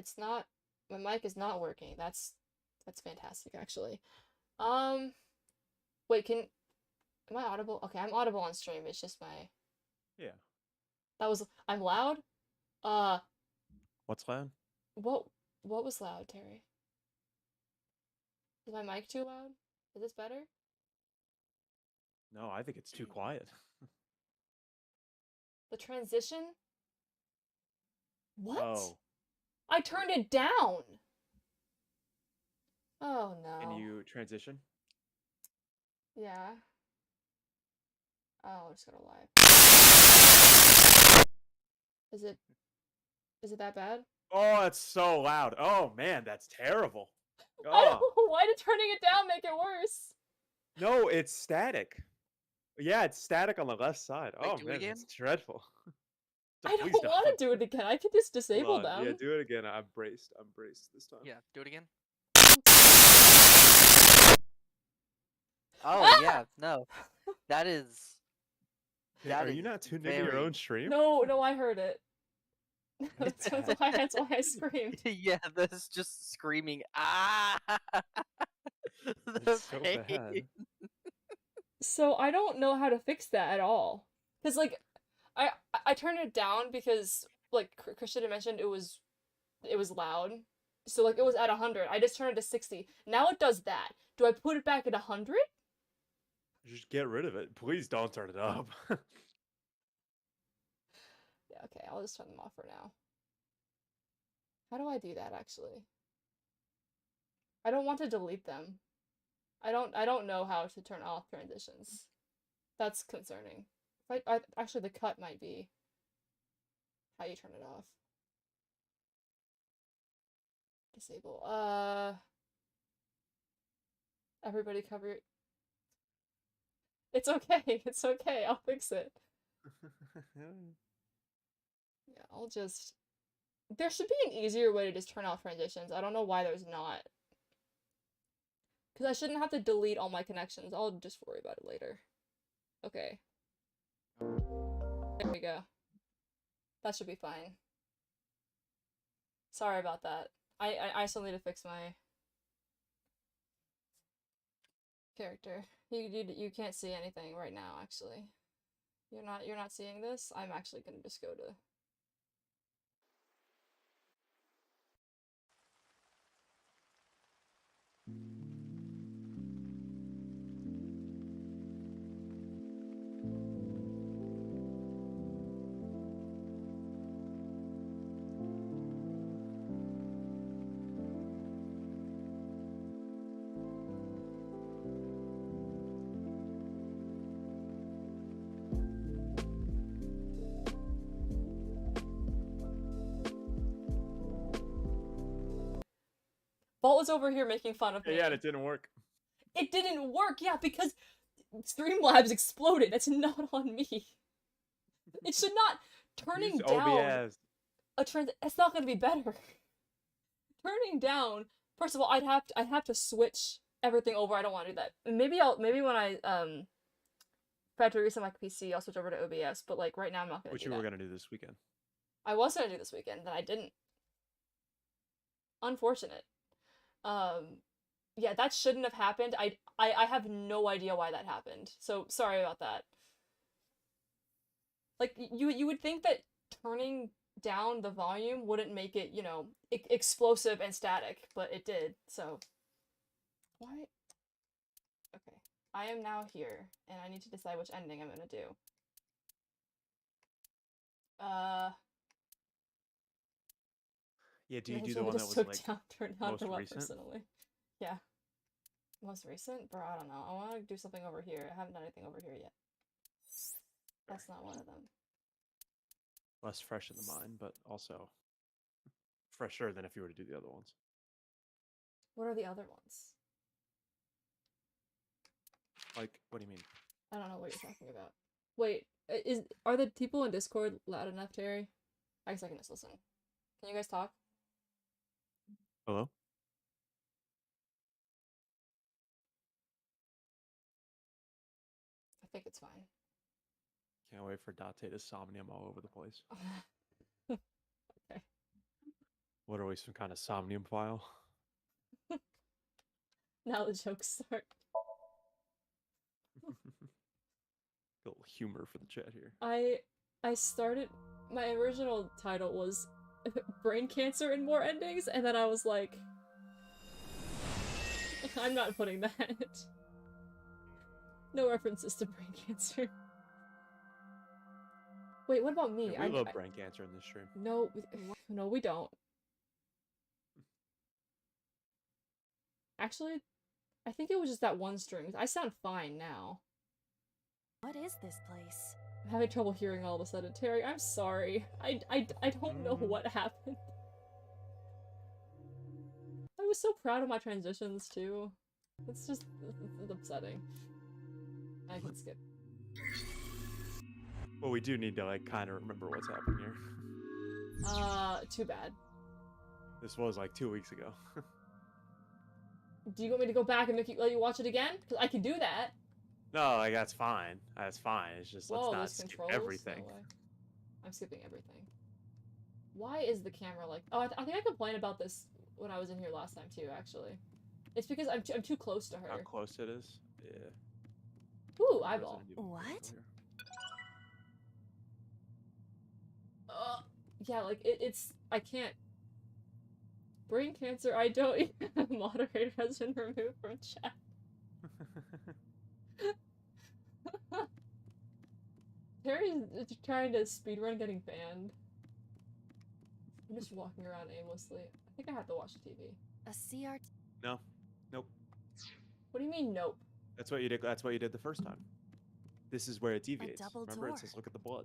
It's not. My mic is not working. That's fantastic, actually. Um, wait, am I audible? Okay, I'm audible on stream. It's just my Yeah. I'm loud. Uh, What's loud? what what was loud, Terry? Is my mic too loud? Is this better? No, I think it's too quiet. The transition? What? Oh, I turned it down. Oh can no. you transition? Yeah. Oh, I just gotta lie. Is it is it that bad? Oh, it's so loud. Oh man, that's terrible. I Oh, don't. Why did turning it down make it worse? no, it's static. Yeah, it's static on the left side. Wait, Oh do it man, again? that's dreadful. I Please don't want to don't. do it again. I could just Hold disable on. Yeah, them. do it again. I'm braced. I'm braced this time. Yeah, do it again. Okay. Oh Ah! yeah, no, that is Hey, that are is you not tuned into your very own stream? No, no, I heard it. What That's the why, heck? that's why I screamed. yeah. That's just screaming ah. It's The so pain. bad. So I don't know how to fix that at all. Cause like, I I turned it down because like Christian had mentioned it was loud. So like it was at 100. I just turned it to 60. Now it does that. Do I put it back at 100? Just get rid of it. Please don't turn it up. Yeah, okay, I'll just turn them off for now. How do I do that actually? I don't want to delete them. I don't know how to turn off transitions. That's concerning. Actually the cut might be how you turn it off. Disable. Everybody cover your... It's okay. It's okay. I'll fix it. Yeah, I'll just... There should be an easier way to just turn off transitions. I don't know why there's not. Because I shouldn't have to delete all my connections. I'll just worry about it later. Okay. There we go. That should be fine. Sorry about that. I still need to fix my character. You can't see anything right now, actually. You're not seeing this? I'm actually gonna just go to... Vault was over here making fun of me. Yeah, and it didn't work. It didn't work, yeah, because Streamlabs exploded. That's not on me. It should not... Use Turning down OBS. a trans... It's not gonna be better. Turning down... First of all, I'd have to switch everything over. I don't want to do that. Maybe when I try to reset my PC, I'll switch over to OBS. But like right now, I'm not gonna Which do you were that. gonna do this weekend. I was gonna do this weekend, then I didn't. Unfortunate. Um, yeah, that shouldn't have happened. I have no idea why that happened. So sorry about that. Like you would think that turning down the volume wouldn't make it, explosive and static, but it did. So why? Okay. I am now here, and I need to decide which ending I'm gonna do. Uh, Yeah, do you do Message the me one that just was took like down, turned down most for what recent? personally? Yeah. Most recent? Bro, I don't know. I want to do something over here. I haven't done anything over here yet. That's not one of them. Less fresh in the mind, but also fresher than if you were to do the other ones. What are the other ones? Like, what do you mean? I don't know what you're talking about. Wait, are the people in Discord loud enough, Terry? I guess I can just listen. Can you guys talk? Hello? I think it's fine. Can't wait for Date to somnium all over the place. Okay. What are we, some kind of somnium file? Now the jokes start. A little humor for the chat here. I started, my original title was brain cancer and more endings, and then I was like, I'm not putting that. No references to brain cancer. Wait, what about me? Yeah, we love brain cancer in this stream. No, no, we don't. Actually, I think it was just that one string. I sound fine now. What is this place? I'm having trouble hearing all of a sudden. Terry, I'm sorry. I don't know what happened. I was so proud of my transitions, too. It's just it's upsetting. I can skip. Well, we do need to, like, kind of remember what's happening here. Too bad. This was, like, 2 weeks ago. Do you want me to go back and let you watch it again? Because I can do that. No, like, that's fine. That's fine. It's just, Whoa, let's not there's skip controls? everything. No way. I'm skipping everything. Why is the camera like... Oh, I think I complained about this when I was in here last time, too, actually. It's because I'm too close to her. How close it is? Yeah. Ooh, eyeball. Resident Evil What? here. Yeah, like, it's... I can't... Brain cancer, I don't... Moderator has been removed from chat. Terry's trying to speedrun getting banned. I'm just walking around aimlessly. I think I have to watch the TV. A CRT. No. Nope. What do you mean, nope? That's what you did. That's what you did the first time. This is where it deviates. double Remember, door. it says, "Look at the blood."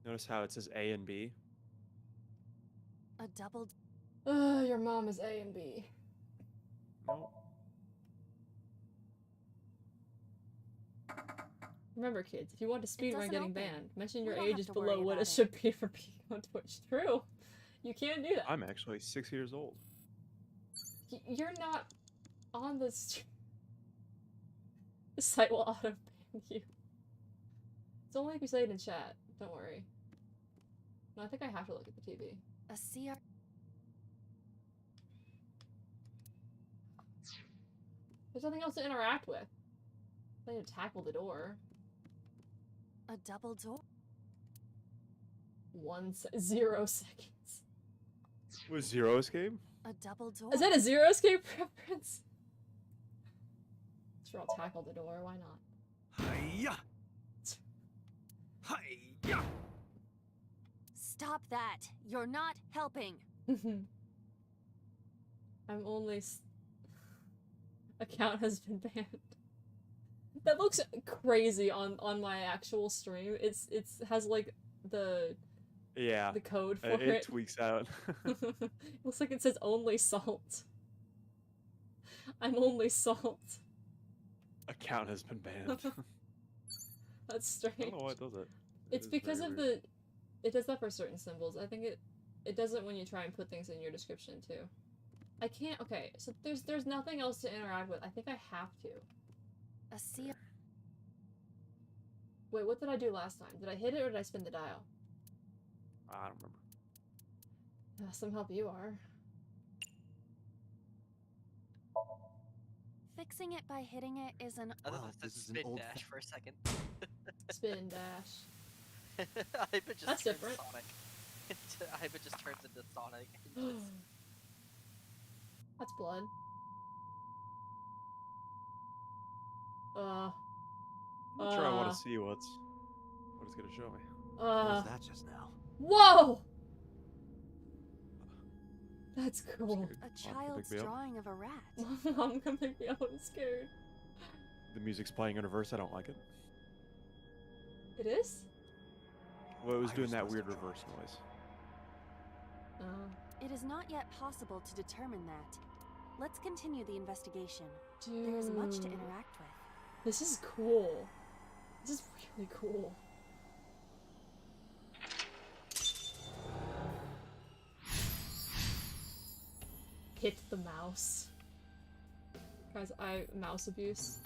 Notice how it says A and B. A double. Your mom is A and B. No. Remember, kids, if you want to speedrun doesn't getting open. banned, mention We your don't age have is to below worry what about it it. should be for being on Twitch. True. You can't do that. I'm actually 6 years old. You're not on this. The site will auto ban you. It's only if you say it in chat. Don't worry. No, I think I have to look at the TV. A CR. There's nothing else to interact with. I need to tackle the door. A double door. 0 seconds. Was Zero Escape? A double door. Is that a Zero Escape reference? Sure, I'll tackle the door. Why not? Hiya! Hiya! Stop that! You're not helping. I'm only. Account has been banned. That looks crazy on my actual stream. It's has like the Yeah. code for It it. tweaks out. Looks like it says only salt. I'm only salt. Account has been banned. That's strange. I don't know why it does it. It's because of the. It does that for certain symbols. I think it does it when you try and put things in your description too. I can't. Okay, so there's nothing else to interact with. I think I have to. A CR. Wait, what did I do last time? Did I hit it or did I spin the dial? I don't remember. Some help you are. Fixing it by hitting it is an. I thought Wow, it this said is an spin old dash fa- for a second. Spin dash. I bet just That's turns different. Sonic. I bet just turns into Sonic. That's blood. I'm not sure I want to see what it's gonna show me. What was that just now? Whoa! That's cool. A Mom, child's pick me up. drawing of a rat. Mom, come pick me up. I'm scared. The music's playing in reverse. I don't like it. It is? Well, it was I doing was that supposed weird to try reverse noise. It is not yet possible to determine that. Let's continue the investigation. Dude. There is much to interact with. This is cool. This is really cool. Hit the mouse. Guys, mouse abuse.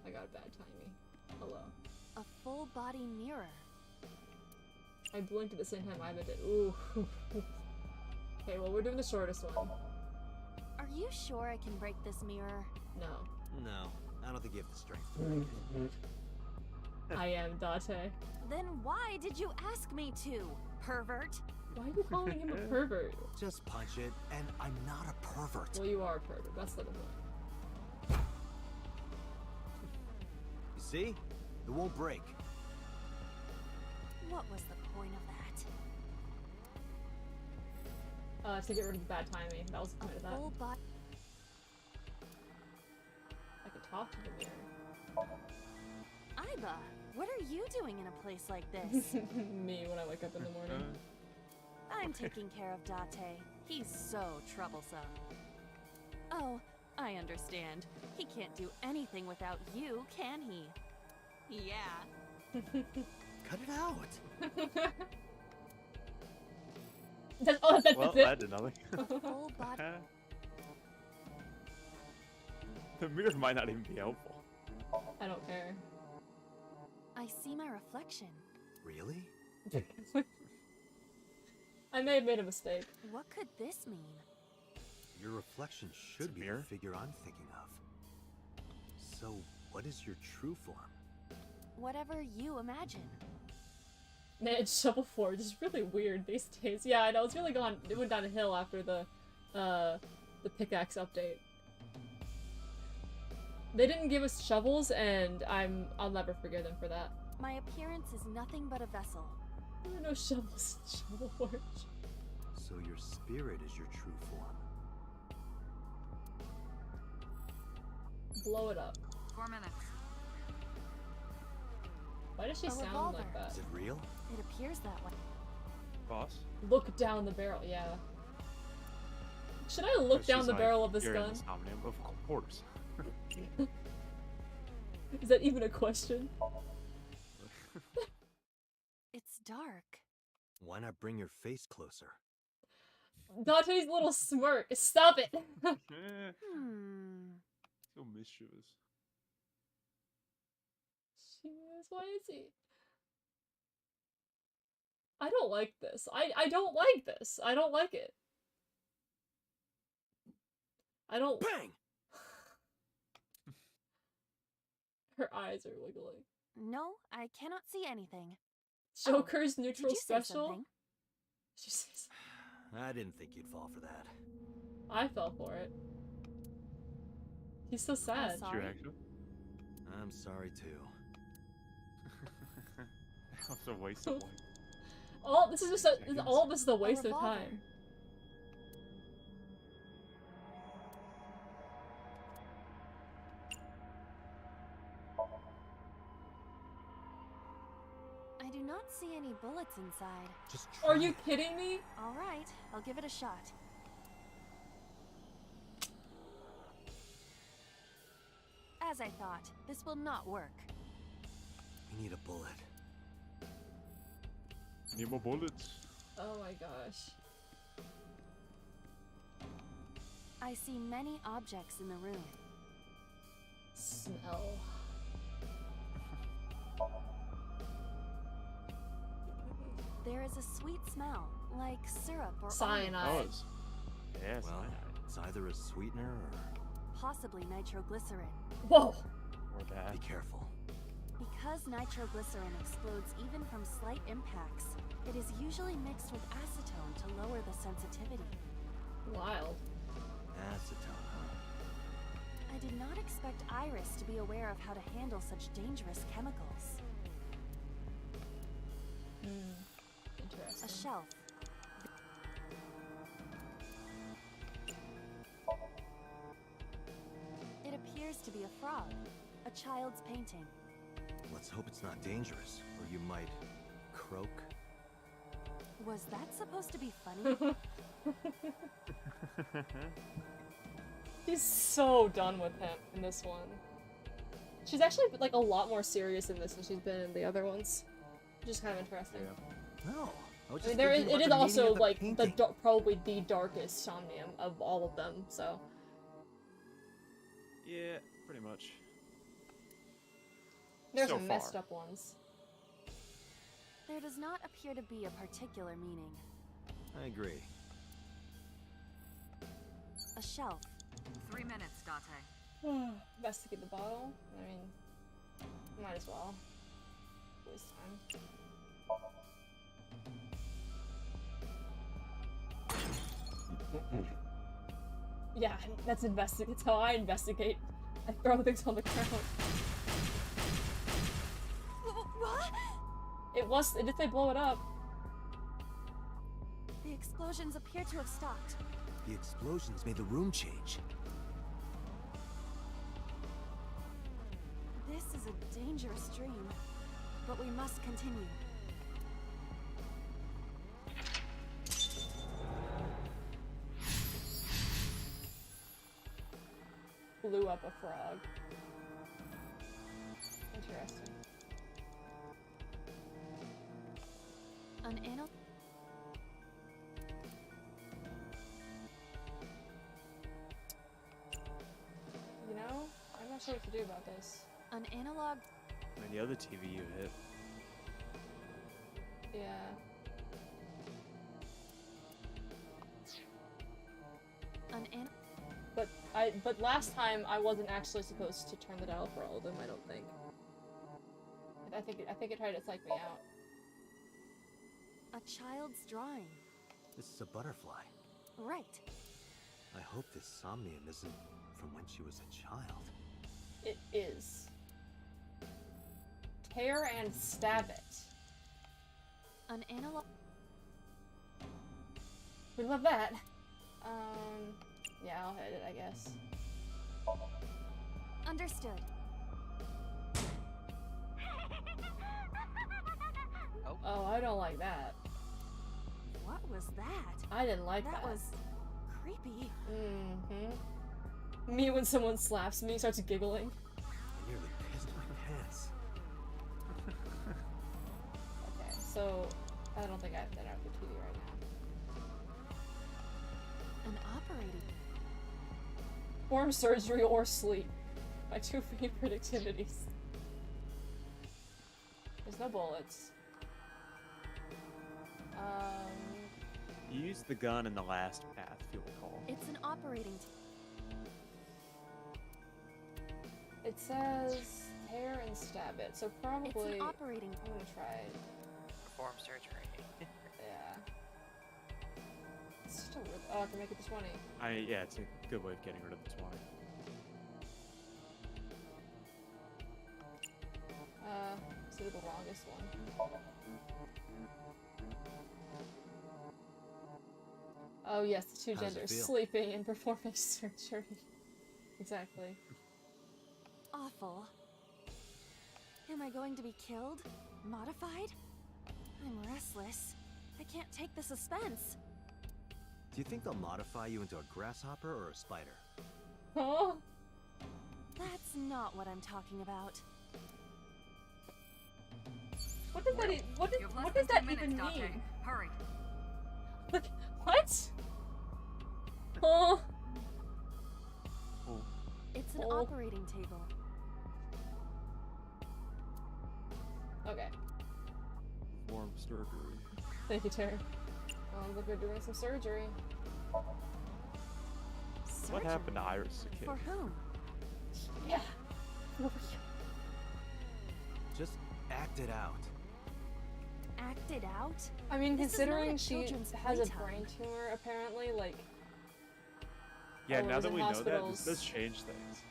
I got a bad timing. Hello. A full body mirror. I blinked at the same time Iva did. Ooh. Okay, well, we're doing the shortest one. Are you sure I can break this mirror? No. No, I don't think you have the strength to break it. I am Date. Then why did you ask me to, pervert? Why are you calling him a pervert? Just punch it, and I'm not a pervert. Well, you are a pervert. That's the point. You see? It won't break. What was the point of that? To get rid of the bad timing. That was the point of that. Full body. I could talk to the mirror. Iba, what are you doing in a place like this? Me when I wake up in the morning. I'm taking care of Date. He's so troublesome. Oh, I understand. He can't do anything without you, can he? Yeah. Cut it out. That's Well, it. I did nothing. Full body. The mirror might not even be helpful. I don't care. I see my reflection. Really? I may have made a mistake. What could this mean? Your reflection It's should a be the mirror. figure I'm thinking of. So, what is your true form? Whatever you imagine. Man, Shovel Forge is really weird these days. Yeah, I know, it's really gone. It went down a hill after the pickaxe update. They didn't give us shovels, and I'll never forgive them for that. My appearance is nothing but a vessel. There are no shovels in Shovel Forge. So your spirit is your true form. Blow it up. 4 minutes. Why does she A sound revolver. like that? Is it real? It appears that way. Boss? Look down the barrel, yeah. Should I look She's down the like, barrel of this "You're in gun? Insomnium." Of course. Is that even a question? It's dark. Why not bring your face closer? Dante's little smirk. Stop it! So mischievous. Jeez, why is he? I don't like this. I don't like this. I don't like it. I don't. Bang! Her eyes are wiggling. No, I cannot see anything. Joker's Did neutral you say special. something? She says, I didn't think you'd fall for that. I fell for it. He's so sad. sorry. True, actually. I'm sorry too. That was a waste of life. All this is just a, Seconds. all this is a waste of revolver. time. I do not see any bullets inside. Just Are try you it. kidding me? All right, I'll give it a shot. As I thought, this will not work. We need a bullet. Need more bullets. Oh my gosh. I see many objects in the room. Smell. There is a sweet smell, like syrup or Cyanide. Oh, it's... Yeah, Well, cyanide. it's either a sweetener possibly nitroglycerin. Whoa! Or or that. be careful. Because nitroglycerin explodes even from slight impacts, it is usually mixed with acetone to lower the sensitivity. Wild. Acetone, huh? I did not expect Iris to be aware of how to handle such dangerous chemicals. Hmm. A Interesting. shelf. It appears to be a frog, a child's painting. Let's hope it's not dangerous, or you might croak. Was that supposed to be funny? She's so done with him in this one. She's actually like a lot more serious in this than she's been in the other ones. Which is kind of interesting. Yeah. No, I was I just mean, there is, thinking it about is the meaning also of the like painting. probably the darkest Somnium of all of them. So Yeah, pretty much. there's So some messed far. up ones. There does not appear to be a particular meaning. I agree. A shelf. 3 minutes, Date. Investigate the bottle. I mean, might as well. Waste time. Yeah, that's investigate. That's how I investigate. I throw things on the ground. What? It did say blow it up. The explosions appear to have stopped. The explosions made the room change. This is a dangerous dream, but we must continue. Blew up a frog. Interesting. An anal. You know, I'm not sure what to do about this. An analog. I mean, the other TV you hit. Yeah. An an. But last time I wasn't actually supposed to turn the dial for all of them, I don't think. I think it tried to psych me out. A child's drawing. This is a butterfly. Right. I hope this somnium isn't from when she was a child. It is. Tear and stab it. An analog. We love that. Yeah, I'll hit it, I guess. Understood. Oh, I don't like that. What was that? I didn't like that. That was creepy. Mm-hmm. Me when someone slaps me starts giggling. I nearly pissed my pants. Okay, so I don't think I have that out for TV right now. An operating. Perform surgery or sleep. My two favorite activities. There's no bullets. You used the gun in the last path, if you recall. It's an operating. It says tear and stab it, so probably It's an operating. I'm gonna try it. Perform surgery. Yeah. It's just a weird. Oh, I can make it to 20. Yeah, it's a good way of getting rid of the 20. Let's do the longest one. Oh yes, the two How does it genders, feel? sleeping and performing surgery. Exactly. Awful. Am I going to be killed? Modified? I'm restless. I can't take the suspense. Do you think they'll modify you into a grasshopper or a spider? Huh? That's not what I'm talking about. What does that? What You have less does than that 2 even minutes, Date. mean? Hurry. Like, what? Oh. It's an Oh. operating table. Okay. Perform surgery. Thank you, Terry. Look, we're doing some surgery. What happened to Surgery? Iris the kid? For whom? Yeah. Just act it out. Act it out? I mean, This is not considering a she children's has a playtime. brain tumor, apparently, like, Yeah, Oh, it now was that in we know that, hospitals. this does change things.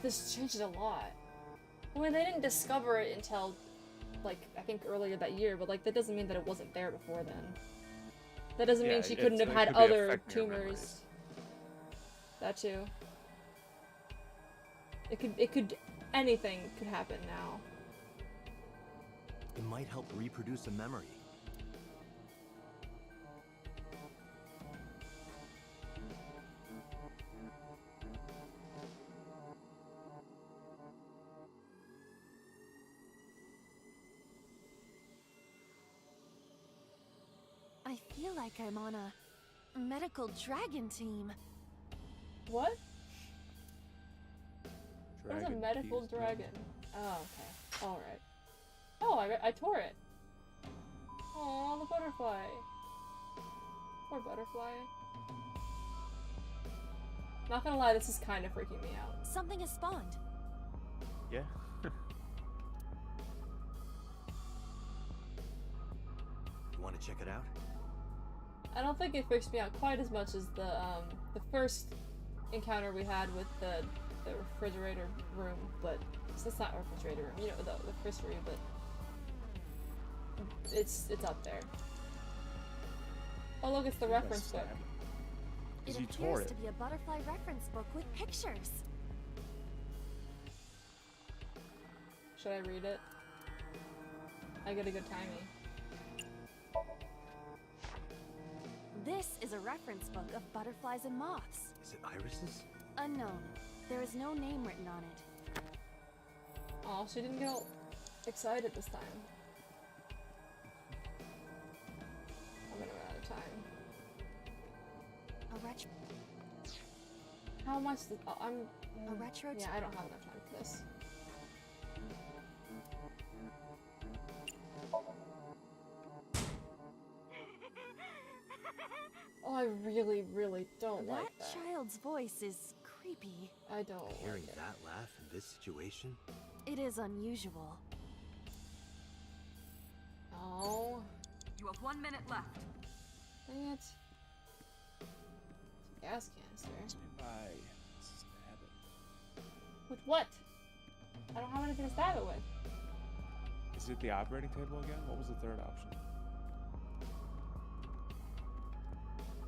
this changes a lot. I mean, they didn't discover it until, like, I think earlier that year, but, like, that doesn't mean that it wasn't there before then. That doesn't mean Yeah, she couldn't have it had could be other affecting her tumors. memories. That too. It could, anything could happen now. It might help reproduce a memory. I feel like I'm on a medical dragon team. What? What's a Dragon medical fused dragon? Oh, okay. Alright. Oh, I tore it. Aw, the butterfly. Poor butterfly. Not gonna lie, this is kind of freaking me out. Something has spawned. Yeah. You want to check it out? I don't think it freaks me out quite as much as the first encounter we had with the refrigerator room, but it's not a refrigerator room, you know, the first room, but it's up there. Oh look, it's the reference book. It Because you tore appears it. to be a butterfly reference book with pictures. Should I read it? I get a good timing. This is a reference book of butterflies and moths. Is it irises? Unknown. There is no name written on it. Oh, she didn't get all excited this time. I'm gonna run out of time. A retro. How much did, oh, I'm... A retro. Yeah, I don't have enough time for this. Oh, I really, really don't That like that. child's voice is creepy. I don't Hearing like it. that laugh in this situation? It is unusual. Oh, You have 1 minute left. dang it. Gas canister. Bye. Stab it. With what? I don't have anything to stab it with. Is it the operating table again? What was the third option?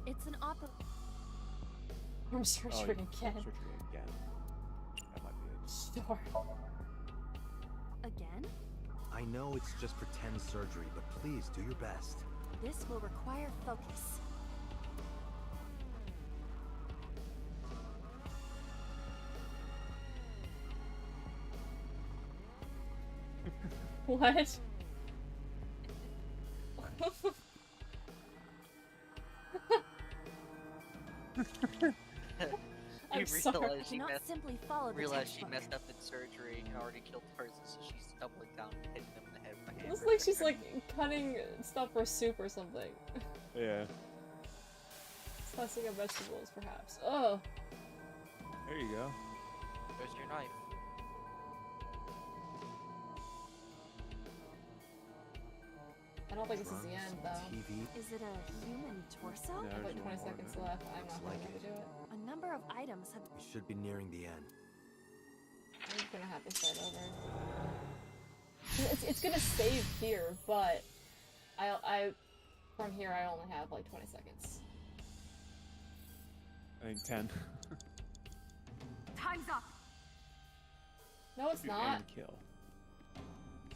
It's an opera. I'm searching again. Searching again. That might be it. Store. Again? I know it's just pretend surgery, but please do your best. This will require focus. What? I'm You sorry. realize Do she not messed simply follow the realized she textbook. messed up in surgery and already killed the person, so she's doubling down and hitting them in the head with a hammer. Looks like she's like cutting stuff for soup or something. Yeah. Slicing up vegetables, perhaps. Oh, There you go. There's your knife. I don't think this is the Drums, end though. TV. Is it a human torso? No. I have like There's 20 one more seconds now. left. I'm not Looks gonna like be able to do it. A number of items have. We should be nearing the end. I'm just gonna have to start over. It's gonna save here, but from here I only have like 20 seconds. I think 10. Time's up. No, it's Shoot not. and kill.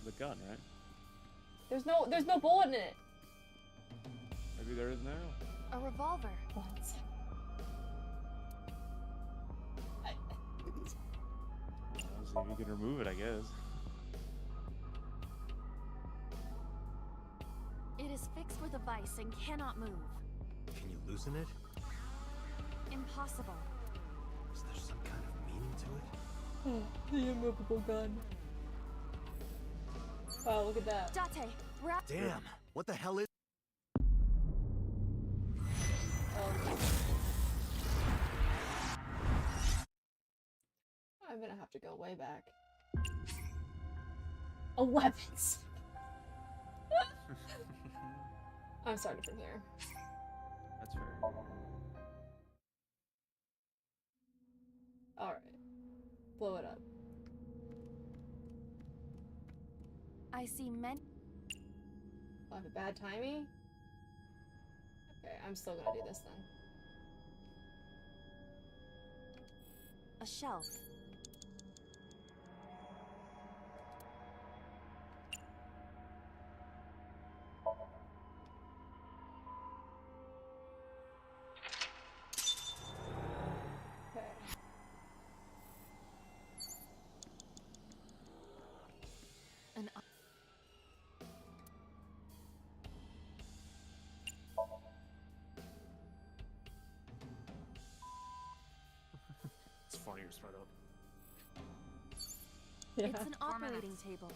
The gun, right? There's no bullet in it. Maybe there is now. A revolver. What? Well, see if you can remove it, I guess. It is fixed with a vice and cannot move. Can you loosen it? Impossible. Is there some kind of meaning to it? The immovable gun. Oh, look at that. Date, we're out. Damn! What the hell is? I'm gonna have to go way back. 11s. I'm starting from here. That's fair. Alright. Blow it up. I see men. I have a bad timing? Okay, I'm still gonna do this then. A shelf. Okay. An. It's funny you're smart up. Yeah. It's an 4 operating minutes. table.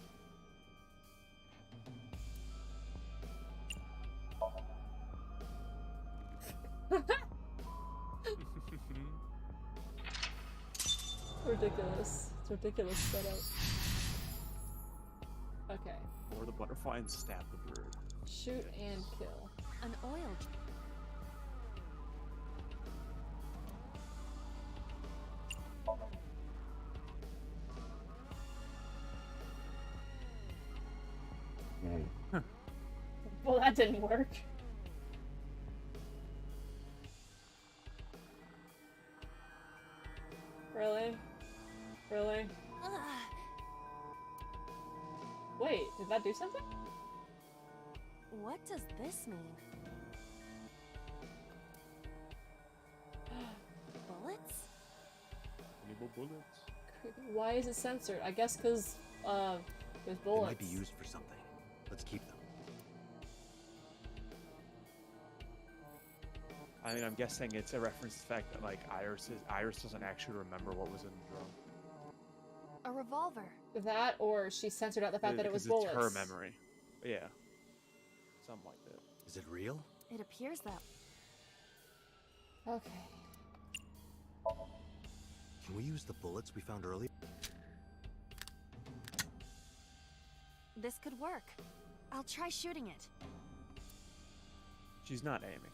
Ridiculous. It's ridiculous setup. Okay. Or the butterfly and stab the bird. Shoot and kill. An oil. Well, that didn't work. Really? Really? Ugh. Wait, did that do something? What does this mean? Bullets? Evil bullets. Why is it censored? I guess because, there's They bullets. might be used for something. Let's keep them. I mean, I'm guessing it's a reference to the fact that like Iris doesn't actually remember what was in the drum. A revolver. That, or she censored out the fact that it was Because bullets. it's her memory. Yeah. Something like that. Is it real? It appears that. Okay. Can we use the bullets we found earlier? This could work. I'll try shooting it. She's not aiming.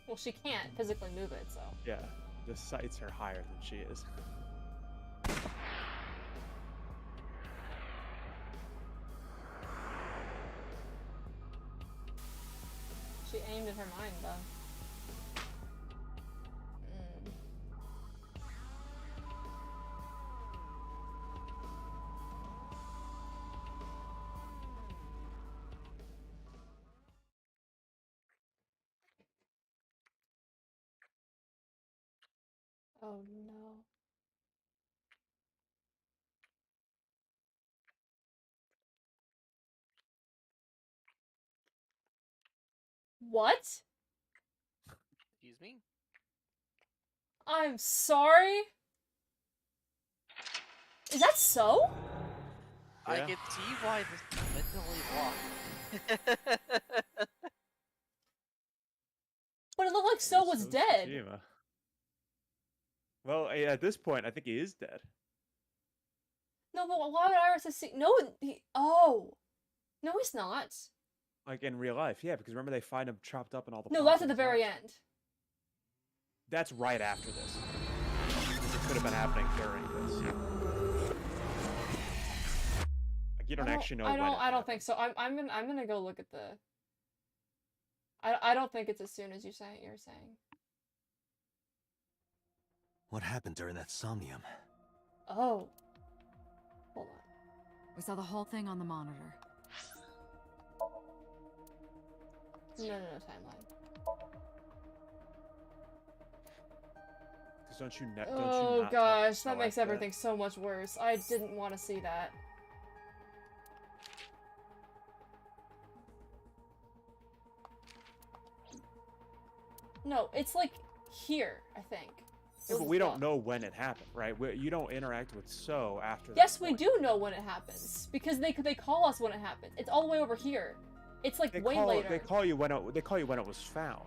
Well, she can't physically move it, so. Yeah. The sights are higher than she is. She aimed in her mind, though. Oh no. What? Excuse me? I'm sorry? Is that so? I Yeah. can see why this is mentally blocked. But it looked like So was So dead. Tsushima. Well, at this point, I think he is dead. No, but why would Iris have seen? No, oh. No, he's not. Like in real life, yeah, because remember they find him chopped up in all the. No, that's at the pumpkins, very right? end. That's right after this. It could have been happening during this. Like you don't actually know. I when don't. it I don't happened. think so. I'm gonna go look at the. I don't think it's as soon as you're saying. What happened during that somnium? Oh. Hold on. We saw the whole thing on the monitor. No, timeline. Because don't you not Oh talk gosh, so that makes like everything so much worse. I didn't want to see that. No, it's like here, I think. Yeah, Was but the we don't thought. know when it happened, right? You don't interact with So after. Yes, that we point. do know when it happens because they call us when it happens. It's all the way over here. It's like They way call, later. They call you when it was found.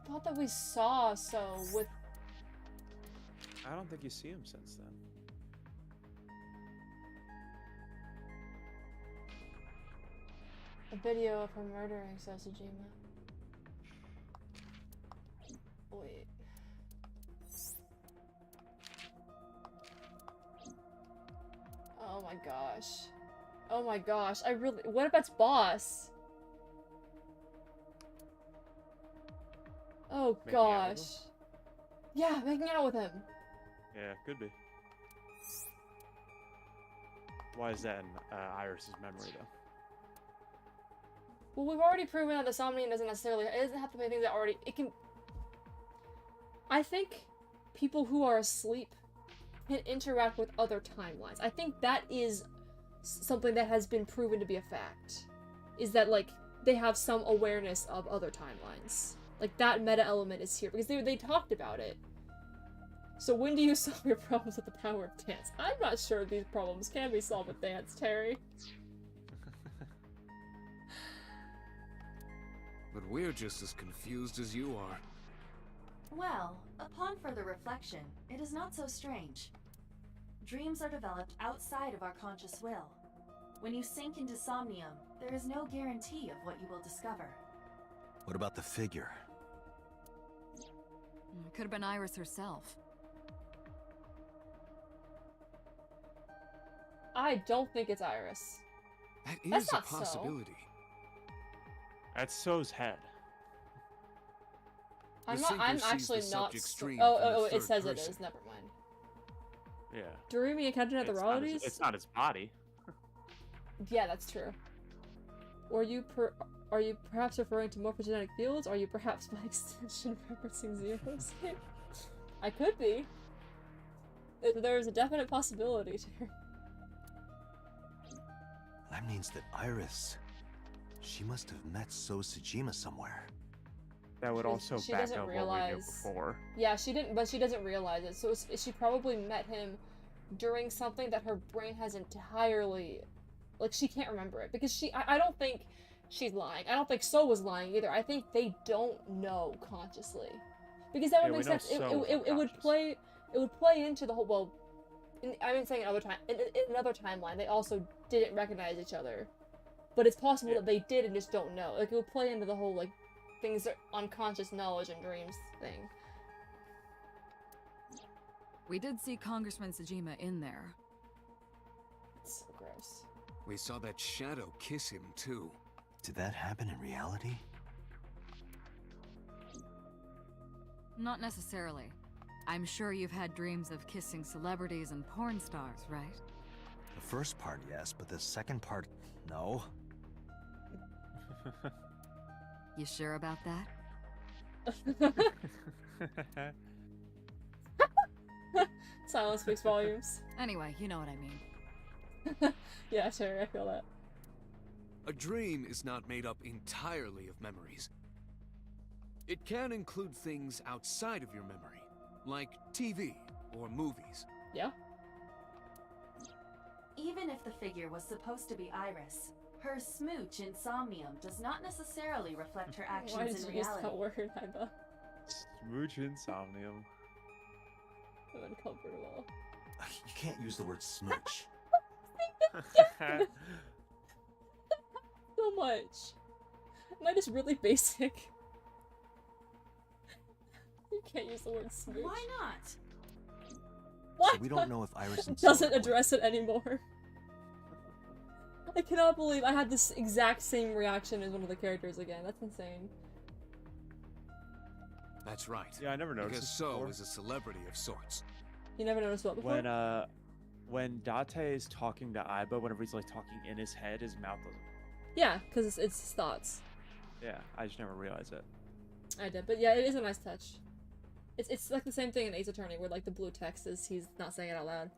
I thought that we saw So with. I don't think you see him since then. A video of her murdering Sosajima. Wait. Oh my gosh. Oh my gosh. I really. What if it's Boss? Oh Making out with gosh. Yeah, making out with him. Yeah, could be. Why is that in Iris's memory though? Well, we've already proven that the Somnium doesn't necessarily. It doesn't have to be things that already. It can. I think people who are asleep can interact with other timelines. I think that is something that has been proven to be a fact. Is that, like, they have some awareness of other timelines. Like, that meta element is here, because they talked about it. So when do you solve your problems with the power of dance? I'm not sure these problems can be solved with dance, Terry. But we're just as confused as you are. Well, upon further reflection, it is not so strange. Dreams are developed outside of our conscious will. When you sink into somnium, there is no guarantee of what you will discover. What about the figure? It could have been Iris herself. I don't think it's Iris. That That's is a not so. possibility. That's So's head. I'm The not. I'm sinker sees actually the not. subject's dream Oh, from the oh, it third says it person. is. Never mind. Yeah. Dreaming and catching other It's not, his, realities. it's not his body. Yeah, that's true. Or are you perhaps referring to morphogenetic fields? Are you perhaps by extension referencing Zero's? I could be. There's a definite possibility here. That means that Iris... She must have met So Sajima somewhere. That would also She back doesn't up what we knew realize- before. Yeah, she didn't, but she doesn't realize it. So she probably met him during something that her brain has entirely, like, she can't remember it because I don't think she's lying. I don't think So was lying either. I think they don't know consciously, because that would Yeah, make we know sense. So was It would unconscious. play into the whole. Well, I'm saying another time in another timeline they also didn't recognize each other, but it's possible Yeah. that they did and just don't know. Like it would play into the whole like things that unconscious knowledge and dreams thing. We did see Congressman Sajima in there. It's so gross. We saw that shadow kiss him, too. Did that happen in reality? Not necessarily. I'm sure you've had dreams of kissing celebrities and porn stars, right? The first part, yes, but the second part, no. You sure about that? Silence speaks volumes. Anyway, you know what I mean. Yeah, sure, I feel that. A dream is not made up entirely of memories. It can include things outside of your memory, like TV or movies. Yeah. Even if the figure was supposed to be Iris, her smooch in somnium does not necessarily reflect her Why actions did in you use reality. that word, Iba? Smooch insomnium. I'm uncomfortable. You can't use the word smooch. So much. Am I just really basic? You can't use the word smooch. Why not? Why So we don't know if Iris and doesn't Sola- address it anymore. I cannot believe I had this exact same reaction as one of the characters again. That's insane. That's right. Yeah, I never noticed. Because this So before. is a celebrity of sorts. You never noticed what before? When Date is talking to Aiba, whenever he's like talking in his head, his mouth doesn't. Yeah, because it's his thoughts. Yeah, I just never realized it. I did, but yeah, it is a nice touch. It's like the same thing in Ace Attorney, where like the blue text is he's not saying it out loud.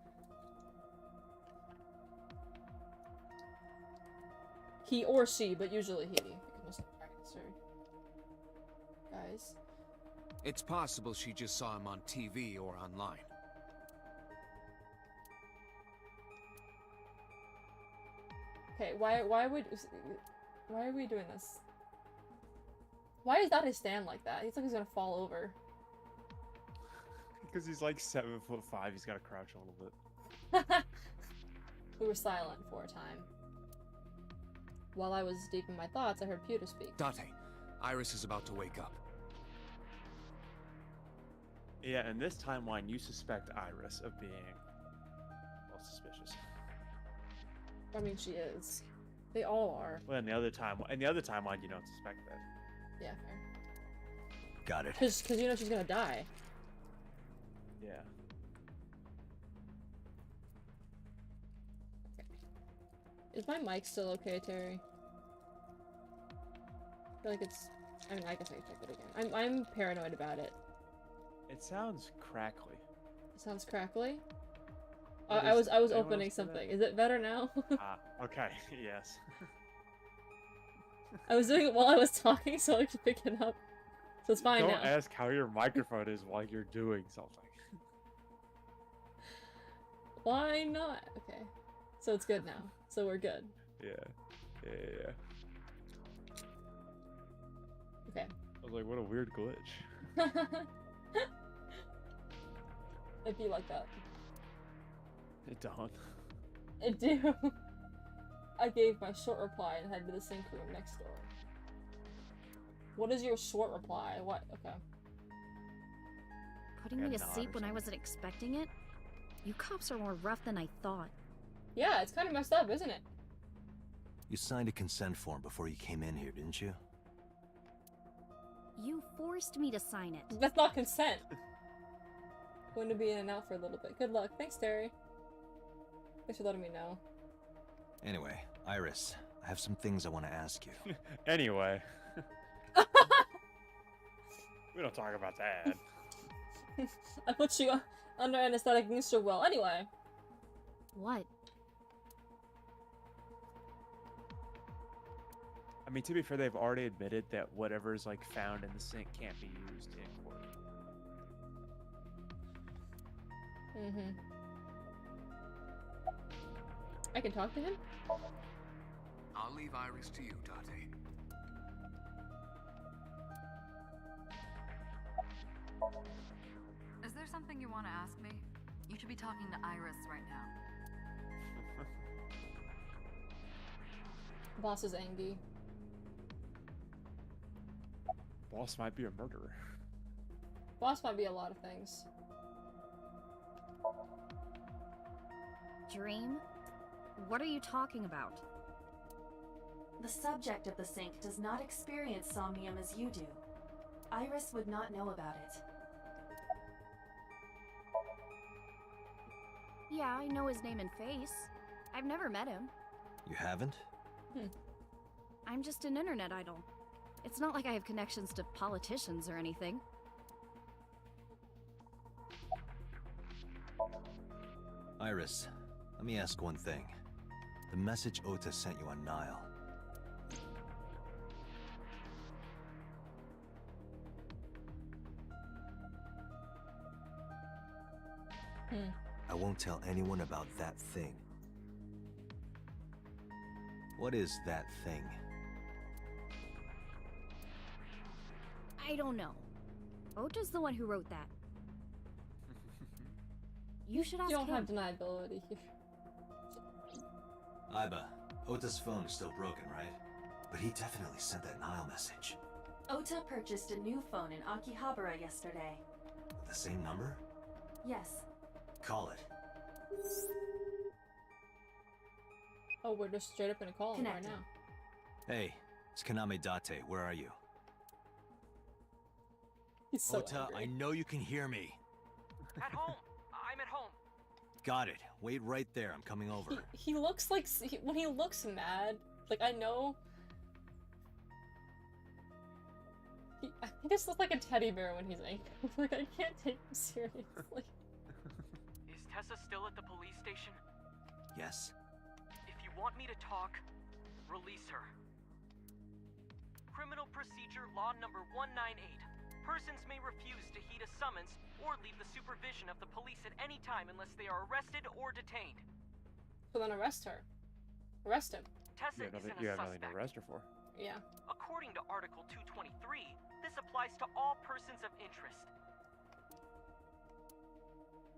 He or she, but usually he. Most of the time it's her. Guys. It's possible she just saw him on TV or online. Okay, why are we doing this? Why is that his stand like that? He's like he's gonna fall over. Because he's like 7'5", he's got to crouch a little bit. We were silent for a time. While I was deep in my thoughts, I heard Pewter speak. Date, Iris is about to wake up. Yeah, in this timeline, you suspect Iris of being, well, suspicious. I mean, she is. They all are. Well, in the other timeline, you don't suspect that. Yeah, fair. Got it. Because you know she's gonna die. Yeah. Is my mic still okay, Terry? I feel like it's. I mean, I guess I can check it again. I'm paranoid about it. It sounds crackly. It sounds crackly. What I is- was anyone opening else do that? something. Is it better now? Ah, okay, yes. I was doing it while I was talking, so I could pick it up. So it's fine Don't now. ask how your microphone is while you're doing something. Why not? Okay. So it's good now. So we're good. Yeah. Yeah. Okay. I was like, what a weird glitch. It'd be like that. It don't. It do. I gave my short reply and headed to the sink room next door. What is your short reply? What? Okay. Putting Yeah, me to nod sleep or when I something. wasn't expecting it? You cops are more rough than I thought. Yeah, it's kind of messed up, isn't it? You signed a consent form before you came in here, didn't you? You forced me to sign it. That's not consent. Going to be in and out for a little bit. Good luck. Thanks, Terry. Thanks for letting me know. Anyway, Iris, I have some things I want to ask you. Anyway. We don't talk about that. I put you under anesthetic, Mr. Well. Anyway. What? I mean, to be fair, they've already admitted that whatever's like found in the sink can't be used in court. Mm-hmm. I can talk to him? I'll leave Iris to you, Date. Is there something you want to ask me? You should be talking to Iris right now. Boss is angry. Boss might be a murderer. Boss might be a lot of things. Dream? What are you talking about? The subject of the sink does not experience somnium as you do. Iris would not know about it. Yeah, I know his name and face. I've never met him. You haven't? I'm just an internet idol. It's not like I have connections to politicians or anything. Iris, let me ask one thing. The message Ota sent you on Nile. I won't tell anyone about that thing. What is that thing? I don't know. Ota's the one who wrote that. You should ask You don't him. have deniability here. Iba, Ota's phone is still broken, right? But he definitely sent that Nile message. Ota purchased a new phone in Akihabara yesterday. With the same number? Yes. Call it. Oh, we're just straight up gonna call him right Connected. Hey, now. it's Kaname Date. Where are you? He's so Ota, I angry. know you can hear me. At home. I'm at home. Got it. Wait right there. I'm coming over. He looks like when he looks mad. Like I know. He just looks like a teddy bear when he's angry. Like I can't take him seriously. Is Tessa still at the police station? Yes? If you want me to talk, release her. Criminal Procedure Law number 198. Persons may refuse to heed a summons or leave the supervision of the police at any time unless they are arrested or detained. So then arrest her. Arrest him. Tessa You have isn't nothing, you a have nothing to suspect. arrest her for. Yeah. According to Article 223, this applies to all persons of interest.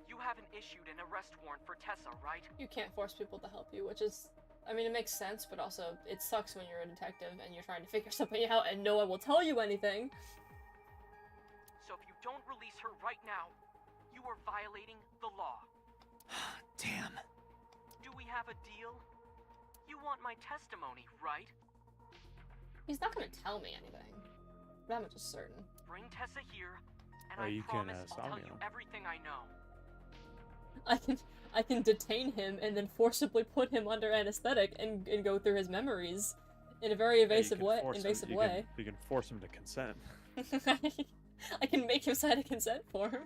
You haven't issued an arrest warrant for Tessa, right? You can't force people to help you, which is, I mean, it makes sense, but also it sucks when you're a detective and you're trying to figure something out and no one will tell you anything. So if you don't release her right now, you are violating the law. Damn. Do we have a deal? You want my testimony, right? He's not gonna tell me anything. That much is certain. Bring Tessa here, and Oh, I you can, promise I'll tell Samio. you everything I know. I can detain him and then forcibly put him under anesthetic and go through his memories in a very Yeah, you evasive can way. force him- Invasive you way. You can force him to consent. I can make him sign a consent form.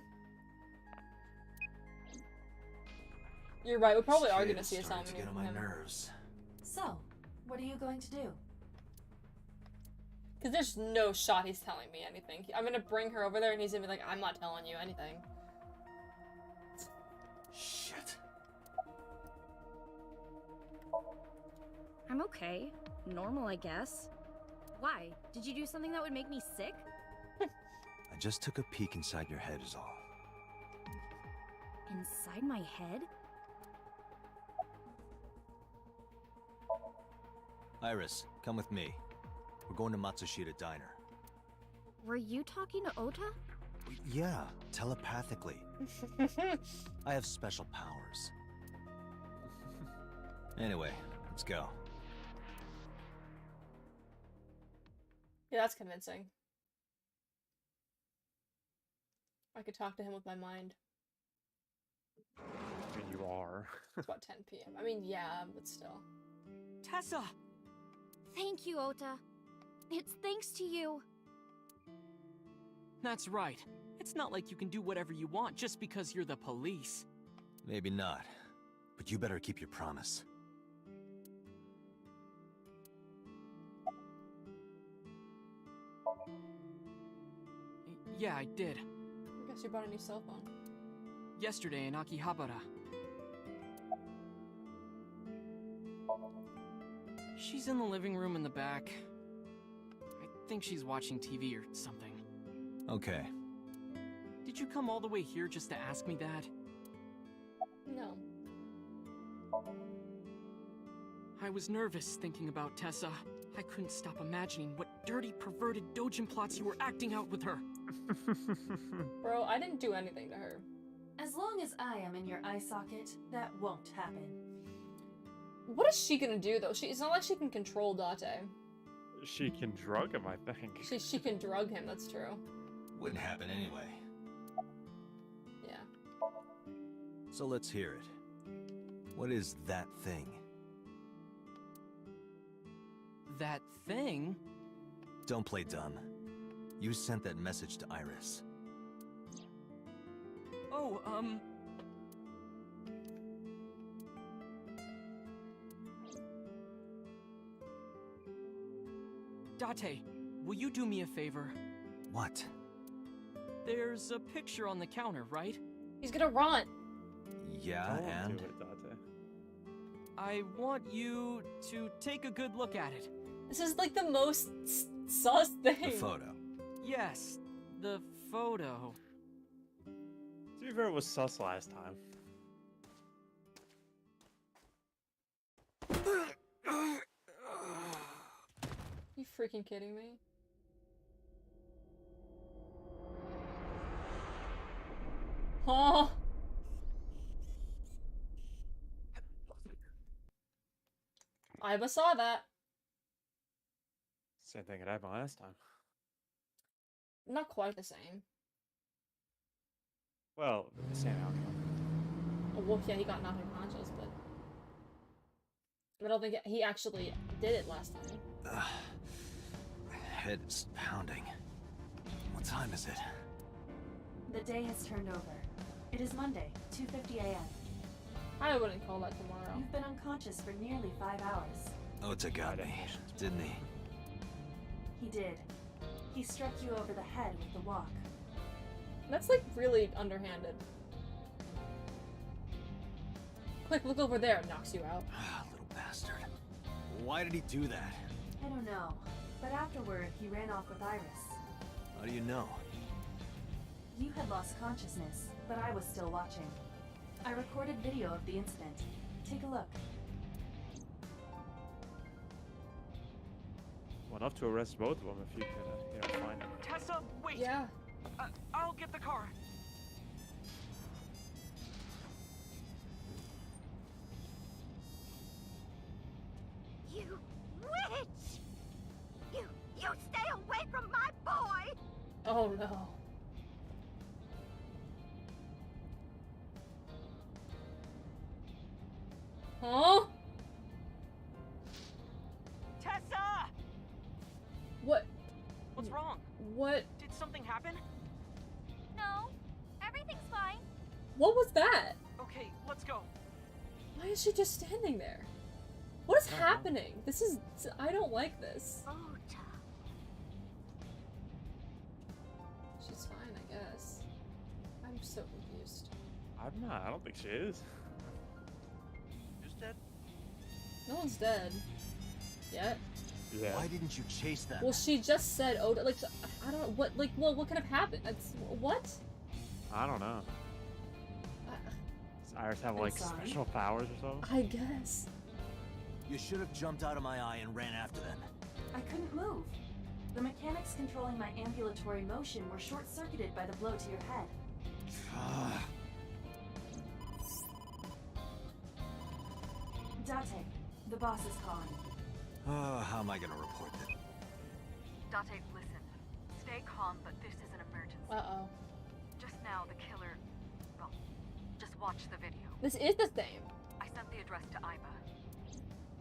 You're right. We probably This are kid gonna is see a starting to salmon get on from my him. nerves. So, what are you going to do? Because there's no shot he's telling me anything. I'm gonna bring her over there and he's gonna be like, I'm not telling you anything. Shit. I'm okay. Normal, I guess. Why? Did you do something that would make me sick? I just took a peek inside your head is all. Inside my head? Iris, come with me. We're going to Matsushita Diner. Were you talking to Ota? Yeah, telepathically. I have special powers. Anyway, let's go. Yeah, that's convincing. I could talk to him with my mind. I mean, you are. It's about 10 p.m. I mean, yeah, but still. Tessa! Thank you, Ota. It's thanks to you. That's right. It's not like you can do whatever you want just because you're the police. Maybe not, but you better keep your promise. Yeah, I did. I guess you bought a new cell phone. Yesterday in Akihabara. She's in the living room in the back. I think she's watching TV or something. Okay. Did you come all the way here just to ask me that? No. I was nervous thinking about Tessa. I couldn't stop imagining what dirty, perverted dojin plots you were acting out with her. Bro, I didn't do anything to her. As long as I am in your eye socket, that won't happen. What is she gonna do, though? It's not like she can control Date. She can drug him, I think. She can drug him, that's true. Wouldn't happen anyway. Yeah. So let's hear it. What is that thing? That thing? Don't play dumb. You sent that message to Iris. Oh, Date, will you do me a favor? What? There's a picture on the counter, right? He's gonna run. Yeah, Don't and? do it, Date. I want you to take a good look at it. This is like the most sus thing. The photo. Yes, the photo. To be fair, it was sus last time. You freaking kidding me? Huh? I saw that. Same thing that happened last time. Not quite the same. Well, the same outcome. Oh, well, yeah, he got knocked unconscious, but I don't think he actually did it last time. My head is pounding. What time is it? The day has turned over. It is Monday, 2:50 a.m. I wouldn't call that tomorrow. You've been unconscious for nearly 5 hours. Ota got me, didn't he? He did. He struck you over the head with the walk. That's like really underhanded. Quick, look over there. Knocks you out. Little bastard. Why did he do that? I don't know, but afterward he ran off with Iris. How do you know? You had lost consciousness, but I was still watching. I recorded video of the incident. Take a look. Well, enough to arrest both of them if you could, find them. Tessa, wait! Yeah. I'll get the car. You witch! You stay away from my boy! Oh no. Huh? Tessa! What? What's wrong? What? Did something happen? No, everything's fine. What was that? Okay, let's go. Why is she just standing there? What is I don't know. happening? This is. I don't like this. Ota. She's fine, I guess. I'm so confused. I'm not. I don't think she is. Who's dead? No one's dead. Yet. Yeah. Why didn't you chase them? Well, she just said Oda. Like, so, I don't know what. Like, well, what could have happened? It's, what? I don't know. Does Iris have like sorry? special powers or something? I guess. You should have jumped out of my eye and ran after them. I couldn't move. The mechanics controlling my ambulatory motion were short-circuited by the blow to your head. Date, the boss is calling. How am I gonna report that? Date, listen. Stay calm, but this is an emergency. Uh-oh. Just now, the killer... Well, just watch the video. This is the same. I sent the address to Iba.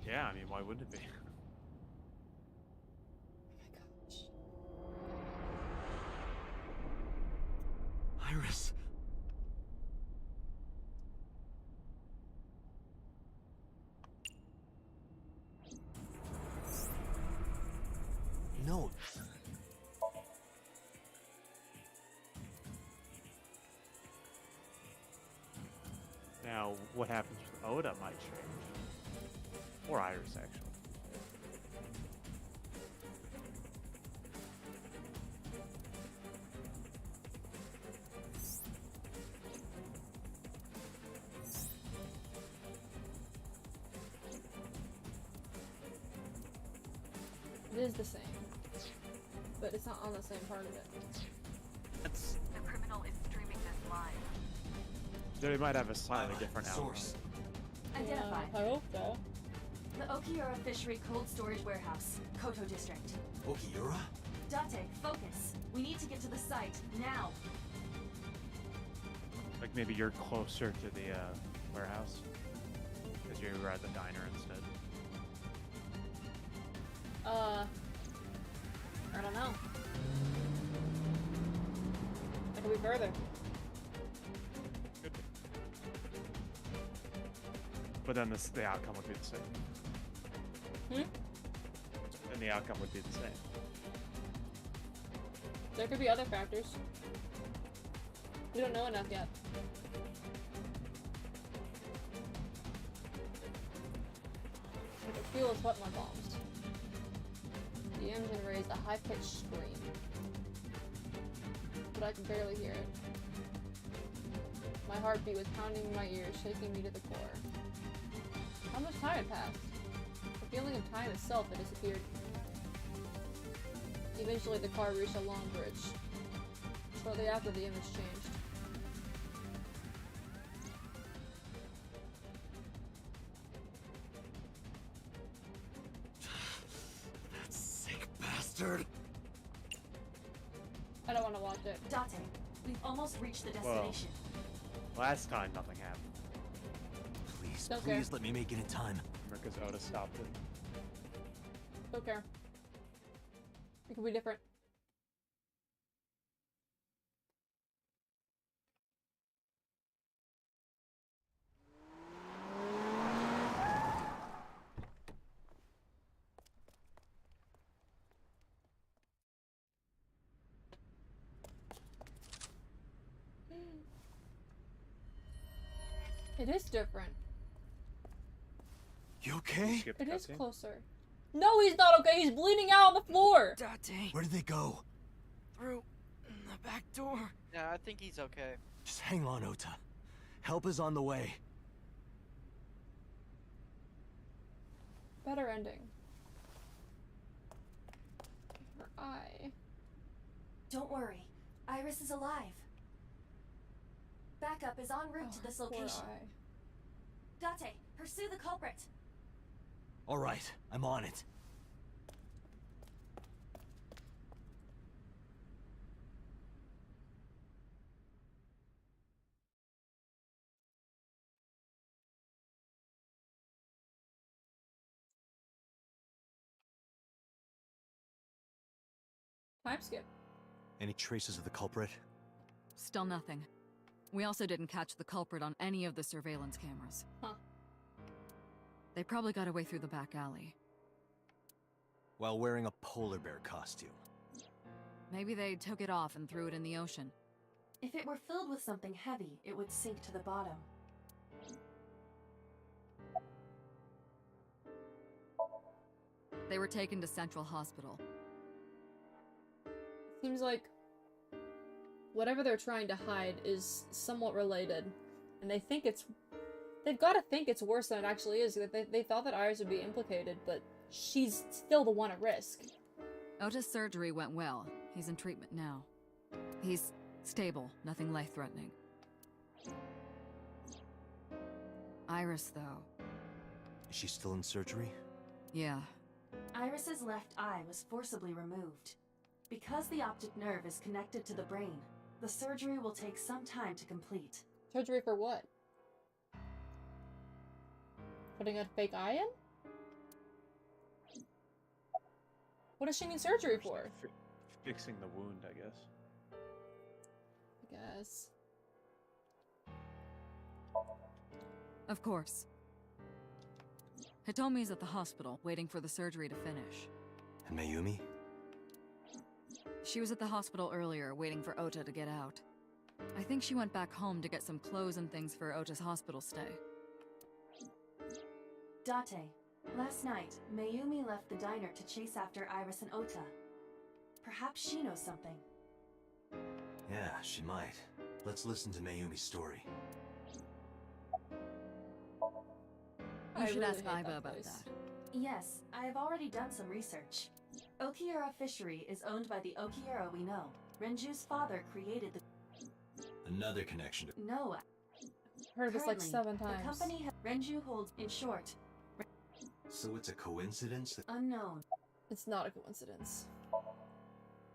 Yeah, I mean, why wouldn't it be? Iris. No. Now, what happens with Oda might change. Or Iris, actually. It is the same. But it's not on the same part of it. That's... The criminal is streaming this live. They might have a slightly different source. Identified. Yeah, I hope so. The Okiura Fishery Cold Storage Warehouse, Koto District. Okiura? Date, focus. We need to get to the site, now. Like maybe you're closer to the warehouse. Because you were at the diner instead. I don't know. It could be further. Could be. But then the outcome would be the same. Then the outcome would be the same. There could be other factors. We don't know enough yet. I can feel it's what my bombs. The engine raised a high-pitched scream. But I could barely hear it. My heartbeat was pounding in my ears, shaking me to the core. How much time had passed? The feeling of time itself had disappeared. Eventually the car reached a long bridge. Shortly after, the image changed. That sick bastard. I don't want to watch it. Date, we've almost reached the Whoa. destination. Last time, nothing happened. Please, Don't care. please let me make it in time. Because Oda stopped it. Don't care. It could be different. It is different. You okay? Skip the It is cutscene? closer. No, he's not okay. He's bleeding out on the floor. Date, Where did they go? through the back door. Yeah, I think he's okay. Just hang on, Ota. Help is on the way. Better ending. Her eye. Don't worry, Iris is alive. Backup is en route to this Poor location. eye. Date, pursue the culprit. All right, I'm on it. Time skip. Any traces of the culprit? Still nothing. We also didn't catch the culprit on any of the surveillance cameras. Huh. They probably got away through the back alley. While wearing a polar bear costume. Maybe they took it off and threw it in the ocean. If it were filled with something heavy, it would sink to the bottom. They were taken to Central Hospital. Seems like whatever they're trying to hide is somewhat related. And they think it's... They've got to think it's worse than it actually is. They thought that Iris would be implicated, but she's still the one at risk. Ota's surgery went well. He's in treatment now. He's stable, nothing life-threatening. Iris, though. Is she still in surgery? Yeah. Iris's left eye was forcibly removed. Because the optic nerve is connected to the brain, the surgery will take some time to complete. Surgery for what? Putting a fake eye in? What does she need surgery for? Fixing the wound, I guess. I guess. Of course. Hitomi's at the hospital, waiting for the surgery to finish. And Mayumi? She was at the hospital earlier, waiting for Ota to get out. I think she went back home to get some clothes and things for Ota's hospital stay. Date, last night, Mayumi left the diner to chase after Iris and Ota. Perhaps she knows something. Yeah, she might. Let's listen to Mayumi's story. You should really ask hate Aiba that about place. that. Yes, I have already done some research. Okiura Fishery is owned by the Okiura we know. Renju's father created the... Another connection to... No. Heard this like 7 The times. company Renju holds, in short, So it's a coincidence that... unknown. It's not a coincidence.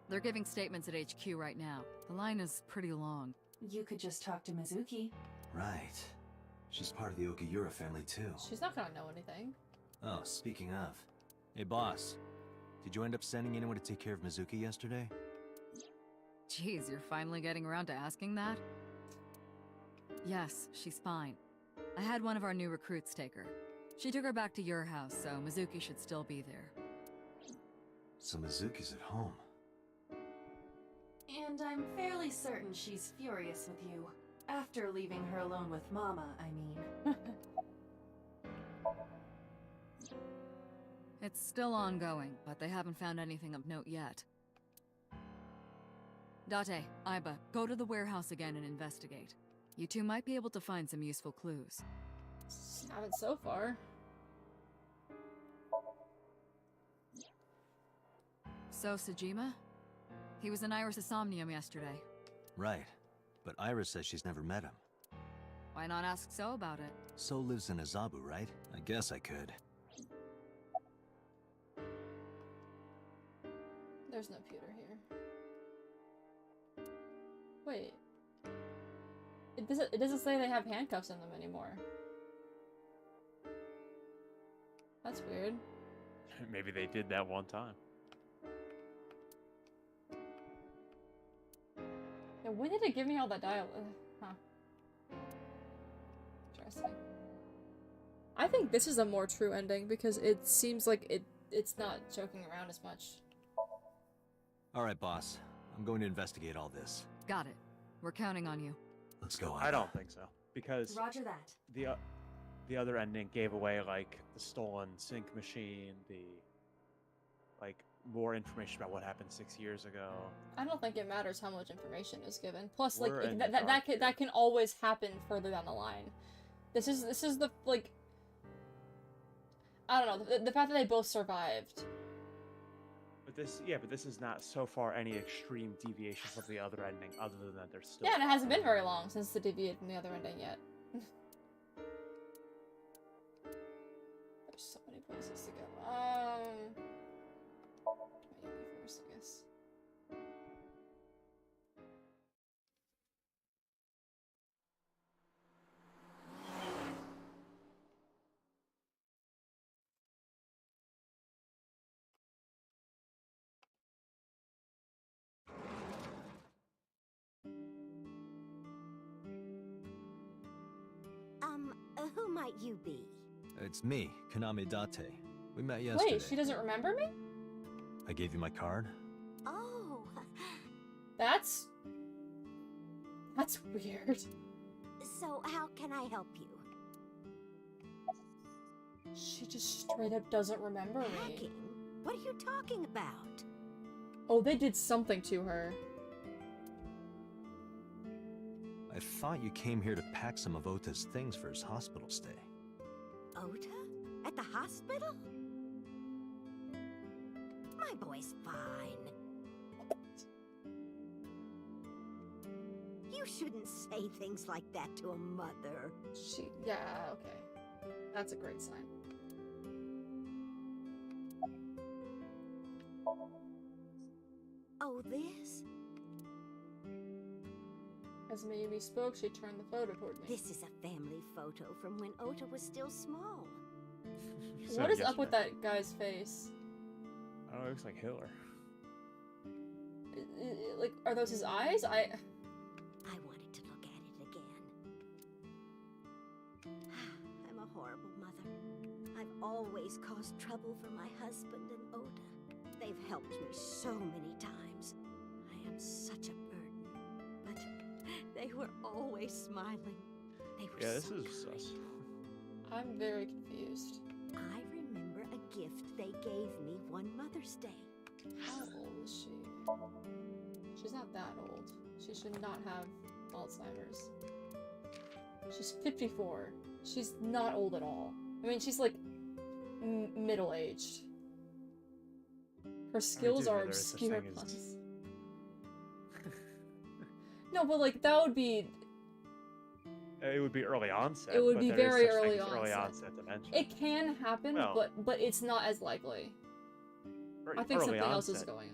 They're giving statements at HQ right now. The line is pretty long. You could just talk to Mizuki. Right. She's part of the Okiura family too. She's not gonna know anything. Oh, speaking of. Hey boss, did you end up sending anyone to take care of Mizuki yesterday? Jeez, you're finally getting around to asking that? Yes, she's fine. I had one of our new recruits take her. She took her back to your house, so Mizuki should still be there. So Mizuki's at home. And I'm fairly certain she's furious with you. After leaving her alone with Mama, I mean. It's still ongoing, but they haven't found anything of note yet. Date, Aiba, go to the warehouse again and investigate. You two might be able to find some useful clues. Haven't so far. So, Sejima? He was in Iris' Somnium yesterday. Right. But Iris says she's never met him. Why not ask So about it? So lives in Azabu, right? I guess I could. There's no pewter here. Wait. It doesn't say they have handcuffs in them anymore. That's weird. Maybe they did that one time. Yeah, when did it give me all that dialogue? Huh. Interesting. I think this is a more true ending because it seems like it's not joking around as much. Alright, boss. I'm going to investigate all this. Got it. We're counting on you. Let's go, I Aiba. don't think so. Because Roger that. the other ending gave away, like, the stolen sync machine, like, more information about what happened 6 years ago. I don't think it matters how much information is given. Plus, like, We're in the that can always happen further down the line. This is the, like, I don't know, the fact that they both survived. But this is not so far any extreme deviation from the other ending, other than that there's still... Yeah, and it hasn't been very long since the deviated from the other ending yet. There's so many places to go. Maybe first, I guess. Who might you be? It's me, Kaname Date. We met yesterday. Wait, she doesn't remember me? I gave you my card? Oh. That's weird. So how can I help you? She just straight up doesn't remember me. Hacking? What are you talking about? Oh, they did something to her. I thought you came here to pack some of Ota's things for his hospital stay. Ota? At the hospital? My boy's fine. You shouldn't say things like that to a mother. Yeah, okay. That's a great sign. Oh, this? As Mayumi spoke, she turned the photo toward me. This is a family photo from when Ota was still small. What is up with that guy's face? Oh, it looks like Hitler. Like, are those his eyes? I wanted to look at it again. I'm a horrible mother. I've always caused trouble for my husband and Ota. They've helped me so many times. I am such a burden. But they were always smiling. They were Yeah, this so is kind. sus. I'm very confused. I remember a gift they gave me one Mother's Day. How old is she? She's not that old. She should not have Alzheimer's. She's 54. She's not old at all. I mean, she's like middle-aged. Her skills are obscure plus. No, but like that would be. It would be early onset. It would but be there is very such early thing as onset. Early onset dementia. It can happen, Well, but it's not as likely. I think early something else is onset, going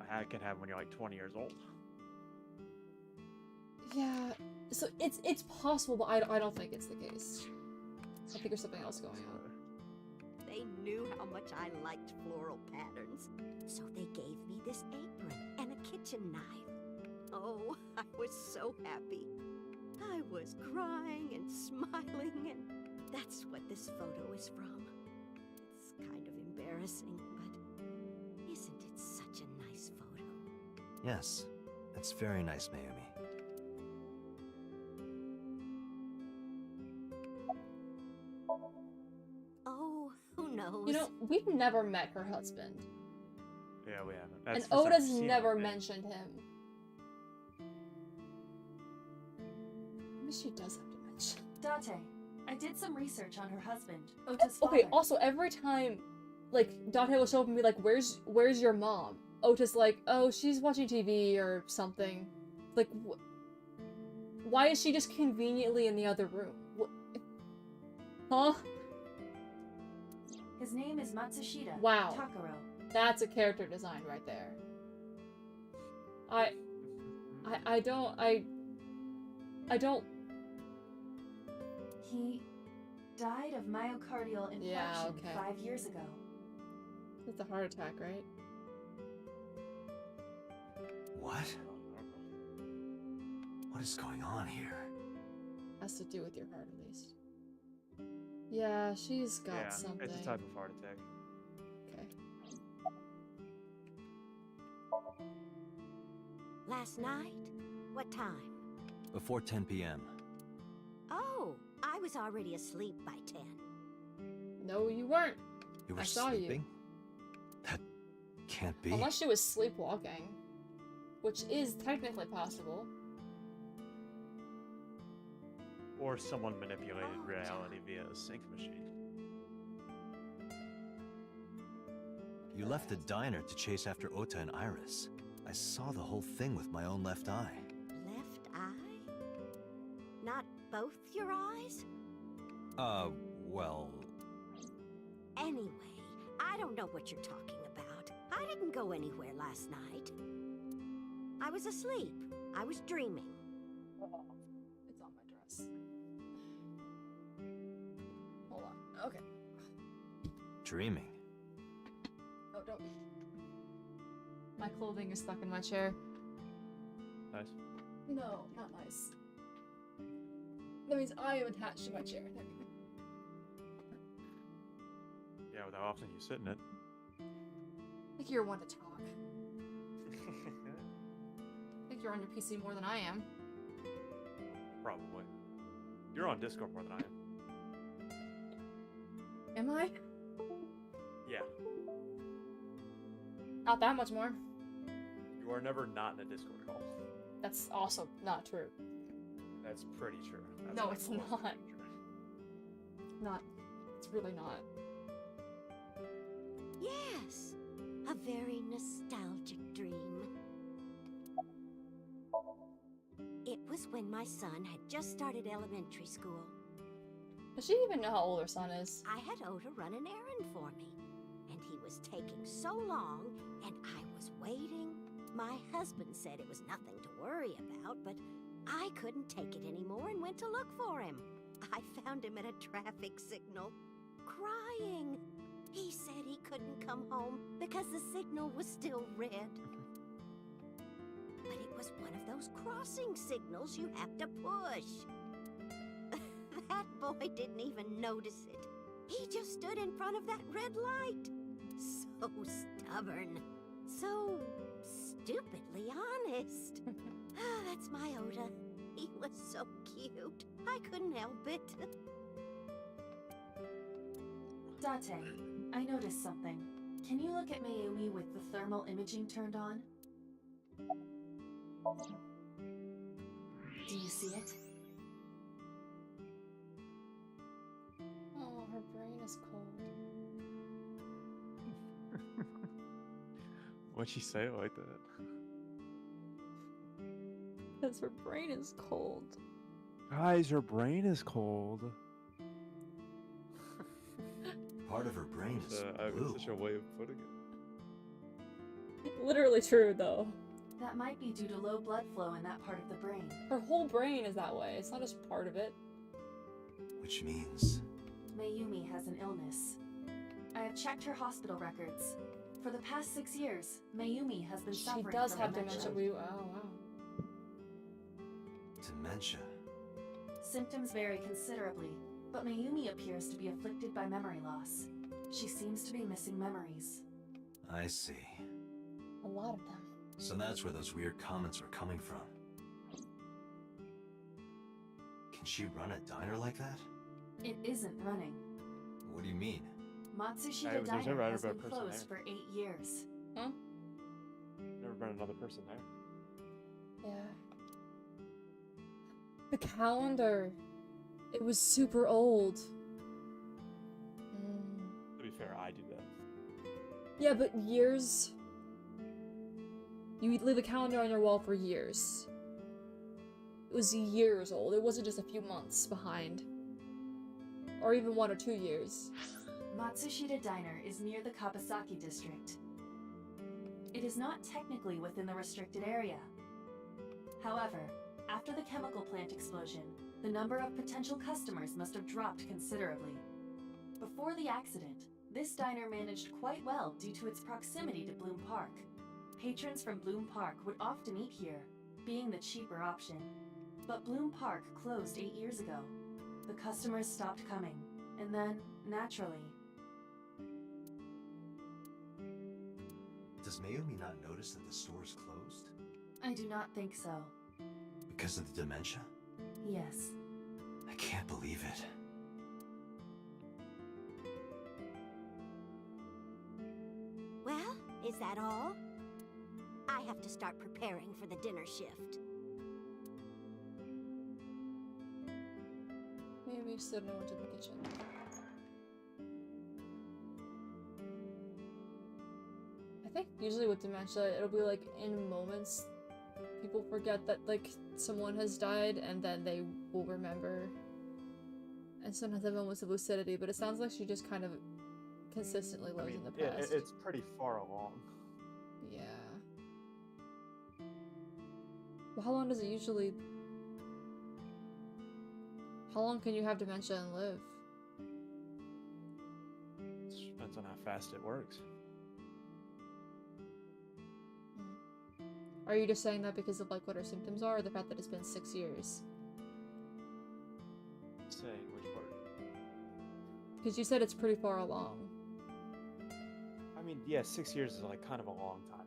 on. It can happen when you're like 20 years old. Yeah, so it's possible, but I don't think it's the case. I think there's something else going on. They knew how much I liked floral patterns, so they gave me this apron and a kitchen knife. Oh, I was so happy. I was crying and smiling, and that's what this photo is from. It's kind of embarrassing, but isn't it such a nice photo? Yes, that's very nice, Mayumi. Oh, who knows? You know, we've never met her husband. Yeah, we haven't. And That's the first time Oda's we've seen never him. mentioned him. Maybe she does have to mention. Date, I did some research on her husband, Ota's Okay, father. also every time like Date will show up and be like, where's your mom? Ota's like, oh, she's watching TV or something. Like, why is she just conveniently in the other room? Huh? His name is Matsushita Wow. Takaro. That's a character design right there. I don't. He died of myocardial infarction Yeah, okay. 5 years ago. It's a heart attack, right? What? What is going on here? Has to do with your heart, at least. Yeah, she's got something. It's a type of heart attack. Okay. Last night? What time? Before 10 p.m. Oh, I was already asleep by 10. No, you weren't. You were I saw sleeping? That can't be. Unless she was sleepwalking, which is technically possible. Or someone manipulated reality via a sync machine. You left the diner to chase after Ota and Iris. I saw the whole thing with my own left eye. Left eye? Not both your eyes? Well... Anyway, I don't know what you're talking about. I didn't go anywhere last night. I was asleep. I was dreaming. It's on my dress. Hold on. Okay. Dreaming. Oh, don't. My clothing is stuck in my chair. Nice. No, not nice. That means I am attached to my chair. Yeah, with how often you sit in it. I think you're one to talk. I think you're on your PC more than I am. Probably. You're on Discord more than I am. Am I? Yeah. Not that much more. You are never not in a Discord call. That's also not true. That's pretty true. That's No, like it's almost not. pretty true. Not. It's really not. Yes, a very nostalgic dream. It was when my son had just started elementary school. Does she even know how old her son is? I had Ota run an errand for me, and he was taking so long, and I was waiting. My husband said it was nothing to worry about, but I couldn't take it anymore and went to look for him. I found him at a traffic signal, crying. He said he couldn't come home because the signal was still red. But it was one of those crossing signals you have to push. That boy didn't even notice it. He just stood in front of that red light. So stubborn. So stupidly honest. That's my Ota. He was so cute. I couldn't help it. Date, I noticed something. Can you look at Mayumi with the thermal imaging turned on? Do you see it? Oh, her brain is cold. Why'd she say it like that? Because her brain is cold. Guys, her brain is cold. Part of her brain is blue. Such a way of putting it. Literally true, though. That might be due to low blood flow in that part of the brain. Her whole brain is that way. It's not just part of it. Which means... Mayumi has an illness. I have checked her hospital records. For the past 6 years, Mayumi has been She suffering does from have dementia. Oh, wow. Dementia. Symptoms vary considerably, but Mayumi appears to be afflicted by memory loss. She seems to be missing memories. I see. A lot of them. So that's where those weird comments are coming from. Can she run a diner like that? It isn't running. What do you mean? Matsushita There's Diner never has been a been person closed there. for 8 years. Huh? Never been another person there. Yeah. The calendar. It was super old. To be fair, I do that. Yeah, but years. You leave a calendar on your wall for years. It was years old. It wasn't just a few months behind. Or even 1 or 2 years. Matsushita Diner is near the Kabasaki district. It is not technically within the restricted area. However, after the chemical plant explosion, the number of potential customers must have dropped considerably. Before the accident, this diner managed quite well due to its proximity to Bloom Park. Patrons from Bloom Park would often eat here, being the cheaper option. But Bloom Park closed 8 years ago. The customers stopped coming, and then, naturally... Does Mayumi not notice that the store's closed? I do not think so. Because of the dementia? Yes. I can't believe it. Well, is that all? I have to start preparing for the dinner shift. Maybe still went to the kitchen. I think usually with dementia, it'll be like in moments, people forget that like someone has died and then they will remember. And sometimes have moments of lucidity, but it sounds like she just kind of consistently lives in the past. It's pretty far along. Yeah. Well, how long does it usually... How long can you have dementia and live? It depends on how fast it works. Are you just saying that because of like what her symptoms are, or the fact that it's been 6 years? Saying which part? Because you said it's pretty far along. I mean, yeah, 6 years is like kind of a long time.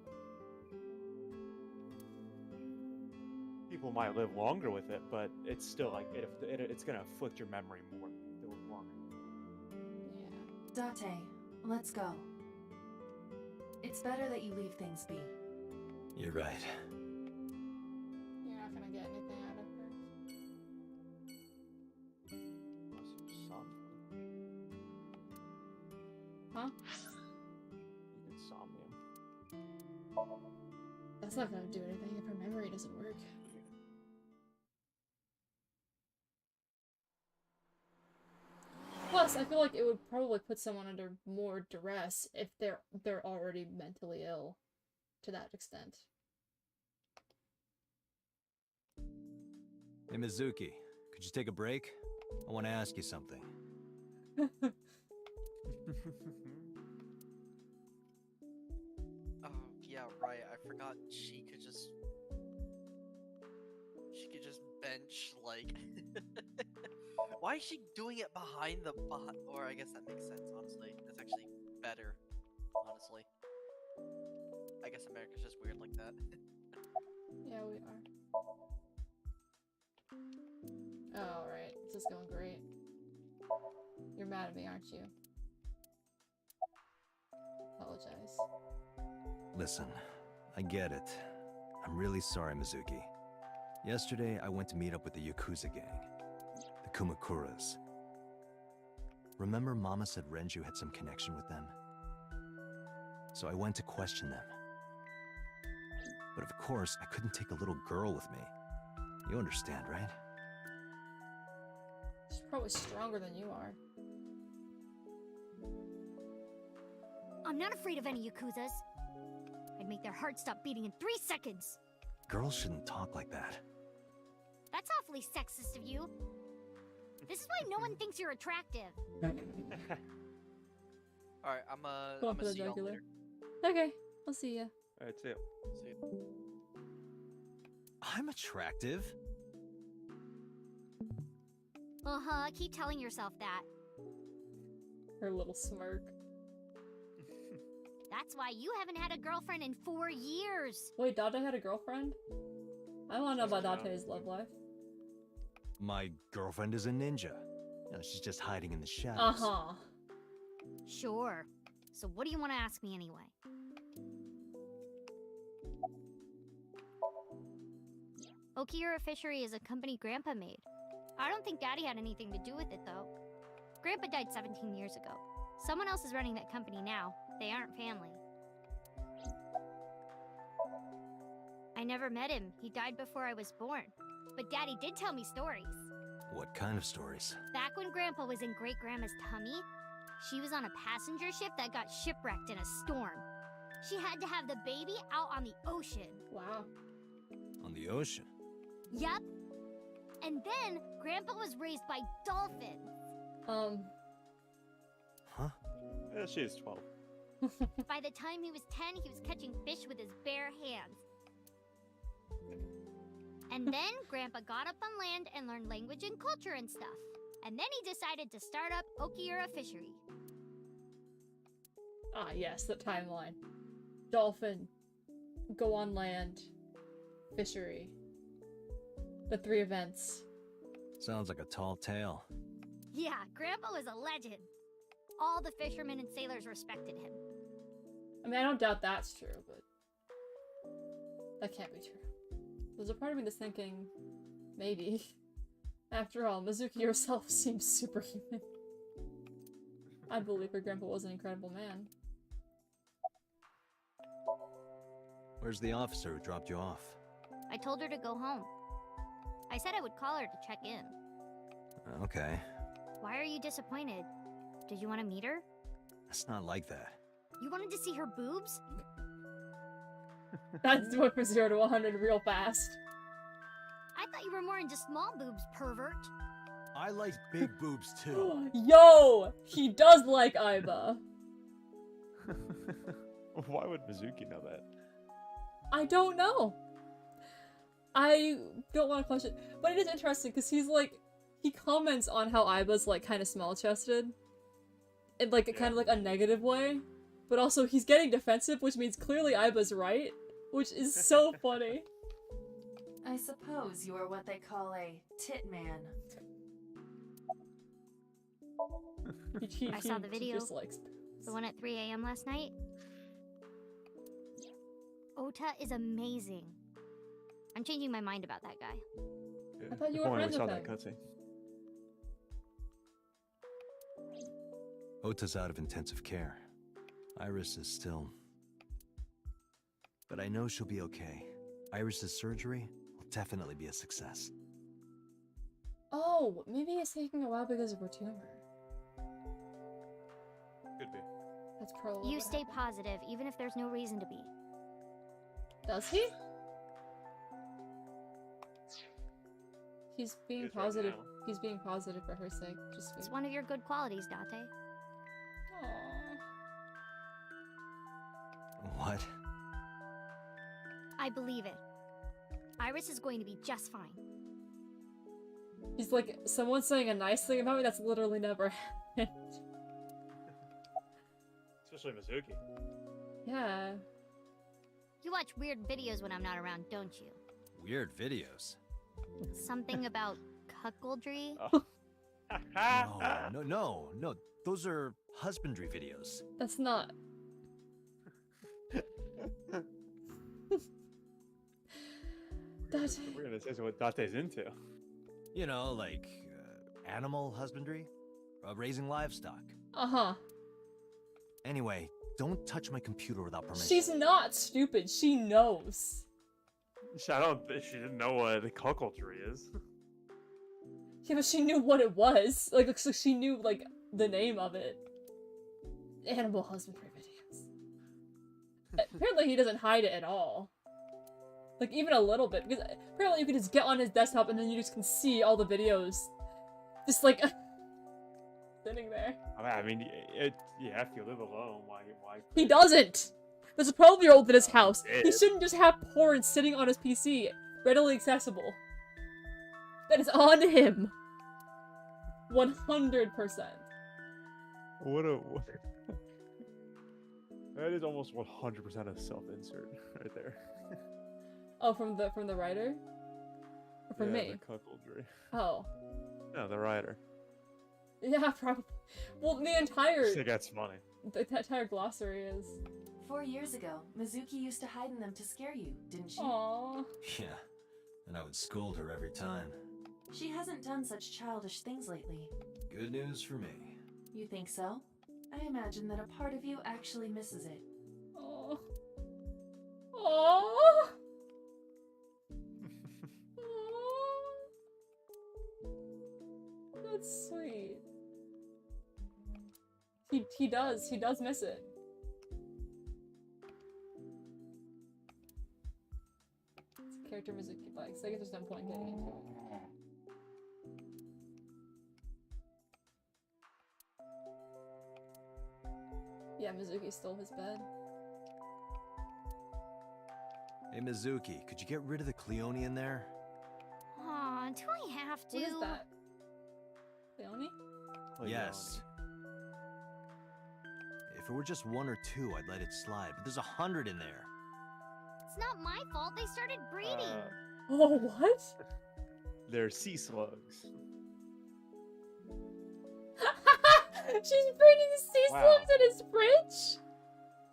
People might live longer with it, but it's still like it's gonna afflict your memory more if they live longer. Date, let's go. It It's better that you leave things be. You're right. You're not gonna get anything out of her. Huh? Insomnia. That's not gonna do anything if her memory doesn't work. Plus, I feel like it would probably put someone under more duress if they're already mentally ill to that extent. Hey, Mizuki, could you take a break? I want to ask you something. Oh, yeah, right. I forgot she could just bench, like... Why is she doing it behind the bot? Or I guess that makes sense, honestly. That's actually better, honestly. I guess America's just weird like that. Yeah, we are. Oh, alright. This is going great. You're mad at me, aren't you? Apologize. Listen, I get it. I'm really sorry, Mizuki. Yesterday, I went to meet up with the Yakuza gang. The Kumakuras. Remember Mama said Renju had some connection with them? So I went to question them. But of course, I couldn't take a little girl with me. You understand, right? She's probably stronger than you are. I'm not afraid of any Yakuzas. I'd make their hearts stop beating in 3 seconds. Girls shouldn't talk like that. That's awfully sexist of you. This is why no one thinks you're attractive. Alright, I'm Go on gonna for the see y'all jugular. later. Okay, I'll see ya. Alright, see ya. See ya. I'm attractive. Uh-huh, keep telling yourself that. Her little smirk. That's why you haven't had a girlfriend in 4 years. Wait, Date had a girlfriend? I wanna know about Date's love life. My girlfriend is a ninja. You know, she's just hiding in the shadows. Uh-huh. Sure. So what do you want to ask me anyway? Okiura Fishery is a company Grandpa made. I don't think Daddy had anything to do with it, though. Grandpa died 17 years ago. Someone else is running that company now. They aren't family. I never met him. He died before I was born. But Daddy did tell me stories. What kind of stories? Back when Grandpa was in Great-Grandma's tummy, she was on a passenger ship that got shipwrecked in a storm. She had to have the baby out on the ocean. Wow. On the ocean? Yep. And then Grandpa was raised by dolphins. Huh? Yeah, she is 12. By the time he was 10, he was catching fish with his bare hands. And then Grandpa got up on land and learned language and culture and stuff. And then he decided to start up Okiura Fishery. Ah, yes, the timeline. Dolphin. Go on land. Fishery. The 3 events. Sounds like a tall tale. Yeah, Grandpa was a legend. All the fishermen and sailors respected him. I mean, I don't doubt that's true, but... that can't be true. There's a part of me that's thinking... maybe. After all, Mizuki herself seems superhuman. I believe her grandpa was an incredible man. Where's the officer who dropped you off? I told her to go home. I said I would call her to check in. Okay. Why are you disappointed? Did you want to meet her? It's not like that. You wanted to see her boobs? That's went from 0 to 100 real fast. I thought you were more into small boobs, pervert. I like big boobs too. Yo! He does like Aiba. Why would Mizuki know that? I don't know. I don't want to question, but it is interesting because he's like, he comments on how Aiba's like kind of small-chested, in like kind of like a negative way, but also he's getting defensive, which means clearly Aiba's right, which is so funny. I suppose you are what they call a tit man. I saw the video. Just likes The one at 3 a.m. last night. Ota is amazing. I'm changing my mind about that guy. Yeah. I thought you If were only we friends saw with that cutscene. Ota's out of intensive care. Iris is still... But I know she'll be okay. Iris's surgery will definitely be a success. Oh, maybe it's taking a while because of her tumor. Could be. That's probably You what stay happened. positive, even if there's no reason to be. Does he? He's being He is right positive. now. He's being positive for her sake. Just It's sweet. one of your good qualities, Date. Aww. What? I believe it. Iris is going to be just fine. He's like, someone saying a nice thing about me, that's literally never happened. Especially Mizuki. Yeah. You watch weird videos when I'm not around, don't you? Weird videos. Something about cuckoldry? No. Those are husbandry videos. That's not. Date. We're gonna say what Date's into. You know, like animal husbandry, raising livestock. Uh-huh. Anyway, don't touch my computer without permission. She's not stupid. She knows. I don't think she didn't know what the cuckoldry is. Yeah, but she knew what it was. Like, so she knew, like, the name of it. Animal husbandry videos. Apparently he doesn't hide it at all. Like, even a little bit. Because apparently you can just get on his desktop and then you just can see all the videos. Just, like, sitting there. I mean, yeah, if you live alone, why? He doesn't! There's a 12-year-old in his house. He did. shouldn't just have porn sitting on his PC, readily accessible. That is on him. 100%. What a... That is almost 100% a self-insert right there. Oh, from the writer? Or from Yeah, me? the cuckoldry. Oh. No, the writer. Yeah, probably. Well, the entire... I think that's funny. The entire glossary is... 4 years ago, Mizuki used to hide in them to scare you, didn't she? Aww. Yeah, and I would scold her every time. She hasn't done such childish things lately. Good news for me. You think so? I imagine that a part of you actually misses it. Aww. Aww. That's sweet. He does miss it. It's a character Mizuki likes. I guess there's no point getting into it. Yeah, Mizuki stole his bed. Hey Mizuki, could you get rid of the Cleone in there? Aw, do I have to? What is that? Leonie? Yes. If it were just 1 or 2, I'd let it slide, but there's 100 in there. It's not my fault they started breeding. Oh, what? They're sea slugs. She's breeding sea Wow. slugs in his fridge?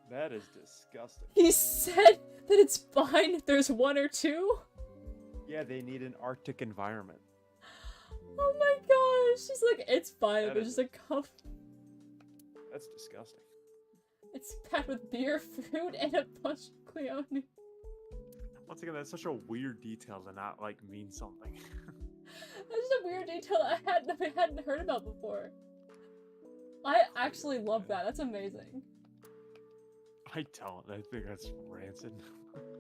That is disgusting. He said that it's fine if there's 1 or 2? Yeah, they need an Arctic environment. Oh my gosh. She's like, it's fine if That there's is- just a cup. That's disgusting. It's packed with beer, fruit, and a bunch of Cleone. Once again, that's such a weird detail to not, like, mean something. That's just a weird detail I hadn't heard about before. I actually love that. That's amazing. I don't. I think that's rancid.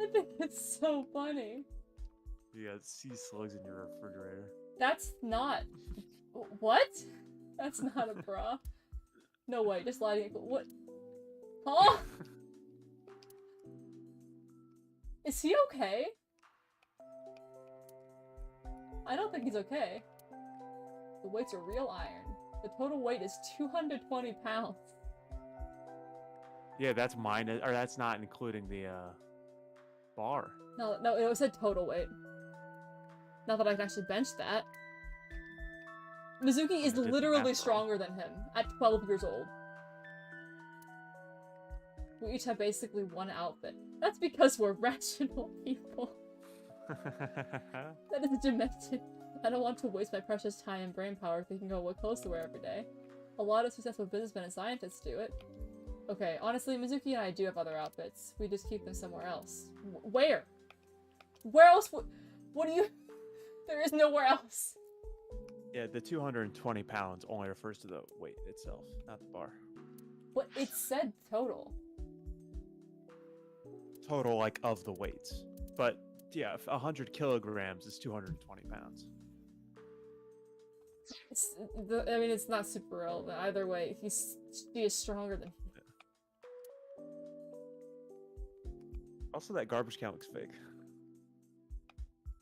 I think it's so funny. You got sea slugs in your refrigerator. That's not... What? That's not a bra. No way, just lighting it. What? Huh? Is he okay? I don't think he's okay. The weight's a real iron. The total weight is 220 pounds. Yeah, that's mine. Or that's not including the bar. No, it said total weight. Not that I can actually bench that. Mizuki is I did the literally math wrong. stronger than him at 12 years old. We each have basically one outfit. That's because we're rational people. That is demented. I don't want to waste my precious time and brain power thinking about what clothes to wear every day. A lot of successful businessmen and scientists do it. Okay, honestly, Mizuki and I do have other outfits. We just keep them somewhere else. Where? Where else what do you... There is nowhere else. Yeah, the 220 pounds only refers to the weight itself, not the bar. But it said total. Total, like, of the weights. But, yeah, 100 kilograms is 220 pounds. I mean, it's not super relevant. Either way, he is stronger than him. Also, that garbage can looks fake.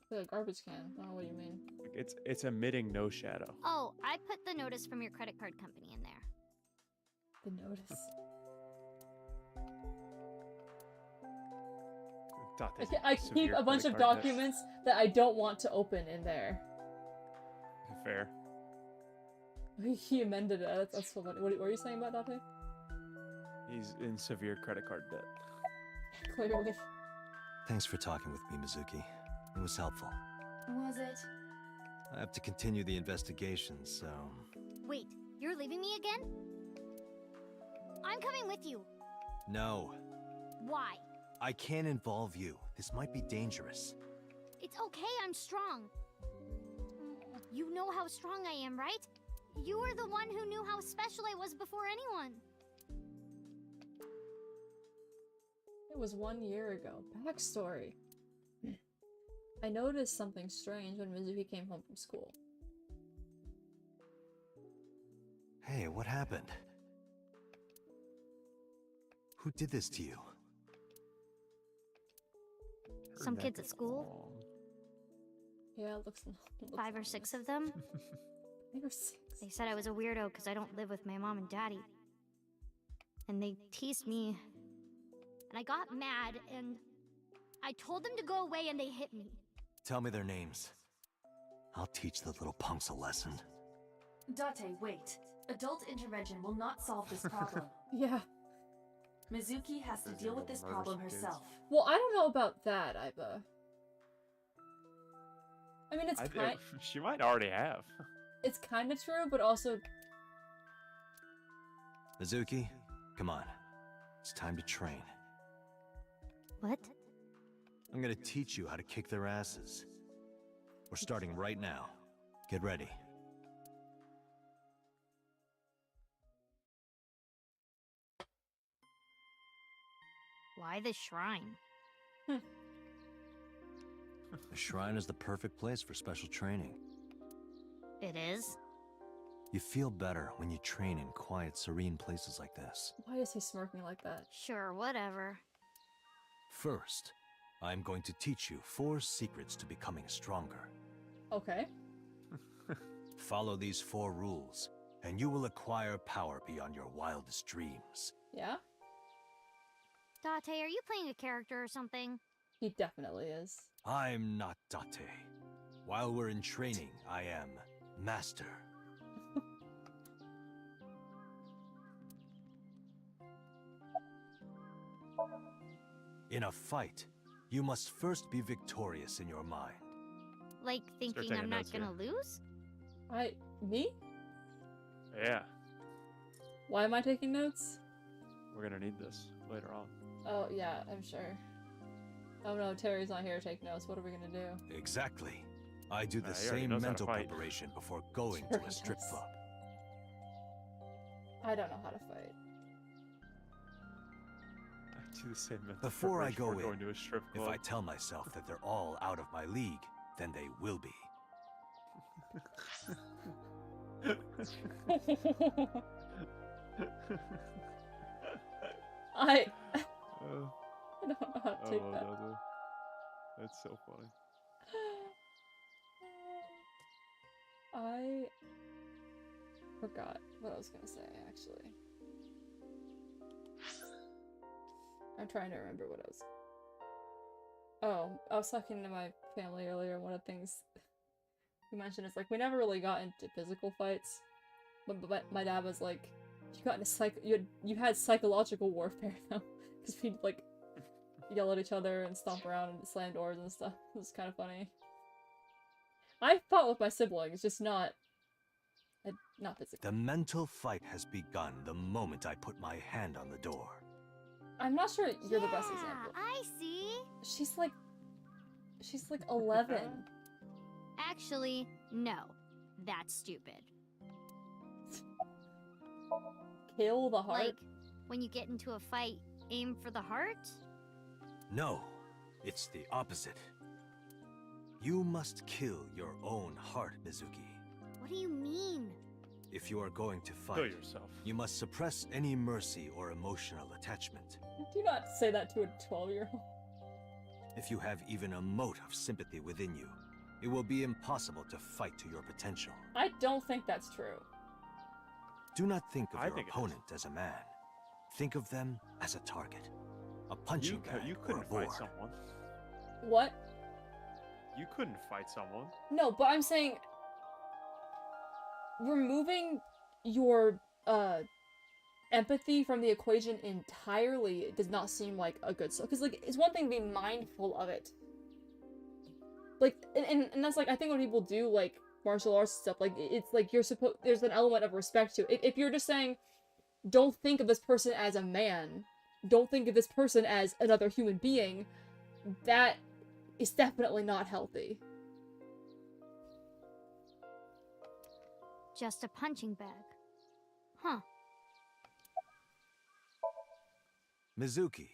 The garbage can. I don't know what you mean. It's emitting no shadow. Oh, I put the notice from your credit card company in there. The notice. I keep a bunch of documents that I don't want to open in there. Fair. He amended it. That's so funny. What were you saying about Date? He's in severe credit card debt. Clearly. Thanks for talking with me, Mizuki. It was helpful. Was it? I have to continue the investigation, so... Wait, you're leaving me again? I'm coming with you. No. Why? I can't involve you. This might be dangerous. It's okay, I'm strong. You know how strong I am, right? You were the one who knew how special I was before anyone. It was 1 year ago. Backstory. I noticed something strange when Mizuki came home from school. Hey, what happened? Who did this to you? Some kids at school. Yeah, it looks 5 or 6 of them. 5 or 6. They said I was a weirdo because I don't live with my mom and daddy. And they teased me. And I got mad and I told them to go away and they hit me. Tell me their names. I'll teach the little punks a lesson. Date, wait. Adult intervention will not solve this problem. Yeah. Mizuki has to deal with this problem herself. Well, I don't know about that, Aiba. I mean, it's kind... She might already have. It's kind of true, but also... Mizuki, come on. It's time to train. What? I'm gonna teach you how to kick their asses. We're starting right now. Get ready. Why the shrine? The shrine is the perfect place for special training. It is? You feel better when you train in quiet, serene places like this. Why is he smirking like that? Sure, whatever. First, I'm going to teach you 4 secrets to becoming stronger. Okay. Follow these 4 rules, and you will acquire power beyond your wildest dreams. Yeah? Date, are you playing a character or something? He definitely is. I'm not Date. While we're in training, I am Master. In a fight, you must first be victorious in your mind. Like thinking I'm not gonna lose? Me? Yeah. Why am I taking notes? We're gonna need this later on. Oh, yeah, I'm sure. Oh no, Terry's not here to take notes. What are we gonna do? Exactly. I do the he already same knows how to mental fight. preparation before going Sure to he a strip does. club. I don't know how to fight. I do the same mental Before I preparation go before in, going to a strip if club. I tell myself that they're all out of my league, then they will be. I don't know how to take that. That's so funny. I forgot what I was gonna say, actually. I'm trying to remember what I was... Oh, I was talking to my family earlier, and one of the things we mentioned is, like, we never really got into physical fights. But my dad was like, you got into you had psychological warfare, though. because we'd like yell at each other and stomp around and slam doors and stuff. It was kind of funny. I fought with my siblings, just not physically. The mental fight has begun the moment I put my hand on the door. I'm not sure you're the best example. I see. She's like 11. Actually, no. That's stupid. Kill the heart? Like, when you get into a fight, aim for the heart? No, it's the opposite. You must kill your own heart, Mizuki. What do you mean? If you are going to fight, Kill yourself. you must suppress any mercy or emotional attachment. Do not say that to a 12-year-old. If you have even a mote of sympathy within you, it will be impossible to fight to your potential. I don't think that's true. Do not think of I your think it is. opponent as a man. Think of them as a target. A punching bag You or a couldn't board. fight someone. What? You couldn't fight someone. No, but I'm saying removing your empathy from the equation entirely does not seem like a good so because like it's one thing to be mindful of it. Like and that's like I think when people do like martial arts stuff, like it's like there's an element of respect to it. If you're just saying don't think of this person as a man, don't think of this person as another human being, that is definitely not healthy. Just a punching bag. Huh. Mizuki,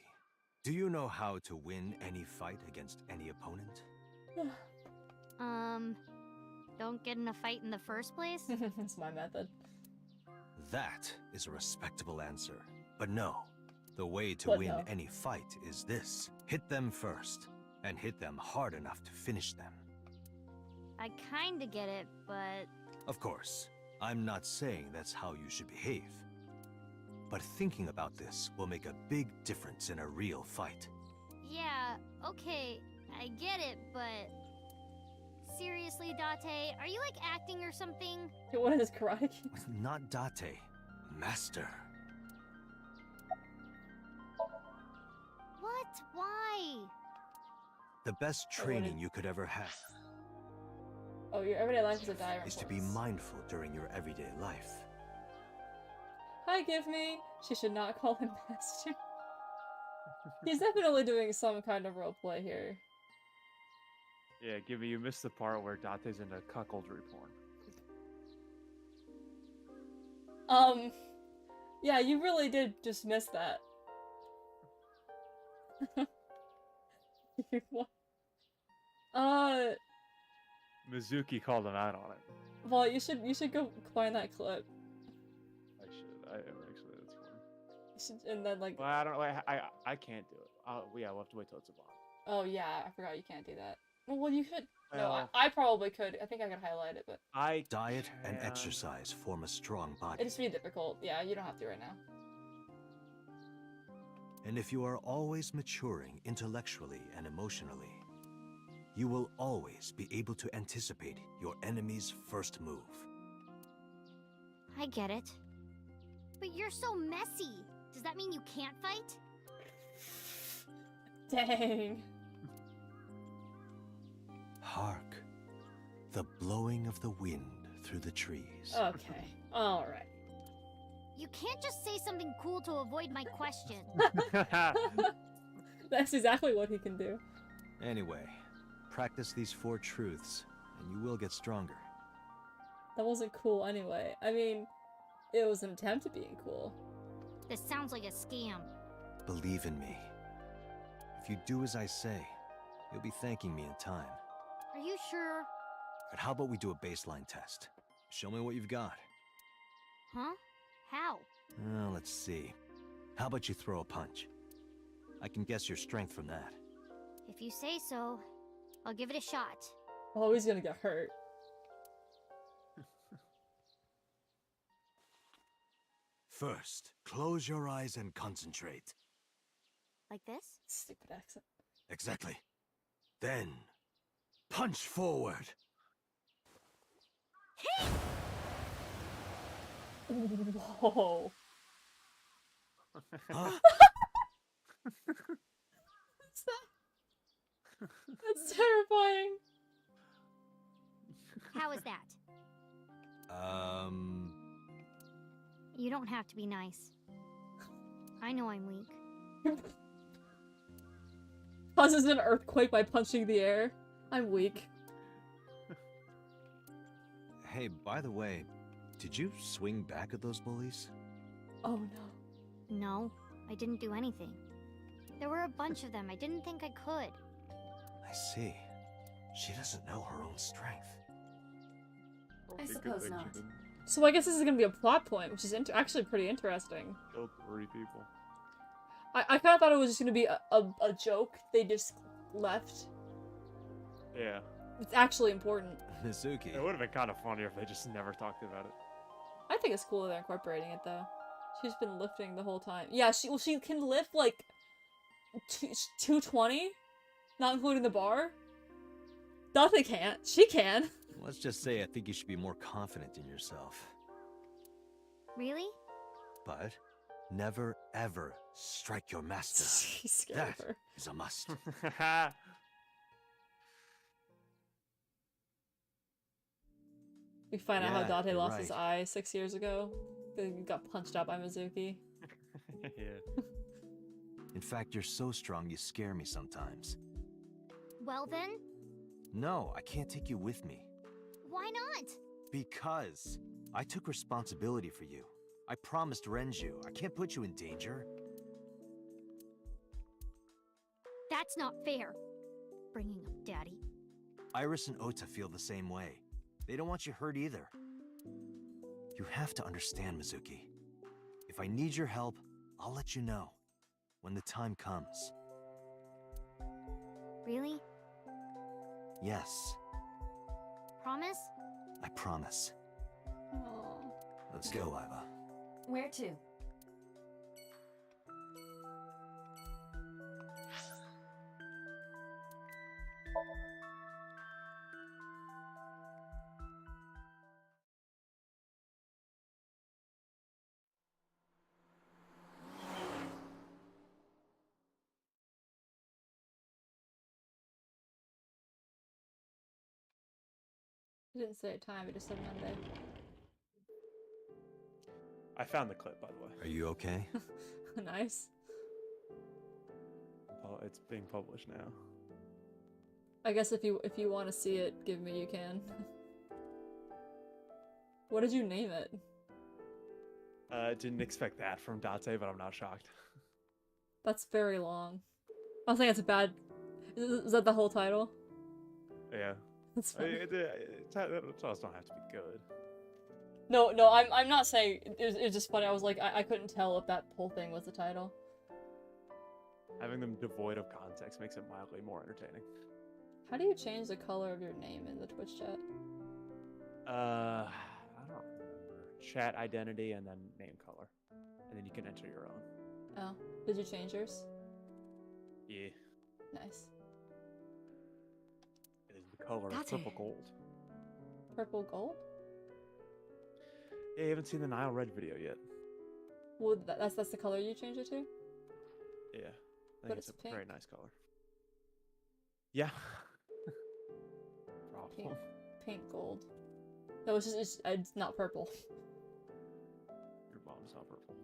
do you know how to win any fight against any opponent? Don't get in a fight in the first place? That's my method. That is a respectable answer. But no, the way to But win no. any fight is this. Hit them first, and hit them hard enough to finish them. I kinda get it, but... Of course, I'm not saying that's how you should behave. But thinking about this will make a big difference in a real fight. Yeah, okay, I get it, but... Seriously, Date, are you like acting or something? What is karate? Not Date, Master. What? Why? The best training you could ever have Oh, your everyday life is a dire is to be importance. mindful during your everyday life. Hi, Give Me. She should not call him Master. He's definitely doing some kind of roleplay here. Yeah, Gibby, you missed the part where Date's into cuckoldry porn. Yeah, you really did just miss that. What? Mizuki called him out on it. Well, you should go find that clip. I should. I am actually. That's funny. You should, and then like, Well, I don't. I can't do it. Yeah, we'll have to wait till it's a bond. oh yeah, I forgot you can't do that. Well, you could. No, Well- I probably could. I think I could highlight it, but Diet and can. exercise form a strong body. it'd just be difficult. Yeah, you don't have to right now. And if you are always maturing intellectually and emotionally, you will always be able to anticipate your enemy's first move. I get it. But you're so messy. Does that mean you can't fight? Dang. Hark, the blowing of the wind through the trees. Okay. All right. You can't just say something cool to avoid my question. That's exactly what he can do. Anyway, practice these 4 truths, and you will get stronger. That wasn't cool anyway. I mean, it was an attempt at being cool. This sounds like a scam. Believe in me. If you do as I say, you'll be thanking me in time. Are you sure? But how about we do a baseline test? Show me what you've got. Huh? How? Let's see. How about you throw a punch? I can guess your strength from that. If you say so, I'll give it a shot. Oh, he's gonna get hurt. First, close your eyes and concentrate. Like this? Stupid accent. Exactly. Then, punch forward. Whoa. Huh? That's terrifying. How is that? You don't have to be nice. I know I'm weak. Causes an earthquake by punching the air. I'm weak. Hey, by the way, did you swing back at those bullies? Oh no. No, I didn't do anything. There were a bunch of them. I didn't think I could. I see. She doesn't know her own strength. I suppose not. So I guess this is gonna be a plot point, which is actually pretty interesting. Killed 3 people. I kind of thought it was just gonna be a joke. They just left. Yeah. It's actually important. Mizuki. It would have been kind of funnier if they just never talked about it. I think it's cool that they're incorporating it though. She's been lifting the whole time. Yeah, she can lift like 220, not including the bar. Date can't. She can. Let's just say I think you should be more confident in yourself. Really? But never ever strike your master. He's scared of That her. is a must. We find out Yeah, how Date you're lost his right. eye 6 years ago. He got punched out by Mizuki. Yeah. In fact, you're so strong you scare me sometimes. Well then, No, I can't take you with me. why not? Because I took responsibility for you. I promised Renju. I can't put you in danger. That's not fair. Bringing up Daddy. Iris and Ota feel the same way. They don't want you hurt either. You have to understand, Mizuki. If I need your help, I'll let you know. When the time comes. Really? Yes, Promise? I promise. Aww. Let's go, Iva. Where to? He didn't say a time, he just said Monday. I found the clip, by the way. Are you okay? Nice. Oh, it's being published now. I guess if you want to see it, give me, you can. What did you name it? Didn't expect that from Date, but I'm not shocked. That's very long. I don't think that's a bad... Is that the whole title? Yeah. That's funny. Titles don't have to be good. No, I'm not saying... It was just funny, I was like, I couldn't tell if that whole thing was the title. Having them devoid of context makes it mildly more entertaining. How do you change the color of your name in the Twitch chat? I don't remember. Chat identity and then name color. And then you can enter your own. Oh, did you change yours? Yeah. Nice. It is the color of That's purple it. gold. Purple gold? Yeah, you haven't seen the Nile Red video yet. Well, that's the color you changed it to? Yeah. I But think it's it's a very pink. nice color. Yeah. Pink, Problem. pink gold. No, it's not purple. Your mom's not purple.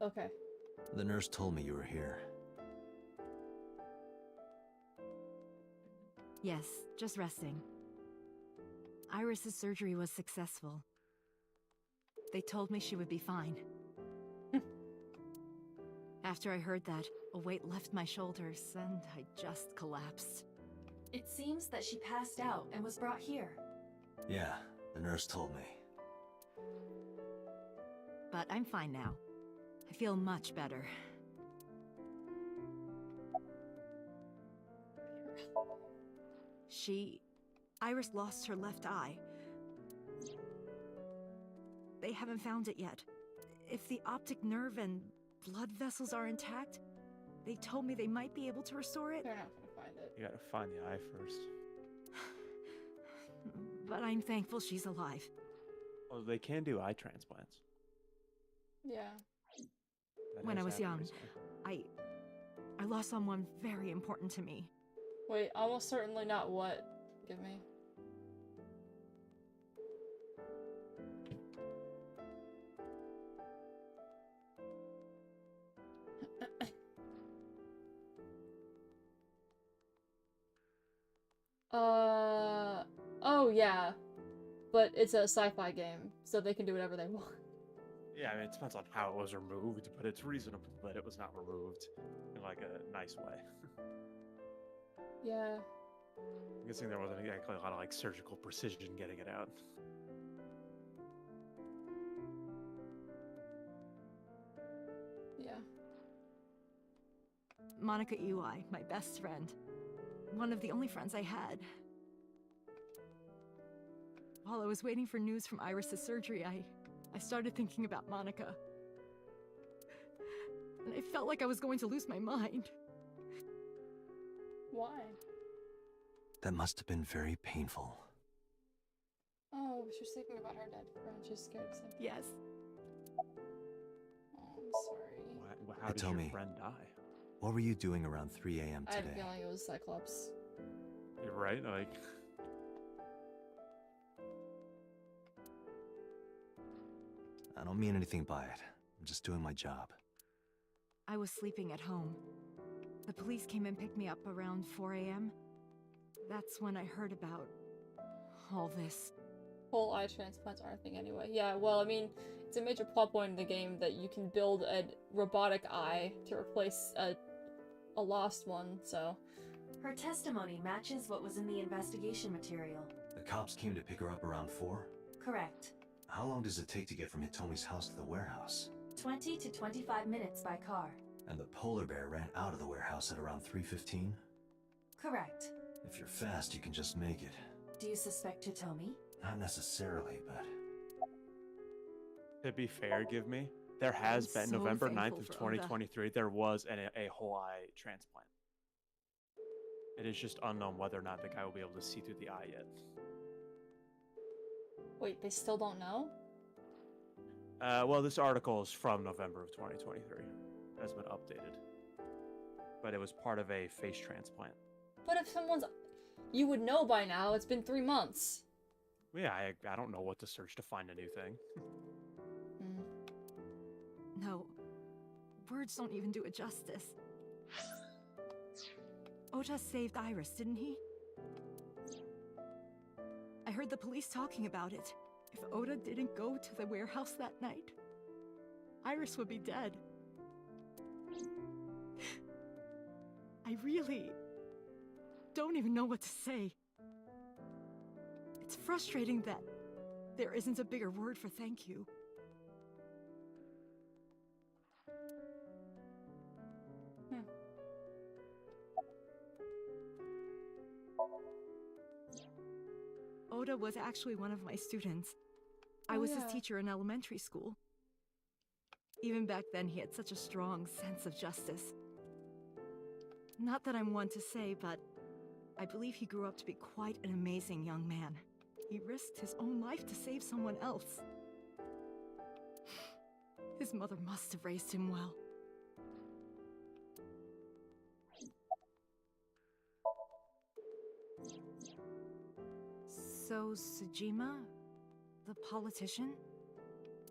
Okay. The nurse told me you were here. Yes, just resting. Iris's surgery was successful. They told me she would be fine. After I heard that, a weight left my shoulders and I just collapsed. It seems that she passed out and was brought here. Yeah, the nurse told me. But I'm fine now. I feel much better. Iris lost her left eye. They haven't found it yet. If the optic nerve and blood vessels are intact, they told me they might be able to restore it. They're not gonna find it. You gotta find the eye first. But I'm thankful she's alive. Oh, they can do eye transplants. Yeah. That When has I was happened young, recently. I lost someone very important to me. Wait, almost certainly not what? Give me. Oh yeah. But it's a sci-fi game, so they can do whatever they want. Yeah, I mean, it depends on how it was removed, but it's reasonable that it was not removed in, like, a nice way. Yeah. I'm guessing there wasn't exactly a lot of, like, surgical precision getting it out. Yeah. Monica Iwai, my best friend. One of the only friends I had. While I was waiting for news from Iris's surgery, I started thinking about Monica. And I felt like I was going to lose my mind. Why? That must have been very painful. Oh, she was thinking about her dead friend. She's scared of something. Yes. Oh, I'm sorry. How did Tell your me, friend die? what were you doing around 3 a.m. I had a today? feeling it was Cyclops. You're right, like... I don't mean anything by it. I'm just doing my job. I was sleeping at home. The police came and picked me up around 4 a.m. That's when I heard about all this. Whole eye transplants are a thing anyway. Yeah, well, I mean, it's a major plot point in the game that you can build a robotic eye to replace a lost one, so... Her testimony matches what was in the investigation material. The cops came to pick her up around 4? Correct. How long does it take to get from Hitomi's house to the warehouse? 20 to 25 minutes by car. And the polar bear ran out of the warehouse at around 3:15? Correct. If you're fast, you can just make it. Do you suspect Hitomi? Not necessarily, but... To be fair, give me. There has been, so November 9th thankful of for Oda. 2023, there was a whole eye transplant. It is just unknown whether or not the guy will be able to see through the eye yet. Wait, they still don't know? Well, this article is from November of 2023. It has been updated. But it was part of a face transplant. But if someone's... You would know by now, it's been 3 months. Yeah, I don't know what to search to find a new thing. No. Words don't even do it justice. Ota saved Iris, didn't he? I heard the police talking about it. If Oda didn't go to the warehouse that night, Iris would be dead. I really don't even know what to say. It's frustrating that there isn't a bigger word for thank you. Oda was actually one of my students. I was his teacher in elementary school. Even back then, he had such a strong sense of justice. Not that I'm one to say, but I believe he grew up to be quite an amazing young man. He risked his own life to save someone else. His mother must have raised him well. So, Sejima? The politician?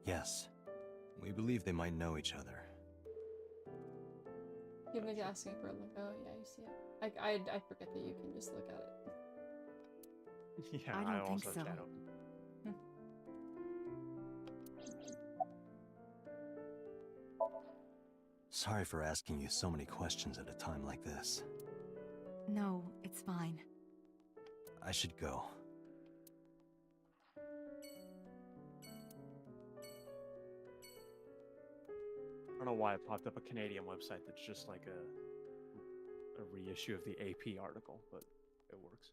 Yes. We believe they might know each other. You've been asking for a look. Oh, yeah, you see it. I forget that you can just look at it. Yeah, I don't think also so. chat open. Sorry for asking you so many questions at a time like this. No, it's fine. I should go. I don't know why it popped up a Canadian website that's just like a reissue of the AP article, but it works.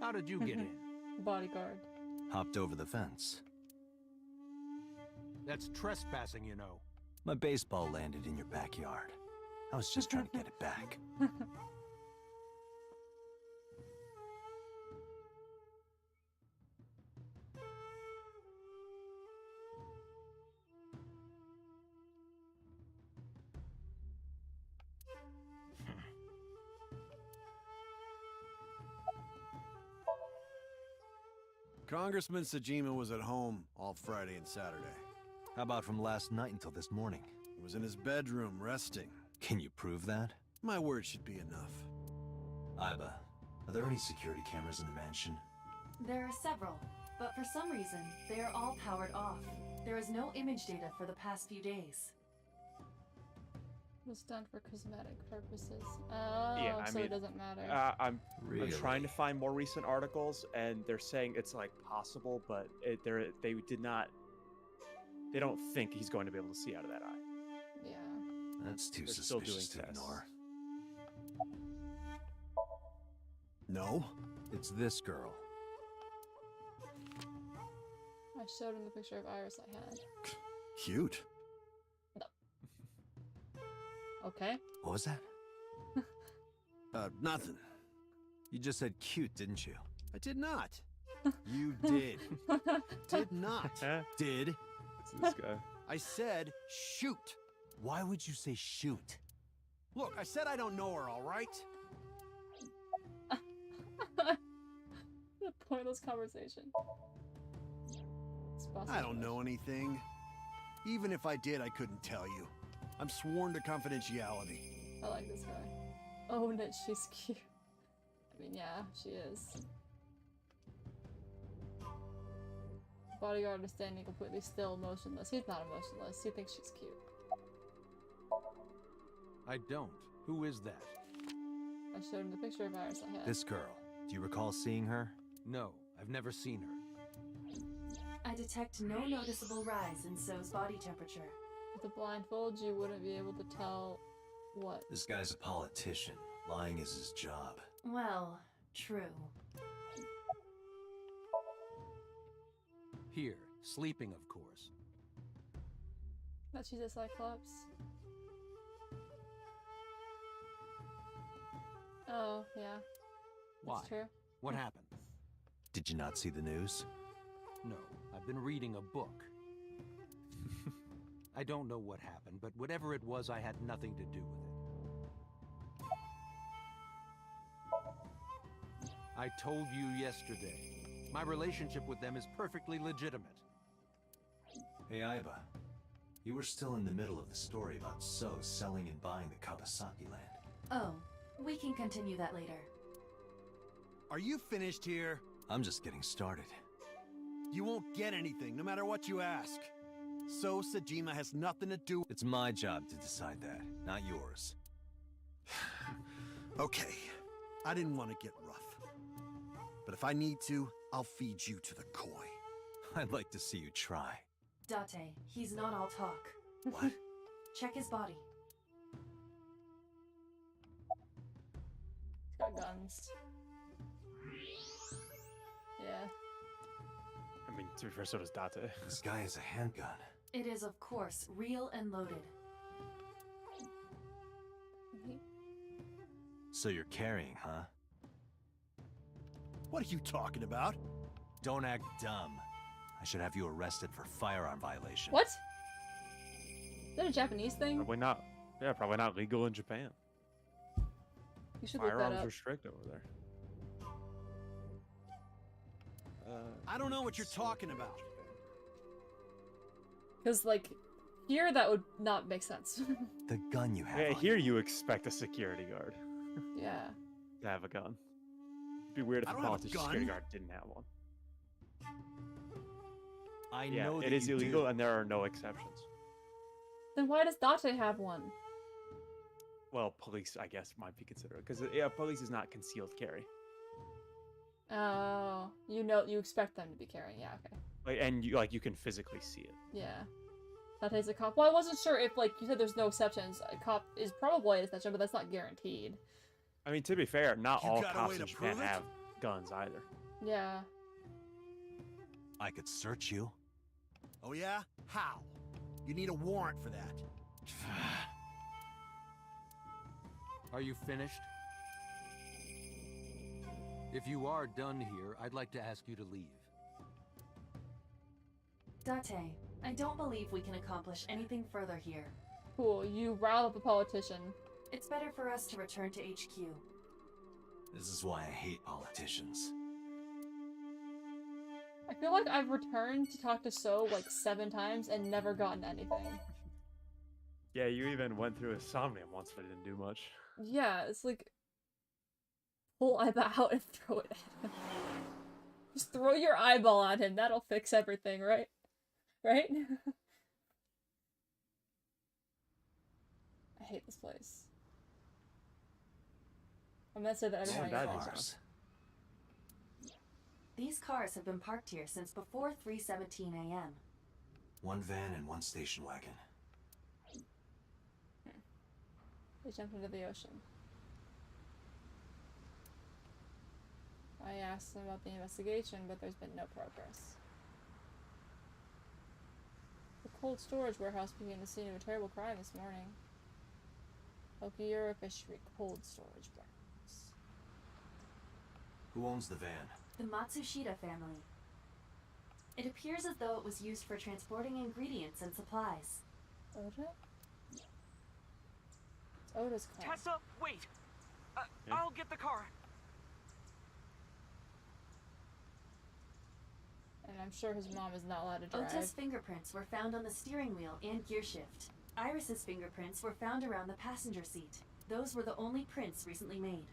How did you get in? Bodyguard. Hopped over the fence. That's trespassing, you know. My baseball landed in your backyard. I was just trying to get it back. Congressman Sejima was at home all Friday and Saturday. How about from last night until this morning? He was in his bedroom, resting. Can you prove that? My word should be enough. Aiba, are there any security cameras in the mansion? There are several, but for some reason, they are all powered off. There is no image data for the past few days. It was done for cosmetic purposes. Oh, Yeah, I so mean, it doesn't matter. I'm trying to find more recent articles, and they're saying it's like possible, but they don't think he's going to be able to see out of that eye. Yeah. That's too They're still doing suspicious to tests. ignore. No? It's this girl. I showed him the picture of Iris I had. Cute. Okay. What was that? Nothing. You just said cute, didn't you? I did not. You did. Did not. Did? It's this guy. I said shoot. Why would you say shoot? Look, I said I don't know her, all right? What a pointless conversation. I don't know anything. Even if I did, I couldn't tell you. I'm sworn to confidentiality. I like this guy. Oh, that she's cute. I mean, yeah, she is. Bodyguard is standing completely still, motionless. He's not emotionless. He thinks she's cute. I don't. Who is that? I showed him the picture of Iris I had. This girl. Do you recall seeing her? No, I've never seen her. I detect no noticeable rise in So's body temperature. With a blindfold, you wouldn't be able to tell what. This guy's a politician. Lying is his job. Well, true. Here, sleeping, of course. That she's a Cyclops. Oh, yeah. Why? That's true. What happened? Did you not see the news? No, I've been reading a book. I don't know what happened, but whatever it was, I had nothing to do with it. I told you yesterday. My relationship with them is perfectly legitimate. Hey, Aiba. You were still in the middle of the story about So selling and buying the Kabasaki land. Oh, we can continue that later. Are you finished here? I'm just getting started. You won't get anything, no matter what you ask. So Sejima has nothing to do. It's my job to decide that, not yours. Okay, I didn't want to get rough. But if I need to, I'll feed you to the koi. I'd like to see you try. Date, he's not all talk. What? Check his body. He's got guns. Yeah. I mean, to be fair, so does Date. This guy has a handgun. It is, of course, real and loaded. So you're carrying, huh? What are you talking about? Don't act dumb. I should have you arrested for firearm violation. What? Is that a Japanese thing? Probably not. Yeah, probably not legal in Japan. You should look that Firearms up. are strict over there. I don't know what you're talking about. Because, like, here that would not make sense. The gun you have. Yeah, on here you expect a security guard Yeah. to have a gun. It'd be weird if I a don't have a politician security gun. guard didn't have one. I Yeah, know it that is you illegal do. and there are no exceptions. Then why does Date have one? Well, police, I guess, might be considered because yeah, police is not concealed carry. Oh, you know, you expect them to be carrying. Yeah, okay. Like, and you can physically see it. Yeah. Date's a cop. Well, I wasn't sure if, like, you said there's no exceptions. A cop is probably an exception, but that's not guaranteed. I mean, to be fair, not You all got a cops way in to Japan prove it? have guns either. Yeah. I could search you. Oh yeah? How? You need a warrant for that. Are you finished? If you are done here, I'd like to ask you to leave. Date, I don't believe we can accomplish anything further here. Cool, you riled up a politician. It's better for us to return to HQ. This is why I hate politicians. I feel like I've returned to talk to So like 7 times and never gotten anything. Yeah, you even went through a Somnium once, but it didn't do much. Yeah, it's like pull eyeball out and throw it at him. Just throw your eyeball at him. That'll fix everything, right? Right? I hate this place. I'm gonna say that every time I go there. These cars have been parked here since before 3:17 a.m. One van and one station wagon. They jumped into the ocean. I asked them about the investigation, but there's been no progress. The cold storage warehouse became the scene of a terrible crime this morning. Okiura Fishery Cold Storage Warehouse. Who owns the van? The Matsushita family. It appears as though it was used for transporting ingredients and supplies. Oda? It's Oda's car. Tessa, wait! I'll get the car. And I'm sure his mom is not allowed to drive. Ota's fingerprints were found on the steering wheel and gearshift. Iris's fingerprints were found around the passenger seat. Those were the only prints recently made.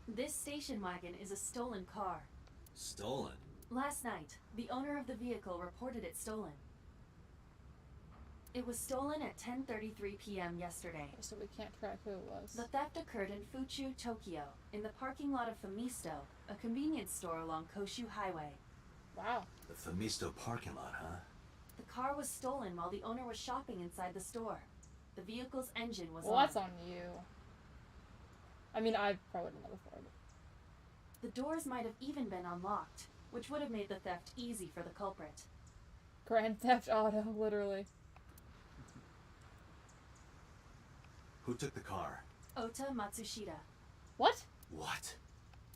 This station wagon is a stolen car. Stolen? Last night, the owner of the vehicle reported it stolen. It was stolen at 10:33 p.m. yesterday. So we can't track who it was. The theft occurred in Fuchu, Tokyo, in the parking lot of Famisto, a convenience store along Koshu Highway. Wow. The Famisto parking lot, huh? The car was stolen while the owner was shopping inside the store. The vehicle's engine was Well, on. that's on you. I mean, I probably wouldn't have afforded it. The doors might have even been unlocked, which would have made the theft easy for the culprit. Grand Theft Auto, literally. Who took the car? Ota Matsushita. What? What?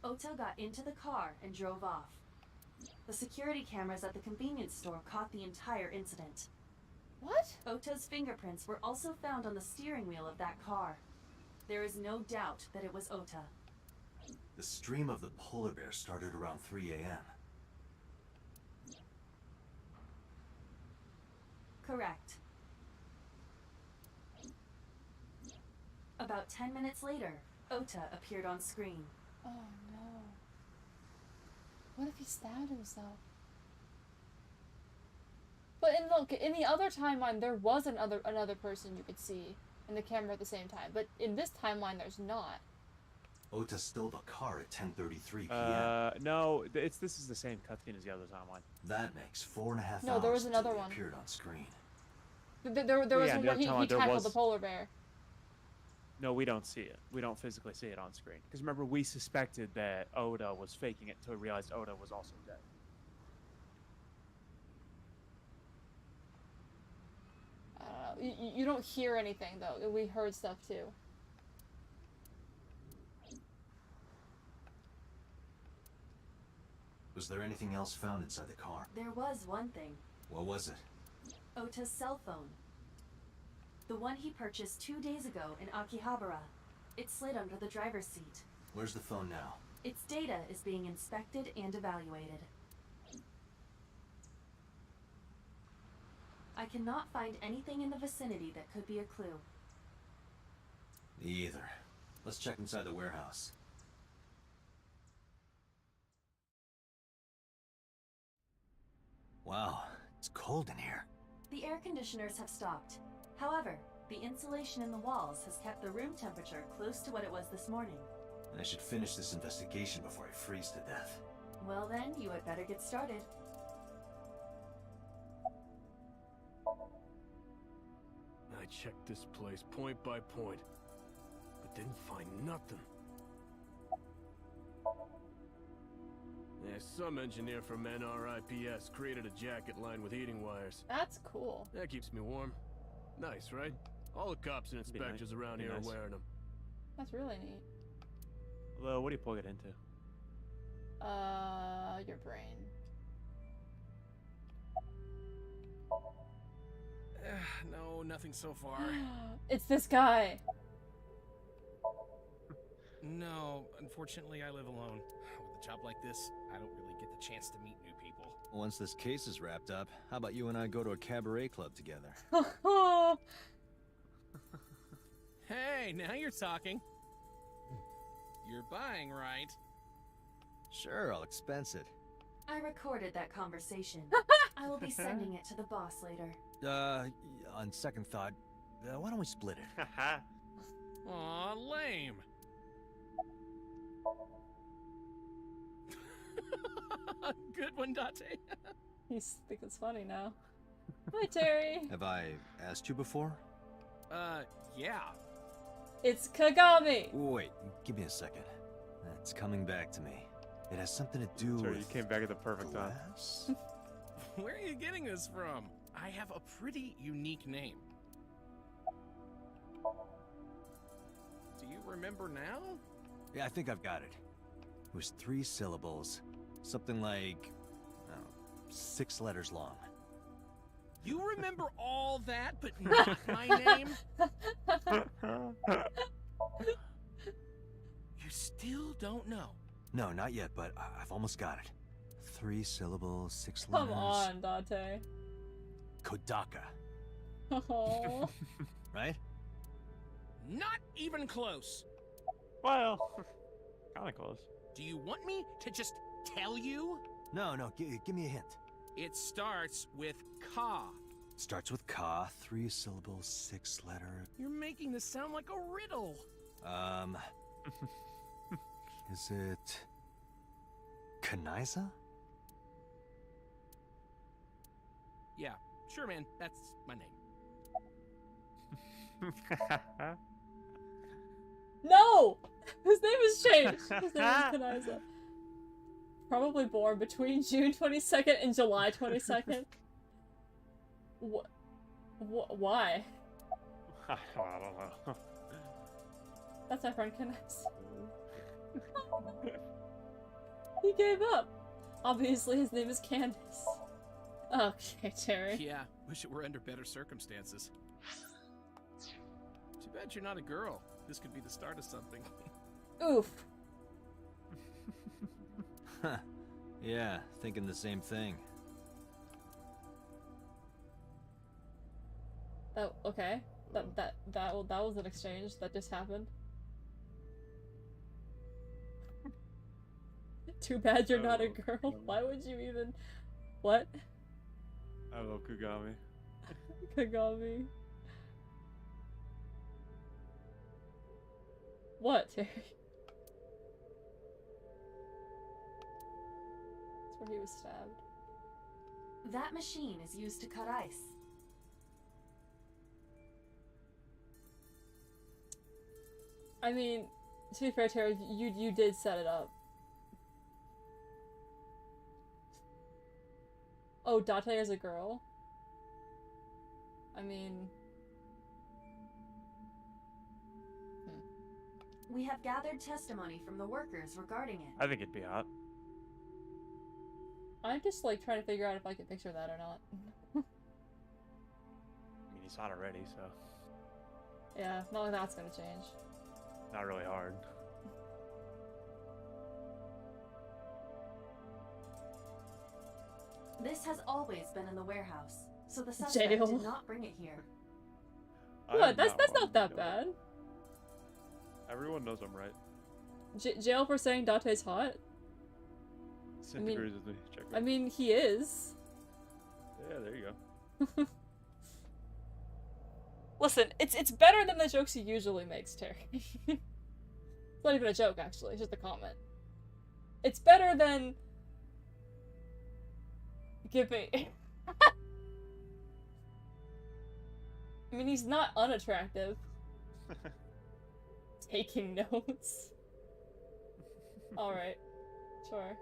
Ota got into the car and drove off. The security cameras at the convenience store caught the entire incident. What? Ota's fingerprints were also found on the steering wheel of that car. There is no doubt that it was Ota. The stream of the polar bear started around 3 a.m. Correct. About 10 minutes later, Ota appeared on screen. Oh no. What if he stabbed himself? But in the other timeline, there was another person you could see in the camera at the same time. But in this timeline, there's not. Ota stole the car at 10:33 p.m. No, this is the same cutscene as the other timeline. That makes 4.5 hours. No, there was another until he one. appeared on screen. There was one where he tackled the polar bear. No, we don't see it. We don't physically see it on screen. Because remember, we suspected that Oda was faking it until we realized Oda was also dead. You don't hear anything, though. We heard stuff, too. Was there anything else found inside the car? There was one thing. What was it? Ota's cell phone. The one he purchased 2 days ago in Akihabara. It slid under the driver's seat. Where's the phone now? Its data is being inspected and evaluated. I cannot find anything in the vicinity that could be a clue. Me either. Let's check inside the warehouse. Wow, it's cold in here. The air conditioners have stopped. However, the insulation in the walls has kept the room temperature close to what it was this morning. I should finish this investigation before I freeze to death. Well then, you had better get started. I checked this place point by point, but didn't find nothing. Some engineer from NRIPS created a jacket lined with heating wires. That's cool. That keeps me warm. Nice, right? All the cops and Be nice. inspectors around Be here nice. are wearing them. That's really neat. Although, what do you plug it into? Your brain. No, nothing so far. It's this guy. No, unfortunately, I live alone. With a job like this, I don't really get the chance to meet new people. Once this case is wrapped up, how about you and I go to a cabaret club together? Hey, now you're talking. You're buying, right? Sure, I'll expense it. I recorded that conversation. I will be sending it to the boss later. On second thought, why don't we split it? Aw, lame. Good one, Date. He's think it's funny now. Hi, Terry. Have I asked you before? Yeah. It's Kagami. Wait, give me a second. It's coming back to me. It has something to do Sorry, with... you came back at the perfect time. Where are you getting this from? I have a pretty unique name. Do you remember now? Yeah, I think I've got it. It was 3 syllables. Something like... I don't know, 6 letters long. You remember all that, but not my name? You still don't know? No, not yet, but I've almost got it. 3 syllables, 6 Come letters. on, Date. Kodaka. Oh. Right? Not even close. Well, kind of close. Do you want me to just tell you? No, give me a hint. It starts with Ka. Starts with Ka, 3 syllables, 6 letters. You're making this sound like a riddle. Is it... Kanaiza? Yeah, sure, man. That's my name. No! His name has changed. His name is Kanaiza. Probably born between June 22nd and July 22nd. Why? I don't know. That's my friend Kanaiza. He gave up. Obviously, his name is Candace. Okay, Terry. Yeah, wish it were under better circumstances. Too bad you're not a girl. This could be the start of something. Oof. Huh. Yeah, thinking the same thing. Oh, okay. That was an exchange that just happened. Too bad you're not a girl. Why would you even... What? I love Kagami. Kagami. What, Terry? That's where he was stabbed. That machine is used to cut ice. I mean, to be fair, Terry, you did set it up. Oh, Date is a girl? I mean... We have gathered testimony from the workers regarding it. I think it'd be hot. I'm just, like, trying to figure out if I can picture that or not. I mean, he's hot already, so Yeah, not like that's gonna change. not really hard. This has always been in the warehouse, so the suspect Jail. did not bring it here. What? That's not that bad. Everyone knows I'm right. Jail for saying Date's hot? Synth I mean- agrees with me. Check it. I mean, he is. Yeah, there you go. Listen, it's better than the jokes he usually makes, Terry. It's not even a joke, actually. It's just a comment. It's better than... Give me... I mean, he's not unattractive. Taking notes. Alright. Sure.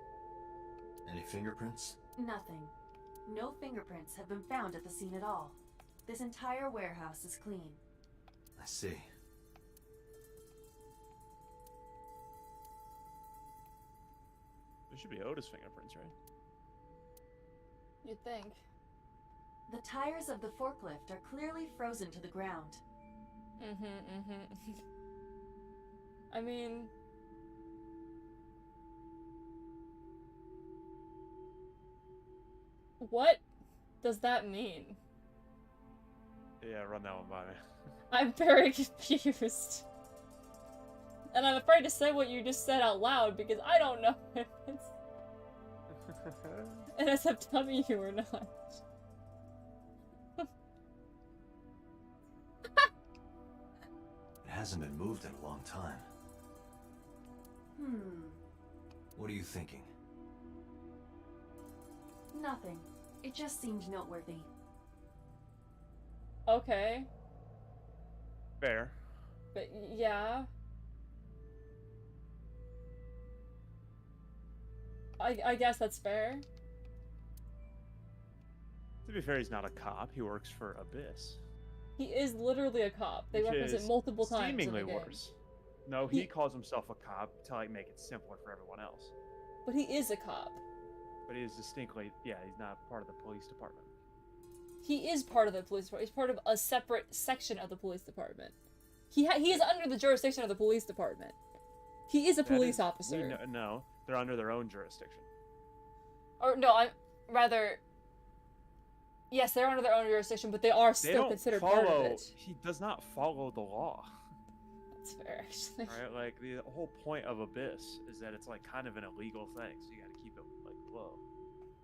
Any fingerprints? Nothing. No fingerprints have been found at the scene at all. This entire warehouse is clean. I see. There should be Otis fingerprints, right? You'd think. The tires of the forklift are clearly frozen to the ground. I mean... What does that mean? Yeah, run that one by me. I'm very confused. And I'm afraid to say what you just said out loud because I don't know if it's an SFW or not. It hasn't been moved in a long time. What are you thinking? Nothing. It just seemed noteworthy. Okay. Fair. But yeah. I guess that's fair. To be fair, he's not a cop. He works for Abyss. He is literally a cop. They Which reference is it multiple times in the seemingly game. worse. No, he calls himself a cop to like make it simpler for everyone else. But he is a cop. But he is distinctly, yeah, he's not part of the police department. He is part of the police department. He's part of a separate section of the police department. He is under the jurisdiction of the police department. He is a police officer. No, they're under their own jurisdiction. Or no, I'm rather. Yes, they're under their own jurisdiction, but they are still considered part of it. He does not follow the law. That's fair, actually. Right, like the whole point of Abyss is that it's like kind of an illegal thing, so you got to keep it like low.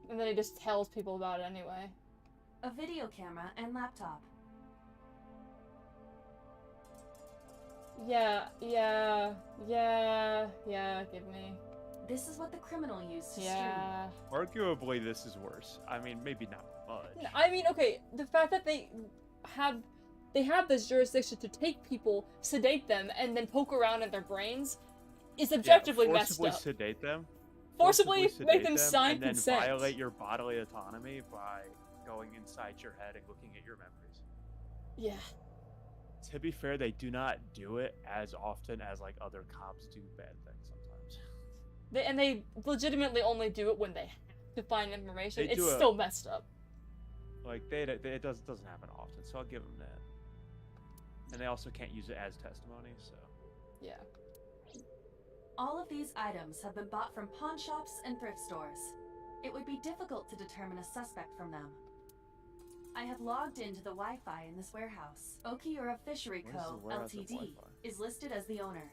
And then he just tells people about it anyway. A video camera and laptop. Yeah, give me. This is what the criminal used to Yeah. Arguably, this is worse. I mean, maybe not much. I mean, okay, the fact that they have this jurisdiction to take people, sedate them, and then poke around in their brains is objectively messed up. Forcibly sedate them. Forcibly make them sedate sign and then consent. violate your bodily autonomy by going inside your head and looking at your memories. Yeah. To be fair, they do not do it as often as like other cops do bad things sometimes. They legitimately only do it when they have to find information. They It's do it- still messed up. Like it doesn't happen often, so I'll give them that. And they also can't use it as testimony, so. Yeah. All of these items have been bought from pawn shops and thrift stores. It would be difficult to determine a suspect from them. I have logged into the Wi-Fi in this warehouse. Okiura Fishery What is Co. the warehouse of Ltd. Wi-Fi? is listed as the owner.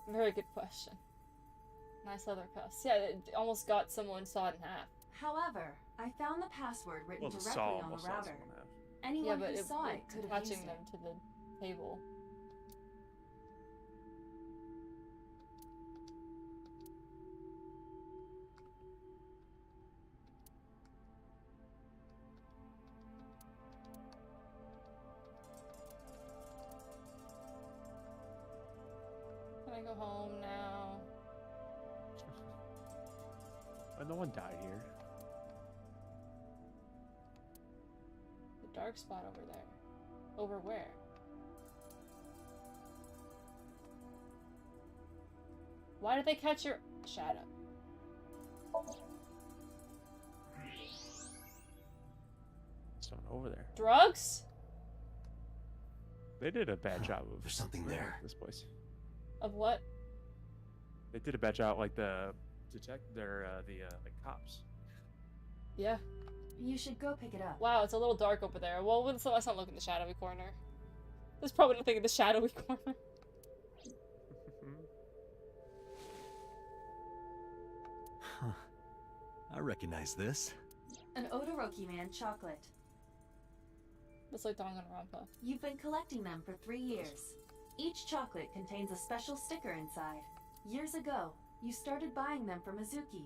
Very good question. Nice leather cuffs. Yeah, it almost got someone sawed in half. However, I found the password written Well, the directly saw on the almost saw router. someone in half. Anyone Yeah, but who saw it could have used attaching it. them to the table. Can I go home now? But no one died here. The dark spot over there. Over where? Why did they catch your shadow? Someone over there. Drugs? They did a bad job of. There's something there. This place. Of what? They did a bad job, like the like cops. Yeah. You should go pick it up. Wow, it's a little dark over there. Well, let's not look in the shadowy corner. There's probably nothing in the shadowy corner. Huh. I recognize this. An Odoroki Man chocolate. Looks like Danganronpa. You've been collecting them for 3 years. Each chocolate contains a special sticker inside. Years ago, you started buying them for Mizuki,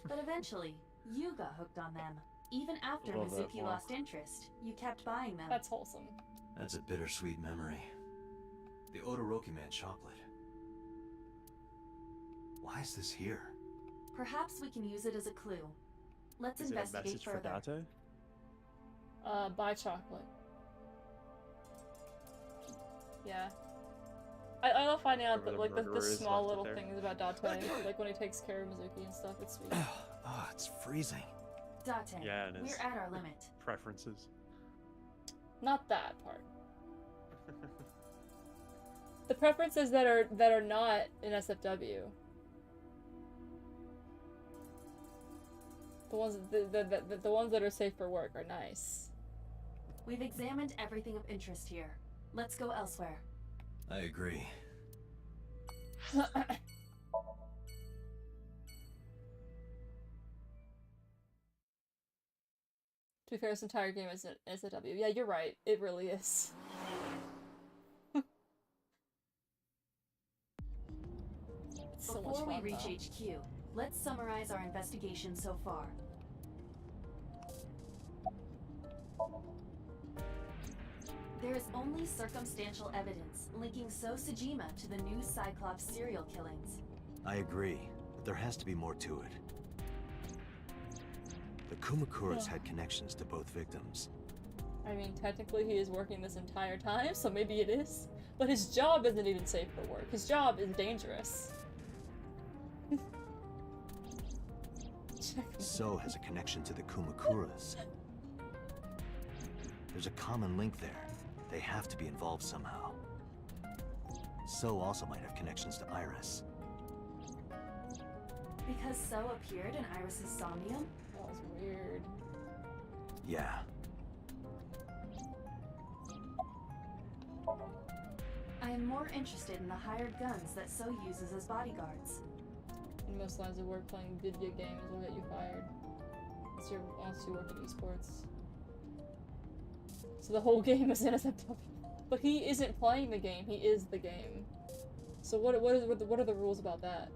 but eventually, you got hooked on them. Even after Love that Mizuki one. lost interest, you kept buying them. That's wholesome. That's a bittersweet memory. The Odoroki Man chocolate. Why is this here? Perhaps we can use it as a clue. Let's Is it a investigate message for further. Date? Buy chocolate. Yeah. I love finding out that, like, the murderer is small left it little there. things about Date. Like, when he takes care of Mizuki and stuff, it's sweet. Oh, it's freezing. Date, Yeah, and his we're at our limit. preferences. Not that part. The preferences that are not in SFW. The ones that are safe for work are nice. We've examined everything of interest here. Let's go elsewhere. I agree. To be fair, this entire game is an SFW. Yeah, you're right. It really is. It's so much Before we fun, reach though. HQ, let's summarize our investigation so far. There is only circumstantial evidence linking So Sejima to the new Cyclops serial killings. I agree, but there has to be more to it. The Kumakuras had connections to both victims. I mean, technically he is working this entire time, so maybe it is. But his job isn't even safe for work. His job is dangerous. So has a connection to the Kumakuras. There's a common link there. They have to be involved somehow. So also might have connections to Iris. Because So appeared in Iris's somnium? That was weird. Yeah. I am more interested in the hired guns that So uses as bodyguards. In most lines of work, playing video games will get you fired. Unless you work at esports. So the whole game is in SFW. But he isn't playing the game, he is the game. So what are the rules about that?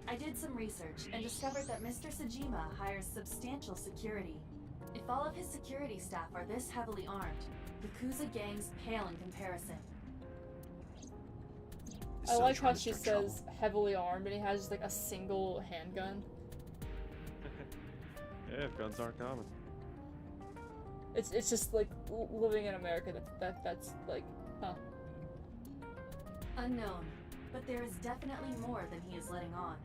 I did some research and discovered that Mr. Sejima hires substantial security. If all of his security staff are this heavily armed, Yakuza gangs pale in comparison. I like how she says heavily armed and he has just like a single handgun. Yeah, guns aren't common. It's just like living in America that's like, huh. Unknown, but there is definitely more than he is letting on.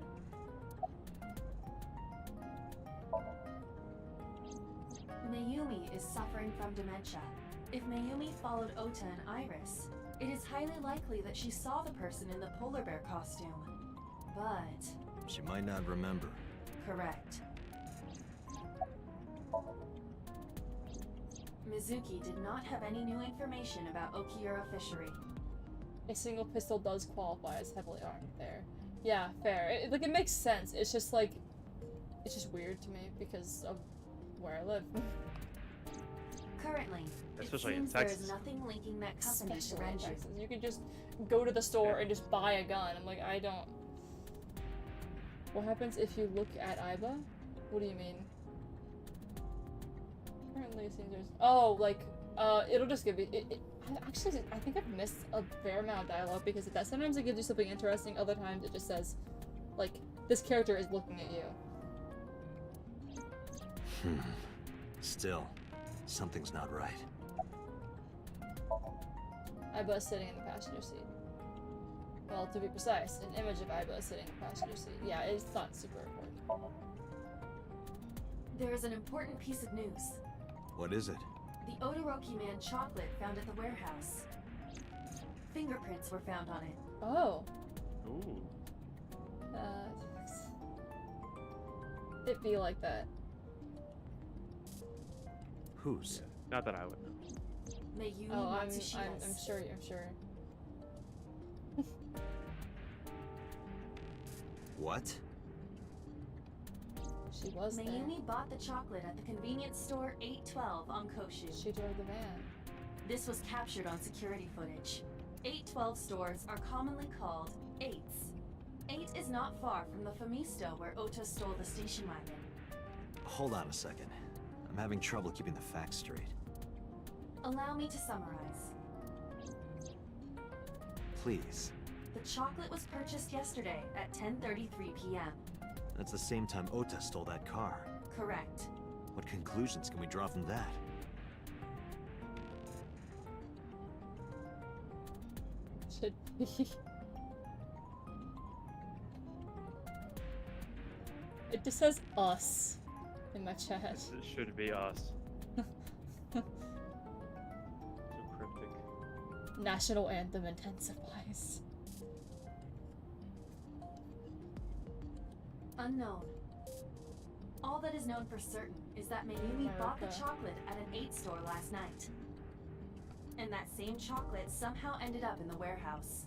Mayumi is suffering from dementia. If Mayumi followed Ota and Iris, it is highly likely that she saw the person in the polar bear costume. But... she might not remember. correct. Mizuki did not have any new information about Okiura Fishery. A single pistol does qualify as heavily armed there. Yeah, fair. Like, it makes sense. It's just like... it's just weird to me because of where I live. Currently, Especially it in seems there is Texas. nothing linking that company to Especially in Renju. Texas. You can just go to the store and just buy a gun. I'm like, I don't... What happens if you look at Aiba? What do you mean? Currently it seems there's... oh, like, it'll just give you... Actually, I think I've missed a fair amount of dialogue because of that. Sometimes it gives you something interesting, other times it just says, like, this character is looking at you. Still, something's not right. Aiba is sitting in the passenger seat. Well, to be precise, an image of Aiba is sitting in the passenger seat. Yeah, it's not super important. There is an important piece of news. What is it? The Odoroki Man chocolate found at the warehouse. Fingerprints were found on it. Oh. Ooh. It be like that. Whose? Yeah, not that I would know. Mayumi Oh, I'm Matsushima's. sure. What? She was there. Mayumi bought the chocolate at the convenience store 812 on Koshu. She drove the van. This was captured on security footage. 812 stores are commonly called 8s. 8 is not far from the Famisto where Ota stole the station wagon. Hold on a second. I'm having trouble keeping the facts straight. Allow me to summarize. Please. The The chocolate was purchased yesterday at 10:33 p.m. That's the same time Ota stole that car. Correct. What conclusions can we draw from that? Should be. It just says us in my chat. It should be us. Too cryptic. National anthem intensifies. Unknown. All that is known for certain is that Mayumi bought the chocolate at an 8 store last night. And that same chocolate somehow ended up in the warehouse.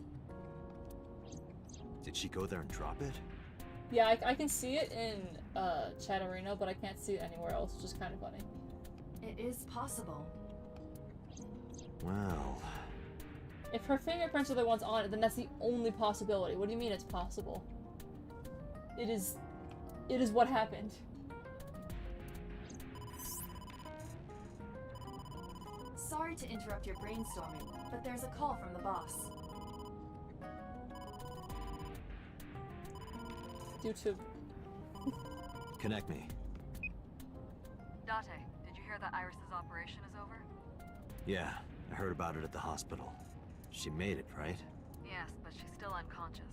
Did she go there and drop it? Yeah, I can see it in Chat Arena, but I can't see it anywhere else, which is kind of funny. It is possible. Well... If her fingerprints are the ones on it, then that's the only possibility. What do you mean it's possible? It is what happened. Sorry to interrupt your brainstorming, but there's a call from the boss. YouTube. Connect me. Date, did you hear that Iris's operation is over? Yeah, I heard about it at the hospital. She made it, right? Yes, but she's still unconscious.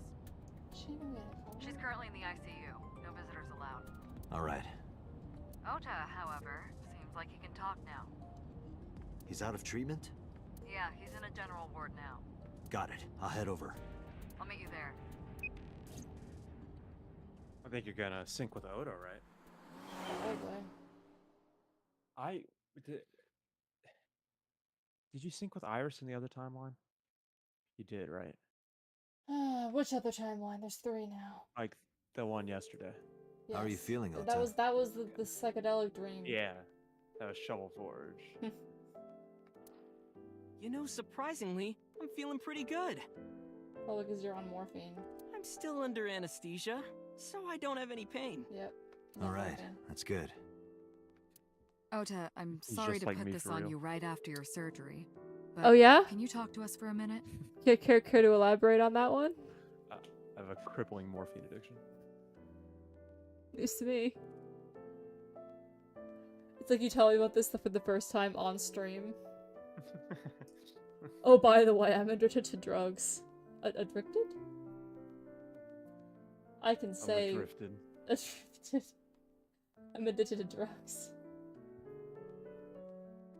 She's currently in the ICU. No visitors allowed. Alright. Ota, however, seems like he can talk now. He's out of treatment? Yeah, he's in a general ward now. Got it. I'll head over. I'll meet you there. I think you're gonna sync with Oda, right? Probably. Did you sync with Iris in the other timeline? You did, right? Which other timeline? There's 3 now. Like the one yesterday. Yes. How are you feeling, Ota? That was the psychedelic dream. Yeah, that was Shovel Forge. You know, surprisingly, I'm feeling pretty good. Probably because you're on morphine. I'm still under anesthesia, so I don't have any pain. Yep. Alright, that's good. Ota, I'm He's sorry just to like put me this for on real. you right after your surgery. But Oh, yeah? Can you talk to us for a minute? Care to elaborate on that one? I have a crippling morphine addiction. News to me. It's like you tell me about this stuff for the first time on stream. Oh, by the way, I'm addicted to drugs. Addicted? I can say... Addicted. Addicted. I'm addicted to drugs.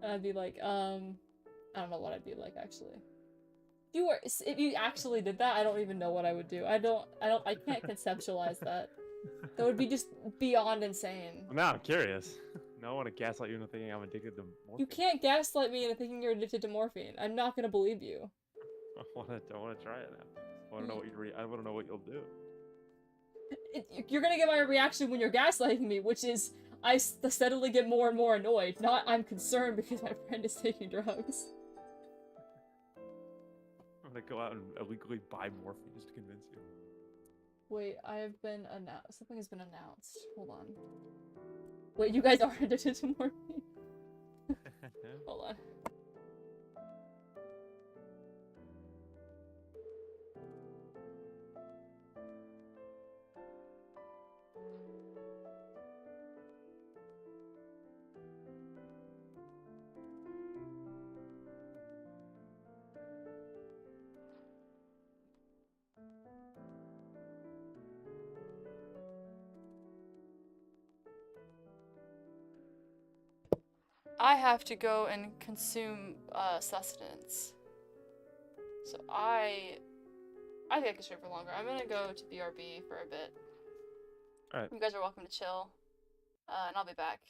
And I'd be like, I don't know what I'd be like, actually. If you actually did that, I don't even know what I would do. I can't conceptualize that. That would be just beyond insane. Well, now I'm curious. Now I want to gaslight you into thinking I'm addicted to morphine. You can't gaslight me into thinking you're addicted to morphine. I'm not gonna believe you. I want to try it now. I want to know what I want to know what you'll do. You're gonna get my reaction when you're gaslighting me, which is I steadily get more and more annoyed. Not I'm concerned because my friend is taking drugs. I'm gonna go out and illegally buy morphine just to convince you. Wait, I have been announced. Something has been announced. Hold on. Wait, you guys are addicted to morphine? Hold on. I have to go and consume sustenance. So I think I can stay for longer. I'm gonna go to BRB for a bit. Alright. You guys are welcome to chill. And I'll be back.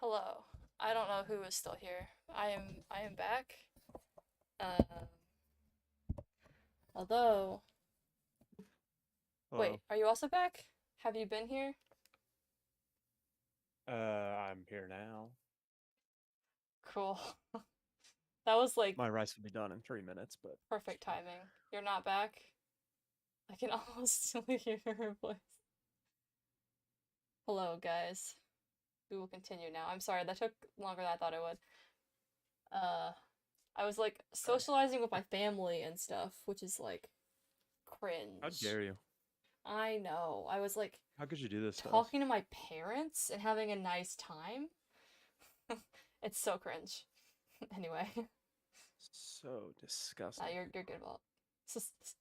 Hello. I don't know who is still here. I am back. Although Hello. wait, are you also back? Have you been here? I'm here now. Cool. That was like My rice will be done in 3 minutes, but perfect timing. You're not back? I can almost still hear her voice. Hello, guys. We will continue now. I'm sorry, that took longer than I thought it would. I was like socializing with my family and stuff, which is like cringe. how dare you? I know. I was like How could you do this stuff? talking to my parents and having a nice time. It's so cringe. Anyway, So disgusting. you're good about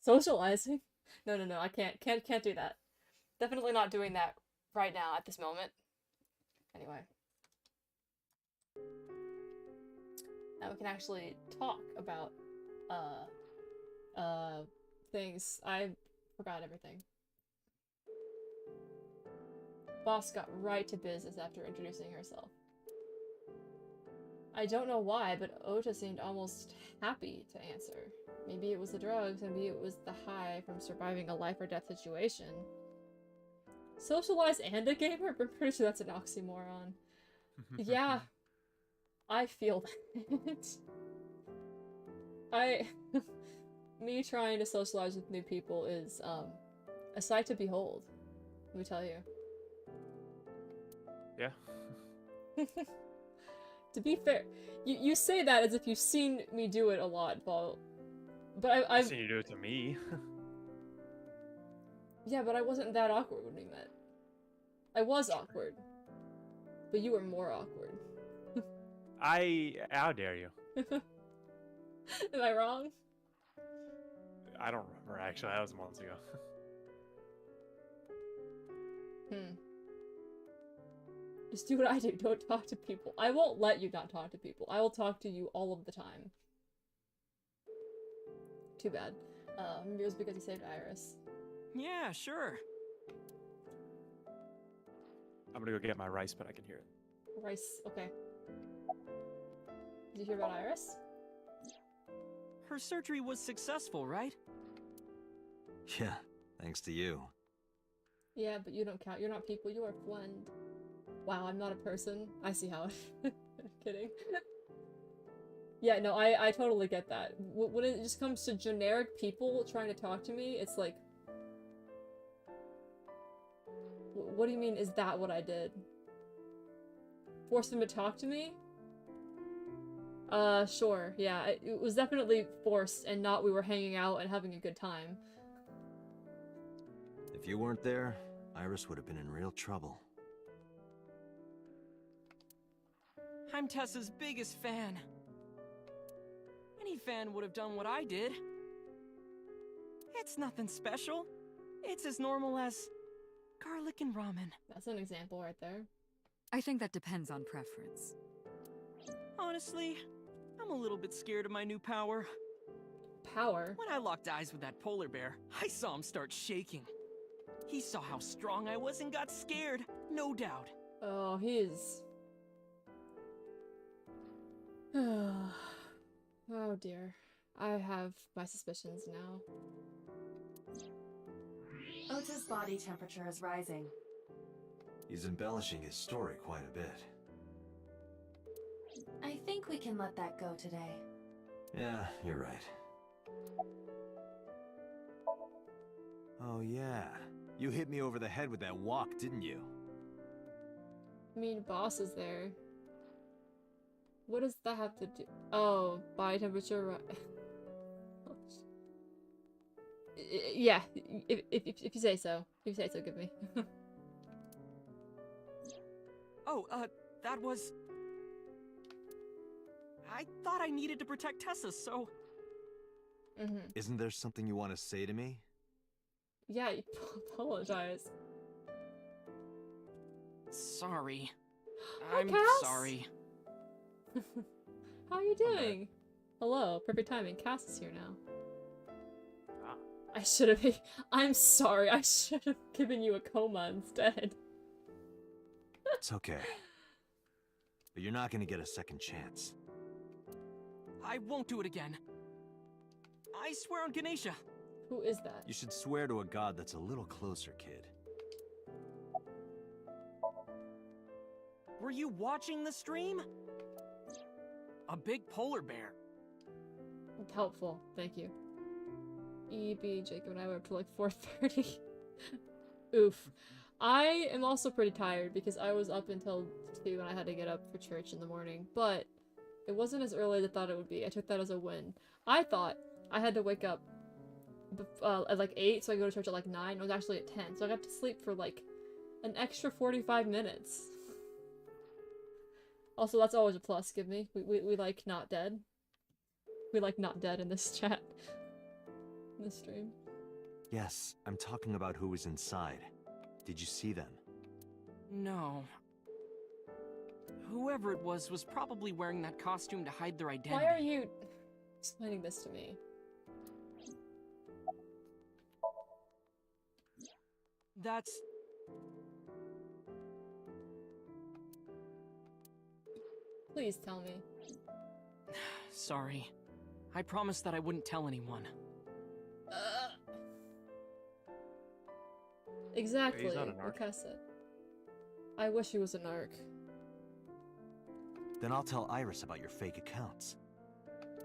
socializing. No, I can't do that. Definitely not doing that right now at this moment. Anyway, now we can actually talk about things. I forgot everything. Boss got right to business after introducing herself. I don't know why, but Ota seemed almost happy to answer. Maybe it was the drugs, maybe it was the high from surviving a life or death situation. Socialize and a gamer? I'm pretty sure that's an oxymoron. Yeah, I feel that. Me trying to socialize with new people is, a sight to behold, let me tell you. Yeah. To be fair, you say that as if you've seen me do it a lot, Paul. But I've seen you do it to me. Yeah, but I wasn't that awkward when we met. I was awkward. But you were more awkward. How dare you? Am I wrong? I don't remember, actually. That was months ago. Just do what I do. Don't talk to people. I won't let you not talk to people. I will talk to you all of the time. Too bad. Maybe it was because you saved Iris. Yeah, sure. I'm gonna go get my rice, but I can hear it. Rice, okay. Did you hear about Iris? Her surgery was successful, right? Yeah, thanks to you. Yeah, but you don't count. You're not people. You are Flend. Wow, I'm not a person. I see how. I'm kidding. Yeah, no, I totally get that. When it just comes to generic people trying to talk to me, it's like... What do you mean, is that what I did? Force them to talk to me? Sure, yeah. It was definitely forced and not we were hanging out and having a good time. If you weren't there, Iris would have been in real trouble. I'm Tessa's biggest fan. Any fan would have done what I did. It's nothing special. It's as normal as garlic and ramen. That's an example right there. I think that depends on preference. Honestly, I'm a little bit scared of my new power. Power? When I locked eyes with that polar bear, I saw him start shaking. He saw how strong I was and got scared, no doubt. Oh, he is... Oh dear. I have my suspicions now. Ota's body temperature is rising. He's embellishing his story quite a bit. I think we can let that go today. Yeah, you're right. Oh yeah, you hit me over the head with that walk, didn't you? I mean, boss is there. What does that have to do? Oh, body temperature. Yeah, if you say so. If you say so, give me. Oh, that was... I thought I needed to protect Tessa, so... Isn't there something you want to say to me? Yeah, you apologize. Sorry. Hi, I'm Cass. sorry. How are you doing? Hello, perfect timing. Cass is here now. I should have... I'm sorry, I should have given you a coma instead. It's okay. but you're not gonna get a second chance. I won't do it again. I swear on Ganesha. Who is that? You should swear to a god that's a little closer, kid. Were you watching the stream? A big polar bear. Helpful, thank you. EB, Jacob, and I were up to like 4:30. Oof. I am also pretty tired because I was up until 2 and I had to get up for church in the morning, but it wasn't as early as I thought it would be. I took that as a win. I thought I had to wake up at like 8 so I could go to church at like 9. It was actually at 10, so I got to sleep for like an extra 45 minutes. Also, that's always a plus, give me. We like not dead. We like not dead in this chat. In this stream. Yes, I'm talking about who was inside. Did you see them? No. Whoever it was probably wearing that costume to hide their identity. Why are you explaining this to me? That's... Please tell me. Sorry. I promised that I wouldn't tell anyone. Exactly, He's not a narc. Wakasa. I wish he was a narc. Then I'll tell Iris about your fake accounts.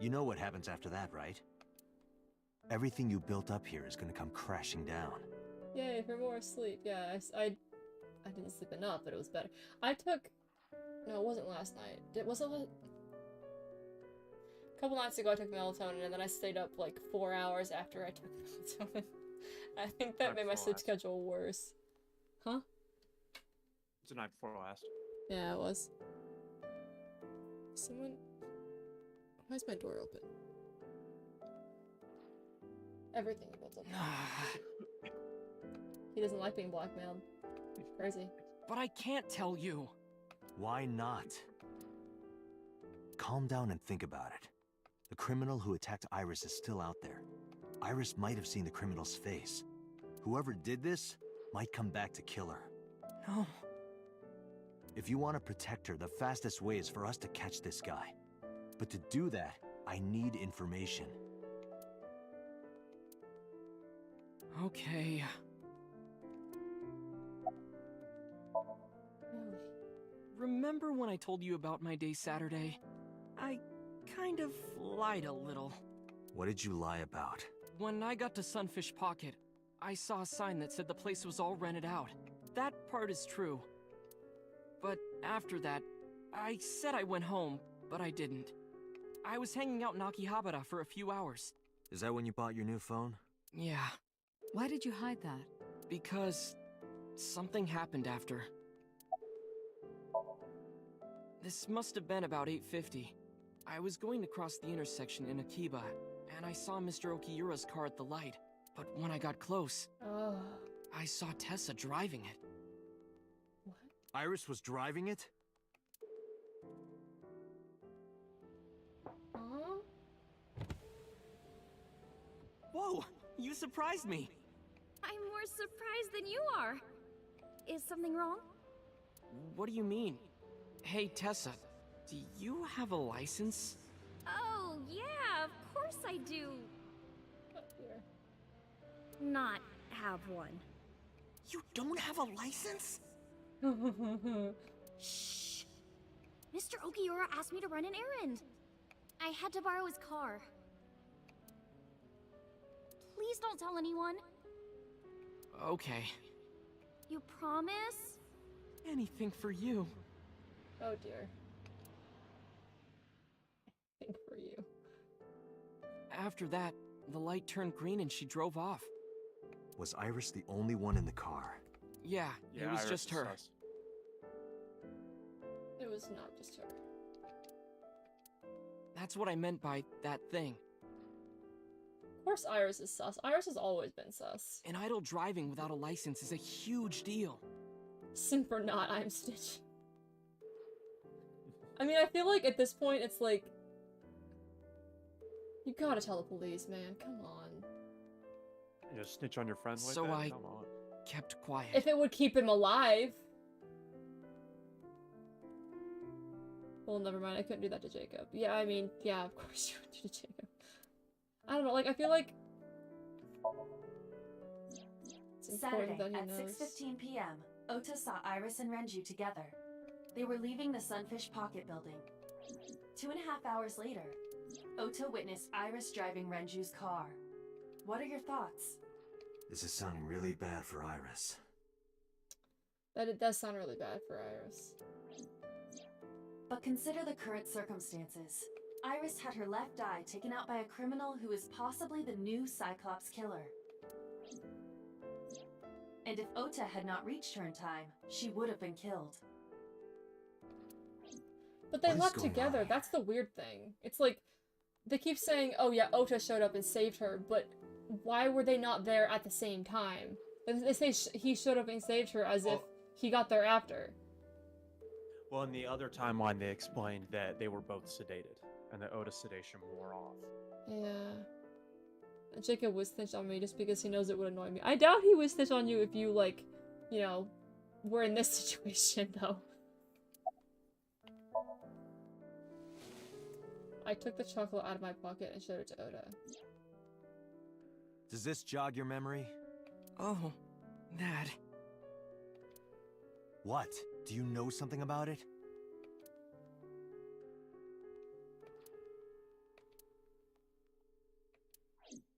You know what happens after that, right? Everything you built up here is gonna come crashing down. Yay, for more sleep. Yeah, I didn't sleep enough, but it was better. I took... No, it wasn't last night. Was it a couple nights ago I took melatonin and then I stayed up like 4 hours after I took melatonin. I think that made my sleep schedule worse. Huh? It's the night before last. Yeah, it was. Someone... Why is my door open? Everything built up. He doesn't like being blackmailed. Crazy. But I can't tell you. Why not? Calm down and think about it. The criminal who attacked Iris is still out there. Iris might have seen the criminal's face. Whoever did this might come back to kill her. No. If you want to protect her, the fastest way is for us to catch this guy. But to do that, I need information. Okay. Remember when I told you about my day Saturday? I kind of lied a little. What did you lie about? When I got to Sunfish Pocket, I saw a sign that said the place was all rented out. That part is true. But after that, I said I went home, but I didn't. I was hanging out in Akihabara for a few hours. Is that when you bought your new phone? Yeah. Why did you hide that? Because something happened after. This must have been about 8:50. I was going to cross the intersection in Akiba, and I saw Mr. Okiura's car at the light. But when I got close, I saw Tessa driving it. What? Iris was driving it? Whoa! You surprised me! I'm more surprised than you are. Is something wrong? What do you mean? Hey, Tessa, do you have a license? Oh, yeah, of course I do. Not have one. You don't have a license? Shh. Mr. Okiura asked me to run an errand. I had to borrow his car. Please don't tell anyone. Okay. You promise? Anything for you. Oh dear. Anything for you. After that, the light turned green and she drove off. Was Iris the only one in the car? Yeah, it was Iris just her. sus. It was not just her. That's what I meant by that thing. Of course Iris is sus. Iris has always been sus. An idle driving without a license is a huge deal. Sin for not, I'm Stitch. I mean, I feel like at this point it's like... You gotta tell the police, man. Come on. You just snitch on your friends like So that? I Come on. kept quiet. If it would keep him alive. Well, never mind. I couldn't do that to Jacob. Yeah, I mean, yeah, of course you would do to Jacob. I don't know. Like, I feel like it's important Saturday that he at knows. 6:15 p.m., Ota saw Iris and Renju together. They were leaving the Sunfish Pocket building. 2.5 hours later, Ota witnessed Iris driving Renju's car. What are your thoughts? This is sounding really bad for Iris. That it does sound really bad for Iris. But consider the current circumstances. Iris had her left eye taken out by a criminal who is possibly the new Cyclops killer. And if Ota had not reached her in time, she would have been killed. But they left together. That's the weird thing. It's like, they keep saying, oh yeah, Ota showed up and saved her, but why were they not there at the same time? They say he showed up and saved her as if he got there after. Well, in the other timeline, they explained that they were both sedated, and that Oda's sedation wore off. Yeah. Jacob would snitch on me just because he knows it would annoy me. I doubt he would snitch on you if you, like, you know, were in this situation, though. I took the chocolate out of my pocket and showed it to Oda. Does this jog your memory? Oh, that. What? Do you know something about it?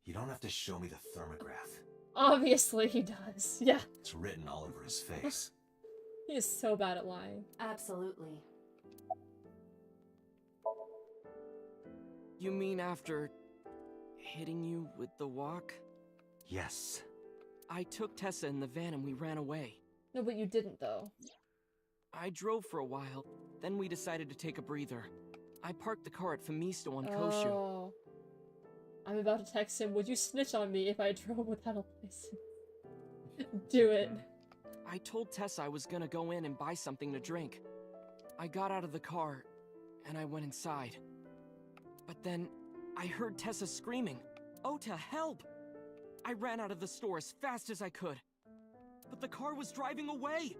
You don't have to show me the thermograph. Obviously he does, yeah. It's written all over his face. He is so bad at lying. Absolutely. You mean after hitting you with the walk? Yes. I took Tessa in the van and we ran away. No, but you didn't, though. I drove for a while, then we decided to take a breather. I parked the car at Femisto on Koshu. Oh. I'm about to text him, would you snitch on me if I drove without a license? Do it. I told Tessa I was gonna go in and buy something to drink. I got out of the car, and I went inside. But then, I heard Tessa screaming, "Ota, help!" I ran out of the store as fast as I could. But the car was driving away!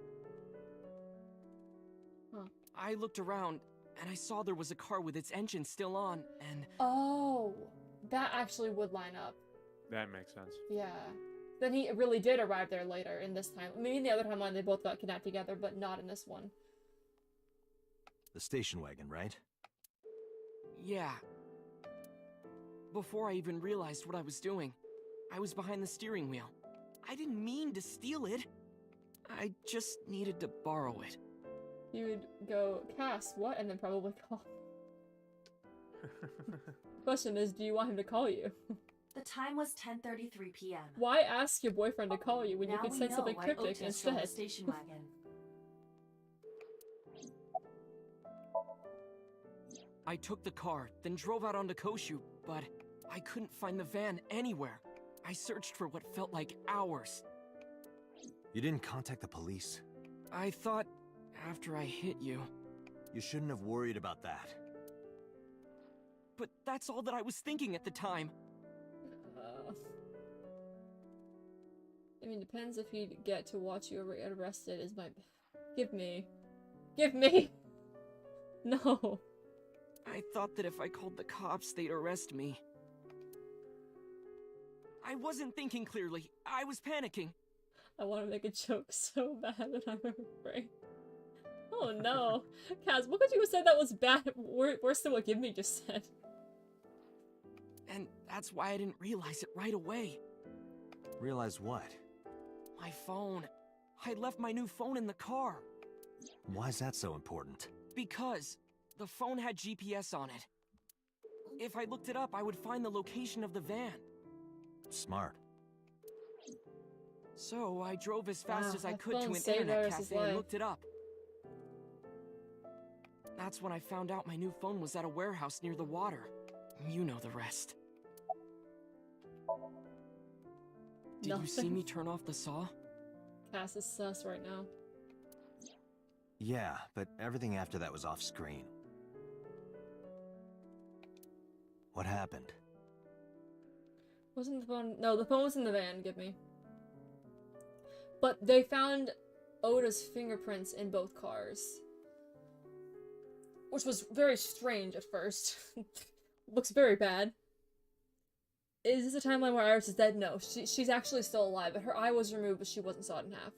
Huh. I looked around, and I saw there was a car with its engine still on, and... Oh, that actually would line up. That makes sense. Yeah. Then he really did arrive there later in this time. Maybe in the other timeline they both got kidnapped together, but not in this one. The station wagon, right? Yeah. Before I even realized what I was doing, I was behind the steering wheel. I didn't mean to steal it. I just needed to borrow it. You would go, Cass, what? And then probably call. Question is, do you want him to call you? The time was 10:33 p.m. Why ask your boyfriend to call you when you Now could we send know something why cryptic Ota stole the instead? station wagon. I took the car, then drove out onto Koshu, but I couldn't find the van anywhere. I searched for what felt like hours. You didn't contact the police? I thought after I hit you. You shouldn't have worried about that. But that's all that I was thinking at the time. I mean, depends if he'd get to watch you get arrested is my... Give me. Give me! No. I thought that if I called the cops, they'd arrest me. I wasn't thinking clearly. I was panicking. I want to make a joke so bad and I'm afraid. Oh no. Kaz, what could you have said that was bad? Worse than what Give Me just said. And that's why I didn't realize it right away. Realize what? My phone. I left my new phone in the car. Why is that so important? Because the phone had GPS on it. If I looked it up, I would find the location of the van. Smart. So I drove as fast as I that could to phone an saved internet Iris' cafe and life. looked it up. That's when I found out my new phone was at a warehouse near the water. You know the rest. Did you see me turn off the saw? Cass is sus right now. Yeah, but everything after that was off screen. What happened? Wasn't the phone... No, the phone was in the van, Give Me. But they found Oda's fingerprints in both cars. which was very strange at first. Looks very bad. Is this a timeline where Iris is dead? No, she's actually still alive, but her eye was removed, but she wasn't sawed in half.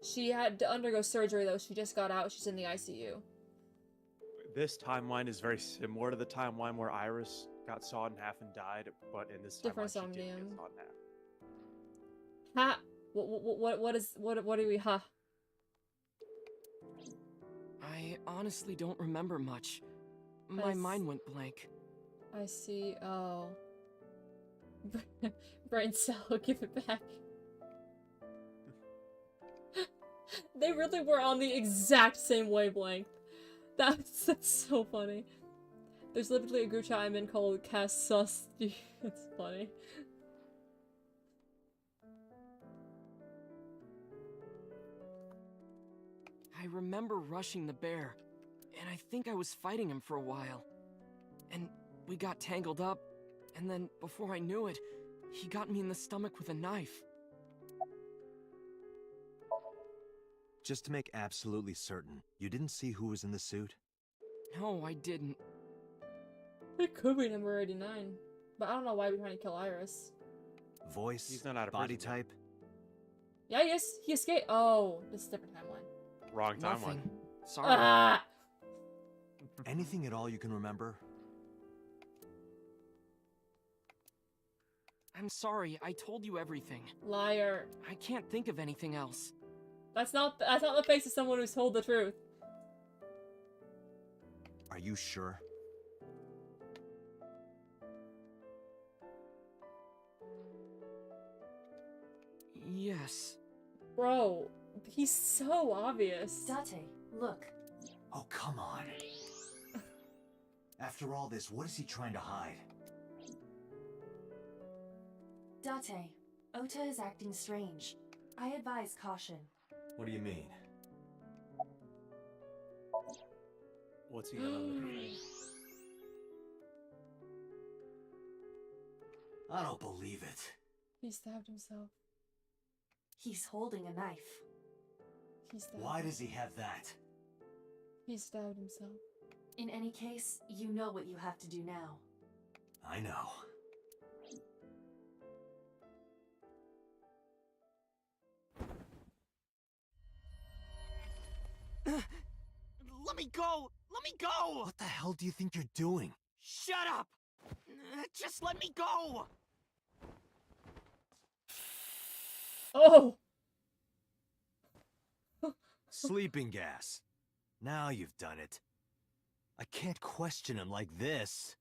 She had to undergo surgery, though. She just got out. She's in the ICU. This timeline is very similar to the timeline where Iris got sawed in half and died, but in this Different timeline she didn't Somnium. get sawed in half. Ha! What do we, ha? I honestly don't remember much. My As- mind went blank. I see, oh. Brain cell, give it back. They really were on the exact same wavelength. That's so funny. There's literally a group chat I'm in called Cast Sus. It's funny. I remember rushing the bear, and I think I was fighting him for a while. And we got tangled up, and then before I knew it, he got me in the stomach with a knife. Just to make absolutely certain, you didn't see who was in the suit? No, I didn't. It could be number 89. But I don't know why we're trying to kill Iris. Voice? He's not out of body prison yet. type? Yeah, yes, he escaped. Oh, this is a different timeline. Wrong timeline. Nothing. Sorry. Ah! Anything at all you can remember? I'm sorry, I told you everything. Liar. I can't think of anything else. That's not the face of someone who's told the truth. Are you sure? Yes. Bro, he's so obvious. Date, look. Oh, come on. After all this, what is he trying to hide? Date, Ota is acting strange. I advise caution. What do you mean? What's he gonna do? I don't believe it. He stabbed himself. He's holding a knife. He stabbed Why does he have that? He stabbed himself. In any case, you know what you have to do now. I know. Let me go! Let me go! What the hell do you think you're doing? Shut up! Just let me go! Oh! Sleeping gas. Now you've done it. I can't question him like this.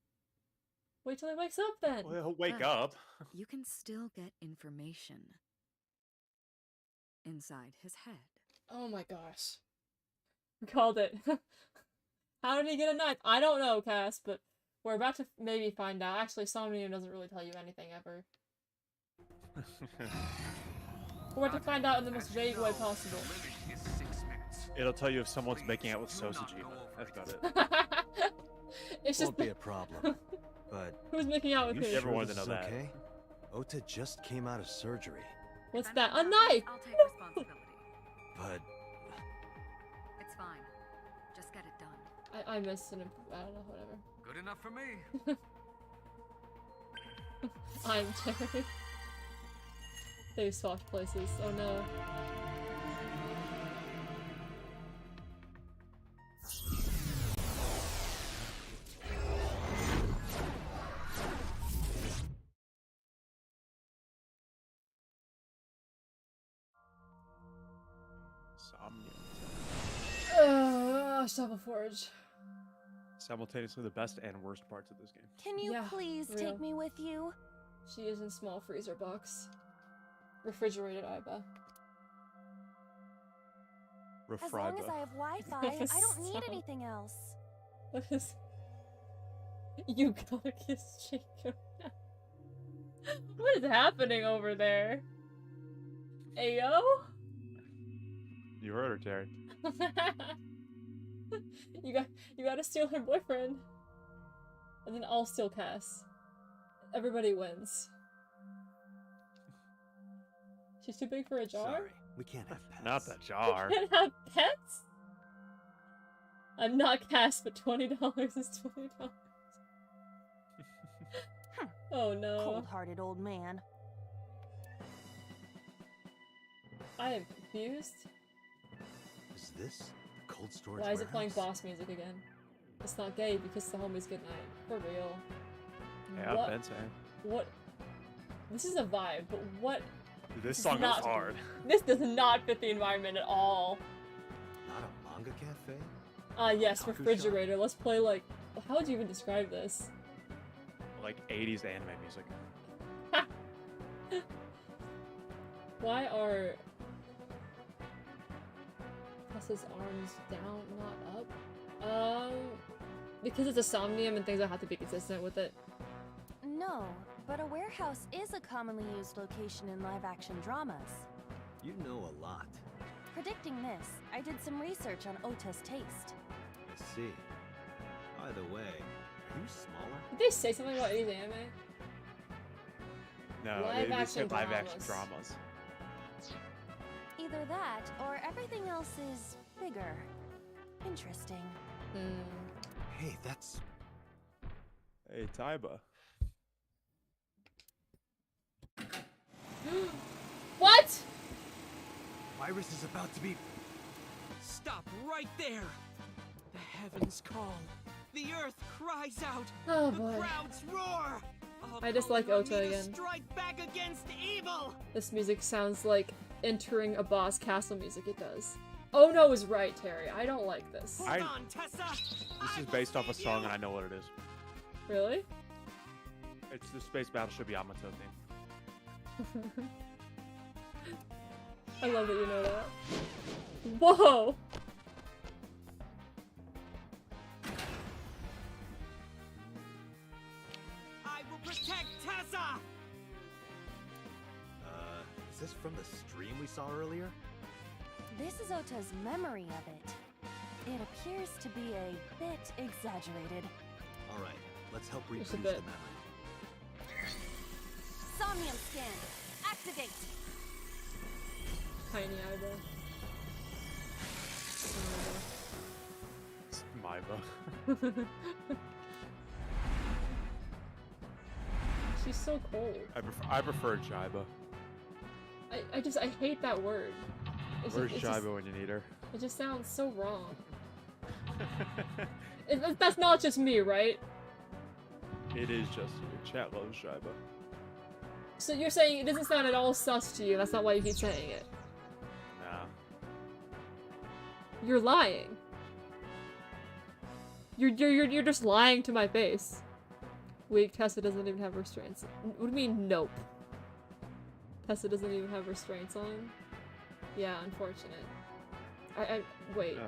Wait till he wakes up then. Well, he'll wake But up. You can still get information inside his head. Oh my gosh. We called it. How did he get a knife? I don't know, Cass, but we're about to maybe find out. Actually, Somnium doesn't really tell you anything ever. We're about to find out in the most vague way possible. It'll tell you if someone's making out with Sosajima. That's about it. It's just Won't be a problem. But who's making out with you who? sure Everyone this to is know that. okay? Ota just came out of surgery. What's that? A knife! I'll take responsibility. But It's fine. Just get it done. I missed an I don't know, whatever. Good enough for me. I'm Terry. They've swapped places. Oh no. Shovel Forge. Simultaneously the best and worst parts of this game. Can you Yeah, please real. take me with you? She is in small freezer box. Refrigerated Aiba. As long as I have Wi-Fi, I don't need So- anything else. What is... You gotta kiss Jacob. What is happening over there? Ayo? You heard her, Terry. you gotta steal her boyfriend. And then I'll steal Cass. Everybody wins. She's too big for a jar? sorry, we can't have pets. Not that jar. Can't have pets? I'm not cast, but $20 is $20. Oh no. Cold-hearted old man. I am confused. Is this the cold storage Why is it playing warehouse? boss music again? It's not gay because the homies good night. For real. Yeah, What? I've been saying. What? This is a vibe, but what? Dude, this is song not- is hard. This does not fit the environment at all. Not a manga cafe? Yes, Otaku shop? refrigerator. Let's play like. How would you even describe this? Like 80s anime music. Why are Tessa's arms down, not up? Because it's a somnium and things that have to be consistent with it. No, but a warehouse is a commonly used location in live-action dramas. You know a lot. Predicting this, I did some research on Ota's taste. I see. By the way, are you smaller? Did they say something about 80s anime? No, Live they action said live action dramas. dramas. Either that, or everything else is bigger. Interesting. Hey, that's... Hey, Taiba. What? Iris is about to be... Stop right there! The heavens call. The earth cries out. Oh the boy. crowds roar. I just like Ota again. Strike back against evil. This music sounds like entering a boss castle music. It does. Oh no is right, Terry. I don't like this. This is based off a song and I know what it is. Really? It's the Space Battleship Yamato theme. I love that you know that. Whoa! I will protect Tessa. Is this from the stream we saw earlier? This is Ota's memory of it. It appears to be a bit exaggerated. Alright, let's help Just a reproduce bit. the memory. Somnium scan. Activate. Tiny eyeball. Maiba. She's so cold. I prefer Jaiba. I hate that word. Where's it's Jaiba when you need her? It just sounds so wrong. That's not just me, right? It is just you. Chat loves Jaiba. So you're saying it doesn't sound at all sus to you, that's not why you keep saying it. Nah. You're lying. You're just lying to my face. Weak, Tessa doesn't even have restraints. What do you mean, nope? Tessa doesn't even have restraints on? Yeah, unfortunate. Wait.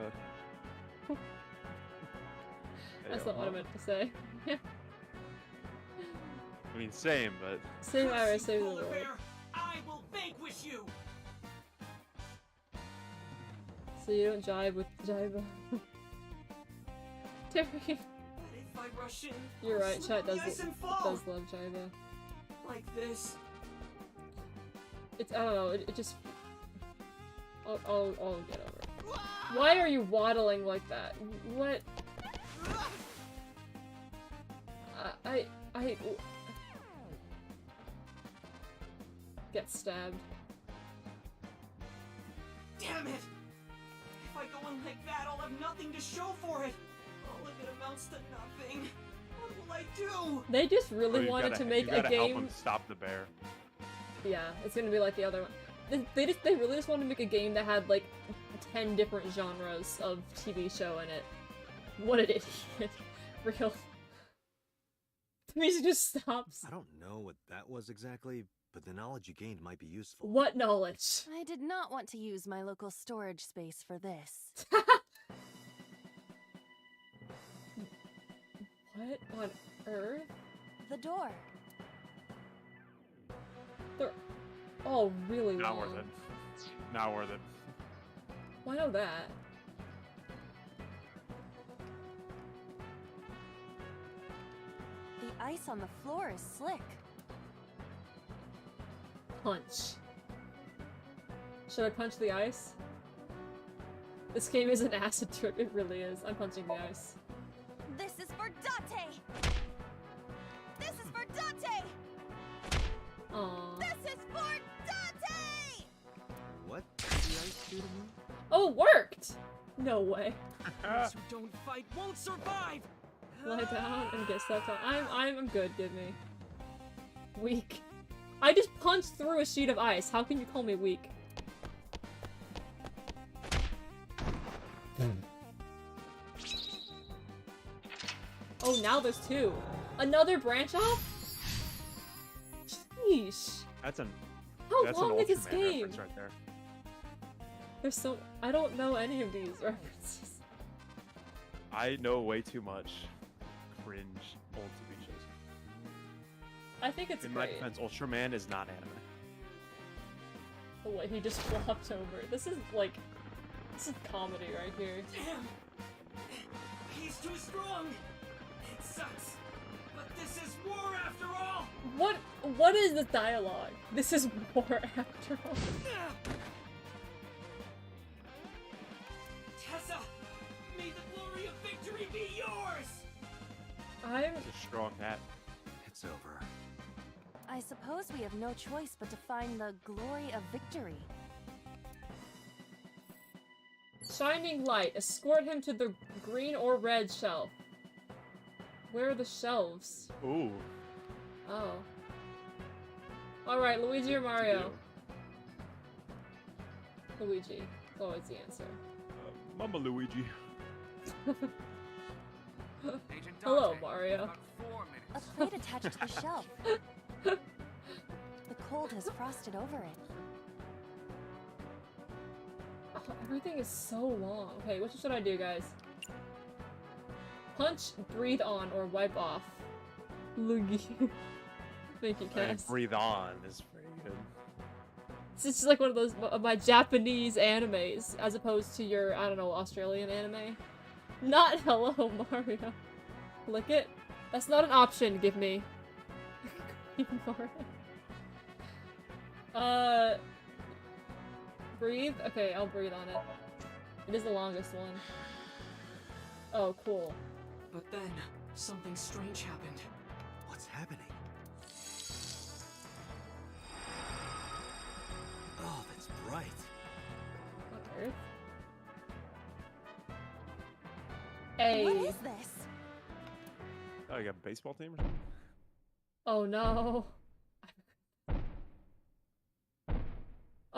That's not what I meant to say. I mean, same, but... Save Iris, save the world. I will vanquish you. So you don't jive with Jaiba. Terry. If I rush in, You're right, chat does yes, and love fall. Jaiba. Like this. It's, I don't know, it just... I'll get over it. Why are you waddling like that? What? I get stabbed. Damn it! If I go in like that, I'll have nothing to show for it. All of it amounts to nothing. What will I do? They just Oh, really you wanted gotta- to make you a gotta help game. him stop the bear. Yeah, it's gonna be like the other one. They really just wanted to make a game that had like 10 different genres of TV show in it. What an idiot. Real. The music just stops. I don't know what that was exactly, but the knowledge you gained might be useful. What knowledge? I did not want to use my local storage space for this. What on earth? The door. They're all really Not long. worth it. Not worth it. Well, I know that. The ice on the floor is slick. Punch. Should I punch the ice? This game is an acid trip, it really is. I'm punching the ice. This is for Date! This is for Date! Aww. This is for Date! What did the ice do to me? Oh, worked! No way. Those who don't fight won't survive! Lie down and get stepped on. I'm good, give me. Weak. I just punched through a sheet of ice. How can you call me weak? Oh, now there's two. Another branch off? Sheesh. That's an long is this Ultraman game? reference right there. There's so- I don't know any of these references. I know way too much cringe old TV shows. I think it's In my great. defense, Ultraman is not anime. The way he just flopped over. This is like... This is comedy right here. Damn! He's too strong! It sucks, but this is war after all! What is the dialogue? This is war after all. Tessa! May the glory of victory be yours! It's a strong hat. It's over. I suppose we have no choice but to find the glory of victory. Shining light. Escort him to the green or red shelf. Where are the shelves? Ooh. Oh. Alright, Luigi or Mario? Luigi. That's always the answer. Mama Luigi. Hello, Mario. A plate attached to the shelf. The cold has frosted over it. Oh, everything is so long. Okay, what should I do, guys? Punch, breathe on, or wipe off. Luigi. Thank you, I mean, Cass. breathe on is pretty good. It's just like one of those of my Japanese animes, as opposed to your, I don't know, Australian anime. Not Hello Mario. Lick it? That's not an option, give me. Breathe? Okay, I'll breathe on it. It is the longest one. Oh, cool. But then, something strange happened. What's happening? Oh, that's bright. On Earth? Hey. What is this? Oh, you got a baseball team or something? Oh no.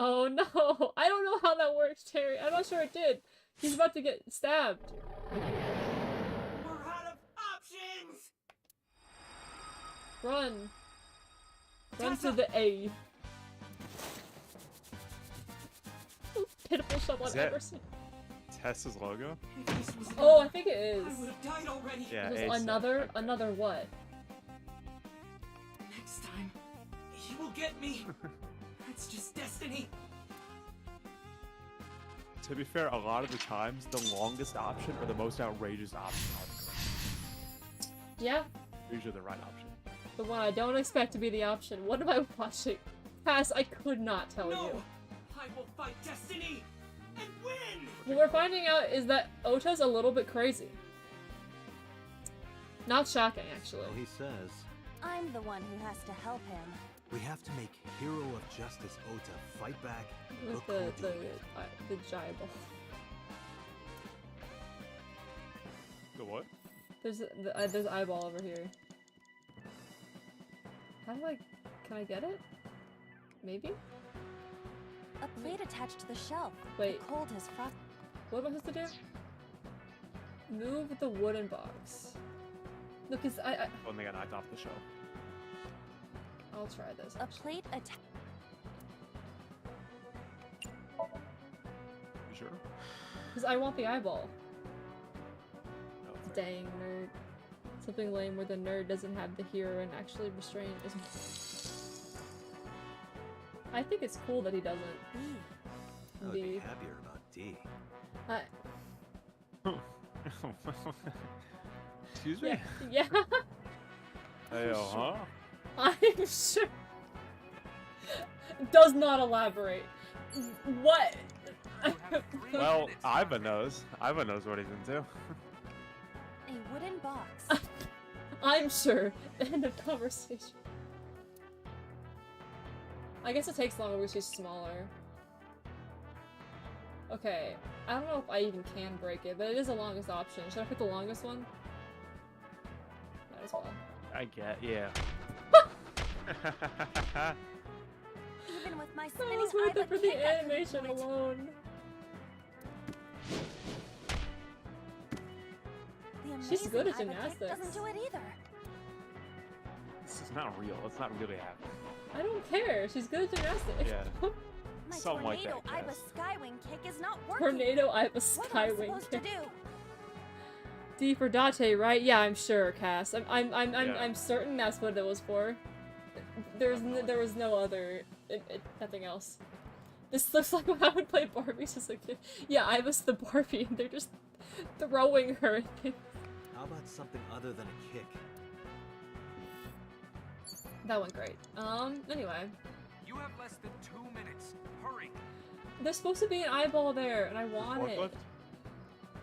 Oh no. I don't know how that works, Terry. I'm not sure it did. He's about to get stabbed. We're out of options! Run. Run to the A. Pitiful shot I've ever seen. Tessa's logo? Oh, I think it is. I would have died already. Yeah, There's Ace. another what? Next time, he will get me. That's just destiny. To be fair, a lot of the times, the longest option or the most outrageous option are the correct. Yeah, Usually the right option. the one I don't expect to be the option. What am I watching? Pass, I could not tell No! you. I will fight destiny and win! What we're finding out is that Ota's a little bit crazy. Not shocking, actually. Well, he says. I'm the one who has to help him. We have to make Hero of Justice Ota fight back and With look the cool doing it. Jibal. The what? There's eyeball over here. How do I... Can I get it? Maybe? A plate attached to the shelf. Wait. The cold has frosted. What am I supposed to do? Move the wooden box. Look, cause When they got knocked off the show. I'll try this. A plate attached. You sure? Because I want the eyeball. No, Dang, nerd. Something lame where the nerd doesn't have the hero and actually restrain is. I think it's cool that he doesn't. I would be B. happier about D. Excuse me? Yeah. Hey, huh? I'm sure. Does not elaborate. What? Well, Iva knows. Iva knows what he's into. A wooden box. I'm sure. End of conversation. I guess it takes longer because she's smaller. Okay, I don't know if I even can break it, but it is the longest option. Should I pick the longest one? Might as well. I get, yeah. Even with my I spinning was worth Iva it for can't the get through animation it. alone. The She's good at amazing Iva kick gymnastics. doesn't do it either. This is not real. It's not really happening. I don't care. She's good at gymnastics. Yeah. My Something like tornado that, Iva yes. skywing kick is not working. Tornado Iva What am I skywing supposed to kick. do? D for Date, right? Yeah, I'm sure, Cass. I'm Yeah. I'm certain that's what it was for. There was no other, nothing else. This looks like when I would play Barbies as a kid. Yeah, I was the Barbie, and they're just throwing her. How about something other than a kick? That went great. Anyway. You have less than 2 minutes. Hurry. There's supposed to be an eyeball there, and I want it. Forklift?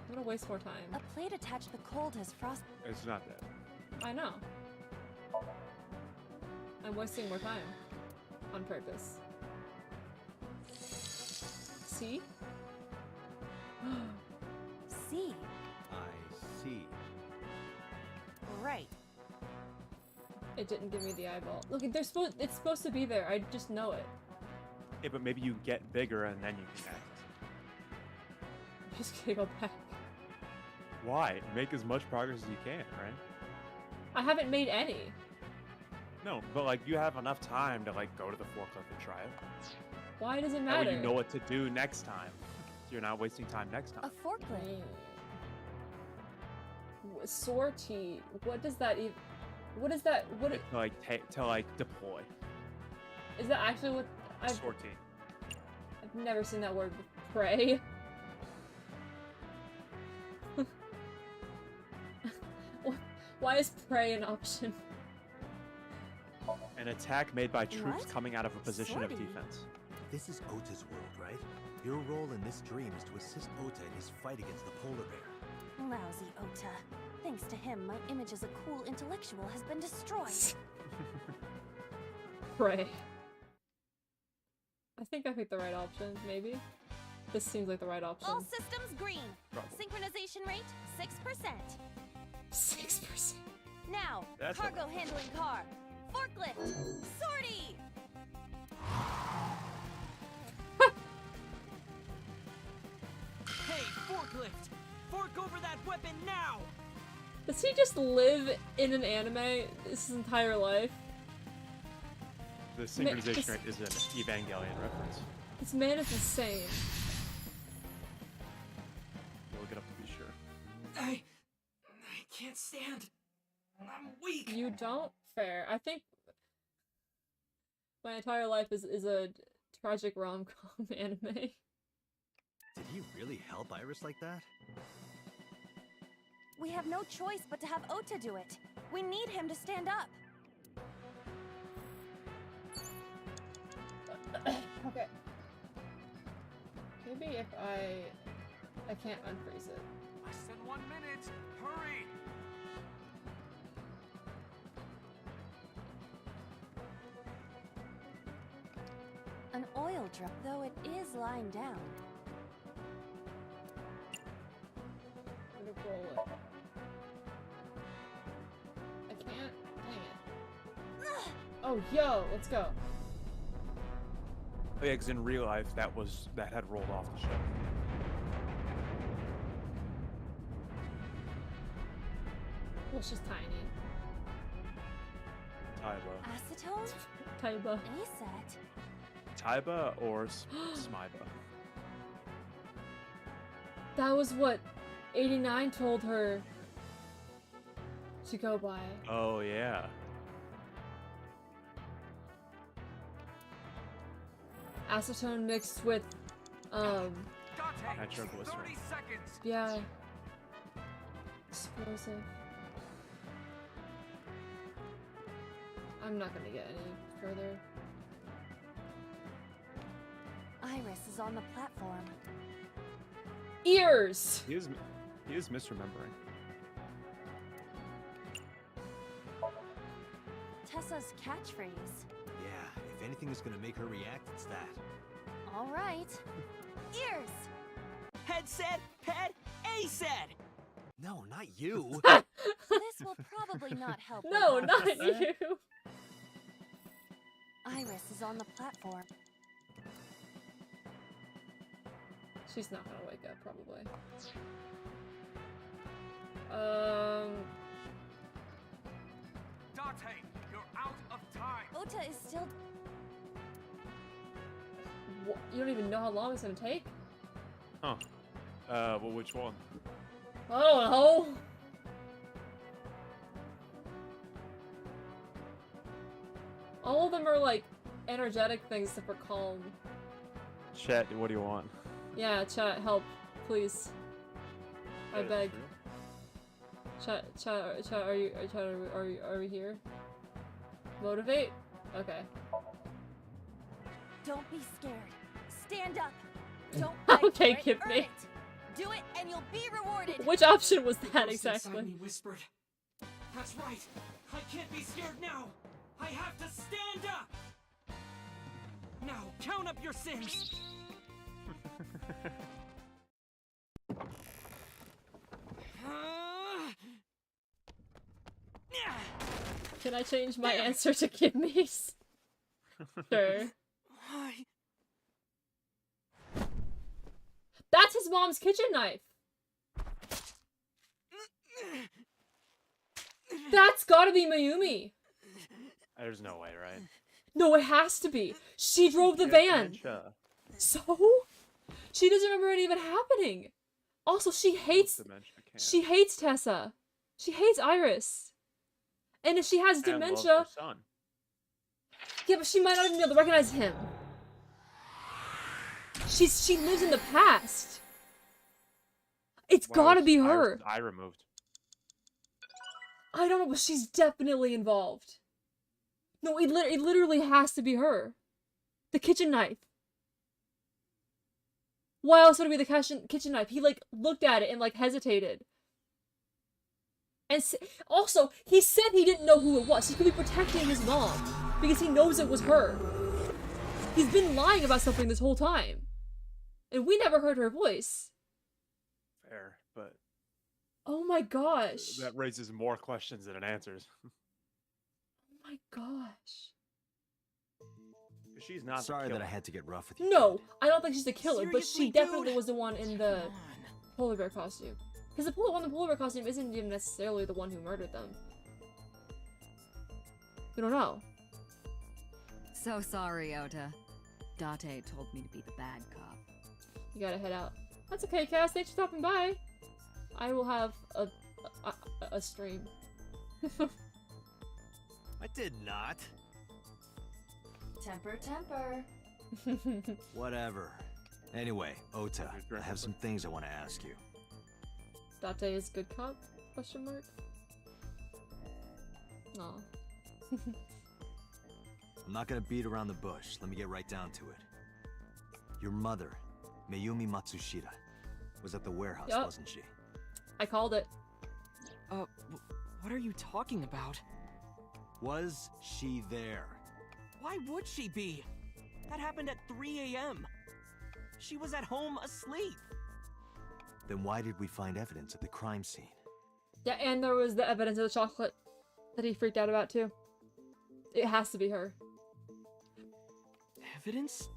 I'm gonna waste more time. A plate attached to the cold has frost. It's not that. I know. I'm wasting more time. On purpose. See? See. I see. Right. It didn't give me the eyeball. Look, it's supposed to be there. I just know it. Yeah, but maybe you get bigger and then you can access I'm just gonna go back. it. Why? Make as much progress as you can, right? I haven't made any. No, but like you have enough time to like go to the forklift and try it. Why does it That matter? way you know what to do next time. So you're not wasting time next time. A forklift. Sortie. What does that even? What is that? What To like deploy. is that actually what I've Sortie. never seen that word. Pray. Why is pray an option? An attack made by troops What? coming out of a position of Sortie. defense. This is Ota's world, right? Your role in this dream is to assist Ota in his fight against the polar bear. Lousy Ota. Thanks to him, my image as a cool intellectual has been destroyed. Pray. I think I picked the right option, maybe? This seems like the right option. All systems green. Probably. Synchronization rate 6%. 6%. Now, That's cargo handling car. Forklift. Sortie. Hey, forklift! Fork over that weapon now! Does he just live in an anime his entire life? The synchronization this- rate is an Evangelion reference. This man is insane. You'll look it up to be sure. I can't stand. I'm weak. You don't? Fair. I think my entire life is a tragic rom-com anime. Did he really help Iris like that? We have no choice but to have Ota do it. We need him to stand up. Okay. Maybe if I can't unfreeze it. Less than 1 minute. Hurry. An oil drop, though it is lying down. I'm gonna roll it. I can't. Dang it. Oh, yo, let's go. Oh yeah, because in real life that had rolled off the shelf. Well, she's tiny. Taiba. Acetone? Taiba. ASAT. Taiba or Smiba? That was what 89 told her to go by. Oh yeah. Acetone mixed with, Nitroglycerin. yeah. Explosive. I'm not gonna get any further. Iris is on the platform. Ears! He is misremembering. Tessa's catchphrase. Yeah, if anything is gonna make her react, it's that. All right. Ears! Head said, pet, A said! No, not you! This will probably not help. No, with not Iris. you! Iris is on the platform. She's not gonna wake up, probably. Date, you're out of time. Ota is still. You don't even know how long it's gonna take? Huh. Well, which one? I don't know. All of them are like energetic things except for calm. Chat, what do you want? Yeah, chat, help, please. I Chat, beg. sure. Chat, are we here? Motivate? Okay. Don't be scared. Stand up. Don't fight Okay, for it, give earn me. it. Do it and you'll be rewarded. Which option was The that ghost inside exactly? me whispered, "That's right. I can't be scared now. I have to stand up." Now count up your sins. Can I change my answer to kidneys? Sure. That's his mom's kitchen knife! That's gotta be Mayumi! There's no way, right? No, it has to be! She drove the She has van! dementia. So? She doesn't remember it even happening! Also, she hates Tessa! She hates Iris! And if she has And loves dementia... her son. Yeah, but she might not even be able to recognize him. She lives in the past. It's Why gotta was be Iris' her. eye removed. I don't know, but she's definitely involved. No, it literally has to be her. The kitchen knife. Why else would it be the kitchen knife? He like looked at it and like hesitated. And also, he said he didn't know who it was. He could be protecting his mom because he knows it was her. He's been lying about something this whole time. And we never heard her voice. Fair, but Oh my gosh. that raises more questions than it answers. Oh my gosh. She's not. Sorry the that I killer. had to get rough with you. No, I don't think she's the killer, but she Seriously, definitely dude? was the one in the polar bear costume. Because the one in the polar bear costume isn't even necessarily the one who murdered them. We don't know. So sorry, Ota. Date told me to be the bad cop. You gotta head out. That's okay, Cass. Thanks for stopping by. I will have a stream. I did not. Temper, temper. Whatever. Anyway, Ota, I have some things I want to ask you. Date is good cop? Question mark. Aw. I'm not gonna beat around the bush. Let me get right down to it. Your mother, Mayumi Matsushita, was at the warehouse, Yup. wasn't she? I called it. What are you talking about? Was she there? Why would she be? That happened at 3 a.m. She was at home asleep. Then why did we find evidence at the crime scene? Yeah, and there was the evidence of the chocolate that he freaked out about too. It has to be her. Evidence?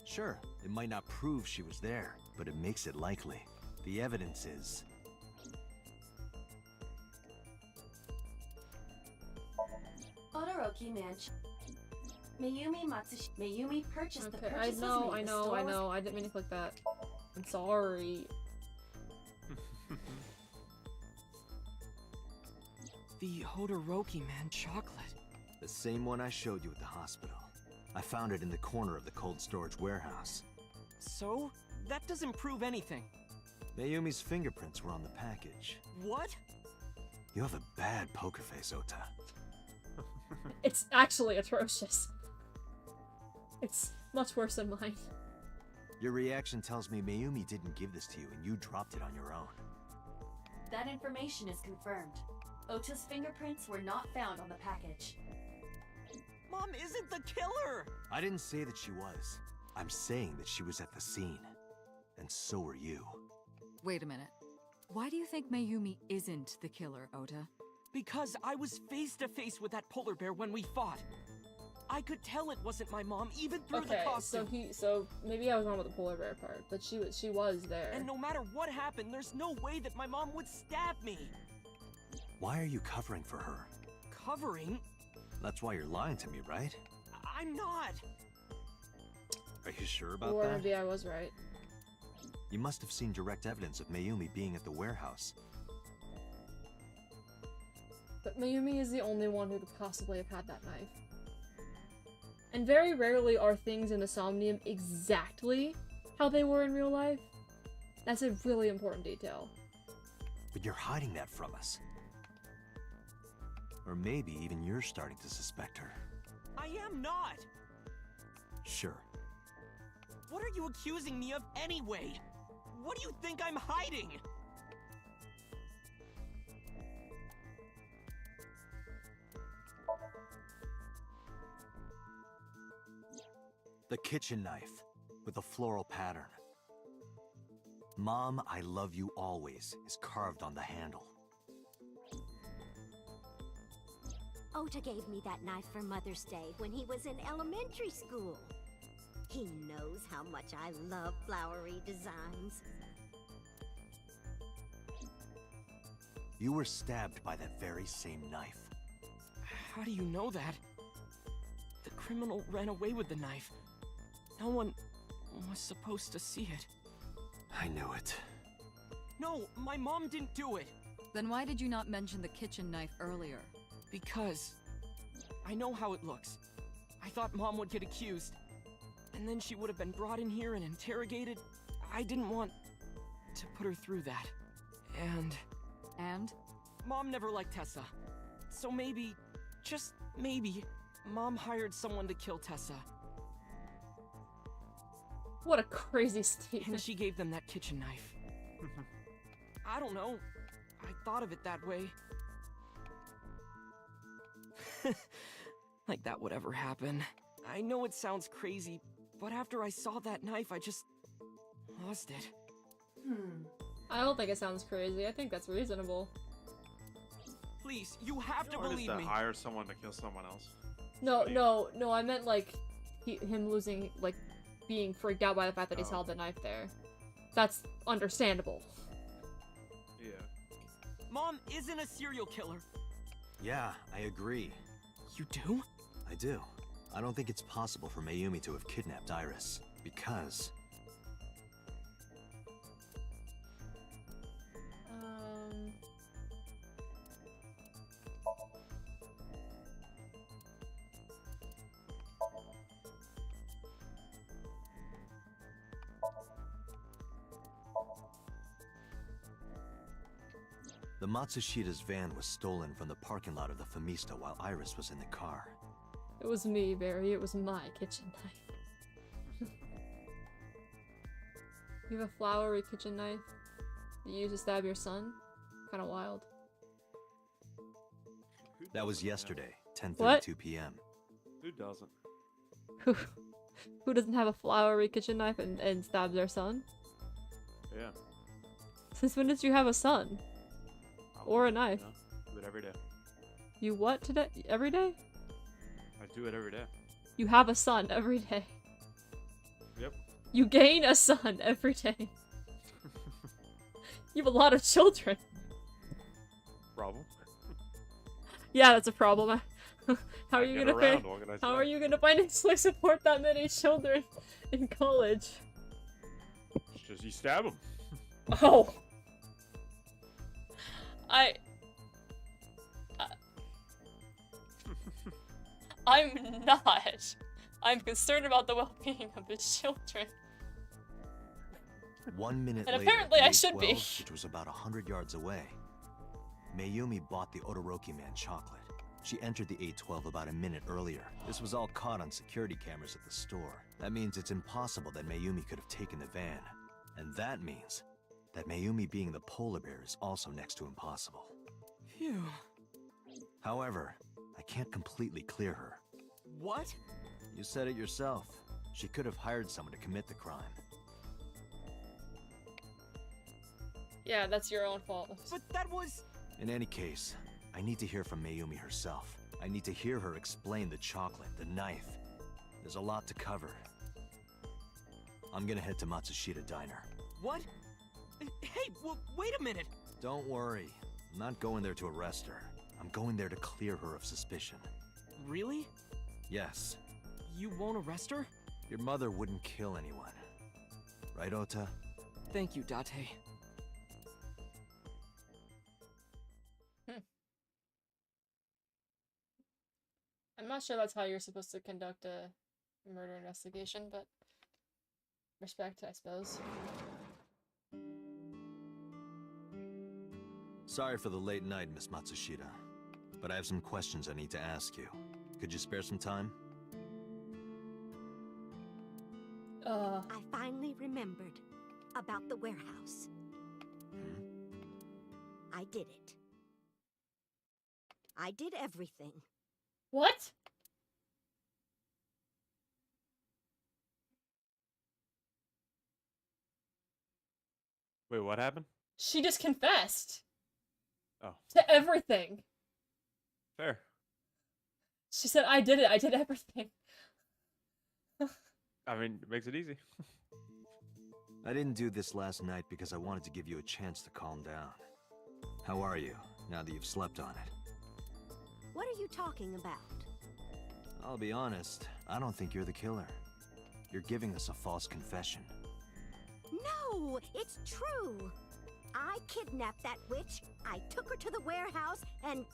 Sure, it might not prove she was there, but it makes it likely. The evidence is... Odoroki Mansion. Mayumi purchased the Okay, I purchases know, made I the know, I store was- know. I didn't mean to click that. I'm sorry. The Hodoroki Man chocolate. The same one I showed you at the hospital. I found it in the corner of the cold storage warehouse. So? That doesn't prove anything. Mayumi's fingerprints were on the package. What? You have a bad poker face, Ota. It's actually atrocious. It's much worse than mine. Your reaction tells me Mayumi didn't give this to you and you dropped it on your own. That information is confirmed. Ota's fingerprints were not found on the package. Mom isn't the killer! I didn't say that she was. I'm saying that she was at the scene. And so were you. Wait a minute. Why do you think Mayumi isn't the killer, Ota? Because I was face to face with that polar bear when we fought. I could tell it wasn't my mom even through the costume. So maybe I was wrong with the polar bear part, but she was there. And no matter what happened, there's no way that my mom would stab me. Why are you covering for her? Covering? That's why you're lying to me, right? I'm not. Are you sure about or that? Maybe I was right. You must have seen direct evidence of Mayumi being at the warehouse. But Mayumi is the only one who could possibly have had that knife. And very rarely are things in the Somnium exactly how they were in real life. That's a really important detail. But you're hiding that from us. Or maybe even you're starting to suspect her. I am not! Sure. What are you accusing me of anyway? What do you think I'm hiding? The kitchen knife with a floral pattern. Mom, I love you always is carved on the handle. Ota gave me that knife for Mother's Day when he was in elementary school. He knows how much I love flowery designs. You were stabbed by that very same knife. How do you know that? The criminal ran away with the knife. No one was supposed to see it. I knew it. No, my mom didn't do it. Then why did you not mention the kitchen knife earlier? Because I know how it looks. I thought Mom would get accused. And then she would have been brought in here and interrogated. I didn't want to put her through that. And? Mom never liked Tessa. So maybe, just maybe, Mom hired someone to kill Tessa. What a crazy statement. And she gave them that kitchen knife. I don't know. I thought of it that way. Like that would ever happen. I know it sounds crazy, but after I saw that knife, I just lost it. I don't think it sounds crazy. I think that's reasonable. Please, you have to believe me. Hire someone to kill someone else. No, I meant like him losing, like being freaked out by the fact that he held the knife there. That's understandable. Yeah. Mom isn't a serial killer. Yeah, I agree. You do? I do. I don't think it's possible for Mayumi to have kidnapped Iris, because... The Matsushida's van was stolen from the parking lot of the Famista while Iris was in the car. It was me, Barry. It was my kitchen knife. You have a flowery kitchen knife that you use to stab your son? Kinda wild. That was yesterday, 10:32 p.m. Who doesn't? Who doesn't have a flowery kitchen knife and stabs their son? Yeah. Since when did you have a son? Or a knife? Do it every day. You what today? Every day? I do it every day. You have a son every day. Yep. You gain a son every day. You have a lot of children. Problem? Yeah, that's a problem. How are you gonna financially support that many children in college? It's just you stab them. Oh. I'm not. I'm concerned about the well-being of the children. 1 minute And later, apparently I day should 12, be. which was about 100 yards away, Mayumi bought the Odoroki man chocolate. She entered the 812 about a minute earlier. This was all caught on security cameras at the store. That means it's impossible that Mayumi could have taken the van. And that means that Mayumi being the polar bear is also next to impossible. Phew. However, I can't completely clear her. What? You said it yourself. She could have hired someone to commit the crime. Yeah, that's your own fault. But that was... In any case, I need to hear from Mayumi herself. I need to hear her explain the chocolate, the knife. There's a lot to cover. I'm gonna head to Matsushita Diner. What? Hey, wait a minute! Don't worry. I'm not going there to arrest her. I'm going there to clear her of suspicion. Really? Yes. You won't arrest her? Your mother wouldn't kill anyone. Right, Ota? Thank you, Date. I'm not sure that's how you're supposed to conduct a murder investigation, but respect, I suppose. Sorry for the late night, Miss Matsushita, but I have some questions I need to ask you. Could you spare some time? I finally remembered about the warehouse. I did it. I did everything. What? Wait, what happened? She just confessed. Oh. To everything. Fair. She said, I did it. I did everything. I mean, it makes it easy. I didn't do this last night because I wanted to give you a chance to calm down. How are you, now that you've slept on it? What are you talking about? I'll be honest, I don't think you're the killer. You're giving us a false confession. No, it's true. I kidnapped that witch, I took her to the warehouse, and...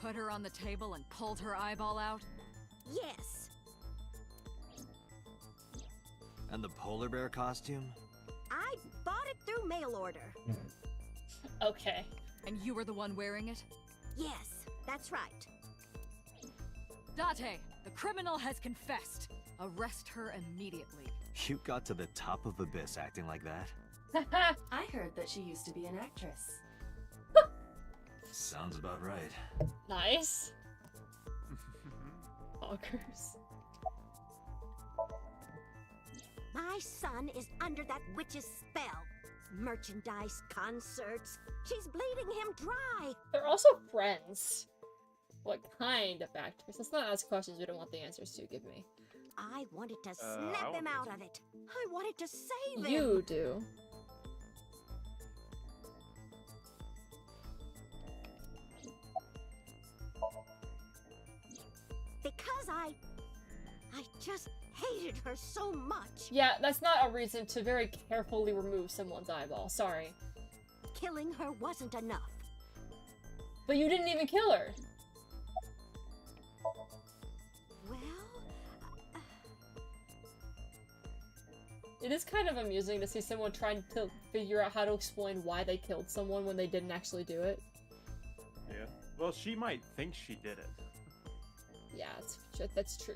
Put her on the table and pulled her eyeball out? Yes. And the polar bear costume? I bought it through mail order. Okay. And you were the one wearing it? Yes, that's right. Date, the criminal has confessed. Arrest her immediately. You got to the top of Abyss acting like that? I heard that she used to be an actress. Sounds about right. Nice. Bonkers. My son is under that witch's spell. Merchandise, concerts. She's bleeding him dry. They're also friends. What kind of actress? Let's not ask questions we don't want the answers to. Give me. I wanted to snap him out of it. I wanted to save him. You do. Because I just hated her so much. Yeah, that's not a reason to very carefully remove someone's eyeball. Sorry. Killing her wasn't enough. But you didn't even kill her. Well... It is kind of amusing to see someone trying to figure out how to explain why they killed someone when they didn't actually do it. Yeah. Well, she might think she did it. Yeah, that's true.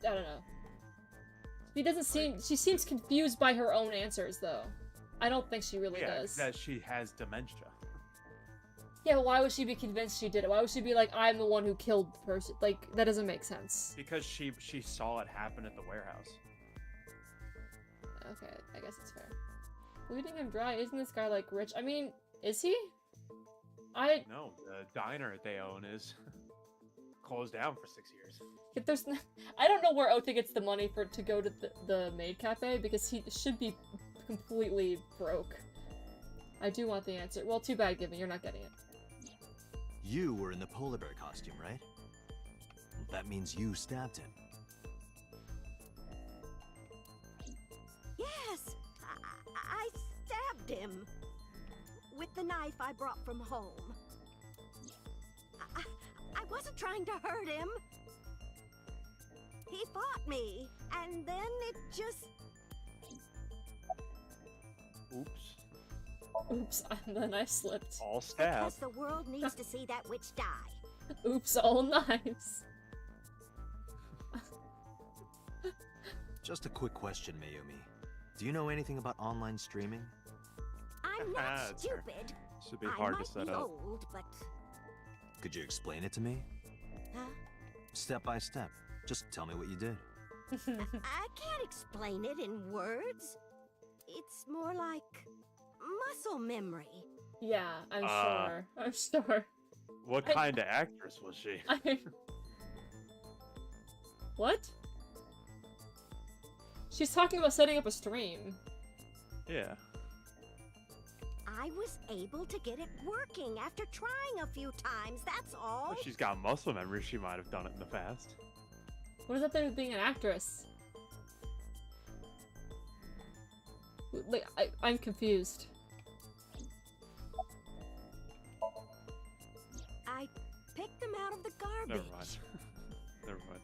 I don't know. She doesn't seem... She seems confused by her own answers, though. I don't think she really does. That she has dementia. Yeah, but why would she be convinced she did it? Why would she be like, I'm the one who killed the person? Like, that doesn't make sense. Because she saw it happen at the warehouse. Okay, I guess it's fair. Bleeding him dry, isn't this guy, like, rich? I mean, is he? No, the diner they own is closed down for 6 years. If there's I don't know where Ota gets the money to go to the maid cafe, because he should be completely broke. I do want the answer. Well, too bad, Given, you're not getting it. You were in the polar bear costume, right? That means you stabbed him. Yes! I stabbed him! With the knife I brought from home. I wasn't trying to hurt him. He fought me, and then it just... Oops. Oops, and then I slipped. All stabbed. Because the world needs to see that witch die. Oops, all knives. Just a quick question, Mayumi. Do you know anything about online streaming? I'm not That's fair. stupid. Should be hard I to might set be up. old, but Could you explain it to me? huh? Step by step. Just tell me what you did. I can't explain it in words. It's more like muscle memory. Yeah, I'm sure. I'm sure. What kind of actress was she? What? She's talking about setting up a stream. Yeah. I was able to get it working after trying a few times, that's all. If she's got muscle memory, she might have done it in the past. What does that do with being an actress? Like, I'm confused. I picked them out of the garbage. Never mind. Never mind.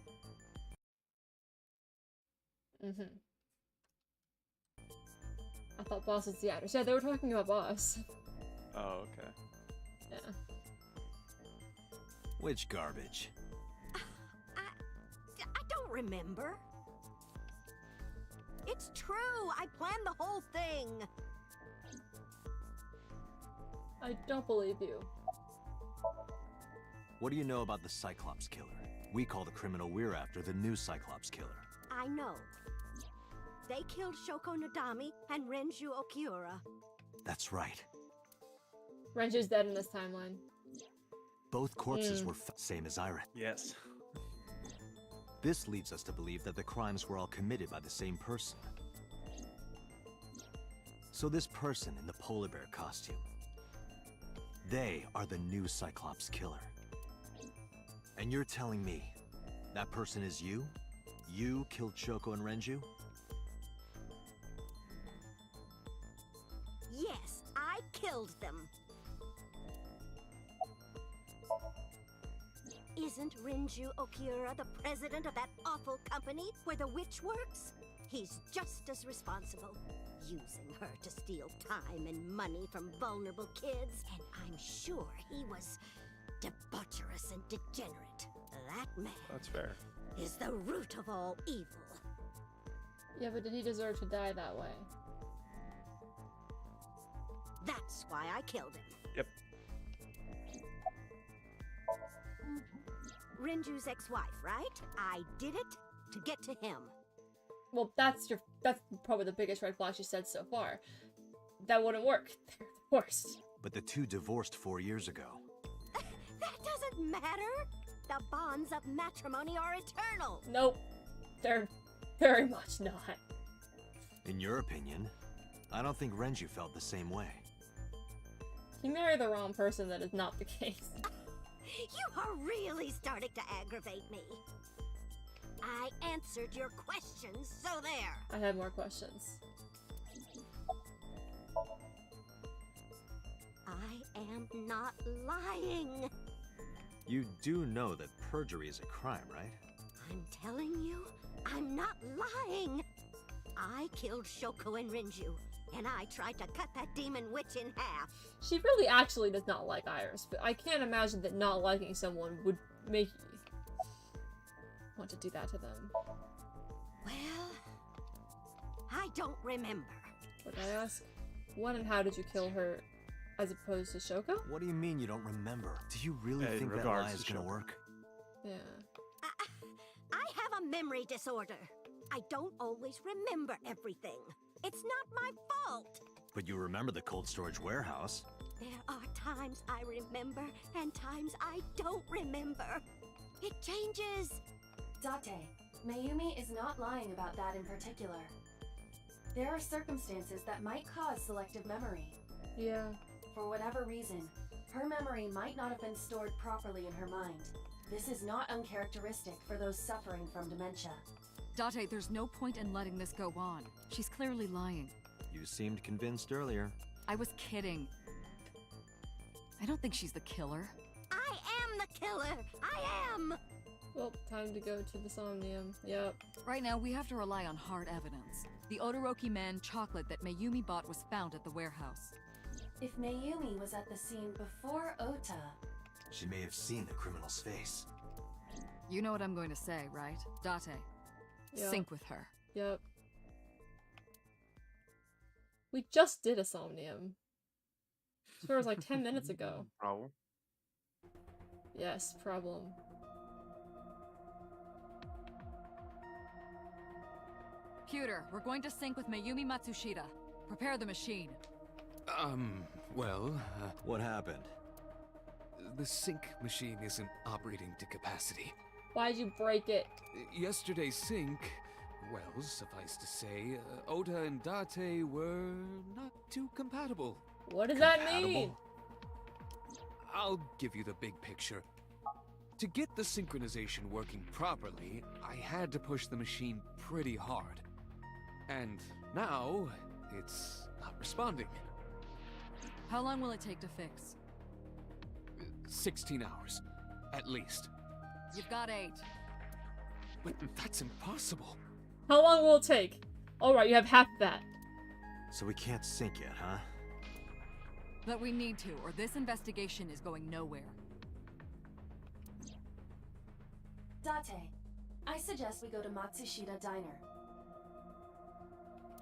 Mm-hmm. I thought Boss was the actress. Yeah, they were talking about Boss. Oh, okay. Yeah. Which garbage? I don't remember. It's true. I planned the whole thing. I don't believe you. What do you know about the Cyclops Killer? We call the criminal we're after the new Cyclops Killer. I know. They killed Shoko Nadami and Renju Okiura. That's right. Renju's dead in this timeline. Both corpses were same as Iris. Yes. This leads us to believe that the crimes were all committed by the same person. So this person in the polar bear costume, they are the new Cyclops Killer. And you're telling me that person is you? You killed Shoko and Renju? Yes, I killed them. Isn't Renju Okiura the president of that awful company where the witch works? He's just as responsible, using her to steal time and money from vulnerable kids. And I'm sure he was debaucherous and degenerate. That man That's fair. is the root of all evil. Yeah, but did he deserve to die that way? That's why I killed him. Yep. Renju's ex-wife, right? I did it to get to him. Well, that's probably the biggest red flag she said so far. That wouldn't work. They're divorced. But the two divorced 4 years ago. That doesn't matter. The bonds of matrimony are eternal. Nope. They're very much not. In your opinion, I don't think Renju felt the same way. You marry the wrong person, that is not the case. You are really starting to aggravate me. I answered your questions, so there. I have more questions. I am not lying. You do know that perjury is a crime, right? I'm telling you, I'm not lying. I killed Shoko and Renju, and I tried to cut that demon witch in half. She really actually does not like Iris, but I can't imagine that not liking someone would make you want to do that to them. Well, I don't remember. Would I ask, when and how did you kill her as opposed to Shoko? What do you mean you don't remember? Do you really In think that regards lie to is gonna Shoko. work? Yeah. I have a memory disorder. I don't always remember everything. It's not my fault. But you remember the cold storage warehouse. There are times I remember and times I don't remember. It changes. Date, Mayumi is not lying about that in particular. There are circumstances that might cause selective memory. Yeah. For whatever reason, her memory might not have been stored properly in her mind. This is not uncharacteristic for those suffering from dementia. Date, there's no point in letting this go on. She's clearly lying. You seemed convinced earlier. I was kidding. I don't think she's the killer. I am the killer. I am. Well, time to go to the Somnium. Yep. Right now, we have to rely on hard evidence. The Odoroki Man chocolate that Mayumi bought was found at the warehouse. If Mayumi was at the scene before Ota, She may have seen the criminal's face. You know what I'm going to say, right? Date. Yep. Sync with her. Yep. We just did a Somnium. So it was like 10 minutes ago. Problem. Yes, problem. Pewter, we're going to sync with Mayumi Matsushita. Prepare the machine. What happened? The sync machine isn't operating to capacity. Why'd you break it? Yesterday's sync, well, suffice to say, Ota and Date were not too compatible. What does that mean? I'll give you the big picture. To get the synchronization working properly, I had to push the machine pretty hard. And now, it's not responding. How long will it take to fix? 16 hours, at least. You've got 8. But that's impossible. How long will it take? Alright, you have half that. So we can't sync yet, huh? But we need to, or this investigation is going nowhere. Date, I suggest we go to Matsushita Diner.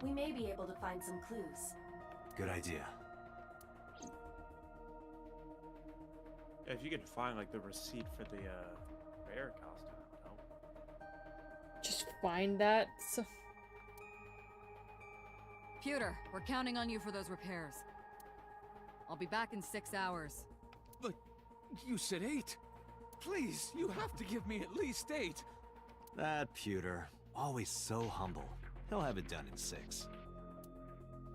We may be able to find some clues. Good idea. Yeah, if you could find like the receipt for the bear costume, that would help. Just find that. So Pewter, we're counting on you for those repairs. I'll be back in 6 hours. But you said 8. Please, you have to give me at least 8. That Pewter, always so humble. He'll have it done in 6.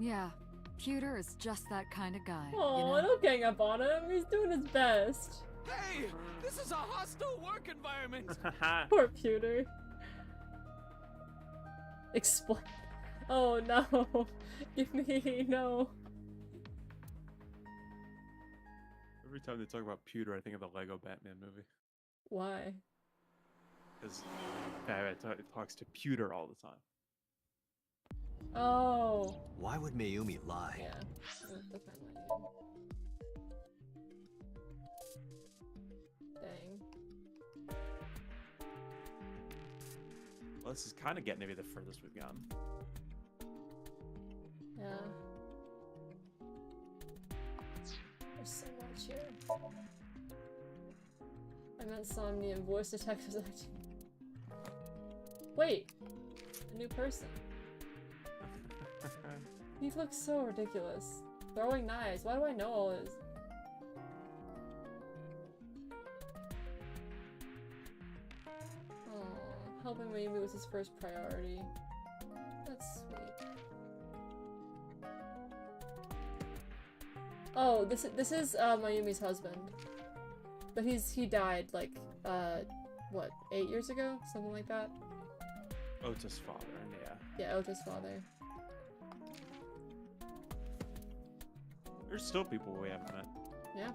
Yeah, Pewter is just that kind of guy. oh, you know? don't gang up on him. He's doing his best. Hey, this is a hostile work environment. Poor Pewter. Explain. Oh no. Give me no. Every time they talk about Pewter, I think of the Lego Batman movie. Why? Because Batman talks to Pewter all the time. Oh. Why would Mayumi lie? Yeah. Dang. Well, this is kind of getting to be the furthest we've gotten. Yeah. There's so much here. I meant Somnium voice detectives acting. Wait! A new person. He looks so ridiculous. Throwing knives. Why do I know all this? Oh, helping Mayumi was his first priority. That's sweet. Oh, this is Mayumi's husband. But he died like what, 8 years ago? Something like that? Ota's father, yeah. Yeah, Ota's father. There's still people we haven't met. Yeah.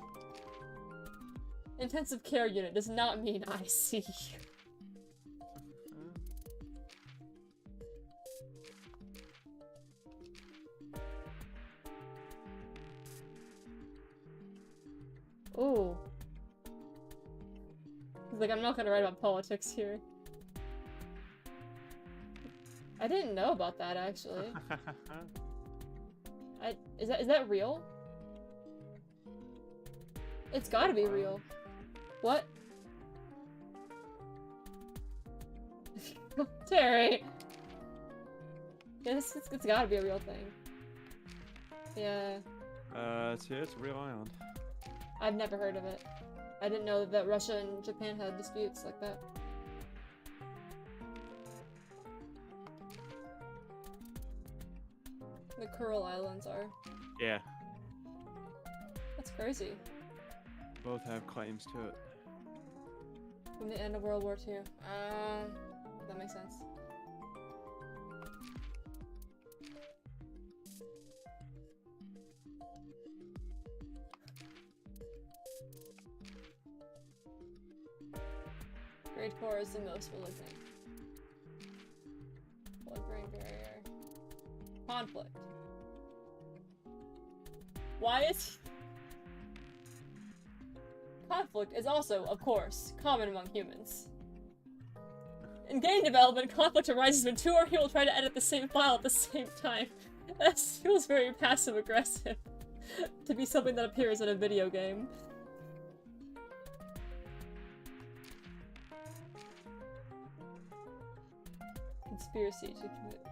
Intensive care unit does not mean I see you. Ooh. He's like, I'm not gonna write about politics here. I didn't know about that, actually. Is that real? It's gotta be real. What? Terry! Yeah, it's gotta be a real thing. Yeah. It's a real island. I've never heard of it. I didn't know that Russia and Japan had disputes like that. The Kuril Islands are. Yeah. That's crazy. Both have claims to it. From the end of World War II. That makes sense. Grade 4 is the most malignant. Blood-brain barrier. Conflict. Why is Conflict is also, of course, common among humans. In game development, conflict arises when two or people try to edit the same file at the same time. That feels very passive-aggressive to be something that appears in a video game. Conspiracy to commit.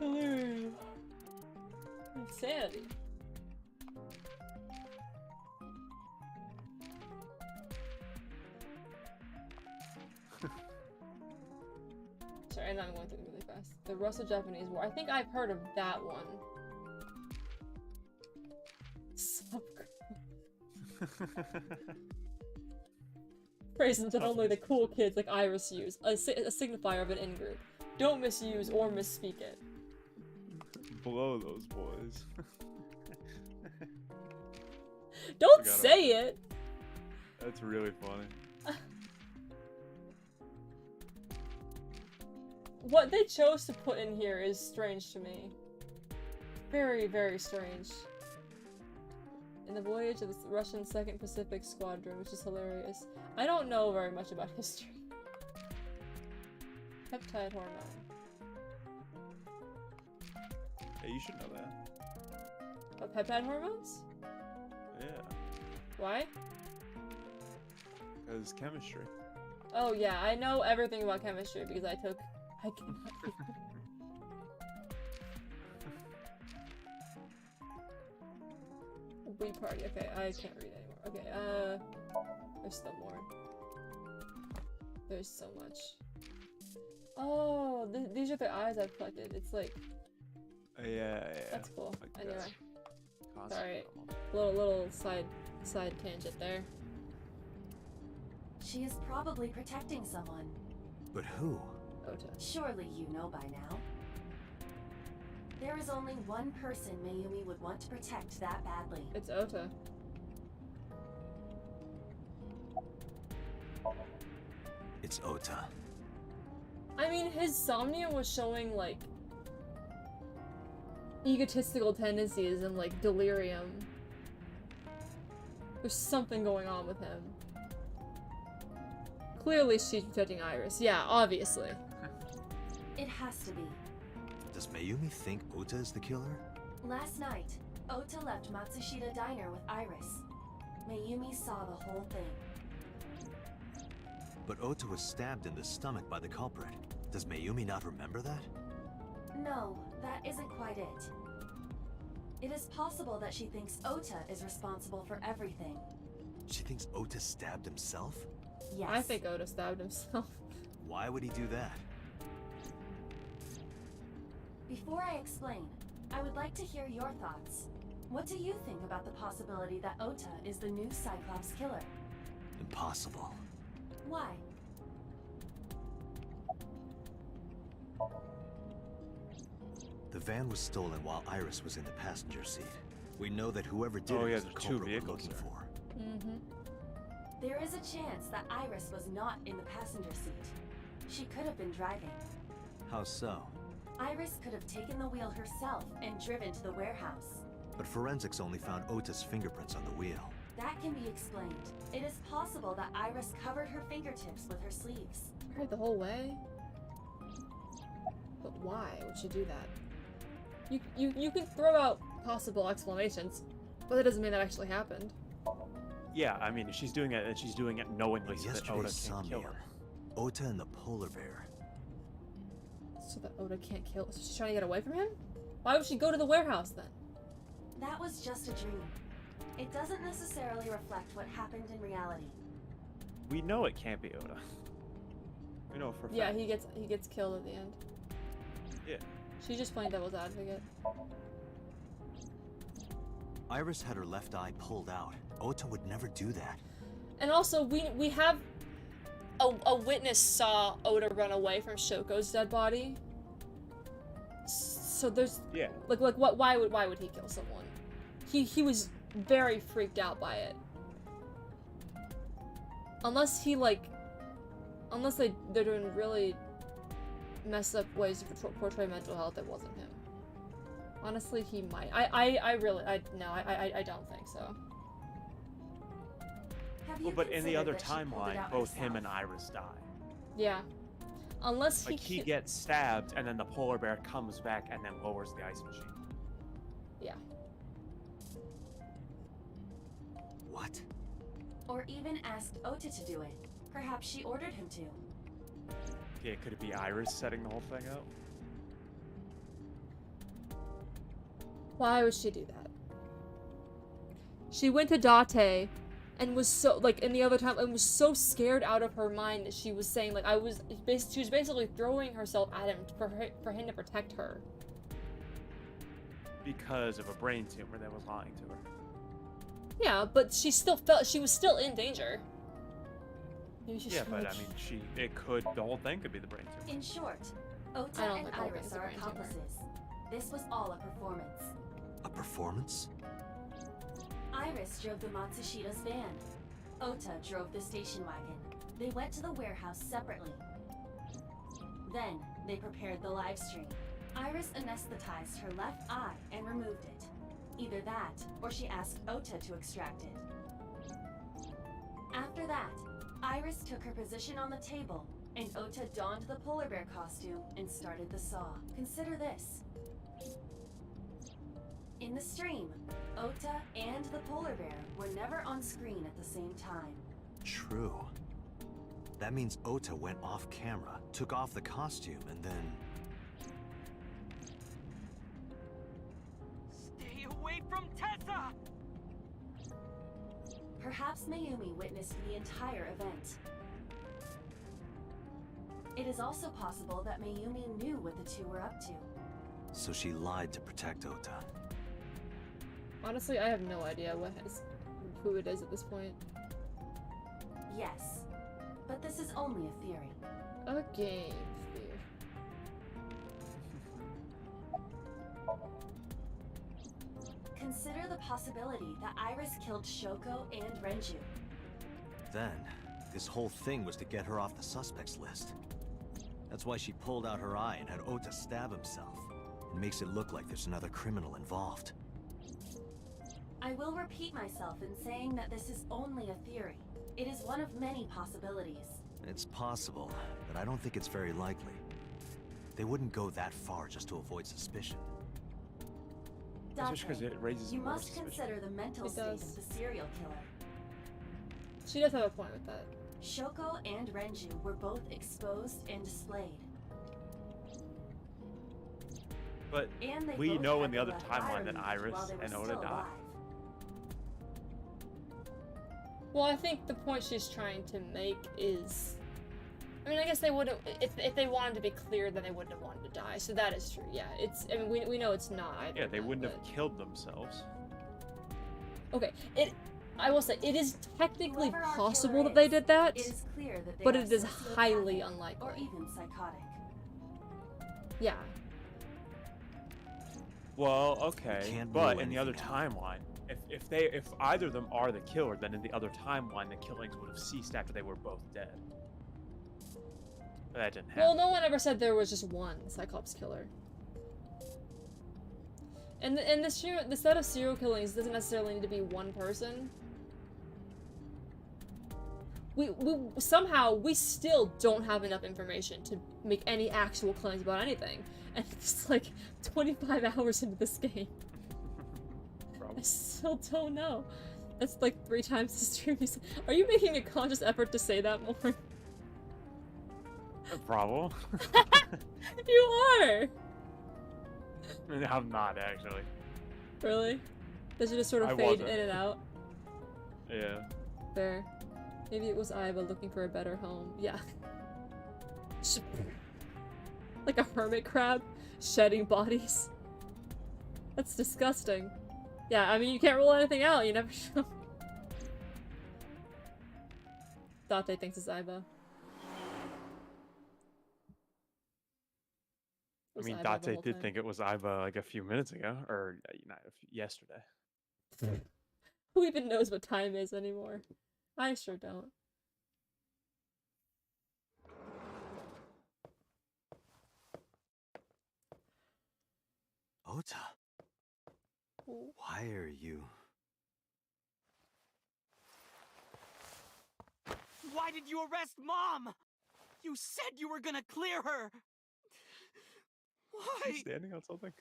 Hilarious. Insanity. Sorry, and I'm going through it really fast. The Russo-Japanese War. I think I've heard of that one. Phrases that only the cool kids like Iris use. A signifier of an in-group. Don't misuse or misspeak it. Blow those boys. Don't say it! That's really funny. What they chose to put in here is strange to me. Very, very strange. In the voyage of the Russian 2nd Pacific Squadron, which is hilarious. I don't know very much about history. Peptide hormone. Hey, you should know that. What, peptide hormones? Yeah. Why? Because chemistry. Oh yeah, I know everything about chemistry because I cannot read. Wii party, okay, I can't read anymore. Okay, there's still more. There's so much. Oh, these are the eyes I've collected. It's like... Yeah. That's cool. Like anyway. Sorry. Little side tangent there. She is probably protecting someone. But who? Ota. Surely you know by now. There is only one person Mayumi would want to protect that badly. It's Ota. It's Ota. I mean, his Somnia was showing, like, egotistical tendencies and, like, delirium. There's something going on with him. Clearly she's protecting Iris. Yeah, obviously. It has to be. Does Mayumi think Ota is the killer? Last night, Ota left Matsushita Diner with Iris. Mayumi saw the whole thing. But Ota was stabbed in the stomach by the culprit. Does Mayumi not remember that? No, that isn't quite it. It is possible that she thinks Ota is responsible for everything. She thinks Ota stabbed himself? Yes. I think Ota stabbed himself. Why would he do that? Before I explain, I would like to hear your thoughts. What do you think about the possibility that Ota is the new Cyclops killer? Impossible. Why? The van was stolen while Iris was in the passenger seat. We know that whoever did Oh, it yeah, was the there's two culprit we're vehicles looking there. for. Mm-hmm. There is a chance that Iris was not in the passenger seat. She could have been driving. How so? Iris could have taken the wheel herself and driven to the warehouse. But forensics only found Ota's fingerprints on the wheel. That can be explained. It is possible that Iris covered her fingertips with her sleeves. Right, the whole way? But why would she do that? You can throw out possible explanations, but that doesn't mean that actually happened. Yeah, I mean, if she's doing it, and she's doing it knowingly so that Yesterday's Ota can't kill her. Ota and the polar bear. So that Ota can't kill. So she's trying to get away from him? Why would she go to the warehouse then? That was just a dream. It doesn't necessarily reflect what happened in reality. We know it can't be Ota. We know for a fact. Yeah, he gets killed at the end. Yeah. She's just playing devil's advocate. Iris had her left eye pulled out. Ota would never do that. And also, we have a witness saw Ota run away from Shoko's dead body. So there's like what? Why would he kill someone? He was very freaked out by it. Unless they're doing really messed up ways to portray mental health, it wasn't him. Honestly, he might. I don't think so. Well, but in the other timeline, both him and Iris die. Yeah. Unless Like, he gets stabbed, and then the polar bear comes back and then lowers the ice machine. Yeah. What? Or even asked Ota to do it. Perhaps she ordered him to. Yeah, could it be Iris setting the whole thing up? Why would she do that? She went to Date and was so, like, in the other time, and was so scared out of her mind that she was saying, like, she was basically throwing herself at him for him to protect her. Because of a brain tumor that was lying to her. Yeah, but she was still in danger. Maybe she Yeah, should, but like, I mean, the whole thing could be the brain tumor. In short, Ota I don't and think all Iris things are are brain tumor. accomplices. This was all a performance. A performance? Iris drove the Matsushida's van. Ota drove the station wagon. They went to the warehouse separately. Then, they prepared the live stream. Iris anesthetized her left eye and removed it. Either that, or she asked Ota to extract it. After that, Iris took her position on the table, and Ota donned the polar bear costume and started the saw. Consider this. In the stream, Ota and the polar bear were never on screen at the same time. True. That means Ota went off camera, took off the costume, and then... Stay away from Tessa! Perhaps Mayumi witnessed the entire event. It is also possible that Mayumi knew what the two were up to. So she lied to protect Ota. Honestly, I have no idea who it is at this point. Yes, but this is only a theory. A game theory. Consider the possibility that Iris killed Shoko and Renju. Then, this whole thing was to get her off the suspects list. That's why she pulled out her eye and had Ota stab himself. It makes it look like there's another criminal involved. I will repeat myself in saying that this is only a theory. It is one of many possibilities. It's possible, but I don't think it's very likely. They wouldn't go that far just to avoid suspicion. Just because it raises you more must suspicion. consider the mental It state does. of the serial killer. She does have a point with that. Shoko and Renju were both exposed and displayed. But And they we both know had in the the other left timeline that eye removed Iris while they were and Ota still died. alive. Well, I think the point she's trying to make is... I mean, I guess they wouldn't... If they wanted to be clear, then they wouldn't have wanted to die. So that is true, yeah. It's... I mean, we know it's not either. Yeah, they of them, wouldn't but- have killed themselves. Okay, I will say, it is technically Whoever our possible killer that they is, did that, it is clear that they but are it is sociopathic highly unlikely. or even psychotic. Yeah. Well, okay, can't but rule in the other anything out. timeline, if either of them are the killer, then in the other timeline the killings would have ceased after they were both dead. But that didn't happen. Well, no one ever said there was just one Cyclops killer. And the set of serial killings doesn't necessarily need to be one person. We somehow we still don't have enough information to make any actual claims about anything, and it's like 25 hours into this game. I still don't know. That's like 3 times the stream. Are you making a conscious effort to say that more? Problem. You are. I'm not actually. Really? Does it just sort of I fade wasn't. in and out? Yeah. Fair. Maybe it was Iva looking for a better home. Yeah. Like a hermit crab shedding bodies. That's disgusting. Yeah, I mean, you can't rule anything out. You never know. Date thinks it's Iva. I mean, Date did think it was Iva like a few minutes ago, or yesterday. Who even knows what time is anymore? I sure don't. Ota? Why are you... Why did you arrest Mom? You said you were gonna clear her. Why? He's standing on something.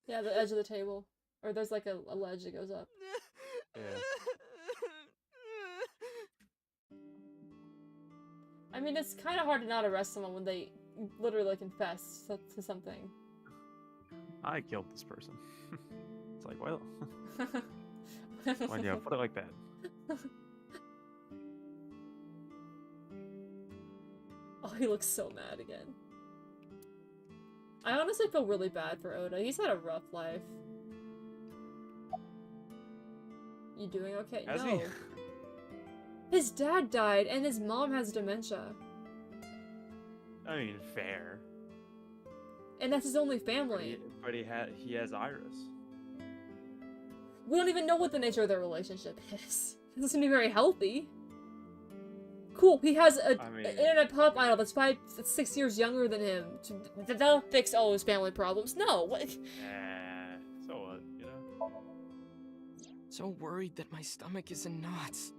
Yeah, the edge of the table. Or there's like a ledge that goes up. Yeah. I mean, it's kind of hard to not arrest someone when they literally confess to something. I killed this person. It's like, well, when you put it like that. Oh, he looks so mad again. I honestly feel really bad for Oda. He's had a rough life. You doing okay? Has no. he? His dad died, and his mom has dementia. I mean, fair. And that's his only family. But he has Iris. We don't even know what the nature of their relationship is. It doesn't seem to be very healthy. Cool, he has an internet pop idol that's 6 years younger than him. That'll fix all his family problems. No, what? So what, you know? So worried that my stomach is in knots.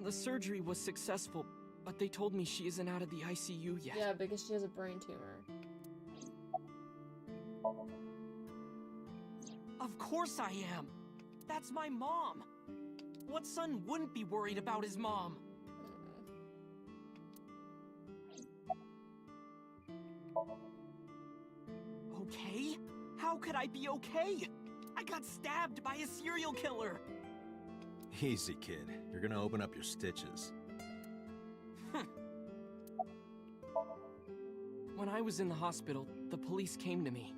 The surgery was successful, but they told me she isn't out of the ICU yet. Yeah, because she has a brain tumor. Of course I am. That's my mom. What son wouldn't be worried about his mom? Okay? How could I be okay? I got stabbed by a serial killer. Easy, kid. You're gonna open up your stitches. When I was in the hospital, the police came to me.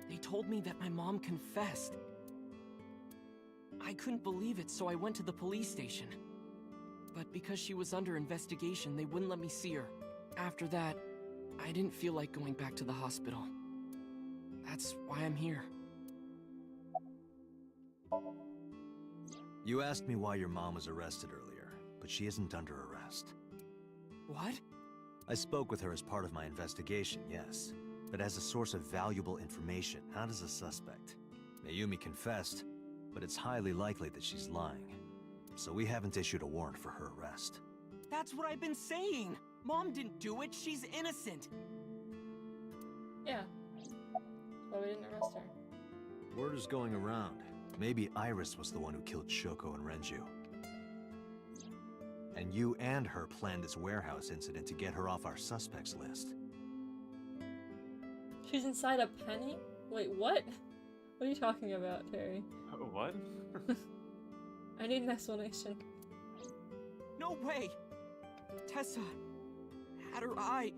They told me that my mom confessed. I couldn't believe it, so I went to the police station. But because she was under investigation, they wouldn't let me see her. After that, I didn't feel like going back to the hospital. That's why I'm here. You asked me why your mom was arrested earlier, but she isn't under arrest. What? I spoke with her as part of my investigation, yes. But as a source of valuable information, not as a suspect. Mayumi confessed, but it's highly likely that she's lying. So we haven't issued a warrant for her arrest. That's what I've been saying! Mom didn't do it, she's innocent! Yeah. But we didn't arrest her. Word is going around. Maybe Iris was the one who killed Shoko and Renju. And you and her planned this warehouse incident to get her off our suspects list. She's inside a penny? Wait, what? What are you talking about, Terry? What? I need an explanation. No way! Tessa had her eye.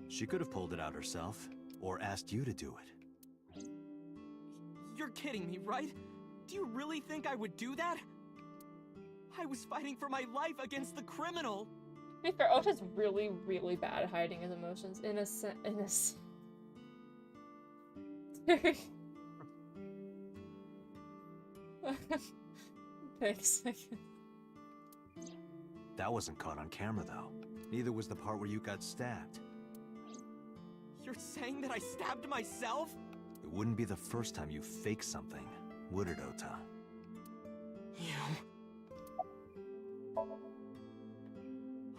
She could have pulled it out herself, or asked you to do it. You're kidding me, right? Do you really think I would do that? I was fighting for my life against the criminal! To be fair, Ota's really, really bad at hiding his emotions. Thanks. That wasn't caught on camera, though. Neither was the part where you got stabbed. You're saying that I stabbed myself? It wouldn't be the first time you faked something, would it, Ota?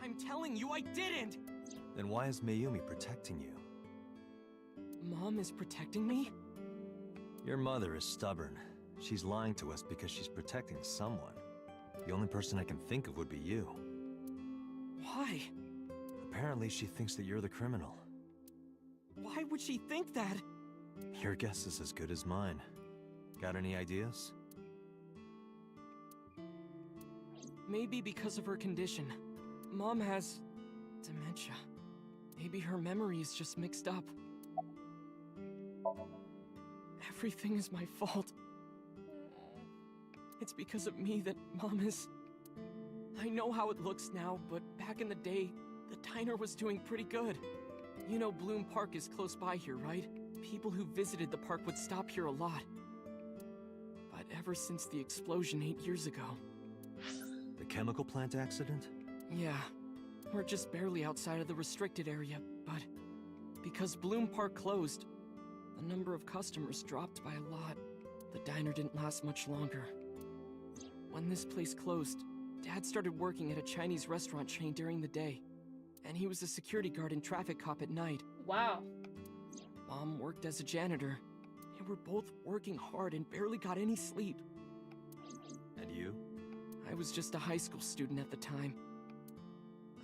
I'm telling you, I didn't! Then why is Mayumi protecting you? Mom is protecting me? Your mother is stubborn. She's lying to us because she's protecting someone. The only person I can think of would be you. Why? Apparently she thinks that you're the criminal. Why would she think that? Your guess is as good as mine. Got any ideas? Maybe because of her condition. Mom has dementia. Maybe her memory is just mixed up. Everything is my fault. It's because of me that Mom is... I know how it looks now, but back in the day, the diner was doing pretty good. You know Bloom Park is close by here, right? People who visited the park would stop here a lot. But ever since the explosion 8 years ago... The chemical plant accident? Yeah. We're just barely outside of the restricted area, but... because Bloom Park closed, the number of customers dropped by a lot. The diner didn't last much longer. When this place closed, Dad started working at a Chinese restaurant chain during the day, and he was a security guard and traffic cop at night. Wow. Mom worked as a janitor. They were both working hard and barely got any sleep. And you? I was just a high school student at the time.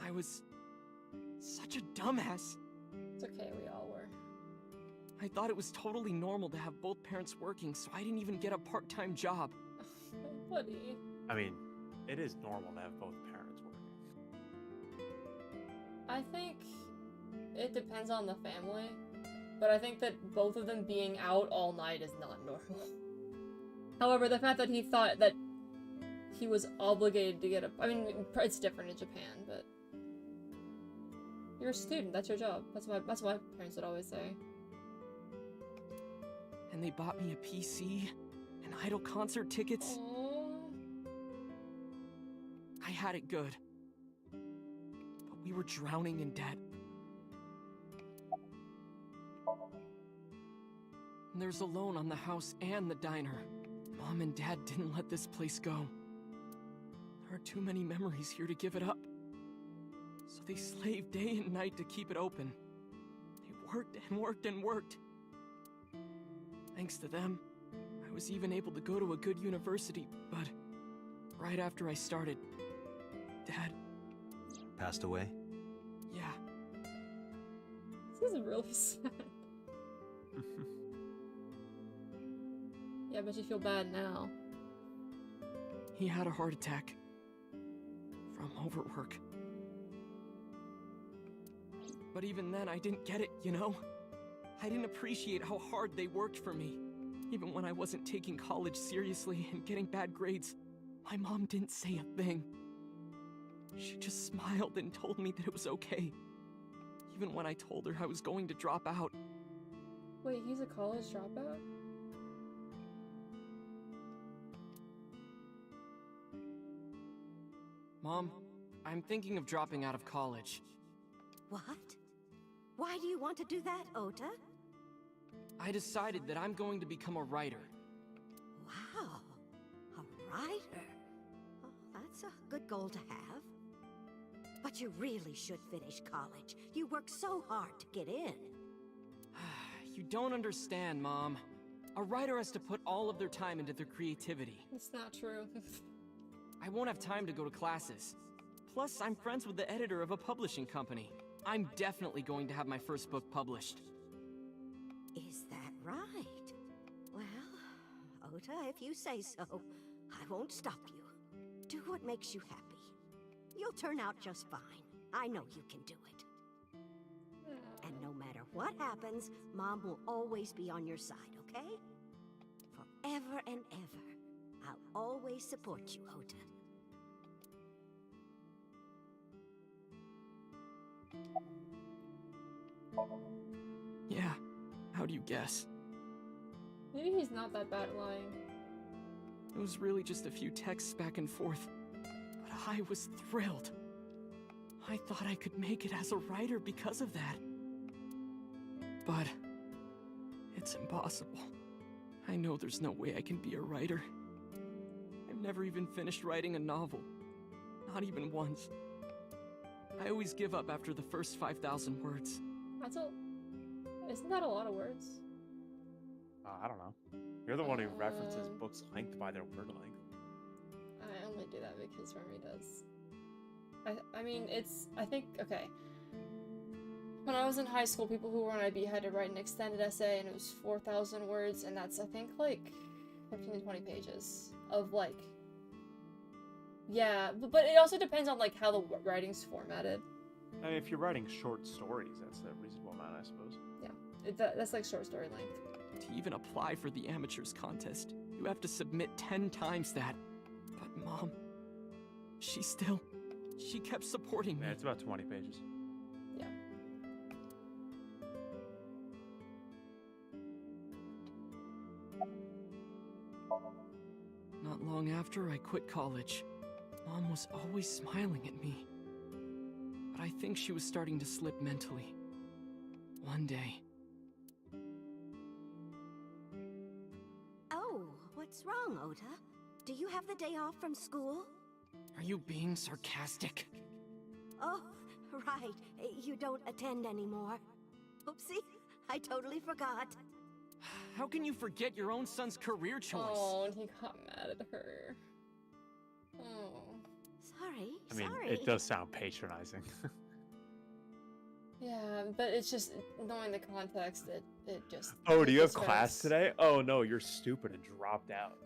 I was such a dumbass. It's okay, we all were. I thought it was totally normal to have both parents working, so I didn't even get a part-time job. Buddy. I mean, it is normal to have both parents working. I think it depends on the family, but I think that both of them being out all night is not normal. However, the fact that he thought that he was obligated to get a... I mean, it's different in Japan, but... You're a student, that's your job. That's what my parents would always say. And they bought me a PC and Idol concert tickets. Aww. I had it good. But we were drowning in debt. And there's a loan on the house and the diner. Mom and Dad didn't let this place go. There are too many memories here to give it up. So they slaved day and night to keep it open. They worked and worked and worked. Thanks to them, I was even able to go to a good university, but right after I started, Dad... Passed away? Yeah. This is really sad. Yeah, I bet you feel bad now. He had a heart attack. From overwork. But even then, I didn't get it, you know? I didn't appreciate how hard they worked for me. Even when I wasn't taking college seriously and getting bad grades, my mom didn't say a thing. She just smiled and told me that it was okay. Even when I told her I was going to drop out. Wait, he's a college dropout? Mom, I'm thinking of dropping out of college. What? Why do you want to do that, Ota? I decided that I'm going to become a writer. Wow, a writer? Oh, that's a good goal to have. But you really should finish college. You worked so hard to get in. You don't understand, Mom. A writer has to put all of their time into their creativity. It's not true. I won't have time to go to classes. Plus, I'm friends with the editor of a publishing company. I'm definitely going to have my first book published. Is that right? Well, Ota, if you say so, I won't stop you. Do what makes you happy. You'll turn out just fine. I know you can do it. And no matter what happens, Mom will always be on your side, okay? Forever and ever. I'll always support you, Ota. Yeah, how do you guess? Maybe he's not that bad at lying. It was really just a few texts back and forth. But I was thrilled. I thought I could make it as a writer because of that. But it's impossible. I know there's no way I can be a writer. I've never even finished writing a novel. Not even once. I always give up after the first 5,000 words. That's a... Isn't that a lot of words? I don't know. You're the one who references books' length by their word length. I only do that because Remy does. I mean, it's... I think... Okay. When I was in high school, people who were on IB had to write an extended essay, and it was 4,000 words, and that's, I think, like, 15 to 20 pages of, like... Yeah, but it also depends on, like, how the writing's formatted. I mean, if you're writing short stories, that's a reasonable amount, I suppose. Yeah, that's like short story length. To even apply for the amateurs contest, you have to submit 10 times that. But Mom, she kept supporting me. Yeah, it's about 20 pages. Yeah. Not long after I quit college, Mom was always smiling at me. But I think she was starting to slip mentally. One day. Oh, What's wrong, Ota? Do you have the day off from school? Are you being sarcastic? Oh, right. You don't attend anymore. Oopsie, I totally forgot. How can you forget your own son's career choice? Oh, and he got mad at her. Oh. Sorry, I mean, sorry. it does sound patronizing. Yeah, but it's just knowing the context. It just. Oh, do you have just class hurts. today? Oh no, you're stupid and dropped out.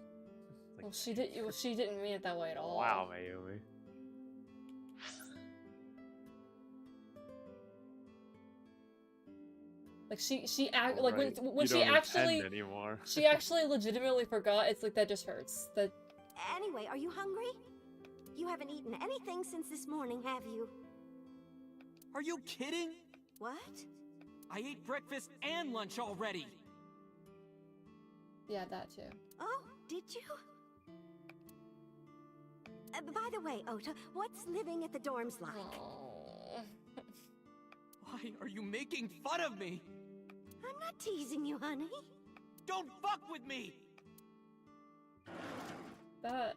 Well, she didn't mean it that way at all. Wow, Mayumi. Like she act like Right. when You she don't actually attend anymore. she actually legitimately forgot. It's like that just hurts. That Anyway, are you hungry? You haven't eaten anything since this morning, have you? Are you kidding? What? I ate breakfast and lunch already. yeah, that too. Oh, did you? By the way, Ota, what's living at the dorms like? Why are you making fun of me? I'm not teasing you, honey. Don't fuck with me! That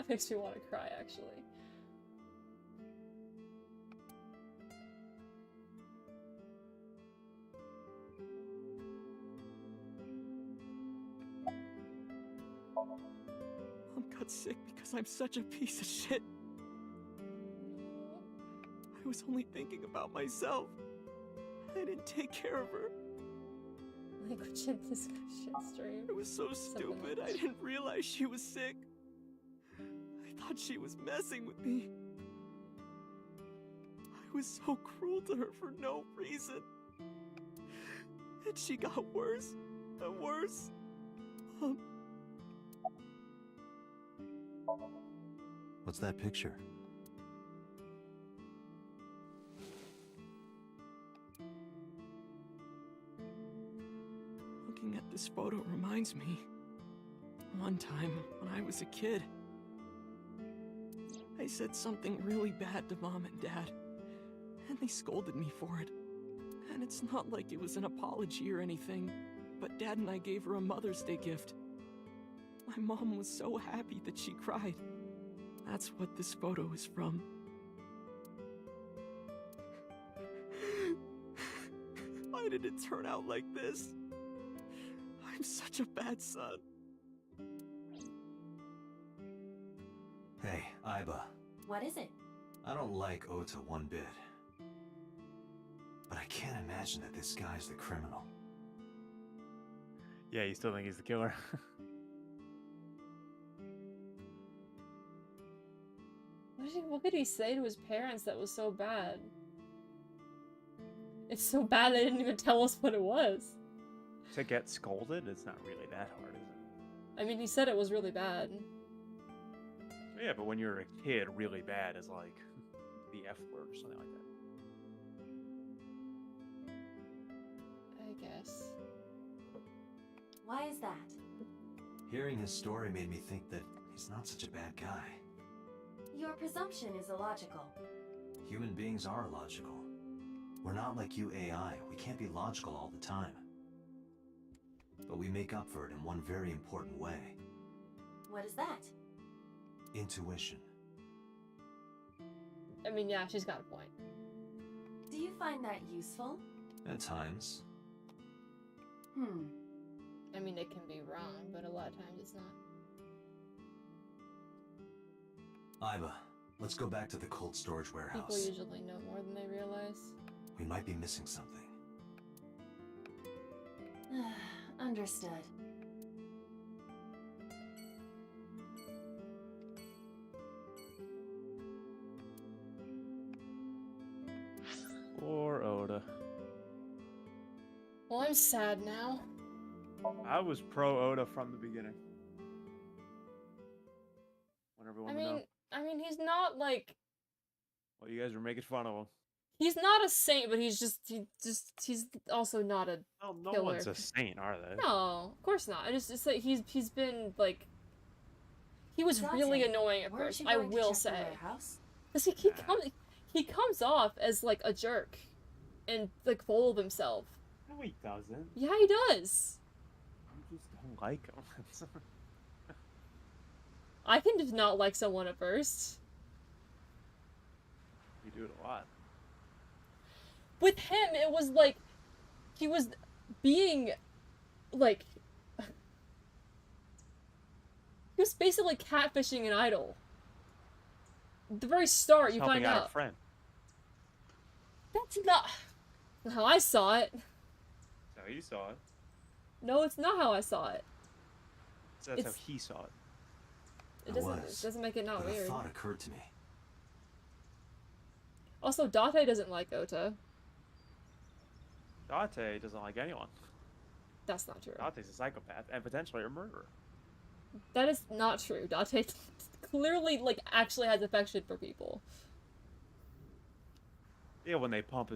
makes me want to cry, actually. Mom got sick because I'm such a piece of shit. I was only thinking about myself. I didn't take care of her. Language in this shit stream. I was so stupid, I didn't realize she was sick. I thought she was messing with me. I was so cruel to her for no reason. And she got worse and worse. What's that picture? Looking at this photo reminds me. One time, when I was a kid, I said something really bad to Mom and Dad, and they scolded me for it. And it's not like it was an apology or anything, but Dad and I gave her a Mother's Day gift. My mom was so happy that she cried. That's what this photo is from. Why did it turn out like this? I'm such a bad son. Hey, Aiba. What is it? I don't like Ota one bit. But I can't imagine that this guy's the criminal. Yeah, you still think he's the killer? What could he say to his parents that was so bad? It's so bad they didn't even tell us what it was. To get scolded, it's not really that hard, is it? I mean, he said it was really bad. Yeah, but when you're a kid, really bad is like the F word or something like that. I guess. Why is that? Hearing his story made me think that he's not such a bad guy. Your presumption is illogical. Human beings are illogical. We're not like you AI. We can't be logical all the time. But we make up for it in one very important way. What is that? Intuition. I mean, yeah, she's got a point. Do you find that useful? At times. I mean, it can be wrong, but a lot of times it's not. Aiba, let's go back to the cold storage People warehouse. usually know more than they realize. We might be missing something. Understood. Poor Oda. Well, I'm sad now. I was pro Oda from the beginning. Want everyone to know. I mean, he's not like Well, you guys were making fun of him. he's not a saint, but he's also not a No killer. one's a saint, are they? No, of course not. It's like he's been like he was Dante, really annoying at weren't first. you I going to will check the say, warehouse? because he comes off as like a jerk and like full of himself. No, he doesn't. Yeah, he does. You just don't like him. I can just not like someone at first. You do it a lot. With him, it was like he was being like he was basically catfishing an idol. At the very start, Just you helping find out out. a friend. That's not how I saw it. That's how you saw it. No, it's not how I saw it. So that's It's- how he saw it. It doesn't make it not but weird. a thought occurred to me. Also, Date doesn't like Ota. Date doesn't like anyone. That's not true. Date's a psychopath and potentially a murderer. That is not true. Date clearly, like, actually has affection for people. Yeah, when they pump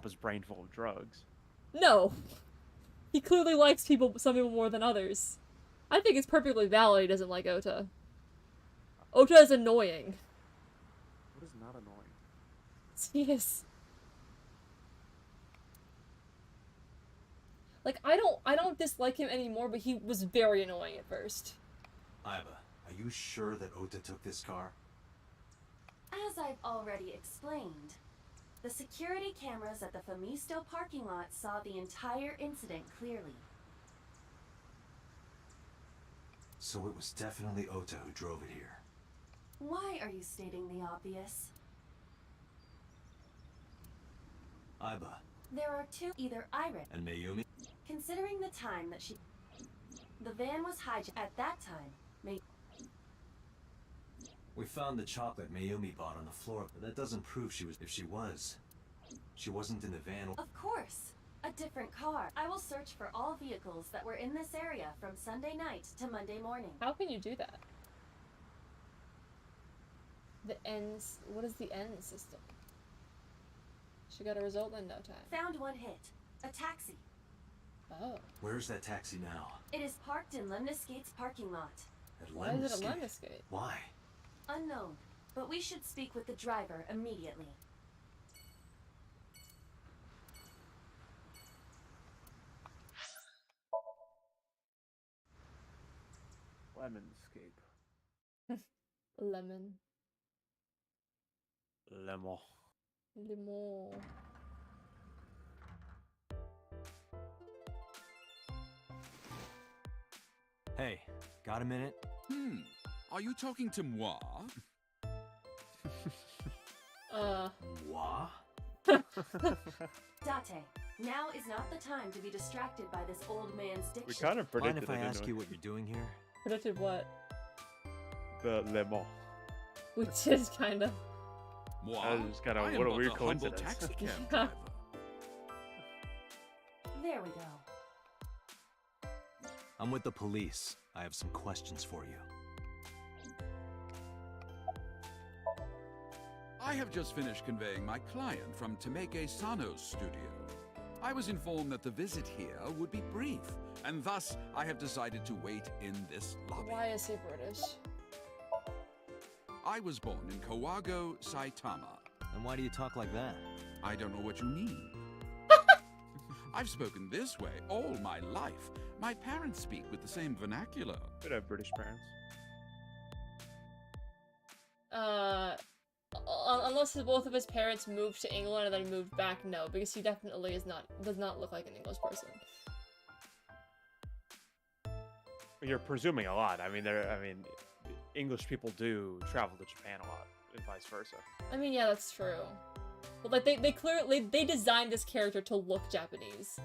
his brain full of drugs. No. He clearly likes some people more than others. I think it's perfectly valid he doesn't like Ota. Ota is annoying. What is not annoying? He is. Like, I don't dislike him anymore, but he was very annoying at first. Aiba, are you sure that Ota took this car? As I've already explained, the security cameras at the Famisto parking lot saw the entire incident clearly. So it was definitely Ota who drove it here. Why are you stating the obvious? Aiba There are two, either Iris and Mayumi? considering the time that the van was hijacked at that time, We found the chocolate Mayumi bought on the floor, but that doesn't prove she was. If she was, she wasn't in the van. Of course, a different car. I will search for all vehicles that were in this area from Sunday night to Monday morning. How can you do that? What is the N system? She got a result in no time. Found one hit. A taxi. Oh. Where's that taxi now? It is parked in Lemniscate's parking lot. At Why is it a Lemniscate? Lemniscate? Why? Unknown, but we should speak with the driver immediately. Lemonscape. Lemon. Lemon. Lemon. Hey, got a minute? Are you talking to moi? Moi? Date, now is not the time to be distracted by this old man's diction. We kind of Mind predicted if I it, didn't ask we? you what you're doing here? Predicted what? The lemon. Which is kind of. Moi? That was kind I of am what a but weird a humble coincidence. taxicab driver. There we go. I'm with the police. I have some questions for you. I have just finished conveying my client from Tameke Sano's studio. I was informed that the visit here would be brief, and thus I have decided to wait in this lobby. Why is he British? I was born in Kawago, Saitama. And why do you talk like that? I don't know what you mean. I've spoken this way all my life. My parents speak with the same vernacular. Could have British parents. Unless both of his parents moved to England and then moved back, no, because he definitely does not look like an English person. You're presuming a lot. I mean, English people do travel to Japan a lot, and vice versa. I mean, yeah, that's true. But like, they clearly they designed this character to look Japanese.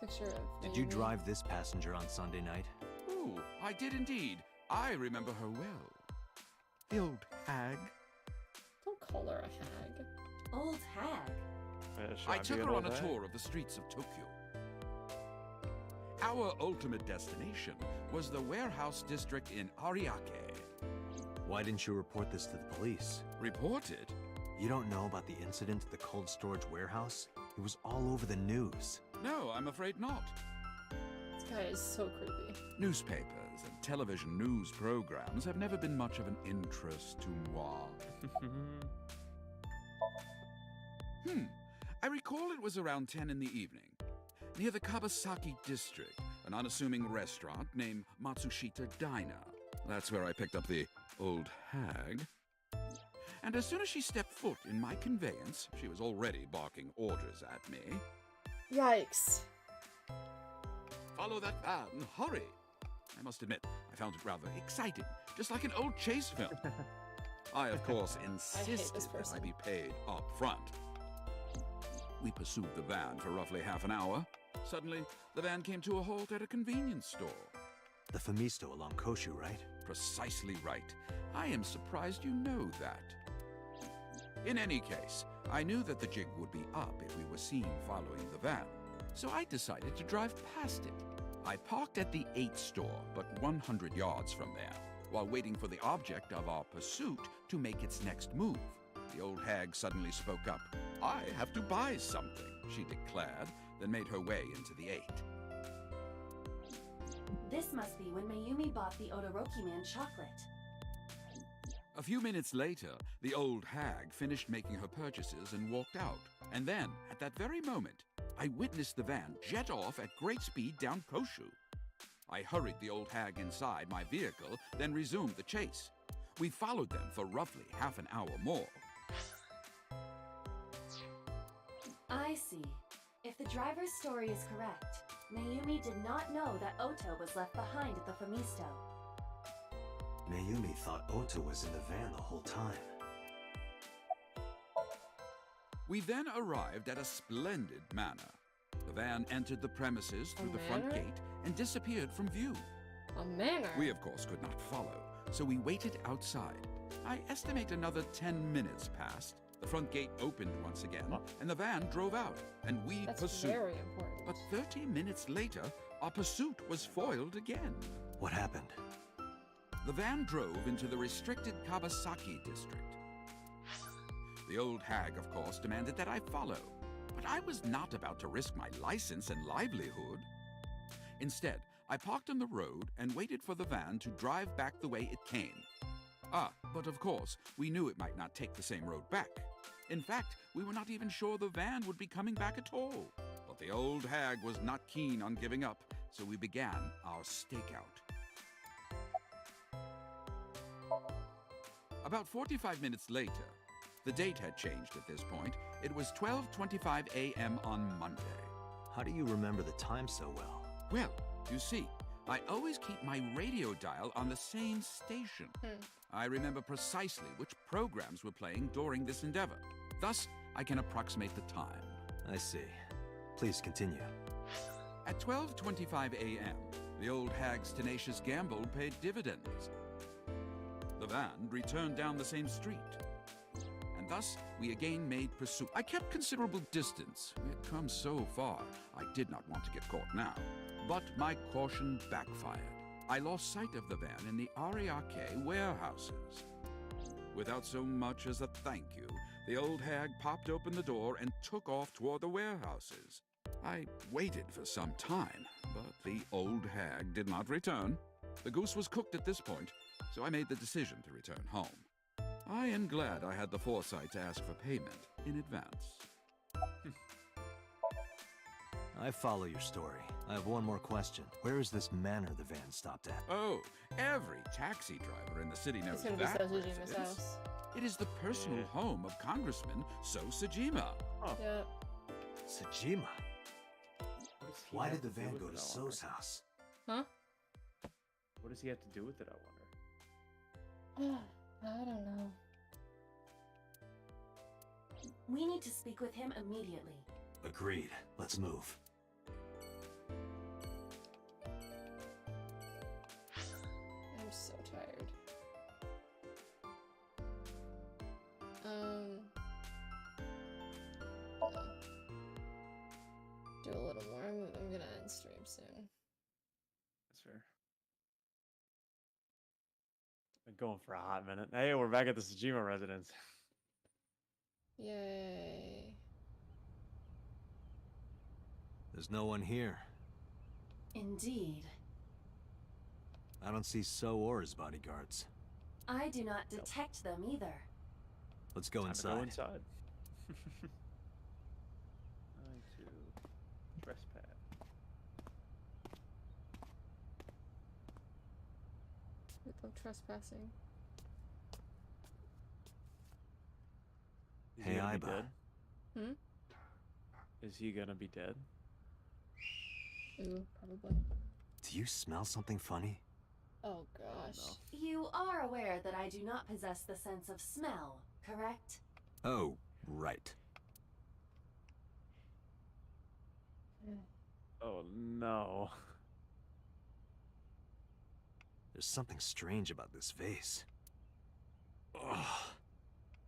Picture of. Did you drive this passenger on Sunday night? Oh, I did indeed. I remember her well. The old hag. Don't call her a hag. Old hag? I took her on a tour of the streets of Tokyo. Our ultimate destination was the warehouse district in Ariake. Why didn't you report this to the police? Report it? You don't know about the incident at the cold storage warehouse? It was all over the news. No, I'm afraid not. This guy is so creepy. Newspapers and television news programs have never been much of an interest to moi. I recall it was around 10 in the evening. Near the Kabasaki district, an unassuming restaurant named Matsushita Diner. That's where I picked up the old hag. And as soon as she stepped foot in my conveyance, she was already barking orders at me. Yikes. Follow that van, hurry! I must admit, I found it rather exciting, just like an old chase film. I, of course, insisted that I be paid up front. We pursued the van for roughly half an hour. Suddenly, the van came to a halt at a convenience store. The Famisto along Koshu, right? Precisely right. I am surprised you know that. In any case, I knew that the jig would be up if we were seen following the van, so I decided to drive past it. I parked at the 8 store, but 100 yards from there, while waiting for the object of our pursuit to make its next move. The old hag suddenly spoke up. "I have to buy something," she declared, then made her way into the 8. This must be when Mayumi bought the Odoroki Man chocolate. A few minutes later, the old hag finished making her purchases and walked out. And then, at that very moment, I witnessed the van jet off at great speed down Koshu. I hurried the old hag inside my vehicle, then resumed the chase. We followed them for roughly half an hour more. I see. If the driver's story is correct, Mayumi did not know that Oto was left behind at the Famisto. Mayumi thought Oto was in the van the whole time. We then arrived at a splendid manor. The van entered the premises through the front gate and disappeared from view. A manor? We, of course, could not follow, so we waited outside. I estimate another 10 minutes passed. The front gate opened once again, and the van drove out, and we pursued. Very important. But 30 minutes later, our pursuit was foiled again. What happened? The van drove into the restricted Kabasaki district. The old hag, of course, demanded that I follow, but I was not about to risk my license and livelihood. Instead, I parked on the road and waited for the van to drive back the way it came. But of course, we knew it might not take the same road back. In fact, we were not even sure the van would be coming back at all. But the old hag was not keen on giving up, so we began our stakeout. About 45 minutes later, the date had changed at this point. It was 12:25 a.m. on Monday. How do you remember the time so well? Well, you see, I always keep my radio dial on the same station. I remember precisely which programs were playing during this endeavor. Thus, I can approximate the time. I see. Please continue. At 12:25 a.m., the old hag's tenacious gamble paid dividends. The van returned down the same street. And thus, we again made pursuit. I kept considerable distance. We had come so far, I did not want to get caught now. But my caution backfired. I lost sight of the van in the Ariake warehouses. Without so much as a thank you, the old hag popped open the door and took off toward the warehouses. I waited for some time, but the old hag did not return. The goose was cooked at this point, so I made the decision to return home. I am glad I had the foresight to ask for payment in advance. I follow your story. I have one more question. Where is this manor the van stopped at? Oh, every taxi driver in the city knows It's gonna be that So Sajima's residence. house. It is the personal home of Congressman So Sajima. Yeah. Sajima? Why did the van go to So's house? Huh? What does he have to do with it, I wonder? I don't know. We need to speak with him immediately. Agreed. Let's move. I'm so tired. Do a little more. I'm gonna end stream soon. That's fair. Been going for a hot minute. Hey, we're back at the Sajima residence. Yay. There's no one here. Indeed. I don't see So or his bodyguards. I do not detect them either. Let's go Time to inside. go inside. Trespass. Without trespassing. Is Hey, he gonna be Aiba. dead? Hmm? Is he gonna be dead? Ooh, probably. Do you smell something funny? Oh gosh. You are aware that I do not possess the sense of smell, correct? Oh, right. Oh no. There's something strange about this vase. Ugh.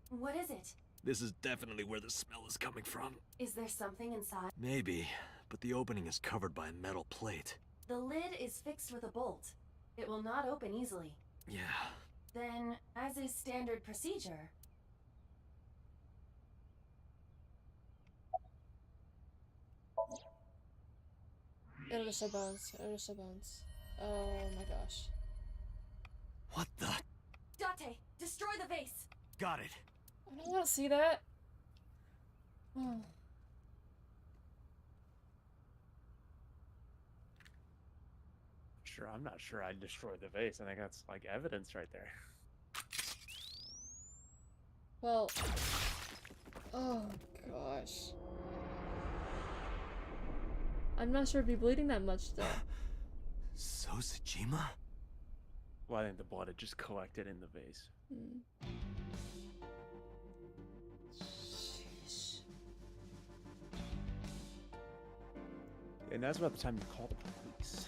What is it? This is definitely where the smell is coming from. Is there something inside? Maybe, but the opening is covered by a metal plate. The lid is fixed with a bolt. It will not open easily. Yeah. Then, as is standard procedure, Ursa bones. Ursa bones. Oh my gosh. What the? Date, destroy the vase! Got it. I don't want to see that. Oh. Sure, I'm not sure I'd destroy the vase. I think that's like evidence right there. Well. Oh gosh. I'm not sure it'd be bleeding that much though. So Sejima? Well, I think the blood had just collected in the vase. Hmm. Sheesh. And that's about the time you call the police.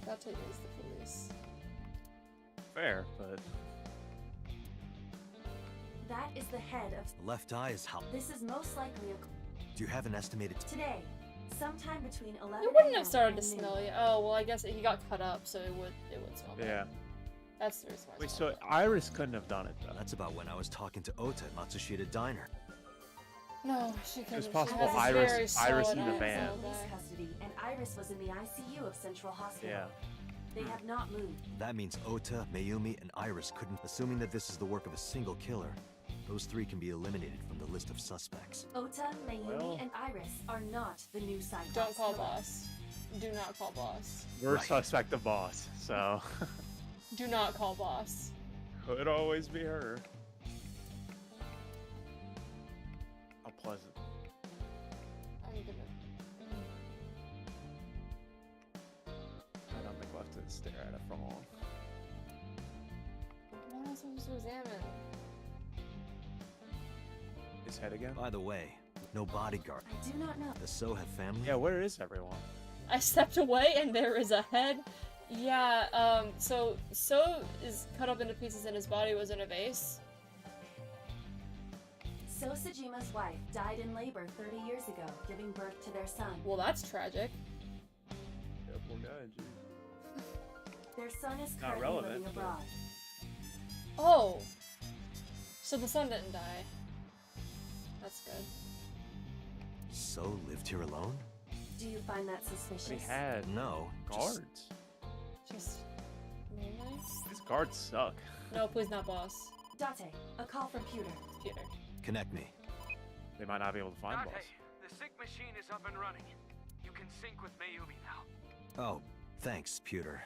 Date is the police. Fair, but that is the head of. The left eye is how. This is most likely a. Do you have an estimated? Today, sometime between 11 It wouldn't a.m. have started to and noon. smell yet. Oh well, I guess he got cut up, so it would smell bad. yeah. That's the reason why. Wait, so Iris couldn't have done it though. That's about when I was talking to Ota at Matsushita Diner. No, she couldn't. It's She possible has Iris- very Iris solid in the eyes van. all Police day. custody, and Iris was in the ICU of Central Hospital. Yeah. They have not moved. That means Ota, Mayumi, and Iris couldn't. Assuming that this is the work of a single killer, those three can be eliminated from the list of suspects. Ota, Mayumi, Well- and Iris are not the new side Don't call killer. boss. Do not call boss. We're Right. suspect of boss, so Do not call boss. could always be her. How pleasant. I'm gonna. I don't think we'll have to stare at it for long. What am I supposed to examine? His head again? By the way, no bodyguard. I do not know. The Soha family? Yeah, where is everyone? I stepped away and there is a head. Yeah, so is cut up into pieces and his body was in a vase. So Sejima's wife died in labor 30 years ago, giving birth to their son. Well, that's tragic. Yeah, poor guy, geez. Their son is Not currently relevant, living but- abroad. Oh! So the son didn't die. That's good. So lived here alone? Do you find that But suspicious? he had No. guards. Just. Really? These guards suck. No, please not boss. Date, a call from Pewter. Peter. Connect me. They might not be able to find Date, boss. the sync machine is up and running. You can sync with Mayumi now. Oh, thanks, Pewter.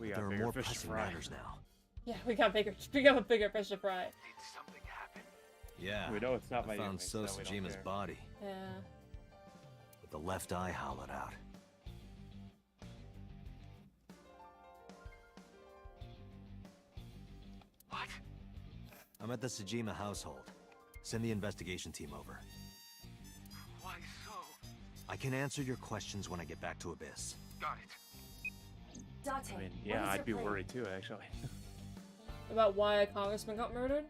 We got There are bigger more fish to pressing fry. matters now. Yeah, we got a bigger fish to fry. Did something happen? Yeah. We know it's not I found Mayumi, so So we don't Sejima's care. body, Yeah. with the left eye hollowed out. What? I'm at the Sejima household. Send the investigation team over. Why so? I can answer your questions when I get back to Abyss. Got it. Date, I mean, what yeah, is I'd your be plan? worried too, actually. About why a congressman got murdered?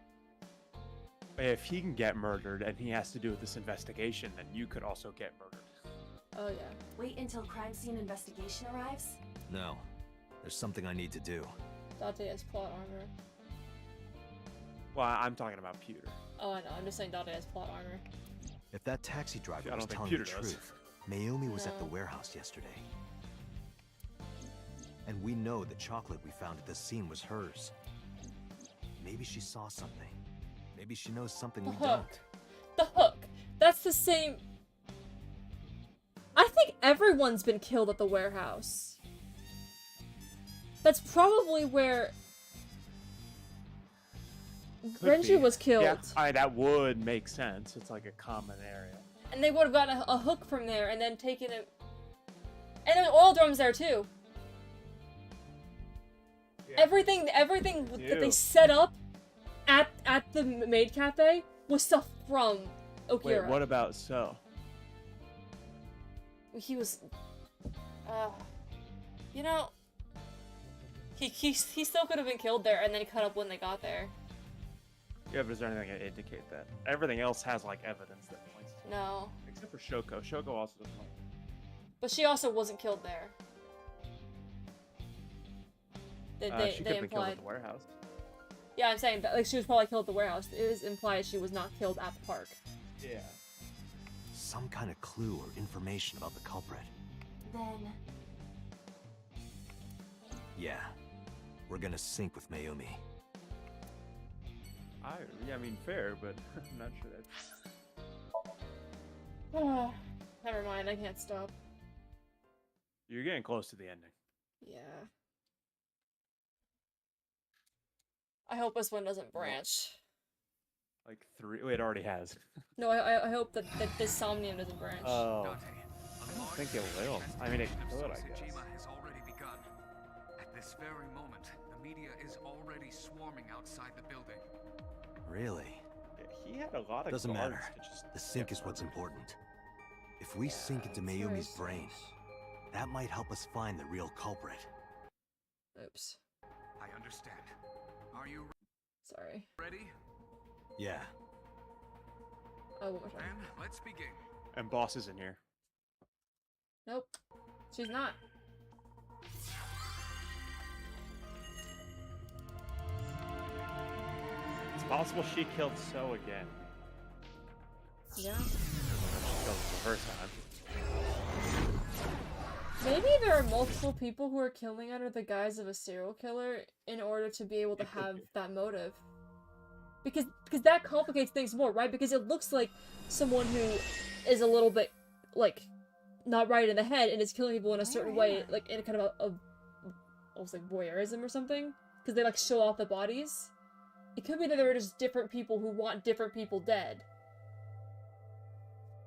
If he can get murdered and he has to do with this investigation, then you could also get murdered. Oh yeah. Wait until crime scene investigation arrives? No. There's something I need to do. Date has plot armor. Well, I'm talking about Pewter. Oh, I know. I'm just saying Date has plot armor. If that taxi driver I was don't think telling the Pewter does. truth, Mayumi was at the No. warehouse yesterday. And we know the chocolate we found at the scene was hers. Maybe she saw something. Maybe she knows something The we hook. don't. The hook. That's the same. I think everyone's been killed at the warehouse. That's probably where Could Renji be. was killed. Yeah, that would make sense. It's like a common area. And they would have gotten a hook from there and then taken it. And there's oil drums there too. Yeah. Everything that they set up at the maid cafe was stuff from Okira. Wait, what about So? He was, you know, he still could have been killed there and then cut up when they got there. Yeah, but is there anything to indicate that? Everything else has like evidence that points to it. No, Except for Shoko. Shoko also doesn't like. but she also wasn't killed there. She could They have been killed implied. at the warehouse. Yeah, I'm saying that like she was probably killed at the warehouse. It was implied she was not killed at the park. Yeah. Some kind of clue or information about the culprit. Then, Yeah. We're gonna sync with Mayumi. I mean, fair, but I'm not sure that. Never mind, I can't stop. You're getting close to the ending. Yeah. I hope this one doesn't branch. Like 3. Wait, it already has. No, I hope that this Somnium doesn't branch. Oh. I don't think it will. I mean, it could, I guess. Tsushima has already begun. At this very moment, the media is already swarming outside the building. Really? Yeah, he had a lot of Doesn't guards matter. to just The sync is what's important. If we sync into Mayumi's brain, that might help us find the real culprit. Oops. I understand. Are you Sorry. ready? Yeah. Oh, one more time. Then let's begin. And Boss is in here. Nope. She's not. It's possible she killed So again. Yeah. She killed him the first time. Maybe there are multiple people who are killing under the guise of a serial killer in order to be able to have that motive. Because that complicates things more, right? Because it looks like someone who is a little bit, like, not right in the head and is killing people in a certain way, like, in a kind of almost like voyeurism or something. Because they, like, show off the bodies. It could be that there are just different people who want different people dead.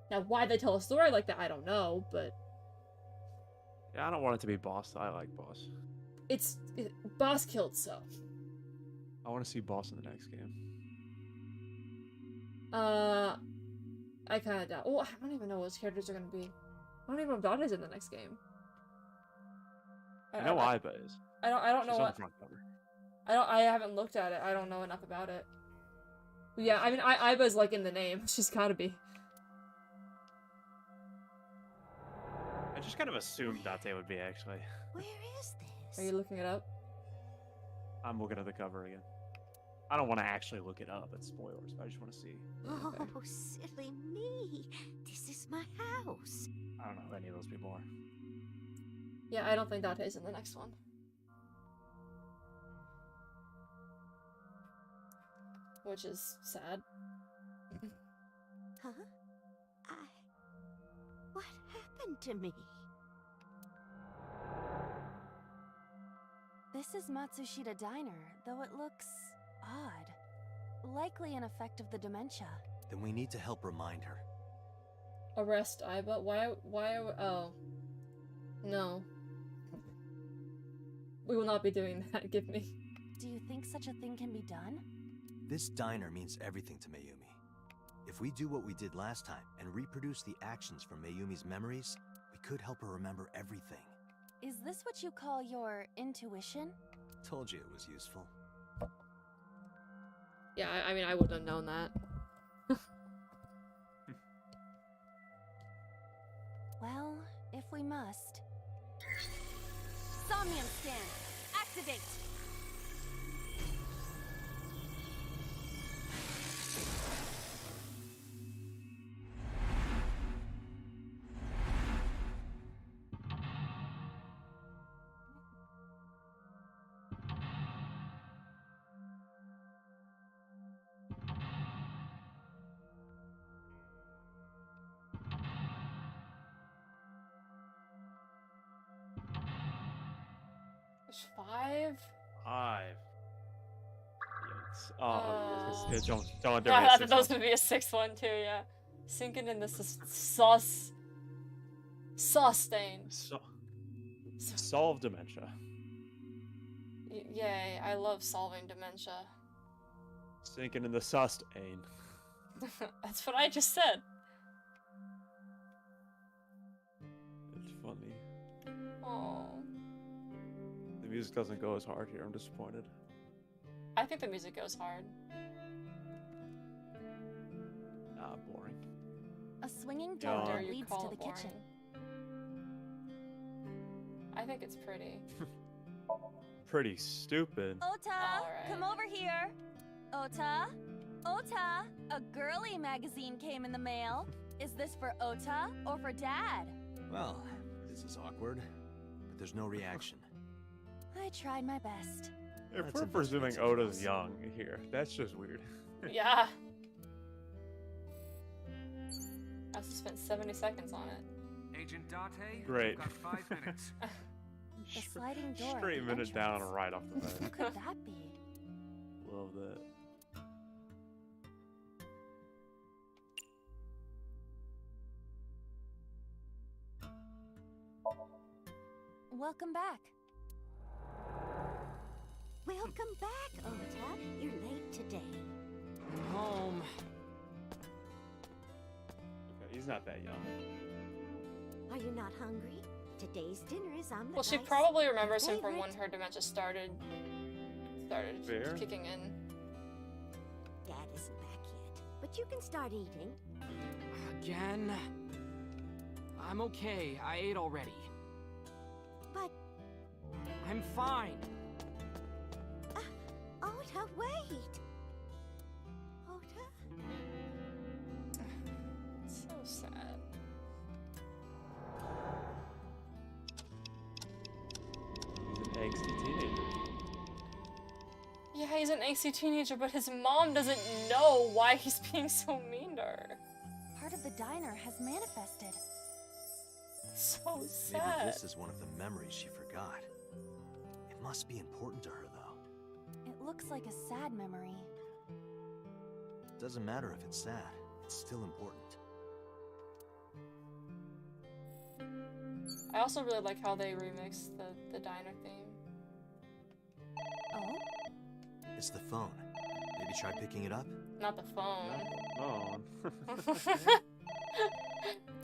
Now, why they tell a story like that, I don't know, but... Yeah, I don't want it to be Boss. I like Boss. Boss killed So. I want to see Boss in the next game. I kind of doubt. Oh, I don't even know what his characters are gonna be. I don't even know if Dante's in the next game. I know Aiba is. I don't know She's on what. the front cover. I haven't looked at it. I don't know enough about it. But yeah, I mean, Aiba's like in the name. She's gotta be. I just kind of assumed Date would be, actually. Where is this? Are you looking it up? I'm looking at the cover again. I don't want to actually look it up. It's spoilers, but I just want to see. Oh, silly me. This is my house. I don't know who any of those people are. Yeah, I don't think Dante's in the next one. Which is sad. Huh? What happened to me? this is Matsushita Diner, though it looks odd. Likely an effect of the dementia. Then we need to help remind her. Arrest Aiba? Oh. No. We will not be doing that, give me. Do you think such a thing can be done? This diner means everything to Mayumi. If we do what we did last time and reproduce the actions from Mayumi's memories, we could help her remember everything. Is this what you call your intuition? Told you it was useful. Yeah, I mean, I wouldn't have known that. Well, if we must. Somnium scan! Activate! 5? 5. Yikes. Oh, don't No, I thought that was gonna be a 6th one too, yeah. Sinking in the sauce. Sauce stain. Solve dementia. Yay, I love solving dementia. Sinking in the sustain. That's what I just said. It's funny. Oh. The music doesn't go as hard here. I'm disappointed. I think the music goes hard. Boring. A swinging door Dare you leads call to the it boring? kitchen. I think it's pretty. Pretty stupid. Ota, Alright. come over here. Ota, Ota, a girly magazine came in the mail. Is this for Ota or for Dad? Well, this is awkward, but there's no reaction. I tried my best. If That's we're a bit presuming Oda's young here, that's just weird. Yeah. I also spent 70 seconds on it. Agent Date, Great. you've got 5 minutes. The sliding door. at Straight the minute down entrance. right off the Who bat. could that be? Love that. Welcome back. Welcome back, Ota. You're late today. Home. Okay, he's not that young. Are you not hungry? Today's dinner is on the Well, she rice. probably remembers him from favorite. when her dementia started Fair. kicking in. Dad isn't back yet, but you can start eating. Again? I'm okay. I ate already. But I'm fine. Ota, wait. Ota? So sad. He's an angsty teenager. Yeah, he's an angsty teenager, but his mom doesn't know why he's being so mean to her. Part of the diner has manifested. So Maybe sad. this is one of the memories she forgot. It must be important to her, though. It looks like a sad memory. Doesn't matter if it's sad. It's still important. I also really like how they remixed the diner theme. Oh? It's the phone. Maybe try picking it up? Not the phone. Oh.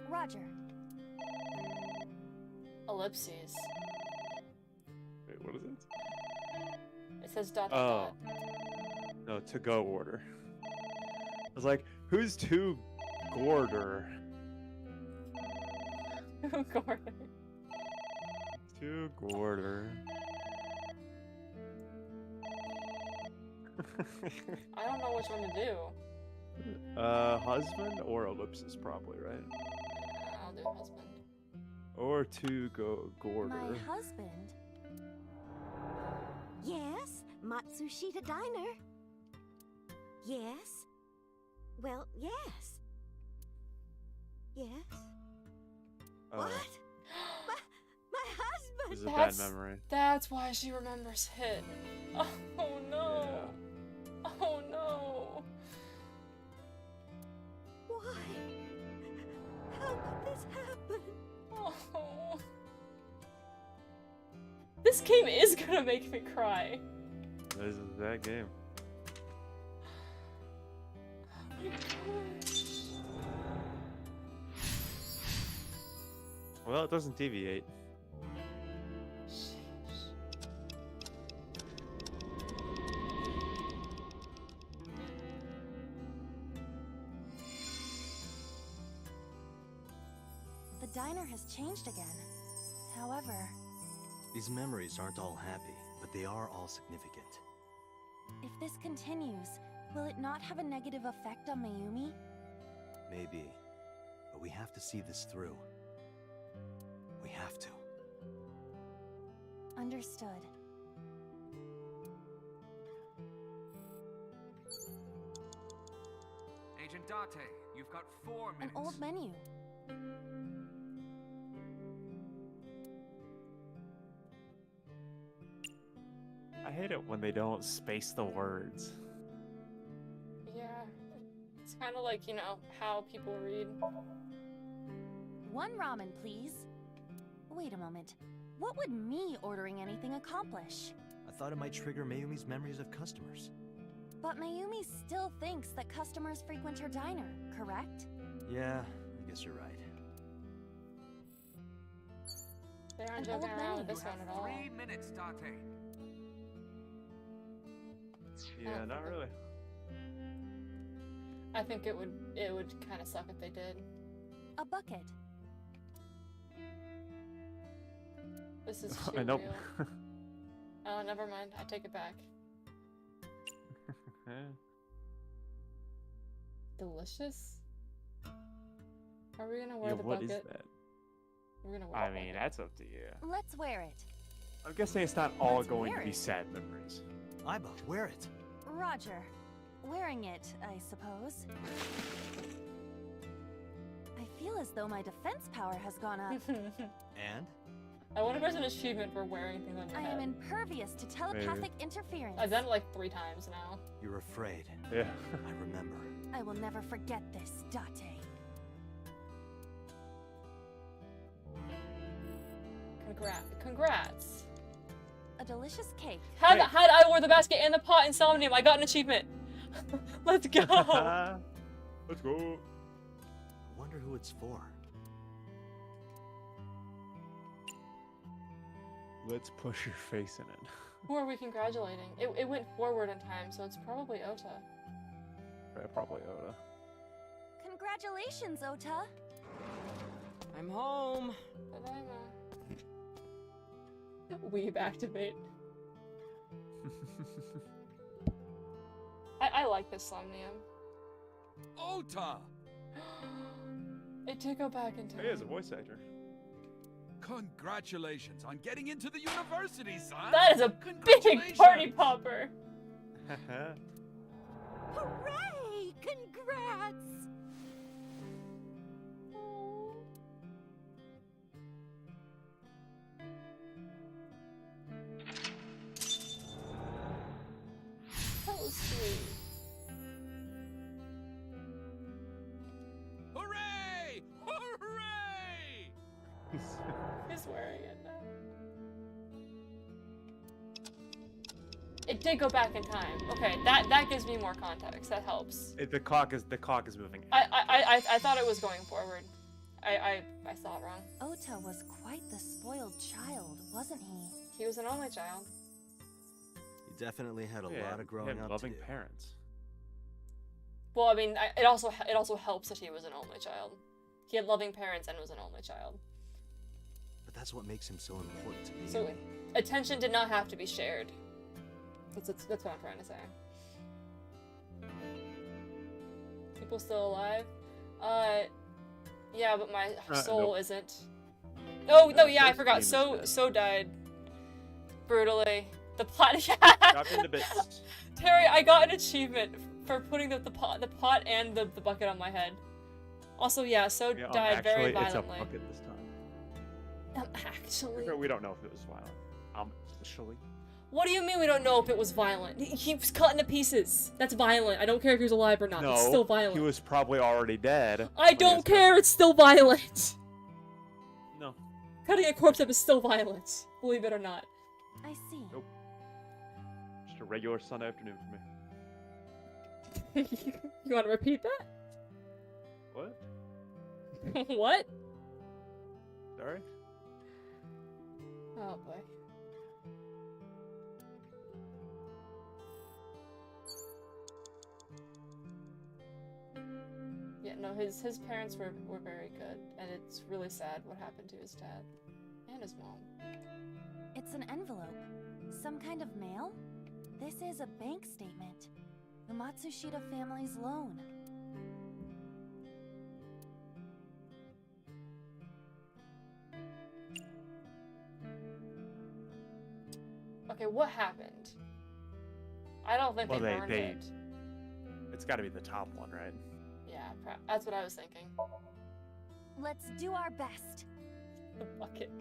Roger. Ellipses. Wait, what is it? It says dot Oh. dot No, to-go order. I was like, who's to Gorder? dot. Gordon. To Gorder. I don't know which one to do. Husband or ellipsis, probably, right? I'll do husband. Or to go Gorder. My husband? Yes, Matsushita Diner. Yes. Well, yes. Yes. Oh, What? My husband! this is a bad memory. That's why she remembers it. Oh no. Oh no. Why? How could this happen? Oh. This game is gonna make me cry. This is that game. Oh my god. Well, it doesn't deviate. The diner has changed again. However, These memories aren't all happy, but they are all significant. if this continues, will it not have a negative effect on Mayumi? Maybe. But we have to see this through. We have to. Understood. Agent Date, you've got 4 An minutes. old menu. hate it when they don't space the words. Yeah. It's kind of like, you know, how people read. One ramen, please. Wait a moment. What would me ordering anything accomplish? I thought it might trigger Mayumi's memories of customers. But Mayumi still thinks that customers frequent her diner, correct? Yeah, I guess you're right. They aren't An joking old around with menu. this one at all. 3 minutes, Date. Yeah, not really. I think it would kind of suck if they did. A bucket. This is too I know. real. Oh, never mind. I take it back. Delicious? Are we gonna wear Yeah, the what bucket? is that? We're gonna wear I the mean, bucket. that's up to you. Let's wear it. I'm guessing it's not all Let's going wear to be it. sad memories. Aiba, wear it. Roger. Wearing it, I suppose. I feel as though my defense power has gone up. And? I wonder if there's an achievement for wearing things on your I head. am impervious to telepathic interference. I've done it like 3 times now. You're afraid. Yeah. I remember. I will never forget this, Date. Congrats. A delicious cake. Had I wore the basket and the pot in Somnium, I got an achievement. Let's go. Let's go. I wonder who it's for. Let's push your face in it. Who are we congratulating? It went forward in time, so it's probably Ota. Yeah, probably Oda. Congratulations, Ota. I'm home. Weeb activate. I like this Somnium. Ota! It did go back in time. He is a voice actor. Congratulations on getting into the university, son! That is a big party popper. Hooray! Congrats! That was sweet. Hooray! Hooray! He's wearing it now. It did go back in time. Okay, that gives me more context. That helps. The clock is moving. I thought it was going forward. I saw it wrong. Ota was quite the spoiled child, wasn't he? He was an only child. He definitely had a Yeah, lot of he growing had up loving to do. parents. Well, I mean, it also helps that he was an only child. He had loving parents and was an only child. But that's what makes him so important to me. So attention did not have to be shared. That's what I'm trying to say. People still alive? Yeah, but my soul nope. isn't. Oh no, yeah, I So's forgot. team is So died brutally. The plot. Dropped into bits. Terry, I got an achievement for putting the pot and the bucket on my head. Also, yeah, So died very actually, it's a violently. bucket this time. Actually. We don't know if it was violent. Actually. What do you mean we don't know if it was violent? He was cut into pieces. That's violent. I don't care if he was alive or not. No, It's still violent. he was probably already dead. I don't care. It's still violent. No. Cutting a corpse up is still violent. Believe it or not. I see. Nope. Just a regular Sunday afternoon for me. You want to repeat that? What? What? Sorry? Oh boy. Yeah, no, his parents were very good, and it's really sad what happened to his dad and his mom. It's an envelope. Some kind of mail? This is a bank statement. The Matsushita family's loan. Okay, what happened? I don't think Well, they burned it. It's got to be the top one, right? Yeah, that's what I was thinking. Let's do our best. The bucket.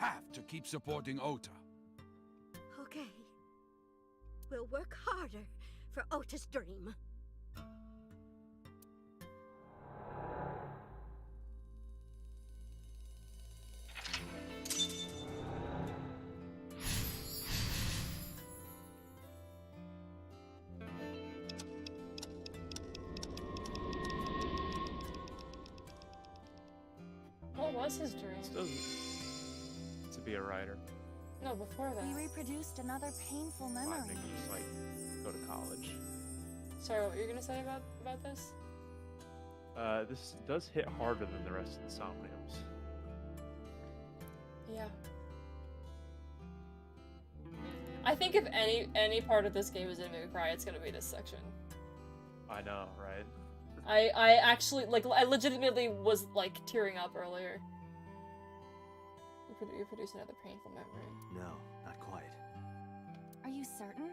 have to keep supporting Ota. Okay. We'll work harder for Ota's dream. What was his dream? Still to be a writer. No, before that. We reproduced another painful memory. I think just like go to college. Sorry, what were you gonna say about this? This does hit harder than the rest of the Somniums. Yeah. I think if any part of this game is gonna make me cry, it's gonna be this section. I know, right? I actually, like, I legitimately was, like, tearing up earlier. You produced another painful memory. No, not quite. Are you certain?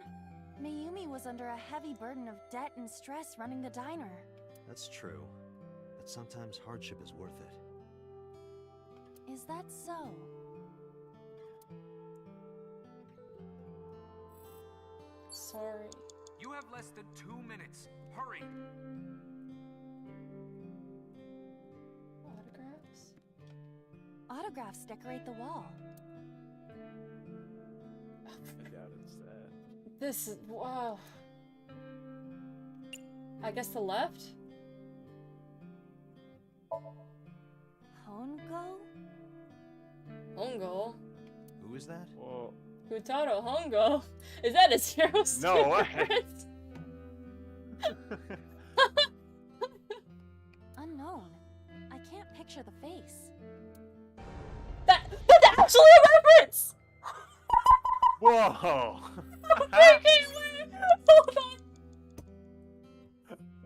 Mayumi was under a heavy burden of debt and stress running the diner. That's true. But sometimes hardship is worth it. Is that so? Sorry. You have less than 2 minutes. Hurry! Autographs? Autographs decorate the wall. I doubt it's that. This is, wow. I guess the left? Hongo? Hongo? Who is that? Whoa. Kutaro Hongo? Is that a zero No way. reference? Unknown. I can't picture the face. That's actually a reference! Whoa! Hold on.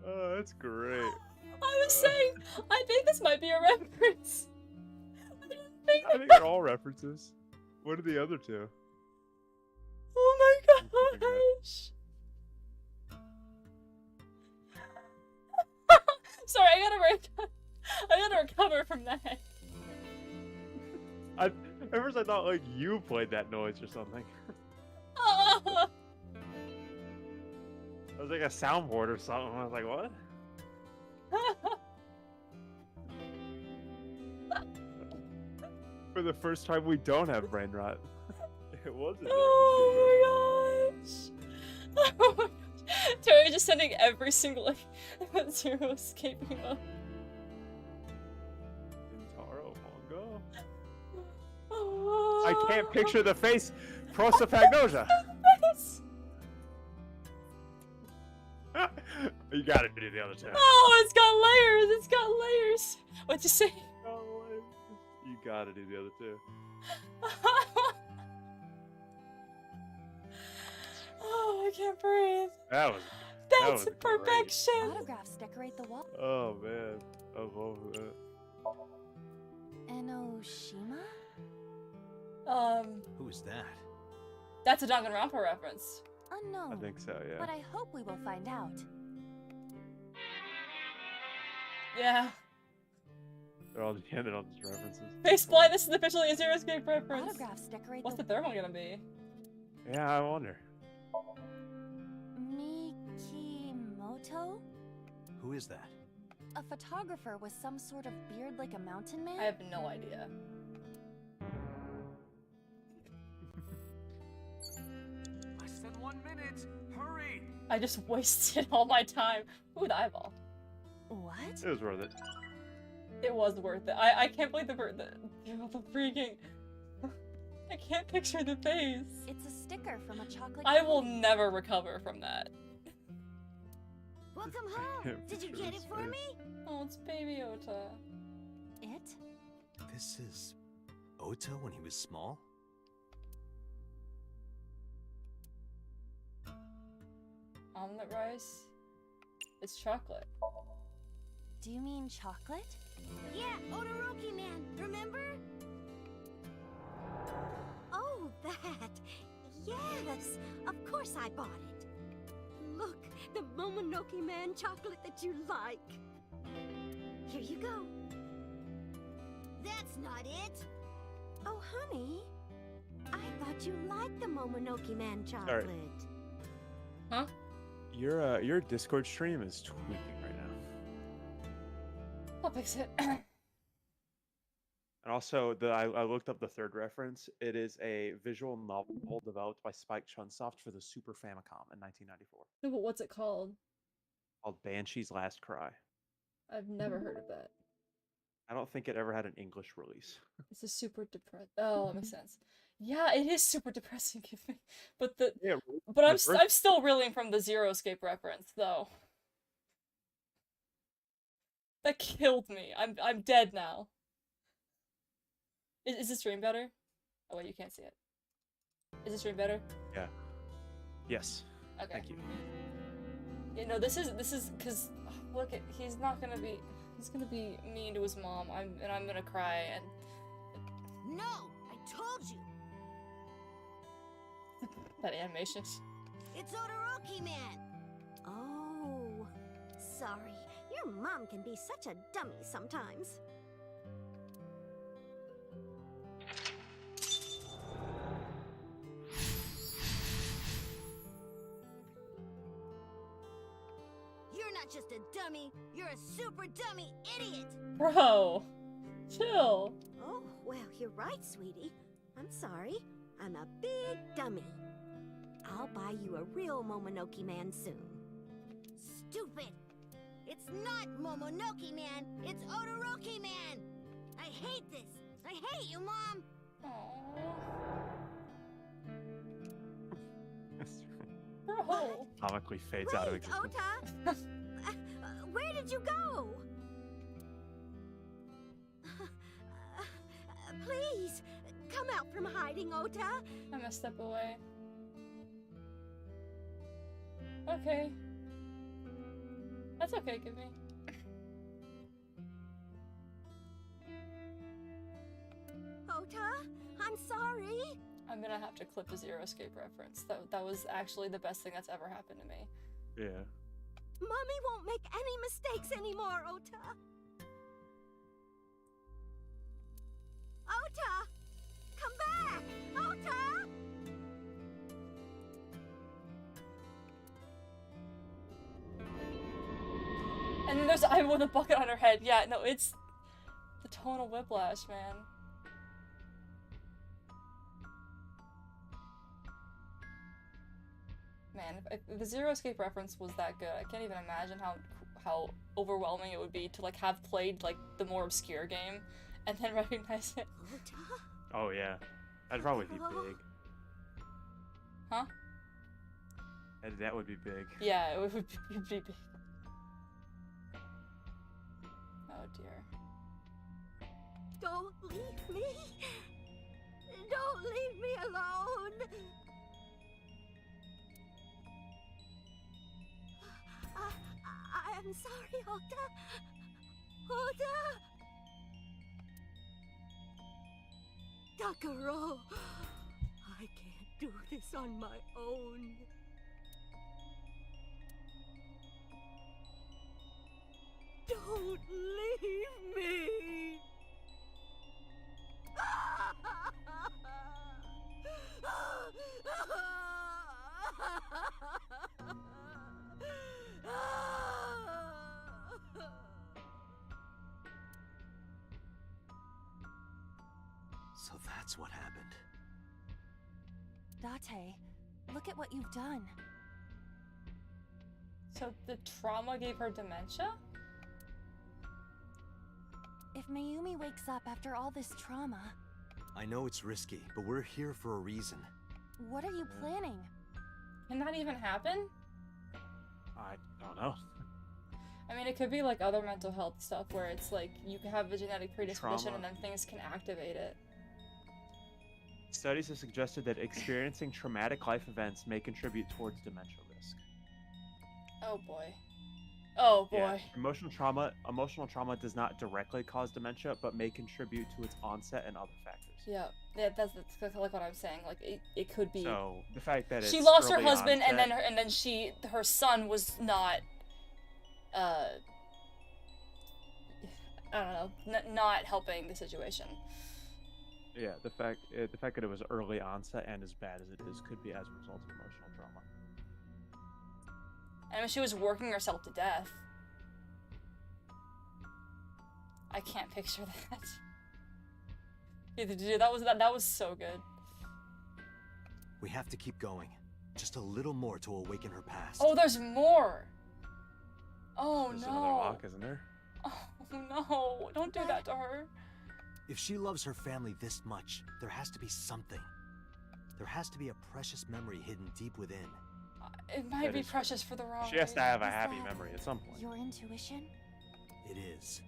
Oh, that's great. I was saying, I think this might be a reference. I think they're all references. What are the other two? Oh my gosh! Sorry, I gotta recover from that. At first I thought like you played that noise or something. It was like a soundboard or something. I was like, what? For the first time, we don't have brain rot. It wasn't. Oh my gosh! Oh my gosh! Terry just sending every single like, zero escaping up. Intaro Hongo? Oh. I can't picture the face. Prosopagnosia. You gotta do the other two. Oh, it's got layers! It's got layers! What'd you say? You gotta do the other two. Oh, I can't breathe. That was. That's that was perfection. Autographs decorate the wall. Great. Oh man, I love that. Enoshima? Who is that? That's a Danganronpa reference. Unknown. I think so, yeah. But I hope we will find out. Yeah. They're all dependent on these references. Face blindness is officially a zero escape reference. Autographs decorate What's the third one gonna be? Yeah, I wonder. Mikimoto? Who is that? A photographer with some sort of beard like a mountain man? I have no idea. Less than 1 minute. Hurry! I just wasted all my time. Ooh, the eyeball. What? It was worth it. It was worth it. I can't believe the freaking... I can't picture the face. It's a sticker from a chocolate I will candy. never recover from that. Welcome home. Did you get it for me? Oh, it's Baby Ota. It? This is Ota when he was small? Omelet rice? It's chocolate. Do you mean chocolate? Yeah, Odoroki Man, remember? Oh, that. Yes, of course I bought it. Look, the Momonoke Man chocolate that you like. Here you go. That's not it. Oh, honey. I thought you liked the Momonoki Man chocolate. Huh? Your Discord stream is tweaking right now. I'll fix it. And also, I looked up the third reference. It is a visual novel developed by Spike Chunsoft for the Super Famicom in 1994. No, but what's it called? Called Banshee's Last Cry. I've never heard of that. I don't think it ever had an English release. It's a super depressed. Oh, that makes sense. Yeah, it is super depressing. Give me, but I'm still reeling from the Zero Escape reference though. That killed me. I'm dead now. Is the stream better? Oh wait, you can't see it. Is the stream better? Yeah. Yes. Okay. Thank you. Yeah, no, this is because look at he's gonna be mean to his mom. I'm gonna cry and. No, I told you. That animation. It's Todoroki Man. Oh, sorry. Your mom can be such a dummy sometimes. You're not just a dummy, you're a super dummy idiot! Bro, chill. Oh, well, you're right, sweetie. I'm sorry. I'm a big dummy. I'll buy you a real Momonoki Man soon. Stupid! It's not Momonoki Man, it's Todoroki Man! I hate this! I hate you, Mom! Bro. Comically fades out of Wait, existence. Ota! Where did you go? Please, come out from hiding, Ota. I'm gonna step away. Okay. That's okay, give me. Ota, I'm sorry. I'm gonna have to clip the Zero Escape reference. That was actually the best thing that's ever happened to me. Yeah. Mommy won't make any mistakes anymore, Ota. Ota! Come back! Ota! And then there's Aiba with a bucket on her head. Yeah, no, it's the tonal whiplash, man. Man, if the Zero Escape reference was that good, I can't even imagine how overwhelming it would be to like have played like the more obscure game and then recognize it. Oh yeah, that'd probably be big. Huh? That would be big. Yeah, it would be big. Oh dear. Don't leave me! Don't leave me alone! I'm sorry, Ota. Ota! Takaro! I can't do this on my own. Don't leave me! So that's what happened. Date, look at what you've done. So the trauma gave her dementia? If Mayumi wakes up after all this trauma, I know it's risky, but we're here for a reason. what are you planning? Can that even happen? I don't know. I mean, it could be like other mental health stuff where it's like you can have a genetic predisposition Trauma. and then things can activate it. Studies have suggested that experiencing traumatic life events may contribute towards dementia risk. Oh boy. Oh boy. Yeah. Emotional trauma does not directly cause dementia, but may contribute to its onset and other factors. Yeah, that's like what I'm saying. Like it could be. So the fact that she it's lost her early husband, onset, and then her son was not. I don't know, not helping the situation. Yeah, the fact that it was early onset and as bad as it is could be as a result of emotional trauma. I mean, she was working herself to death. I can't picture that. Either dude, that was so good. We have to keep going. Just a little more to awaken her past. Oh, there's more. Oh There's no. another lock, isn't there? Oh no! Don't do that to her. If she loves her family this much, there has to be something. There has to be a precious memory hidden deep within. It might be precious for the wrong She has to have a reasons. happy memory at some point. Your intuition? It is.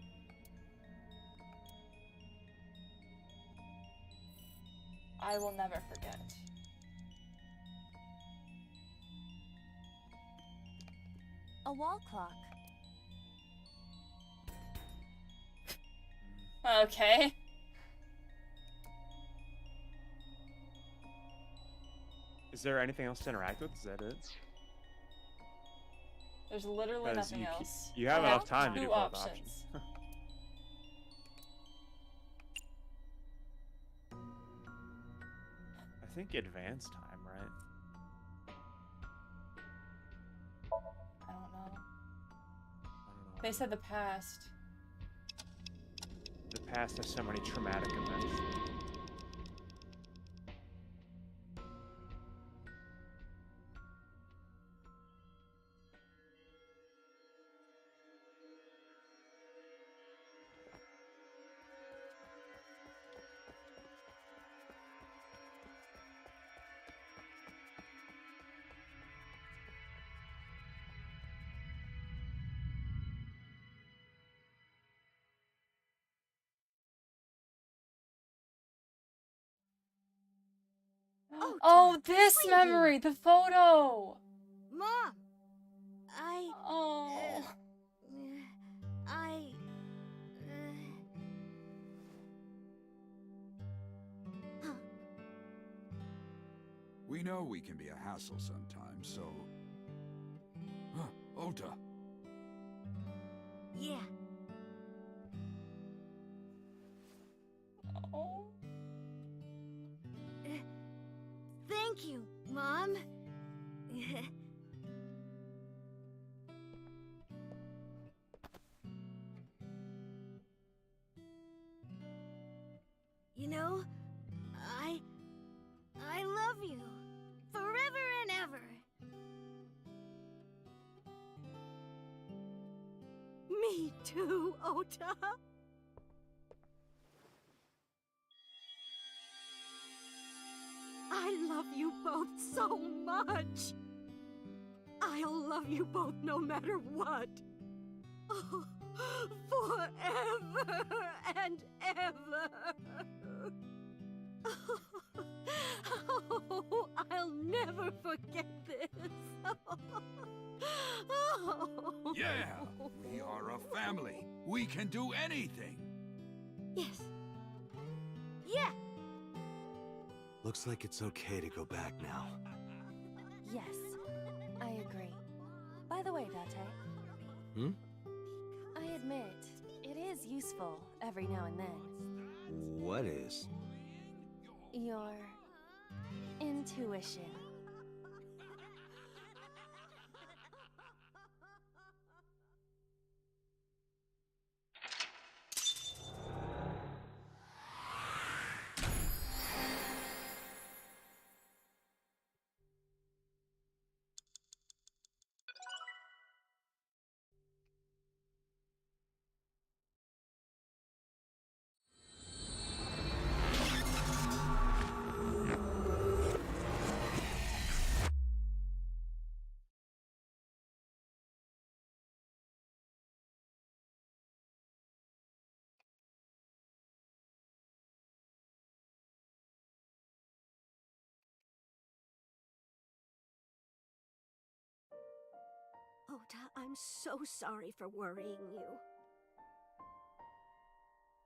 I will never forget. A wall clock. Okay. Is there anything else to interact with? Is that it? There's literally Because nothing you else. you have I enough time to two do both options. options. I think advance time, right? I don't know. They said the past. The past has so many traumatic events. Oh, this memory, the photo. Mom, Oh. We know we can be a hassle sometimes, so... Ota. Yeah. Oh. Thank you, Mom. You know, I love you forever and ever. Me too, Ota. I love you both so much. I'll love you both no matter what. Oh, forever and ever. Oh, I'll never forget this. Oh. Yeah! We are a family. We can do anything. Yes. Yeah. Looks like it's okay to go back now. Yes, I agree. By the way, Date, I admit, it is useful every now and then. What is? Your intuition. Ota, I'm so sorry for worrying you.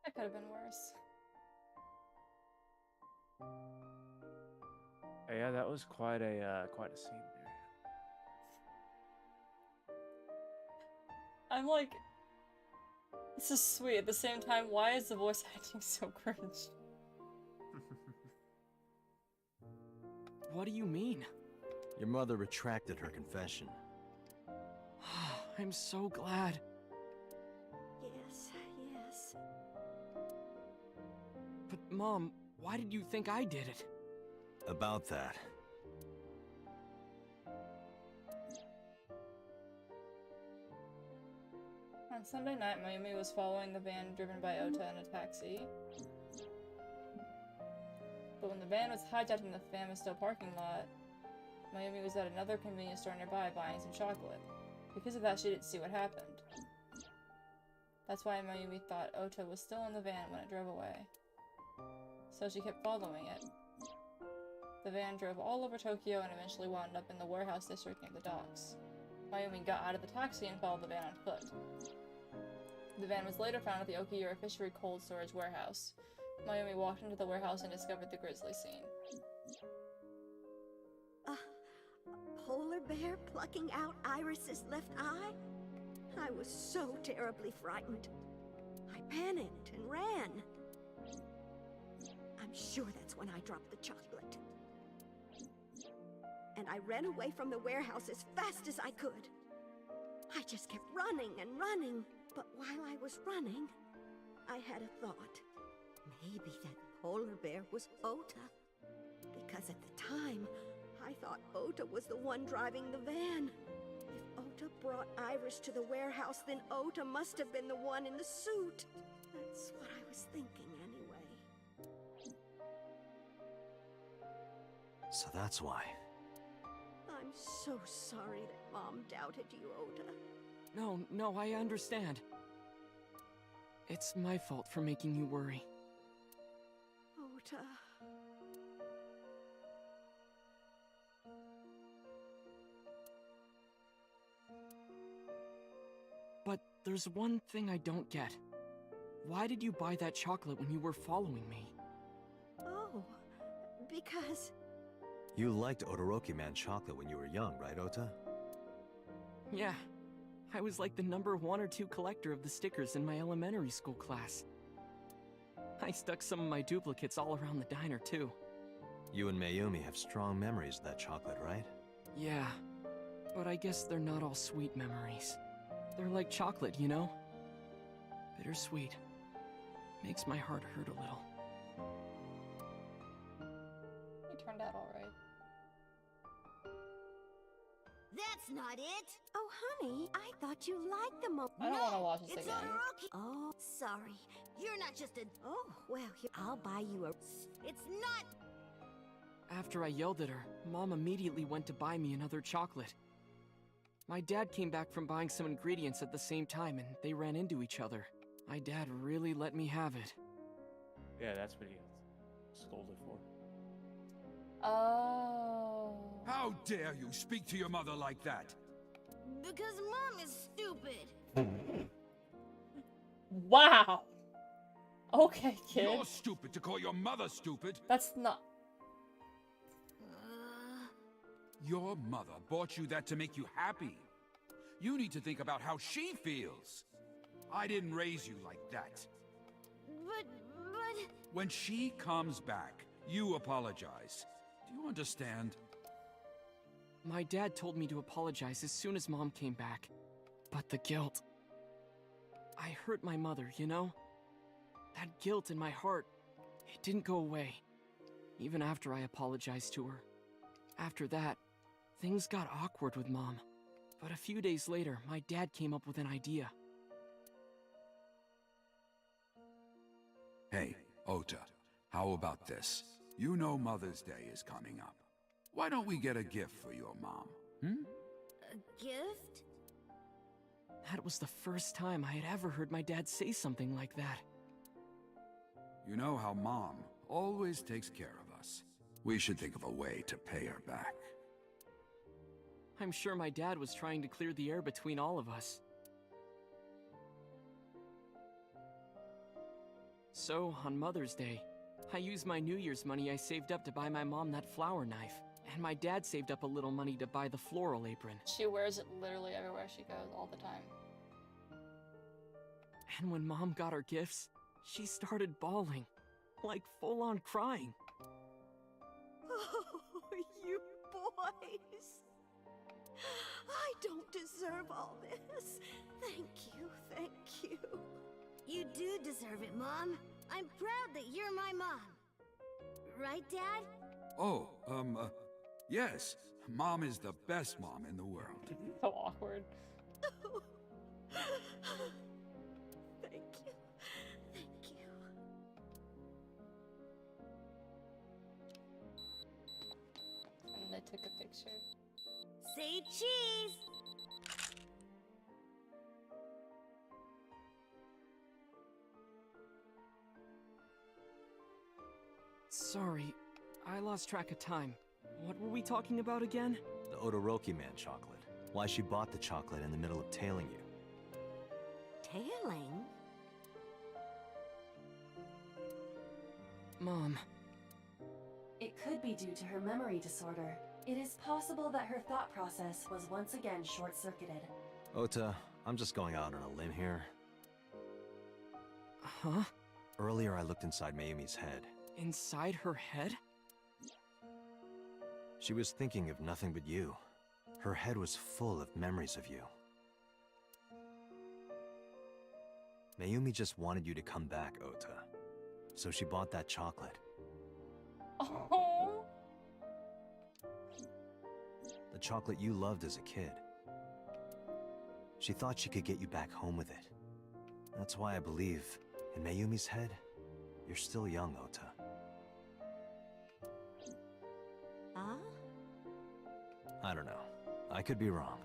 That could have been worse. Yeah, that was quite a scene there. I'm like, this is sweet. At the same time, why is the voice acting so cringe? What do you mean? Your mother retracted her confession. I'm so glad. Yes, yes. But Mom, why did you think I did it? About that. On Sunday night, Mayumi was following the van driven by Ota in a taxi. But when the van was hijacked in the Famisto parking lot, Mayumi was at another convenience store nearby buying some chocolate. Because of that, she didn't see what happened. That's why Mayumi thought Ota was still in the van when it drove away. So she kept following it. The van drove all over Tokyo and eventually wound up in the warehouse district near the docks. Mayumi got out of the taxi and followed the van on foot. The van was later found at the Okiura Fishery Cold Storage Warehouse. Mayumi walked into the warehouse and discovered the grisly scene. A polar bear plucking out Iris's left eye? I was so terribly frightened. I panicked and ran. I'm sure that's when I dropped the chocolate. And I ran away from the warehouse as fast as I could. I just kept running and running. But while I was running, I had a thought. Maybe that polar bear was Ota. Because at the time, I thought Ota was the one driving the van. If Ota brought Iris to the warehouse, then Ota must have been the one in the suit. That's what I was thinking anyway. So that's why. I'm so sorry that Mom doubted you, Ota. No, I understand. It's my fault for making you worry. Ota. But there's one thing I don't get. Why did you buy that chocolate when you were following me? Oh, because... You liked Odoroki Man chocolate when you were young, right, Ota? Yeah. I was like the number 1 or 2 collector of the stickers in my elementary school class. I stuck some of my duplicates all around the diner, too. You and Mayumi have strong memories of that chocolate, right? Yeah, but I guess they're not all sweet memories. They're like chocolate, you know? Bittersweet. Makes my heart hurt a little. You turned out alright. That's not it! Oh, honey, I thought you liked the mo- I don't want to watch this it's again. Odoroki! Oh, sorry. You're not just a- Oh, well, here, I'll buy you a- It's not- After I yelled at her, Mom immediately went to buy me another chocolate. My dad came back from buying some ingredients at the same time and they ran into each other. My dad really let me have it. Yeah, that's what he got scolded for. Oh. How dare you speak to your mother like that? Because Mom is stupid. Wow. Okay, kid. You're stupid to call your mother stupid. That's not... Your mother bought you that to make you happy. You need to think about how she feels. I didn't raise you like that. But... When she comes back, you apologize. Do you understand? My dad told me to apologize as soon as Mom came back. But the guilt... I hurt my mother, you know? That guilt in my heart, it didn't go away. Even after I apologized to her. After that, things got awkward with Mom. But a few days later, my dad came up with an idea. Hey, Ota, how about this? You know Mother's Day is coming up. Why don't we get a gift for your mom, A gift? That was the first time I had ever heard my dad say something like that. You know how Mom always takes care of us. We should think of a way to pay her back. I'm sure my dad was trying to clear the air between all of us. So, on Mother's Day, I used my New Year's money I saved up to buy my mom that flower knife. And my dad saved up a little money to buy the floral apron. She wears it literally everywhere she goes, all the time. And when Mom got her gifts, she started bawling. Like full-on crying. Oh, you boys. I don't deserve all this. Thank you, thank you. You do deserve it, Mom. I'm proud that you're my mom. Right, Dad? Oh, yes. Mom is the best mom in the world. So awkward. Thank you. Thank you. And I took a picture. Say cheese! Sorry, I lost track of time. What were we talking about again? The Odoroki Man chocolate. Why she bought the chocolate in the middle of tailing you. Tailing? Mom. It could be due to her memory disorder. It is possible that her thought process was once again short-circuited. Ota, I'm just going out on a limb here. Huh? Earlier I looked inside Mayumi's head. Inside her head? She was thinking of nothing but you. Her head was full of memories of you. Mayumi just wanted you to come back, Ota. So she bought that chocolate. Oh. The chocolate you loved as a kid. She thought she could get you back home with it. That's why I believe, in Mayumi's head, you're still young, Ota. Huh? I don't know. I could be wrong.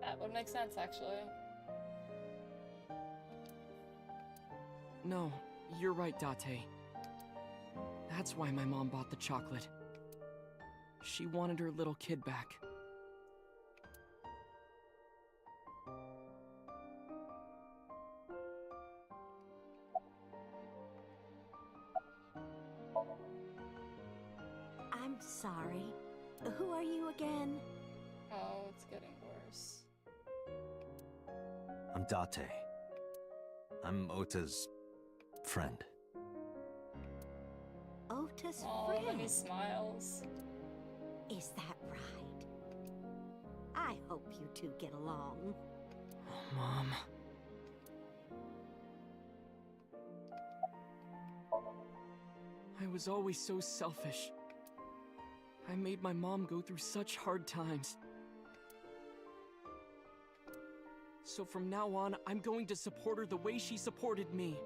That would make sense, actually. No, you're right, Date. That's why my mom bought the chocolate. She wanted her little kid back. I'm sorry. Who are you again? Oh, it's getting worse. I'm Date. I'm Ota's friend. Ota's Oh, friend? then he smiles. Is that right? I hope you two get along. Mom. I was always so selfish. I made my mom go through such hard times. So from now on, I'm going to support her the way she supported me.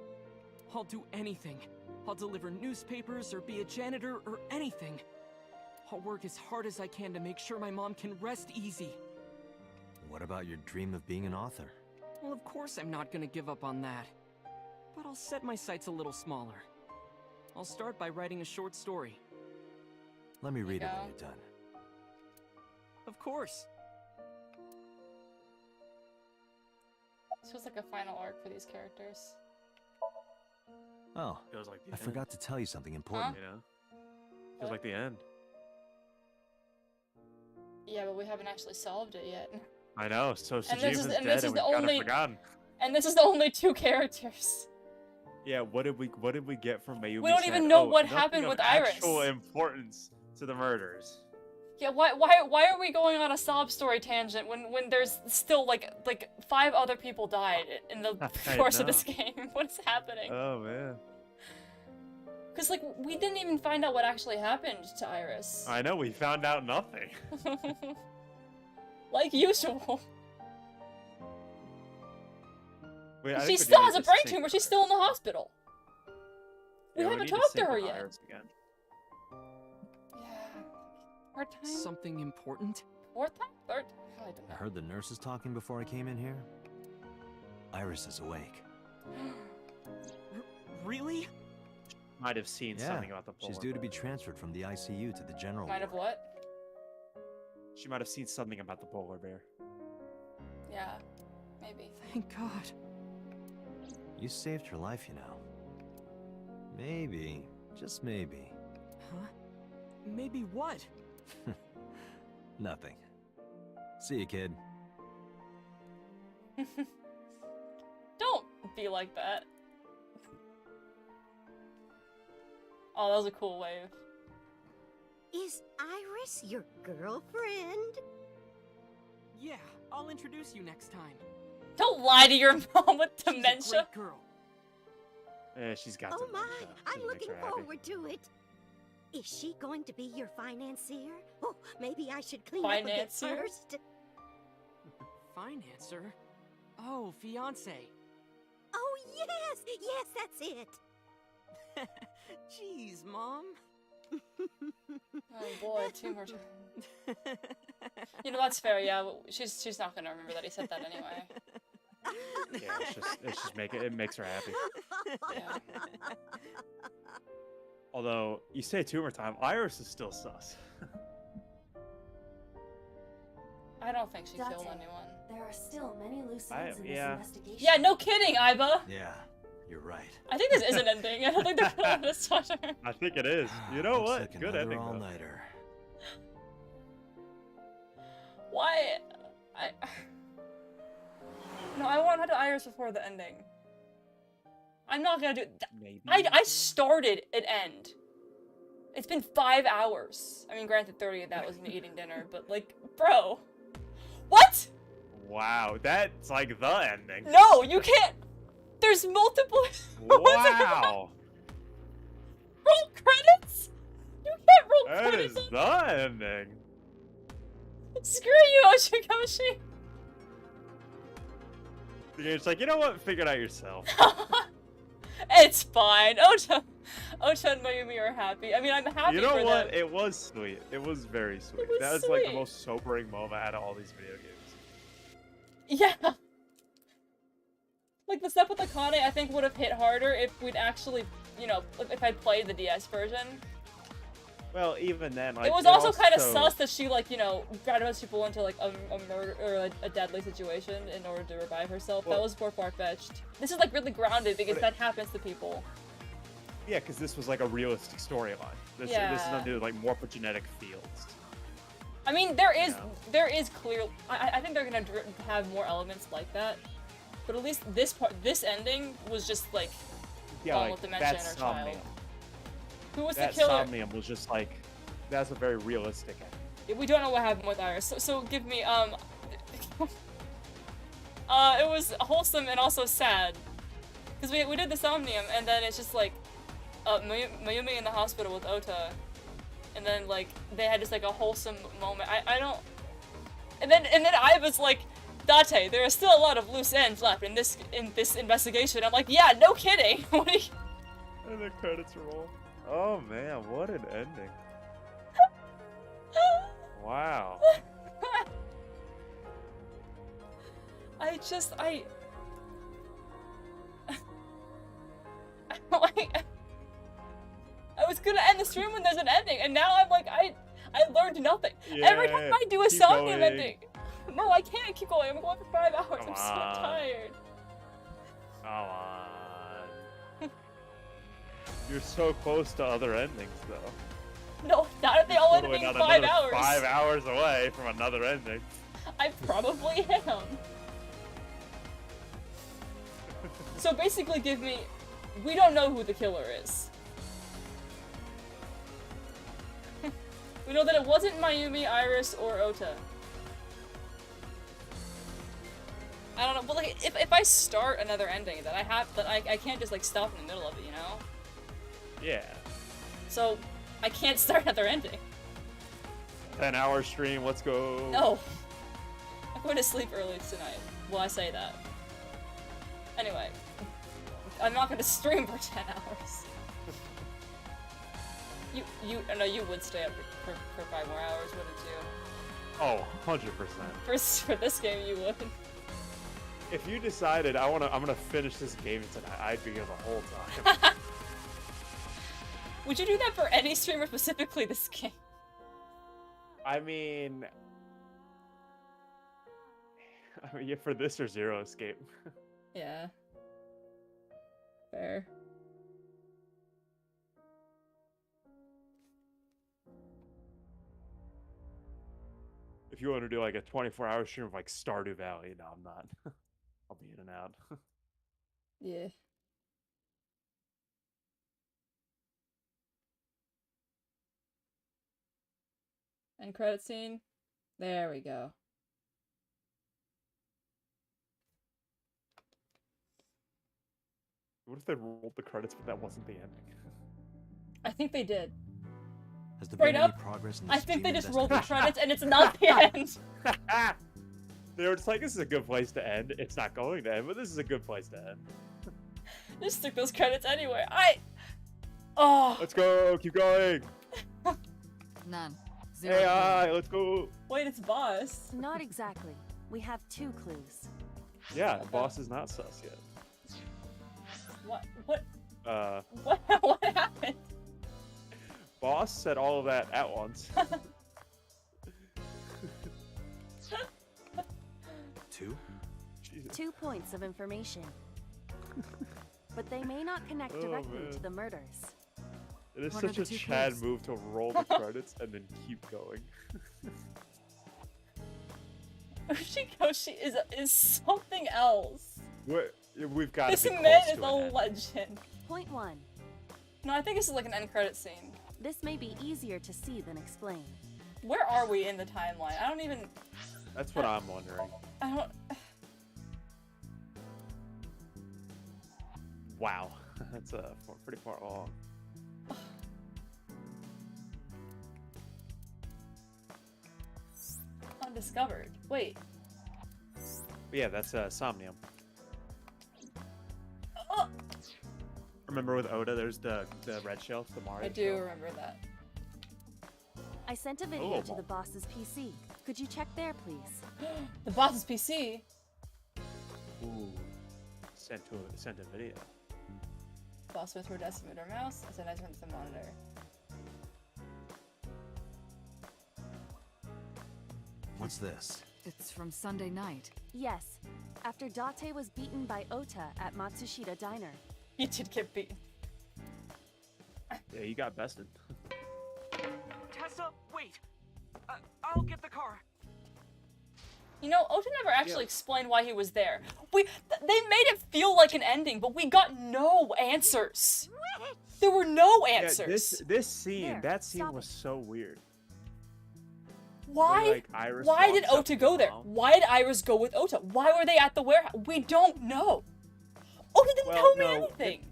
I'll do anything. I'll deliver newspapers or be a janitor or anything. I'll work as hard as I can to make sure my mom can rest easy. What about your dream of being an author? Well, of course I'm not gonna give up on that. But I'll set my sights a little smaller. I'll start by writing a short story. Let me read it when you're done. Of course. This was like a final arc for these characters. Oh, Feels like the I end. forgot to tell you something important. You know? Feels like the end. Yeah, but we haven't actually solved it yet. I know, so And Sajiv is this dead is and the we've only- kinda forgotten. And this is the only two characters. Yeah, what did we get from Mayumi's We don't head? even know Oh, what nothing happened of with Iris. actual importance to the murders. Yeah, why are we going on a sob story tangent when there's still like 5 other people died in the I course of know. this game? What is happening? Oh man. Because like we didn't even find out what actually happened to Iris. I know, we found out nothing. Like usual. Wait, I She think we still do has a need to brain sync tumor. She's still in the hospital. We Yeah, haven't need to talked to sync her with yet. Iris again. Hard time. Something important? Fourth time? Third? I don't I know. heard the nurses talking before I came in here. Iris is awake. Really? Might have seen Yeah, something about the she's polar due to be bear. transferred from the ICU to the general Might have ward. what? She might have seen something about the polar bear. Yeah, maybe. Thank God. You saved her life, you know. Maybe, just maybe, Huh? Maybe what? nothing. See you, kid. Don't be like that. Oh, that was a cool wave. Is Iris your girlfriend? Yeah, I'll introduce you next time. Don't lie to your mom with She's a dementia. great girl. Yeah, she's got Oh my, dementia. I'm Doesn't make looking her happy. forward to it. Is she going to be your financier? Oh, maybe I should clean Financier? up a bit first. Financer? Oh, fiance. Oh, yes! Yes, that's it! Jeez, Mom. Oh boy, 2 more times. You know, that's fair, yeah. She's not gonna remember that he said that anyway. Yeah, it's just it makes her happy. Yeah. Although, you say 2 more time, Iris is still sus. I don't think she killed Date, anyone. There are still many loose ends in this yeah. investigation. Yeah, no kidding, Iba! Yeah, you're right. I think this is an ending. I don't think they're gonna let us touch her. I think it is. You know Looks what? like Good another ending, though. all-nighter. Why? No, I want to Iris before the ending. I'm not gonna do Maybe. I started an end. It's been 5 hours. I mean, granted, 30 of that was me eating dinner, but like, bro. What? Wow, that's like the ending. No, you can't. There's multiple. Wow. Roll credits? You can't roll That credits. is the ending. Screw you, Oshikoshi. It's like, you know what? Figure it out yourself. It's fine. Ota and Mayumi are happy. I mean, I'm happy You know for what? them. It was sweet. It was very sweet. was That was like the sweet. most sobering moment out of all these video games. Yeah. Like, the stuff with Akane, I think would have hit harder if we'd actually, you know, if I played the DS version. Well, even then, like, It was also kind of sus that she, like, you know, got a bunch of people into, like, a murder or a deadly situation in order to revive herself. Well- That was more far-fetched. This is, like, really grounded because But that happens to people. Yeah, because this was like a realistic storyline. This is Yeah. nothing to do with like morphogenetic fields. I mean, there is Yeah. clear. I think they're gonna have more elements like that, but at least this ending was just like, Yeah, gone like with dementia that in her Somnium. child. Who was That the killer? Somnium was just like, that's a very realistic ending. We don't know what happened with Iris, so give me it was wholesome and also sad, because we did the Somnium and then it's just like, Mayumi in the hospital with Ota, and then like they had just like a wholesome moment. I don't, and then I was like, Date, there are still a lot of loose ends left in this investigation. I'm like, yeah, no kidding. What are you... And the credits roll. Oh man, what an ending. Wow. I was gonna end the stream when there's an ending, and now I'm like, I learned nothing. Every time I do a keep Somnium going. ending. No, I can't keep going. I'm going for 5 hours. Come I'm so on. tired. Come on. You're so close to other endings, though. No, not if they all end up Literally being not 5 another hours. 5 hours away from another ending. I probably am. So basically give me... We don't know who the killer is. We know that it wasn't Mayumi, Iris, or Ota. I don't know, but like, if I start another ending, then I can't just like stop in the middle of it, you know? Yeah. So, I can't start another ending. 10-hour stream, let's go. No. I'm going to sleep early tonight. Well, I say that. Anyway. I'm not going to stream for 10 hours. You would stay up for 5 more hours, wouldn't you? Oh, 100%. For this game, you would. If you decided I'm gonna finish this game tonight, I'd be here the whole time. Would you do that for any streamer, specifically this game? I mean, yeah, for this or Zero Escape. Yeah. Fair. If you want to do like a 24-hour stream of like Stardew Valley, no, I'm not. I'll be in and out. Yeah. End credit scene. There we go. What if they rolled the credits, but that wasn't the ending? I think they did. Has there Straight been any up, progress in I this think they team just rolled the investigation? credits and it's not the end. They were just like, this is a good place to end. It's not going to end, but this is a good place to end. Just stick those credits anywhere. Oh. Let's go. Keep going. None. AI, let's go. Wait, it's boss. Not exactly. We have 2 clues. Yeah, boss is not sus yet. What? What? What happened? Boss said all of that at once. 2? 2 points of information. But they may not connect Oh, directly man. to the murders. It is What are such the a 2 Chad clues? move to roll the credits and then keep going. Ushikoshi is something else. We've got This to be man close is to a an end. legend. Point 1. No, I think this is like an end credit scene. This may be easier to see than explain. Where are we in the timeline? I don't even. That's what I'm wondering. I don't. Wow, that's pretty far along. Undiscovered. Wait. But yeah, that's Somnium. Oh, Remember with Oda, there's the red shelf, the Mario I do shelf? remember that. I sent a video to the boss's PC. Could you check there, please? The boss's PC. Ooh. Sent a video. Boss with her decimeter mouse. I said I turned to the monitor. What's this? It's from Sunday night. Yes. After Date was beaten by Ota at Matsushita Diner. He did get beaten. Yeah, you got bested. Tessa, wait. I'll get the car. You know, Ota never actually explained why he was there. They made it feel like an ending, but we got no answers. There were no answers. Yeah, this scene, that scene was so weird. Why? Like, Iris Why did walks up Ota to go the there? mom. Why did Iris go with Ota? Why were they at the warehouse? We don't know. Ota didn't tell me anything.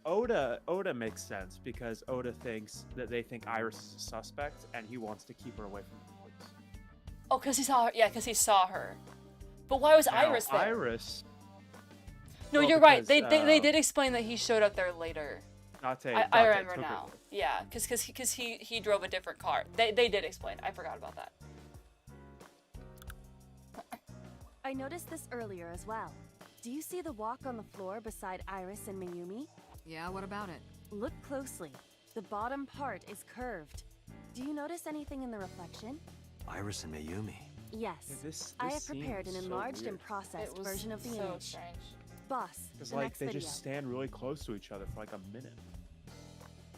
Oda makes sense because Oda thinks that they think Iris is a suspect and he wants to keep her away from the police. Oh, because he saw her. Yeah, because he saw her. But why was Now, Iris there? Iris. No, well, you're right. because, They did explain that he showed up there later. Date I took remember her now. with- Yeah, because he drove a different car. They did explain. I forgot about that. I noticed this earlier as well. Do you see the walk on the floor beside Iris and Mayumi? Yeah, what about it? Look closely. The bottom part is curved. Do you notice anything in the reflection? Iris and Mayumi. Yes. this I have scene prepared an was so enlarged weird. and processed It was version of the so image. strange. Boss, Because the like next they video. just stand really close to each other for like a minute.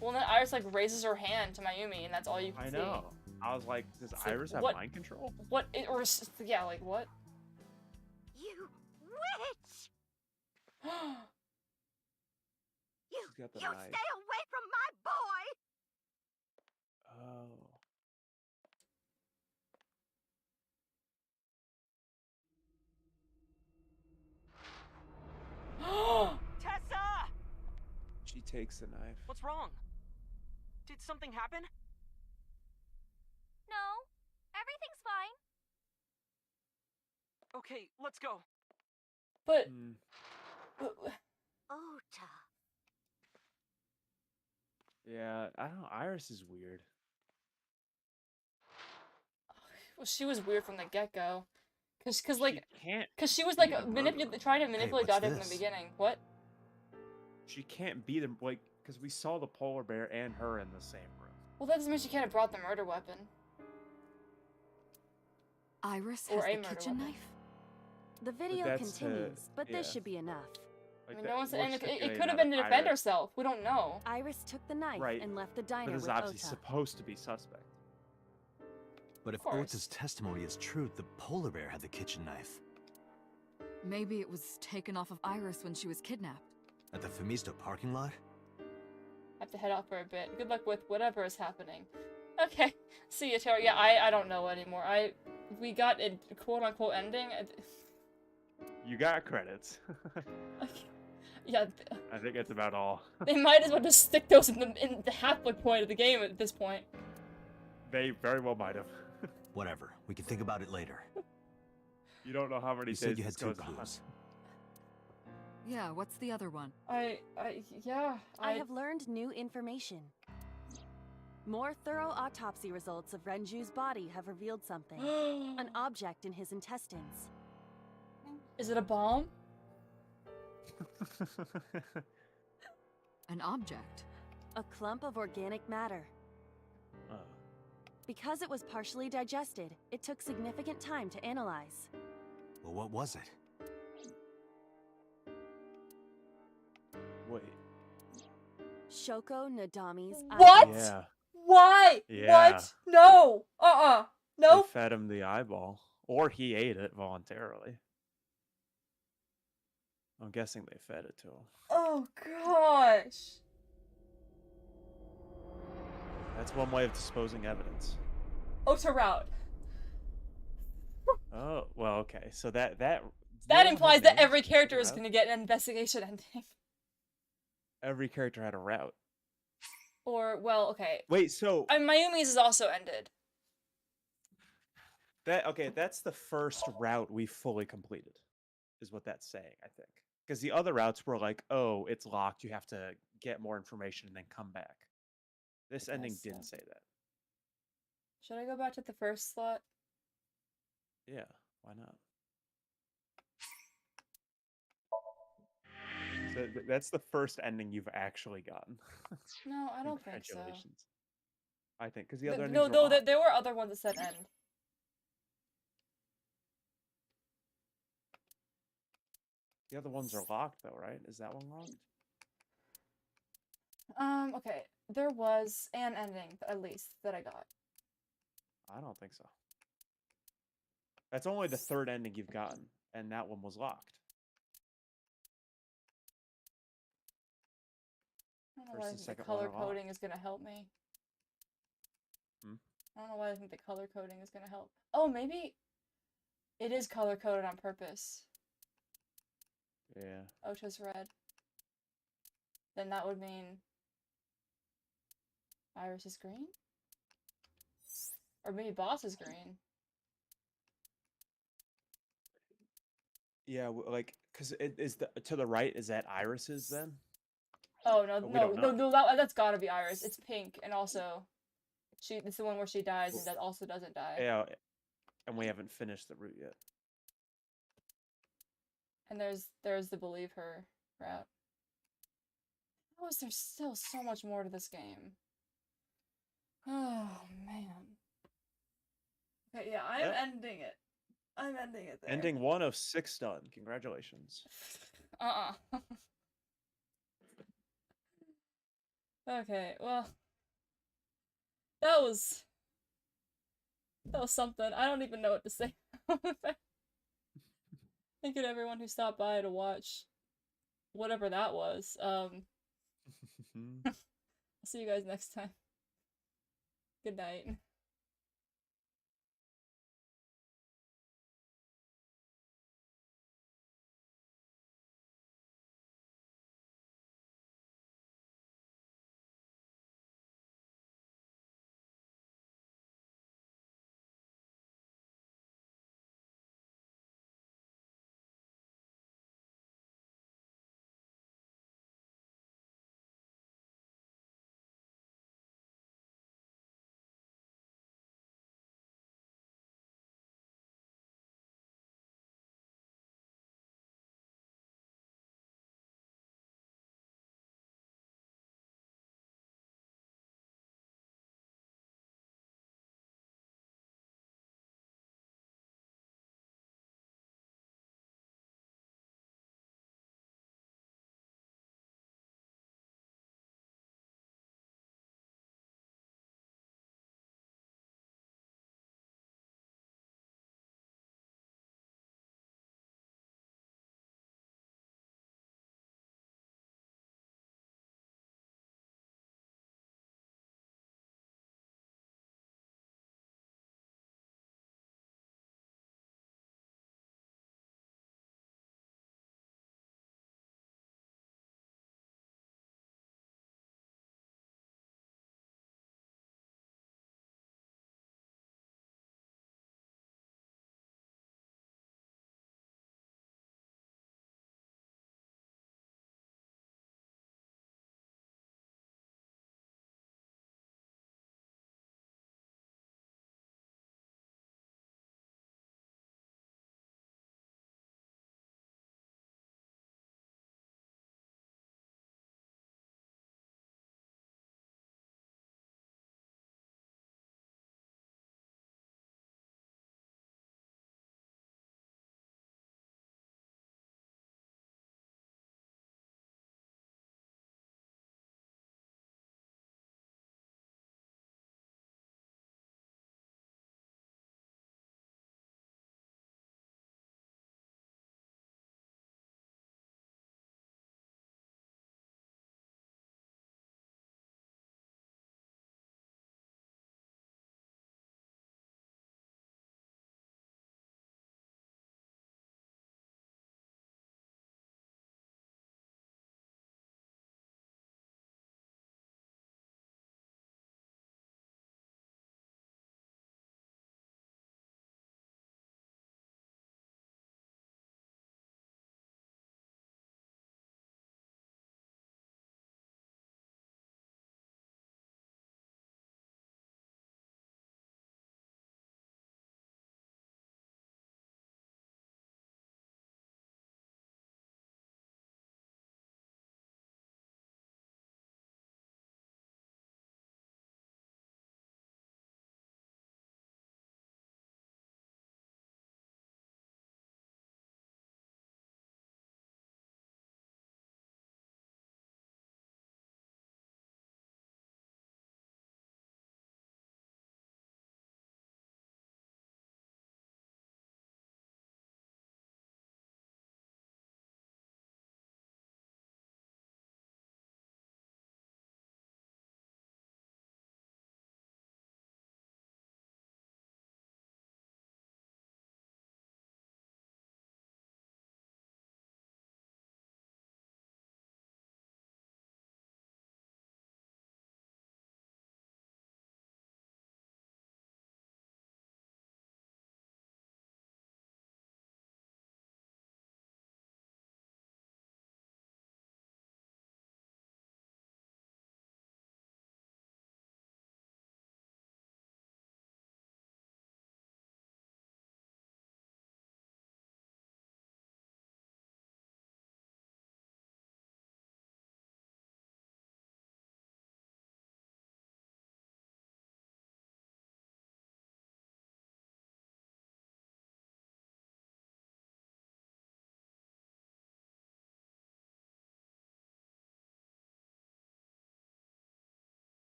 Well, then Iris like raises her hand to Mayumi, and that's all you can I see. know. I was like, does It's like, Iris have what- mind control? What? Yeah, like what? You witch! She's got the You knife. stay away from my boy! Oh. Tessa! She takes the knife. What's wrong? Did something happen? No, everything's fine. Okay, let's go. But. Ota. Yeah, I don't know. Iris is weird. Well, she was weird from the get-go. Cause like, can't cause she was like be the trying to manipulate what's Date from this? the beginning. What? She can't be them, like, because we saw the polar bear and her in the same room. Well, that doesn't mean she can't have brought the murder weapon. Iris Or has a the murder kitchen weapon. knife? The video that's, continues, but this yeah. should be enough. I Like mean, that- no one's we're and it stipulating could have that been to defend Iris- herself. We don't know. Iris took the knife Right. and left the But diner this is with obviously Ota. supposed to be suspect. But if course. Ota's testimony is true, the polar bear had the kitchen knife. Maybe it was taken off of Iris when she was kidnapped. At the Femisto parking lot? I have to head out for a bit. Good luck with whatever is happening. Okay. See you, Tara. Yeah, I don't know anymore. We got a quote-unquote ending. You got credits. Yeah. I think that's about all. They might as well just stick those in the halfway point of the game at this point. They very well might have. Whatever. We can think about it later. You don't know how many You said days you had this two goes on. clues. Yeah, what's the other one? Yeah. I have learned new information. More thorough autopsy results of Renju's body have revealed something. An object in his intestines. Is it a bomb? An object? A clump of organic matter. Because it was partially digested, it took significant time to analyze. Well, what was it? Wait. Shoko Nadami's What? Yeah. Why? Yeah. What? No. No. They fed him the eyeball. Or he ate it voluntarily. I'm guessing they fed it to him. Oh gosh. That's one way of disposing evidence. Ota route. Oh, well, okay. So that implies that every character is route. going to get an investigation ending. Every character had a route. Or, well, okay. Wait, so Mayumi's is also ended. that's the first route we fully completed, is what that's saying, I think. Because the other routes were like, oh, it's locked, you have to get more information and then come back. This ending didn't say that. Should I go back to the first slot? Yeah, why not? So that's the first ending you've actually gotten. No, I don't think so. Congratulations. I think, because the other endings No, were no, locked. there were other ones that said end. The other ones are locked, though, right? Is that one locked? Okay. There was an ending, at least, that I got. I don't think so. That's only the third ending you've gotten, and that one was locked. I don't know First why I and think the second one color are locked. coding is gonna help me. I don't know why I think the color coding is gonna help. Oh, maybe it is color coded on purpose. Yeah. Ota's red. Then that would mean Iris is green? Or maybe Boss is green. Yeah, like, because it is to the right, is that Iris's then? Oh, no, But we no, don't no, know. no, that's gotta be Iris. It's pink, and also, it's the one where she dies and that also doesn't die. Yeah, and we haven't finished the route yet. And there's the believe her route. How is there still so much more to this game? Oh, man. Okay, yeah, I'm Yeah. ending it. I'm ending it there. Ending 1 of 6 done. Congratulations. Okay, well, that was something. I don't even know what to say. Thank you to everyone who stopped by to watch whatever that was. I'll see you guys next time. Good night.